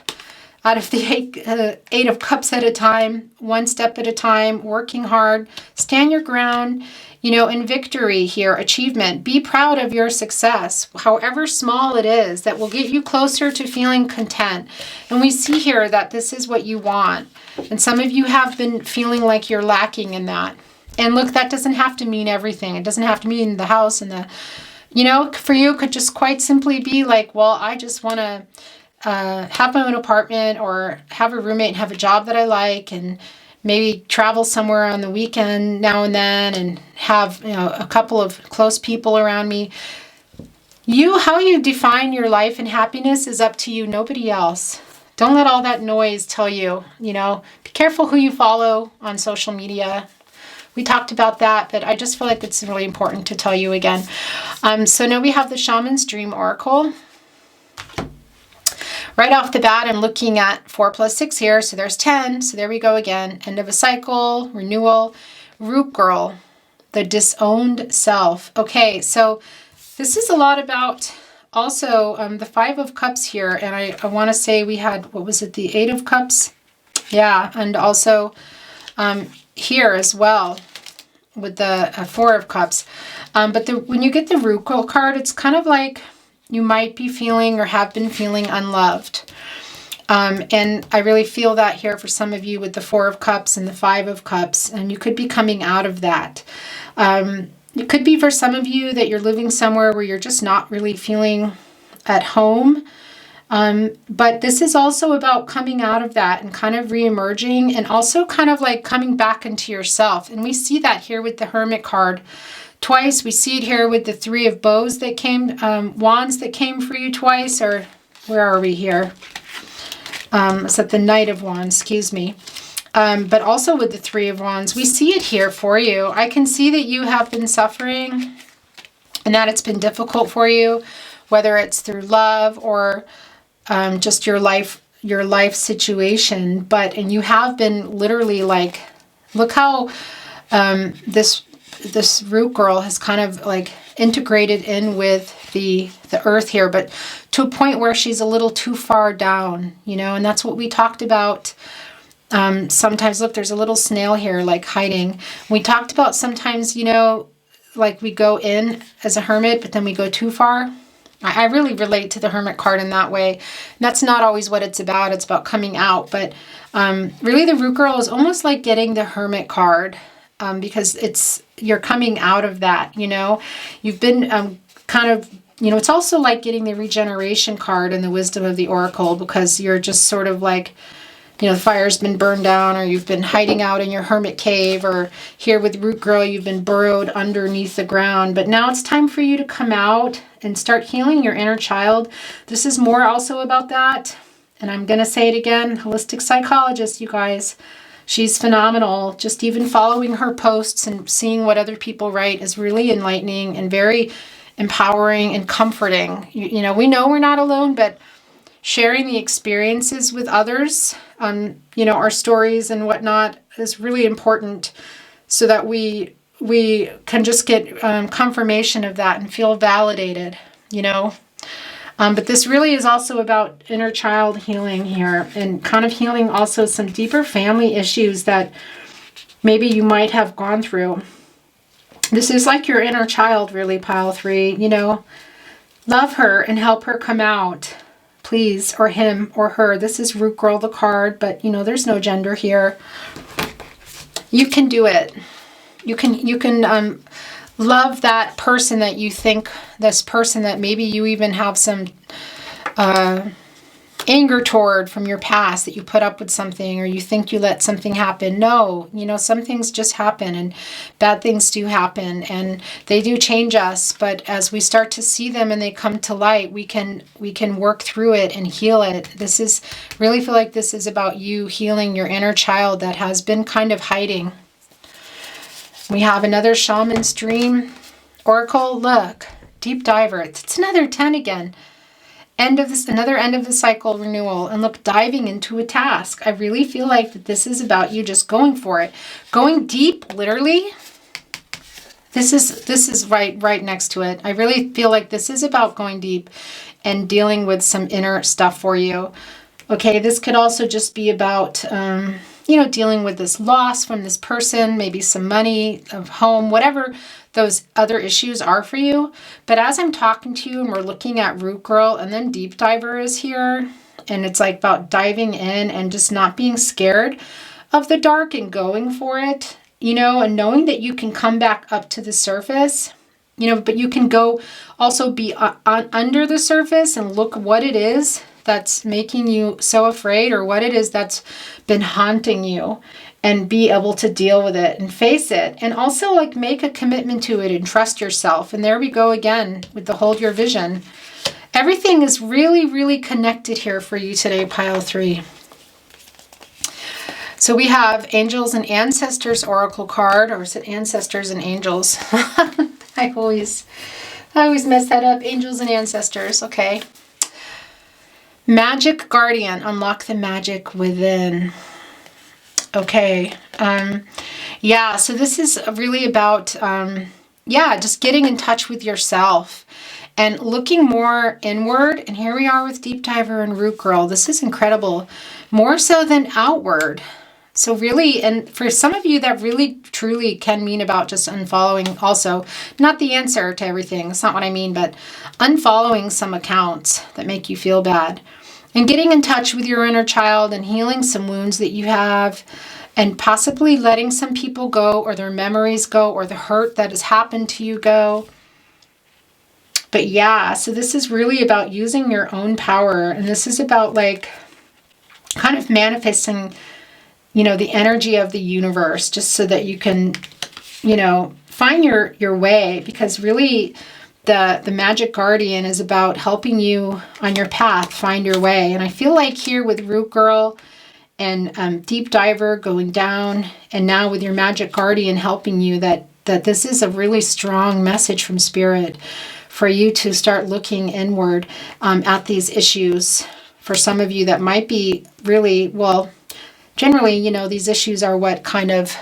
out of the 8 of Cups at a time, 1 step at a time, working hard, stand your ground, in victory here, achievement. Be proud of your success, however small it is, that will get you closer to feeling content. And we see here that this is what you want. And some of you have been feeling like you're lacking in that. And look, that doesn't have to mean everything. It doesn't have to mean the house and for you, it could just quite simply be like, well, I just want to have my own apartment, or have a roommate and have a job that I like, and maybe travel somewhere on the weekend now and then, and have a couple of close people around me. How you define your life and happiness is up to you, nobody else. Don't let all that noise tell you, you know, be careful who you follow on social media. We talked about that, but I just feel like it's really important to tell you again. So now we have the Shaman's Dream Oracle. Right off the bat, I'm looking at 4 plus 6 here, so there's 10. So there we go again. End of a cycle, renewal, root girl, the disowned self. Okay, so this is a lot about also the 5 of Cups here, and I want to say we had, what was it, the 8 of Cups? Yeah, and also here as well with the 4 of Cups. But when you get the root girl card, it's kind of like you might be feeling or have been feeling unloved. And I really feel that here for some of you with the 4 of Cups and the 5 of Cups, and you could be coming out of that. It could be for some of you that you're living somewhere where you're just not really feeling at home. But this is also about coming out of that and kind of re-emerging, and also kind of like coming back into yourself. And we see that here with the Hermit card twice. We see it here with the 3 of bows that came, wands that came for you twice, or where are we here? It's at the Knight of Wands, excuse me. But also with the 3 of Wands, we see it here for you. I can see that you have been suffering and that it's been difficult for you, whether it's through love or just your life situation. And you have been literally like, look how this root girl has kind of like integrated in with the earth here, but to a point where she's a little too far down, you know, and that's what we talked about. Sometimes, look, there's a little snail here, like hiding. We talked about sometimes, you know, like we go in as a hermit, but then we go too far. I really relate to the Hermit card in that way. And that's not always what it's about. It's about coming out. But really the root girl is almost like getting the Hermit card because you're coming out of that, you know. You've been kind of, you know, it's also like getting the regeneration card and the wisdom of the oracle, because you're just sort of like, you know, the fire's been burned down, or you've been hiding out in your hermit cave, or here with root girl, you've been burrowed underneath the ground. But now it's time for you to come out and start healing your inner child. This is more also about that. And I'm going to say it again, holistic psychologist, you guys. She's phenomenal. Just even following her posts and seeing what other people write is really enlightening and very empowering and comforting. You know we're not alone, but sharing the experiences with others, you know, our stories and whatnot is really important, so that we can just get confirmation of that and feel validated, you know. But this really is also about inner child healing here, and kind of healing also some deeper family issues that maybe you might have gone through. This is like your inner child, really, pile 3, you know. Love her and help her come out, please, or him or her. This is root girl, the card, but you know, there's no gender here. You can do it. You can love that person that you think, this person that maybe you even have some anger toward from your past, that you put up with something, or you think you let something happen. No, you know, some things just happen, and bad things do happen, and they do change us. But as we start to see them and they come to light, we can work through it and heal it. This is really feel like this is about you healing your inner child that has been kind of hiding. We have another Shaman's Dream Oracle. Look, deep diver. It's another 10 again. Another end of the cycle renewal. And look, diving into a task. I really feel like that this is about you just going for it. Going deep, literally. This is right next to it. I really feel like this is about going deep and dealing with some inner stuff for you. Okay, this could also just be about you know, dealing with this loss from this person, maybe some money, of home, whatever those other issues are for you. But as I'm talking to you and we're looking at root girl, and then deep diver is here, and it's like about diving in and just not being scared of the dark and going for it, you know, and knowing that you can come back up to the surface, you know, but you can go also be under the surface and look what it is that's making you so afraid, or what it is that's been haunting you, and be able to deal with it and face it, and also like make a commitment to it and trust yourself. And there we go again with the hold your vision. everything is really, really connected here for you today, pile 3. So we have Angels and Ancestors Oracle card, or is it Ancestors and Angels? I always mess that up. Angels and Ancestors, okay. Magic Guardian, unlock the magic within. Okay, yeah, so this is really about, just getting in touch with yourself and looking more inward. And here we are with Deep Diver and Root Girl. This is incredible, more so than outward. So really, and for some of you, that really truly can mean about just unfollowing also. Not the answer to everything, that's not what I mean, but unfollowing some accounts that make you feel bad. And getting in touch with your inner child and healing some wounds that you have, and possibly letting some people go, or their memories go, or the hurt that has happened to you go. But yeah, so this is really about using your own power. And this is about like kind of manifesting, you know, the energy of the universe, just so that you can, you know, find your way. Because really, the Magic Guardian is about helping you on your path, find your way. And I feel like here with Root Girl and Deep Diver going down, and now with your Magic Guardian helping you, that this is a really strong message from Spirit for you to start looking inward at these issues. For some of you that might be really, well, generally, you know, these issues are what kind of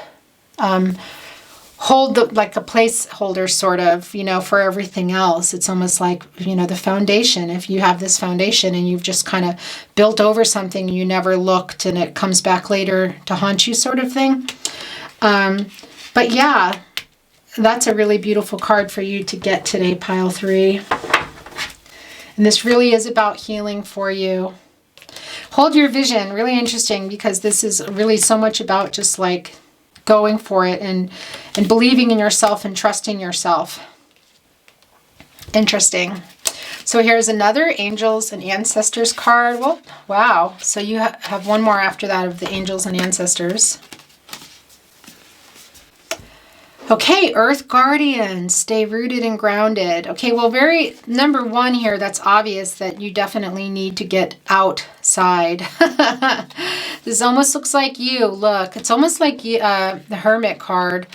hold like a placeholder sort of, you know, for everything else. It's almost like, you know, the foundation. If you have this foundation and you've just kind of built over something, you never looked and it comes back later to haunt you sort of thing. But yeah, that's a really beautiful card for you to get today, pile 3. And this really is about healing for you. Hold your vision, really interesting, because this is really so much about just like going for it and believing in yourself and trusting yourself. Interesting. So here's another Angels and Ancestors card. Well, wow. So you have one more after that of the Angels and Ancestors. Okay, Earth Guardian, stay rooted and grounded. Okay, well, number 1 here, that's obvious that you definitely need to get outside. This almost looks like you. Look, it's almost like the Hermit card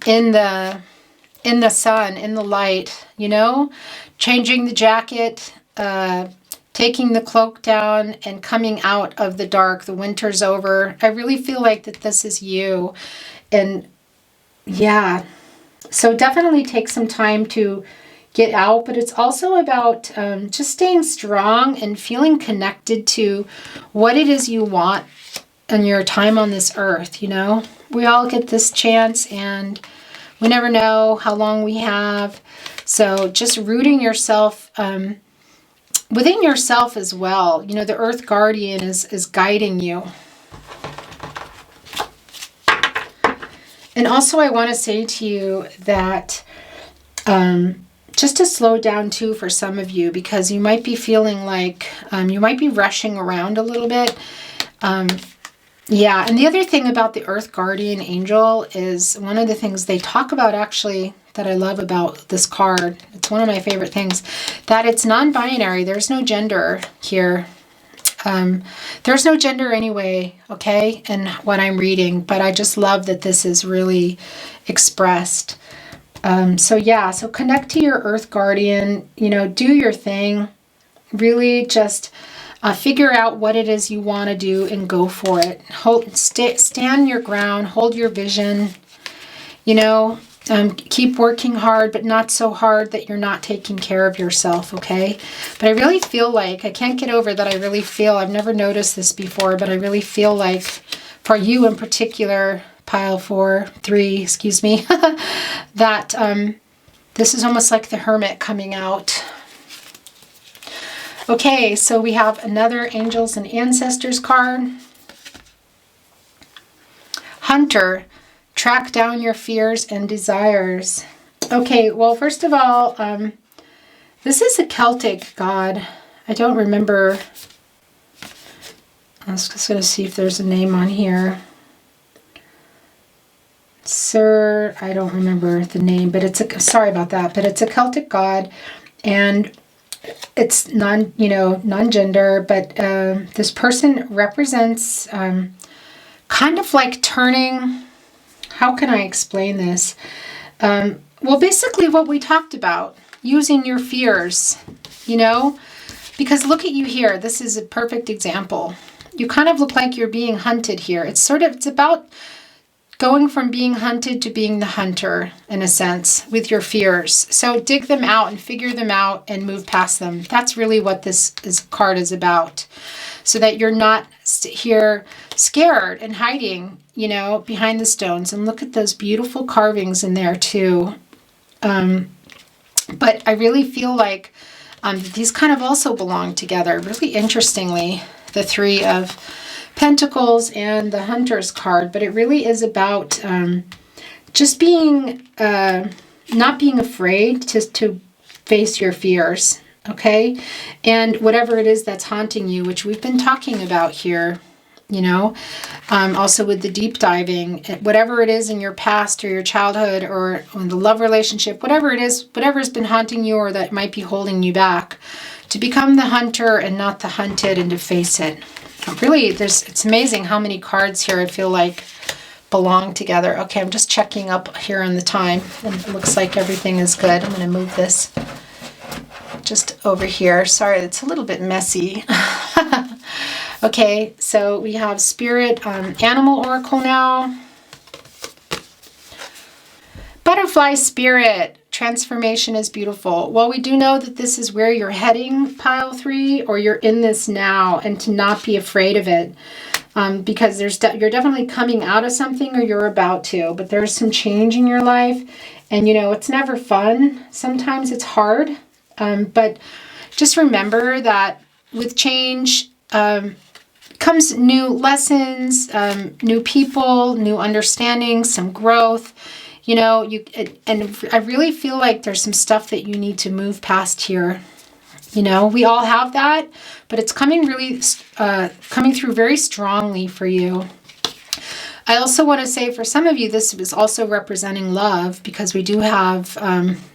in the sun, in the light, you know? Changing the jacket, taking the cloak down and coming out of the dark. The winter's over. I really feel like that this is you. And yeah, so definitely take some time to get out, but it's also about just staying strong and feeling connected to what it is you want in your time on this earth, you know? We all get this chance and we never know how long we have. So just rooting yourself within yourself as well. You know, the Earth Guardian is guiding you. And also I want to say to you that just to slow down too for some of you, because you might be feeling like you might be rushing around a little bit. Yeah, and the other thing about the Earth Guardian Angel is one of the things they talk about actually that I love about this card. It's one of my favorite things, that it's non-binary. There's no gender here. There's no gender anyway, okay, in what I'm reading, but I just love that this is really expressed. So yeah, so connect to your Earth Guardian, you know, do your thing, really just figure out what it is you want to do and go for it. Stand your ground, hold your vision, you know, keep working hard, but not so hard that you're not taking care of yourself, okay? But I really feel like, I can't get over that I really feel, I've never noticed this before, but I really feel like for you in particular, pile 3, excuse me, that this is almost like the Hermit coming out. Okay, so we have another Angels and Ancestors card. Hunter, track down your fears and desires. Okay, well, first of all, this is a Celtic god. I don't remember. I was just going to see if there's a name on here. Sir, I don't remember the name, but sorry about that, but it's a Celtic god. And it's non-gender, but this person represents kind of like turning, how can I explain this? Well, basically what we talked about, using your fears, because look at you here. This is a perfect example. You kind of look like you're being hunted here. It's about going from being hunted to being the hunter, in a sense, with your fears. So dig them out and figure them out and move past them. That's really what this card is about. So that you're not here scared and hiding, behind the stones. And look at those beautiful carvings in there too. But I really feel like these kind of also belong together. Really interestingly, the Three of Pentacles and the Hunter's card, but it really is about just being, not being afraid to face your fears, okay? And whatever it is that's haunting you, which we've been talking about here, also with the deep diving, whatever it is in your past or your childhood or in the love relationship, whatever it is, whatever has been haunting you or that might be holding you back, to become the hunter and not the hunted and to face it. Really, it's amazing how many cards here I feel like belong together. Okay, I'm just checking up here on the time, and it looks like everything is good. I'm going to move this just over here. Sorry, it's a little bit messy. Okay, so we have Spirit Animal Oracle now. Butterfly Spirit, transformation is beautiful. Well, we do know that this is where you're heading, pile 3, or you're in this now, and to not be afraid of it. Because you're definitely coming out of something, or you're about to, but there's some change in your life, and it's never fun. Sometimes it's hard, but just remember that with change comes new lessons, new people, new understanding, some growth. And I really feel like there's some stuff that you need to move past here. We all have that, but it's coming through very strongly for you. I also want to say for some of you, this is also representing love, because we do have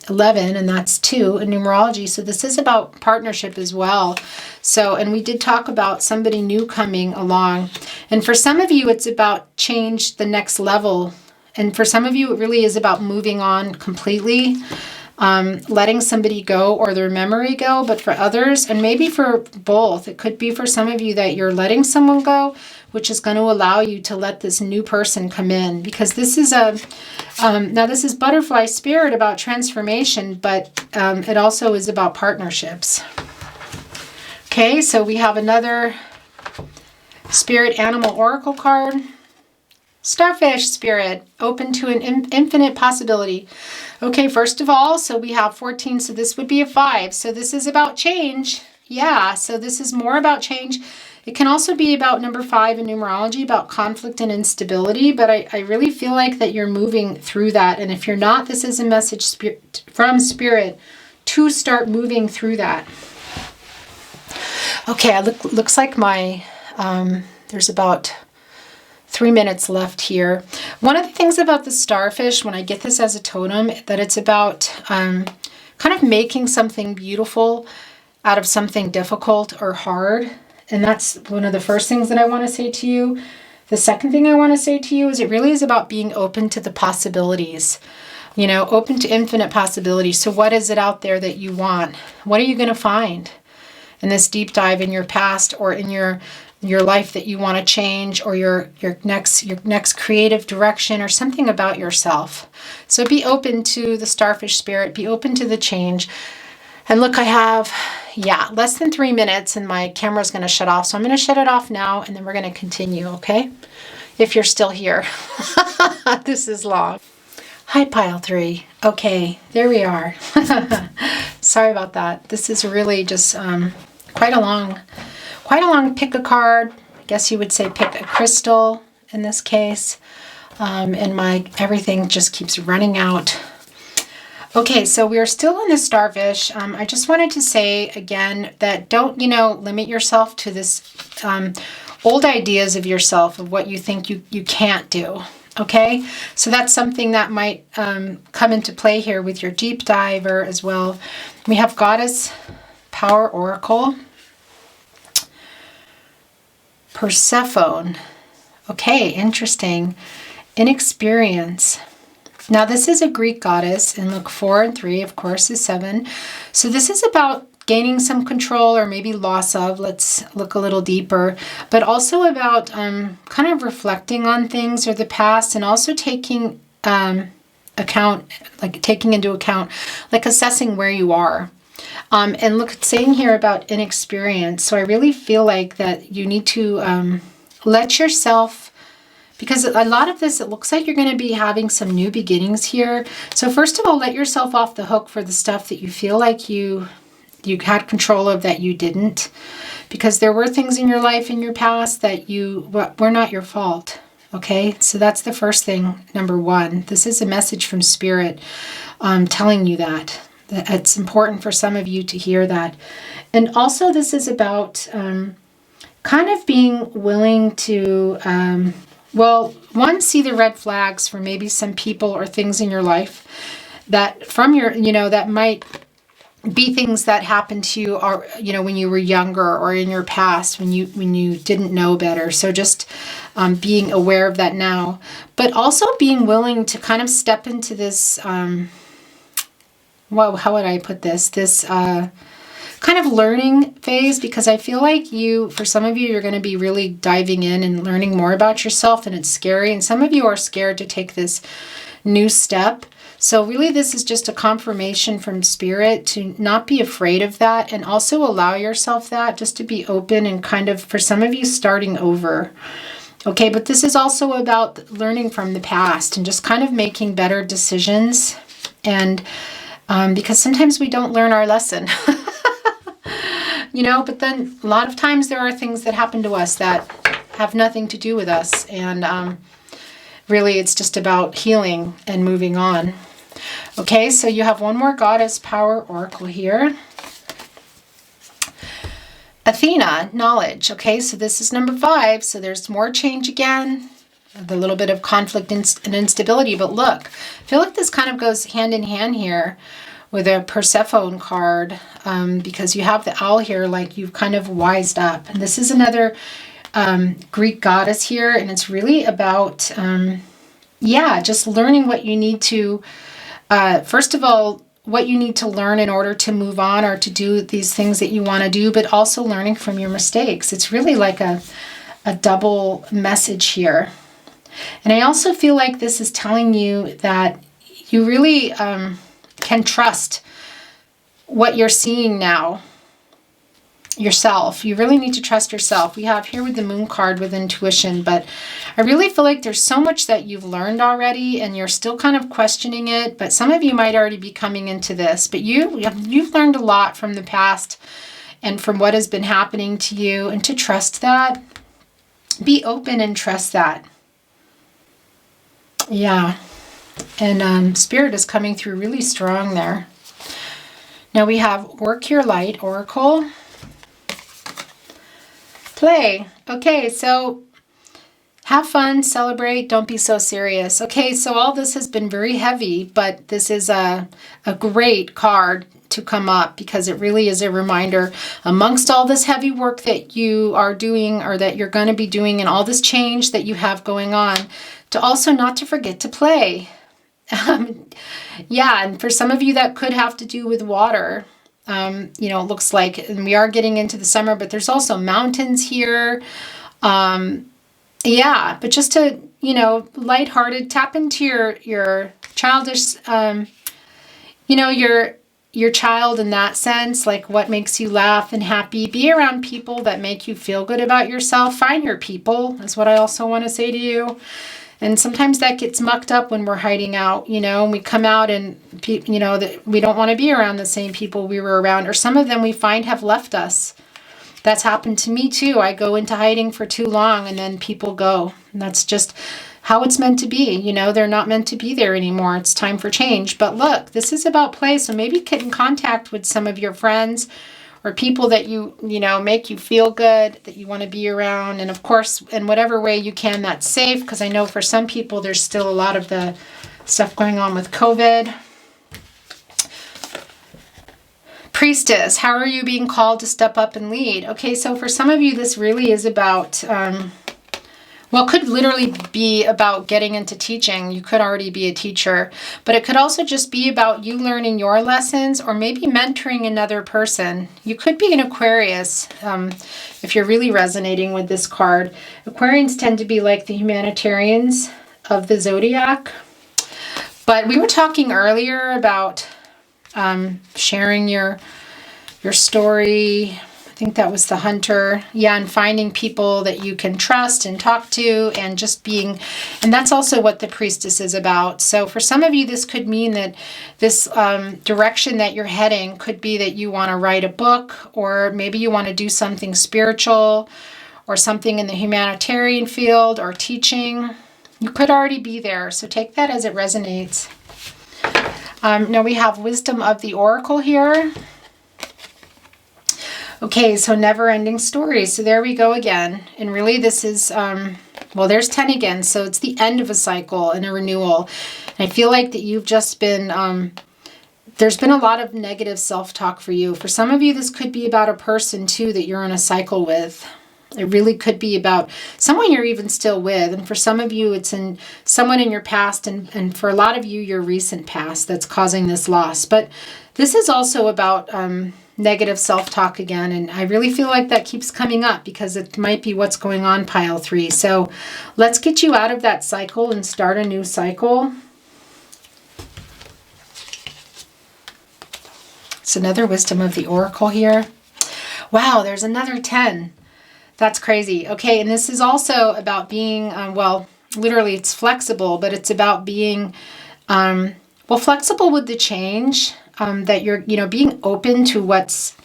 11, and that's 2 in numerology. So this is about partnership as well. So, and we did talk about somebody new coming along. And for some of you, it's about change, the next level. And for some of you, it really is about moving on completely, letting somebody go or their memory go. But for others, and maybe for both, it could be for some of you that you're letting someone go, which is going to allow you to let this new person come in. Because this is now this is Butterfly Spirit, about transformation, but it also is about partnerships. Okay, so we have another Spirit Animal Oracle card. Starfish Spirit, open to an infinite possibility. Okay, first of all, so we have 14, so this would be a 5. So this is about change. Yeah, so this is more about change. It can also be about number 5 in numerology, about conflict and instability, but I really feel like that you're moving through that. And if you're not, this is a message from Spirit to start moving through that. Okay, looks like my, there's about 3 minutes left here. One of the things about the starfish, when I get this as a totem, that it's about kind of making something beautiful out of something difficult or hard. And that's one of the first things that I want to say to you. The second thing I want to say to you is it really is about being open to the possibilities, open to infinite possibilities. So what is it out there that you want? What are you going to find in this deep dive in your past or in your life that you want to change, or your next creative direction, or something about yourself? So be open to the starfish spirit, be open to the change. And look, I have, less than 3 minutes and my camera's going to shut off. So I'm going to shut it off now, and then we're going to continue, okay? If you're still here. This is long. Hi, pile 3. Okay, there we are. Sorry about that. This is really just quite a long pick a card. I guess you would say pick a crystal in this case. And my everything just keeps running out. Okay, so we are still on the starfish. I just wanted to say again that don't, limit yourself to this old ideas of yourself, of what you think you can't do. Okay, so that's something that might come into play here with your deep diver as well. We have Goddess Power Oracle. Persephone. Okay, interesting. Inexperience. Now this is a Greek goddess, and look, 4 and 3, of course, is 7. So this is about gaining some control or maybe loss of. Let's look a little deeper. But also about kind of reflecting on things or the past, and also taking taking into account, like assessing where you are. And look, it's saying here about inexperience. So I really feel like that you need to let yourself, because a lot of this, it looks like you're going to be having some new beginnings here. So first of all, let yourself off the hook for the stuff that you feel like you had control of that you didn't, because there were things in your life in your past that were not your fault. Okay, so that's the first thing, number one. This is a message from Spirit telling you that it's important for some of you to hear that. And also this is about kind of being willing to, one, see the red flags for maybe some people or things in your life that from your, that might be things that happened to you, or when you were younger or in your past when you didn't know better. So just being aware of that now, but also being willing to kind of step into this. How would I put this? This kind of learning phase, because I feel like for some of you, you're going to be really diving in and learning more about yourself, and it's scary. And some of you are scared to take this new step. So really, this is just a confirmation from Spirit to not be afraid of that, and also allow yourself that, just to be open and kind of, for some of you, starting over. Okay, but this is also about learning from the past and just kind of making better decisions. And because sometimes we don't learn our lesson, but then a lot of times there are things that happen to us that have nothing to do with us. And really, it's just about healing and moving on. Okay, so you have one more Goddess Power Oracle here. Athena, knowledge. Okay, so this is number 5. So there's more change again. The little bit of conflict and instability. But look, I feel like this kind of goes hand in hand here with a Persephone card, because you have the owl here, like you've kind of wised up. And this is another Greek goddess here, and it's really about, just learning what you need to, first of all, what you need to learn in order to move on or to do these things that you want to do, but also learning from your mistakes. It's really like a double message here. And I also feel like this is telling you that you really can trust what you're seeing now yourself. You really need to trust yourself. We have here with the Moon card with intuition, but I really feel like there's so much that you've learned already and you're still kind of questioning it, but some of you might already be coming into this, but you've learned a lot from the past and from what has been happening to you, and to trust that. Be open and trust that. Yeah. And Spirit is coming through really strong there. Now we have Work Your Light Oracle. Play. Okay, so have fun, celebrate, don't be so serious. Okay, so all this has been very heavy, but this is a great card to come up, because it really is a reminder, amongst all this heavy work that you are doing or that you're going to be doing, and all this change that you have going on, to also not to forget to play. And for some of you that could have to do with water. It looks like, and we are getting into the summer, but there's also mountains here. But just to, lighthearted, tap into your childish, your child in that sense, like what makes you laugh and happy. Be around people that make you feel good about yourself. Find your people, is what I also want to say to you. And sometimes that gets mucked up when we're hiding out, and we come out and, that we don't want to be around the same people we were around, or some of them we find have left us. That's happened to me too. I go into hiding for too long and then people go. And that's just how it's meant to be. They're not meant to be there anymore. It's time for change. But look, this is about play. So maybe get in contact with some of your friends or people that make you feel good, that you want to be around. And of course, in whatever way you can, that's safe. Because I know for some people, there's still a lot of the stuff going on with COVID. Priestess, how are you being called to step up and lead? Okay, so for some of you, this really is about, well, it could literally be about getting into teaching. You could already be a teacher, but it could also just be about you learning your lessons or maybe mentoring another person. You could be an Aquarius if you're really resonating with this card. Aquarians tend to be like the humanitarians of the zodiac. But we were talking earlier about sharing your story. I think that was the Hunter. Yeah, and finding people that you can trust and talk to and just being, and that's also what the Priestess is about. So for some of you, this could mean that this direction that you're heading could be that you want to write a book, or maybe you want to do something spiritual or something in the humanitarian field or teaching. You could already be there. So take that as it resonates. Now we have Wisdom of the Oracle here. Okay, so never-ending stories. So there we go again. And really this is, well, there's 10 again. So it's the end of a cycle and a renewal. And I feel like that you've just been, there's been a lot of negative self-talk for you. For some of you, this could be about a person too that you're in a cycle with. It really could be about someone you're even still with. And for some of you, it's in someone in your past. And for a lot of you, your recent past that's causing this loss. But this is also about negative self-talk again. And I really feel like that keeps coming up because it might be what's going on, pile 3. So let's get you out of that cycle and start a new cycle. It's another Wisdom of the Oracle here. Wow, there's another 10. That's crazy. Okay, and this is also about being, well, literally it's flexible, but it's about being, well, flexible with the change, that you're, being open to what's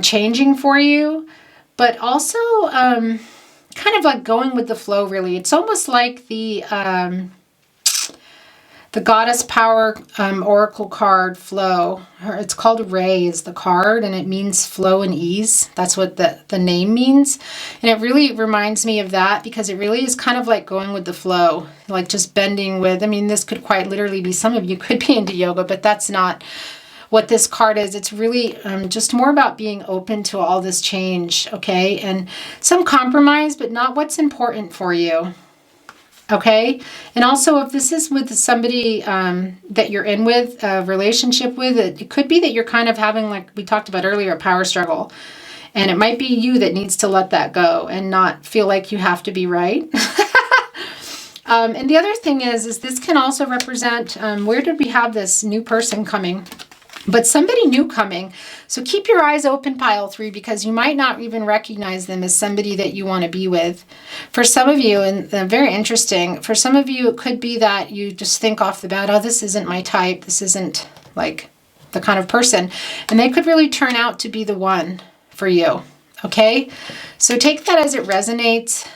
changing for you, but also kind of like going with the flow, really. It's almost like the Goddess Power Oracle card, Flow. It's called Ray is the card, and it means flow and ease. That's what the name means. And it really reminds me of that because it really is kind of like going with the flow, like just bending with, I mean, this could quite literally be, some of you could be into yoga, but that's not what this card is. It's really just more about being open to all this change, okay? And some compromise, but not what's important for you. Okay, and also if this is with somebody that you're in with, a relationship with, it could be that you're kind of having, like we talked about earlier, a power struggle. And it might be you that needs to let that go and not feel like you have to be right. And the other thing is this can also represent, where did we have this new person coming? But somebody new coming. So keep your eyes open, pile 3, because you might not even recognize them as somebody that you want to be with. For some of you, and very interesting, for some of you, it could be that you just think off the bat, oh, this isn't my type. This isn't like the kind of person. And they could really turn out to be the one for you. Okay? So take that as it resonates.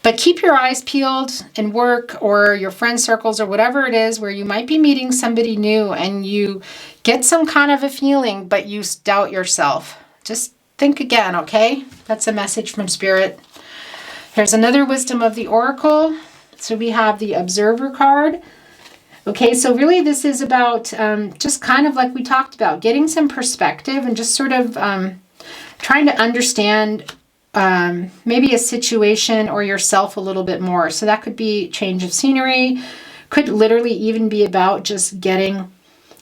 But keep your eyes peeled in work or your friend circles or whatever it is where you might be meeting somebody new and you get some kind of a feeling, but you doubt yourself. Just think again, okay? That's a message from Spirit. Here's another Wisdom of the Oracle. So we have the Observer card. Okay, so really this is about just kind of like we talked about, getting some perspective and just sort of trying to understand maybe a situation or yourself a little bit more. So that could be change of scenery, could literally even be about just getting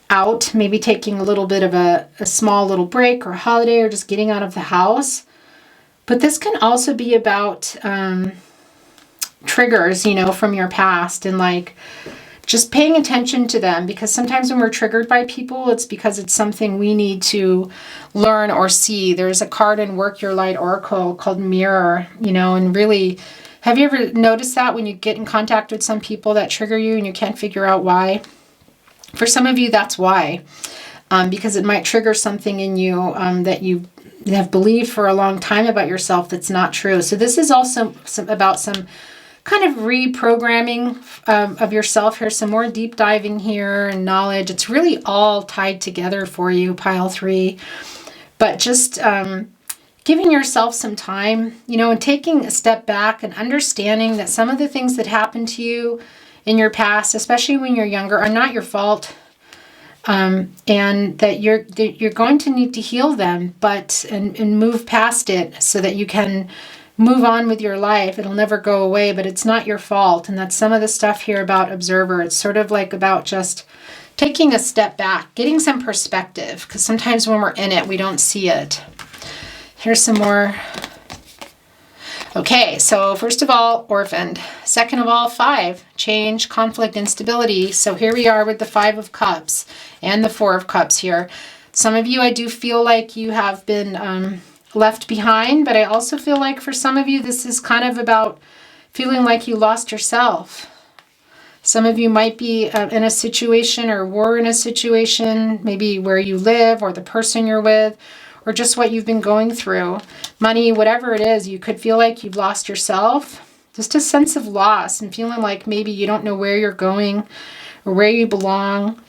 out, maybe taking a little bit of a small little break or holiday or just getting out of the house. But this can also be about triggers, from your past and like just paying attention to them, because sometimes when we're triggered by people, it's because it's something we need to learn or see. There's a card in Work Your Light Oracle called Mirror, and really, have you ever noticed that when you get in contact with some people that trigger you and you can't figure out why? For some of you, that's why, because it might trigger something in you that you have believed for a long time about yourself that's not true. So this is also about some kind of reprogramming of yourself. Here's some more deep diving here and knowledge. It's really all tied together for you, pile 3. But just giving yourself some time, and taking a step back and understanding that some of the things that happened to you in your past, especially when you're younger, are not your fault. and that you're going to need to heal them, and move past it so that you can move on with your life. It'll never go away, but it's not your fault. And that's some of the stuff here about observer. It's sort of like about just taking a step back, getting some perspective, because sometimes when we're in it, we don't see it. Here's some more. Okay, so first of all, orphaned. Second of all, 5, change, conflict, instability. So here we are with the 5 of Cups and the 4 of Cups here. Some of you, I do feel like you have been left behind, but I also feel like for some of you, this is kind of about feeling like you lost yourself. Some of you might be in a situation or were in a situation, maybe where you live or the person you're with, or just what you've been going through. Money, whatever it is, you could feel like you've lost yourself. Just a sense of loss and feeling like maybe you don't know where you're going or where you belong.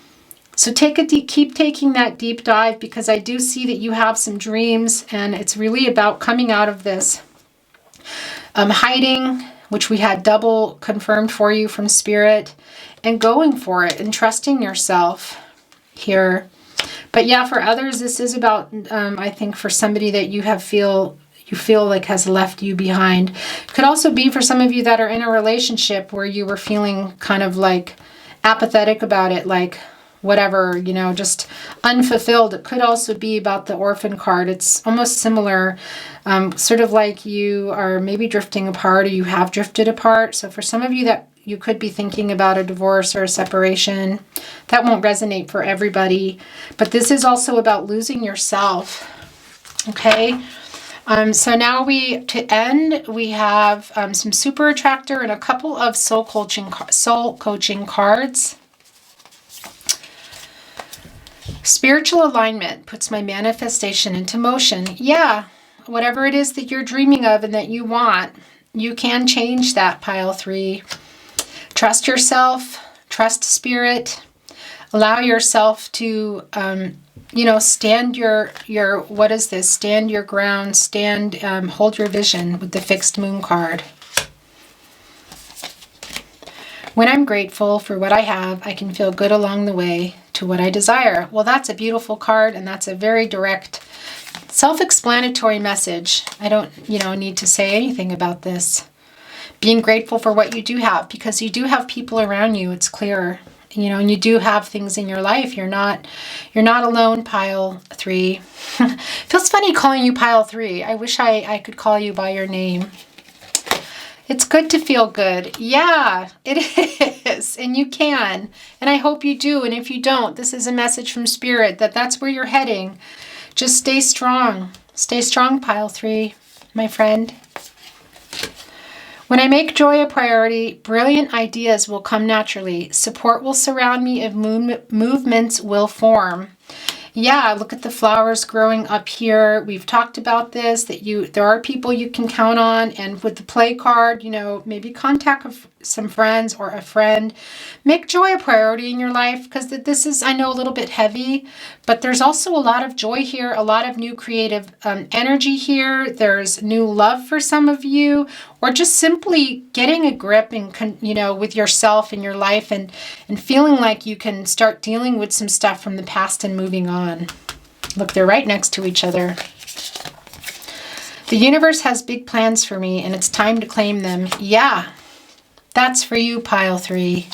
So keep taking that deep dive, because I do see that you have some dreams, and it's really about coming out of this hiding, which we had double confirmed for you from Spirit, and going for it and trusting yourself here. But yeah, for others, this is about, I think, for somebody that you feel like has left you behind. It could also be for some of you that are in a relationship where you were feeling kind of like apathetic about it, like whatever, just unfulfilled. It could also be about the orphan card. It's almost similar, sort of like you are maybe drifting apart, or you have drifted apart. So for some of you that you could be thinking about a divorce or a separation. That won't resonate for everybody. But this is also about losing yourself. Okay? So now to end, we have some super attractor and a couple of soul coaching cards. Spiritual alignment puts my manifestation into motion. Yeah, whatever it is that you're dreaming of and that you want, you can change that, pile 3. Trust yourself, trust Spirit, allow yourself to, stand what is this? Stand your ground, hold your vision with the fixed moon card. When I'm grateful for what I have, I can feel good along the way to what I desire. Well, that's a beautiful card, and that's a very direct, self-explanatory message. I don't, need to say anything about this. Being grateful for what you do have, because you do have people around you. It's clear, and you do have things in your life. You're not alone, pile 3. Feels funny calling you pile 3. I wish I could call you by your name. It's good to feel good. Yeah, it is. And you can. And I hope you do. And if you don't, this is a message from Spirit that's where you're heading. Just stay strong. Stay strong, pile 3, my friend. When I make joy a priority, brilliant ideas will come naturally. Support will surround me if movements will form. Yeah, look at the flowers growing up here. We've talked about this, that there are people you can count on. And with the play card, maybe contact some friends or a friend. Make joy a priority in your life, because this is, I know, a little bit heavy, but there's also a lot of joy here, a lot of new creative energy here. There's new love for some of you, or just simply getting a grip and, with yourself and your life, and feeling like you can start dealing with some stuff from the past and moving on. Look, they're right next to each other. The universe has big plans for me, and it's time to claim them. Yeah, that's for you, pile 3.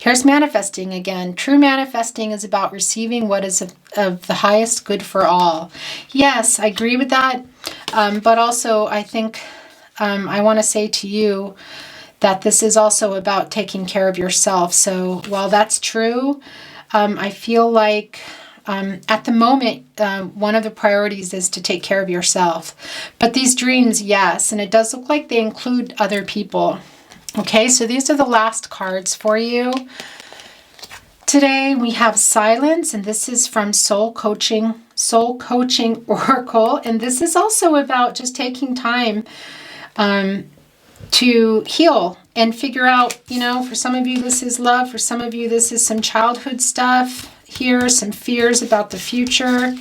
Here's manifesting again. True manifesting is about receiving what is of the highest good for all. Yes, I agree with that. But also, I think I want to say to you that this is also about taking care of yourself. So while that's true, I feel like at the moment, one of the priorities is to take care of yourself. But these dreams, yes, and it does look like they include other people. Okay, so these are the last cards for you. Today we have silence, and this is from Soul Coaching Oracle. And this is also about just taking time to heal and figure out, for some of you this is love, for some of you this is some childhood stuff here, some fears about the future,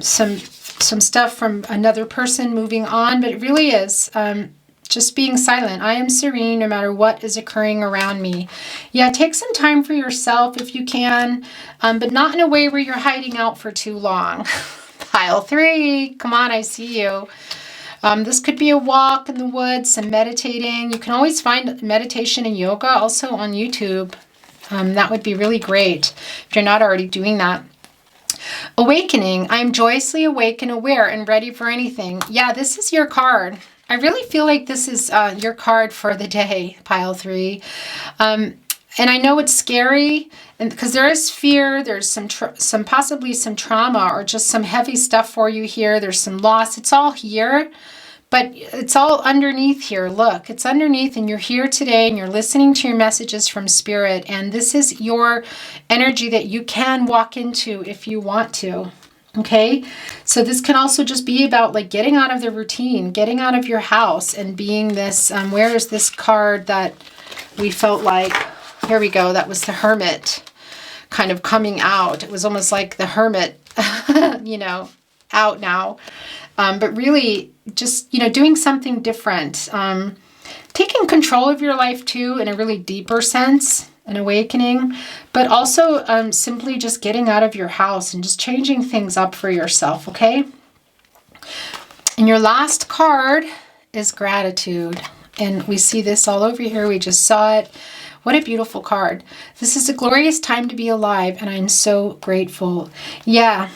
some stuff from another person moving on. But it really is Just being silent. I am serene no matter what is occurring around me. Yeah, take some time for yourself if you can, but not in a way where you're hiding out for too long. Pile 3, come on, I see you. This could be a walk in the woods, some meditating. You can always find meditation and yoga also on YouTube. That would be really great if you're not already doing that. Awakening. I am joyously awake and aware and ready for anything. Yeah, this is your card. I really feel like this is your card for the day, Pile 3. And I know it's scary, and because there is fear, there's some possibly some trauma or just some heavy stuff for you here. There's some loss. It's all here, but it's all underneath here. Look, it's underneath, and you're here today, and you're listening to your messages from Spirit, and this is your energy that you can walk into if you want to. Okay, so this can also just be about like getting out of the routine, getting out of your house and being this, where is this card that we felt like, here we go, that was the Hermit kind of coming out. It was almost like the Hermit, you know, out now. But really just, you know, doing something different. Taking control of your life too in a really deeper sense. An awakening, but also simply just getting out of your house and just changing things up for yourself, okay? And your last card is gratitude. And we see this all over here. We just saw it. What a beautiful card. This is a glorious time to be alive, and I'm so grateful. Yeah,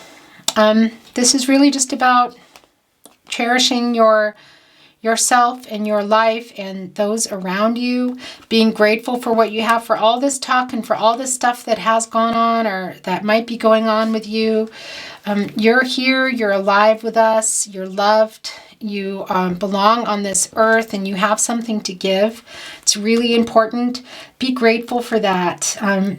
this is really just about cherishing yourself and your life and those around you, being grateful for what you have, for all this talk and for all this stuff that has gone on or that might be going on with you. You're here, you're alive with us, you're loved, you belong on this earth, and you have something to give. It's really important. Be grateful for that.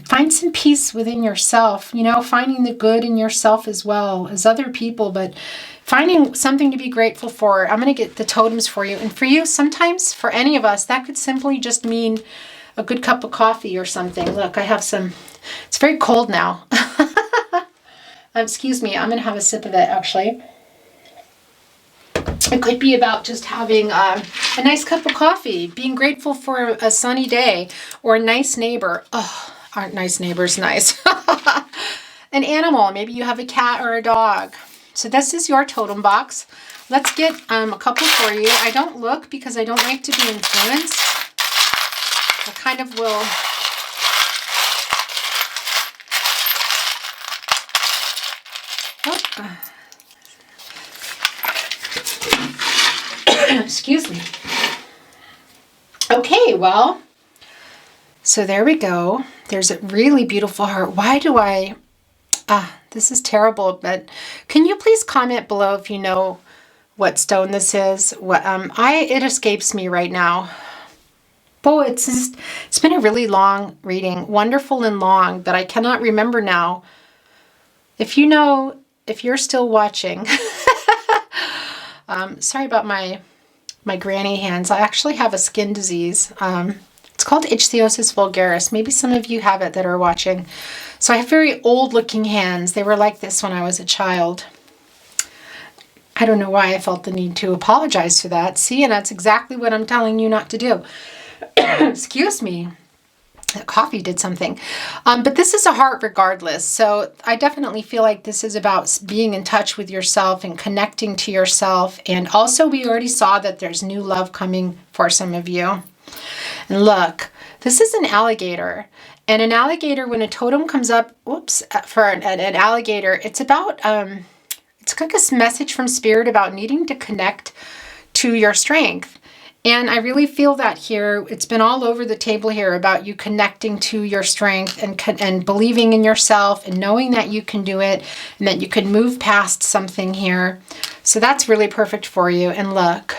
Find some peace within yourself, you know, finding the good in yourself as well as other people, but finding something to be grateful for. I'm going to get the totems for you. And for you, sometimes, for any of us, that could simply just mean a good cup of coffee or something. Look, I have some. It's very cold now. Excuse me. I'm going to have a sip of it, actually. It could be about just having a nice cup of coffee, being grateful for a sunny day or a nice neighbor. Oh, aren't nice neighbors nice? An animal. Maybe you have a cat or a dog. So this is your totem box. Let's get a couple for you. I don't look because I don't like to be influenced. I kind of will. Oh. Excuse me. Okay, well, so there we go. There's a really beautiful heart. Why do I... this is terrible, but can you please comment below if you know what stone this is? What it escapes me right now. Oh, it's been a really long reading, wonderful and long, but I cannot remember now. If you know, if you're still watching, sorry about my granny hands. I actually have a skin disease. It's called ichthyosis vulgaris. Maybe some of you have it that are watching. So I have very old looking hands. They were like this when I was a child. I don't know why I felt the need to apologize for that. See, and that's exactly what I'm telling you not to do. Excuse me. That coffee did something. But this is a heart regardless. So I definitely feel like this is about being in touch with yourself and connecting to yourself. And also we already saw that there's new love coming for some of you. And look, this is an alligator. And an alligator, when a totem comes up, for an alligator, it's about, it's like a message from Spirit about needing to connect to your strength. And I really feel that here. It's been all over the table here about you connecting to your strength and believing in yourself and knowing that you can do it and that you can move past something here. So that's really perfect for you. And look,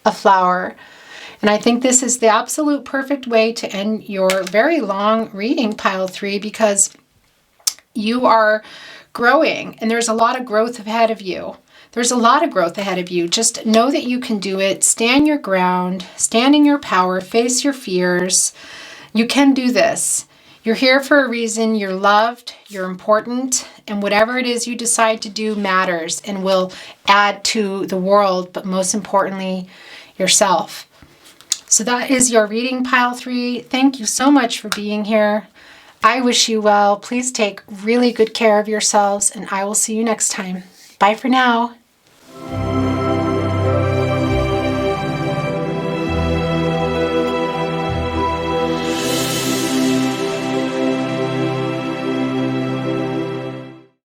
a flower. And I think this is the absolute perfect way to end your very long reading, Pile 3, because you are growing and there's a lot of growth ahead of you. There's a lot of growth ahead of you. Just know that you can do it. Stand your ground. Stand in your power. Face your fears. You can do this. You're here for a reason. You're loved. You're important. And whatever it is you decide to do matters and will add to the world. But most importantly, yourself. So that is your reading, pile 3. Thank you so much for being here. I wish you well. Please take really good care of yourselves, and I will see you next time. Bye for now.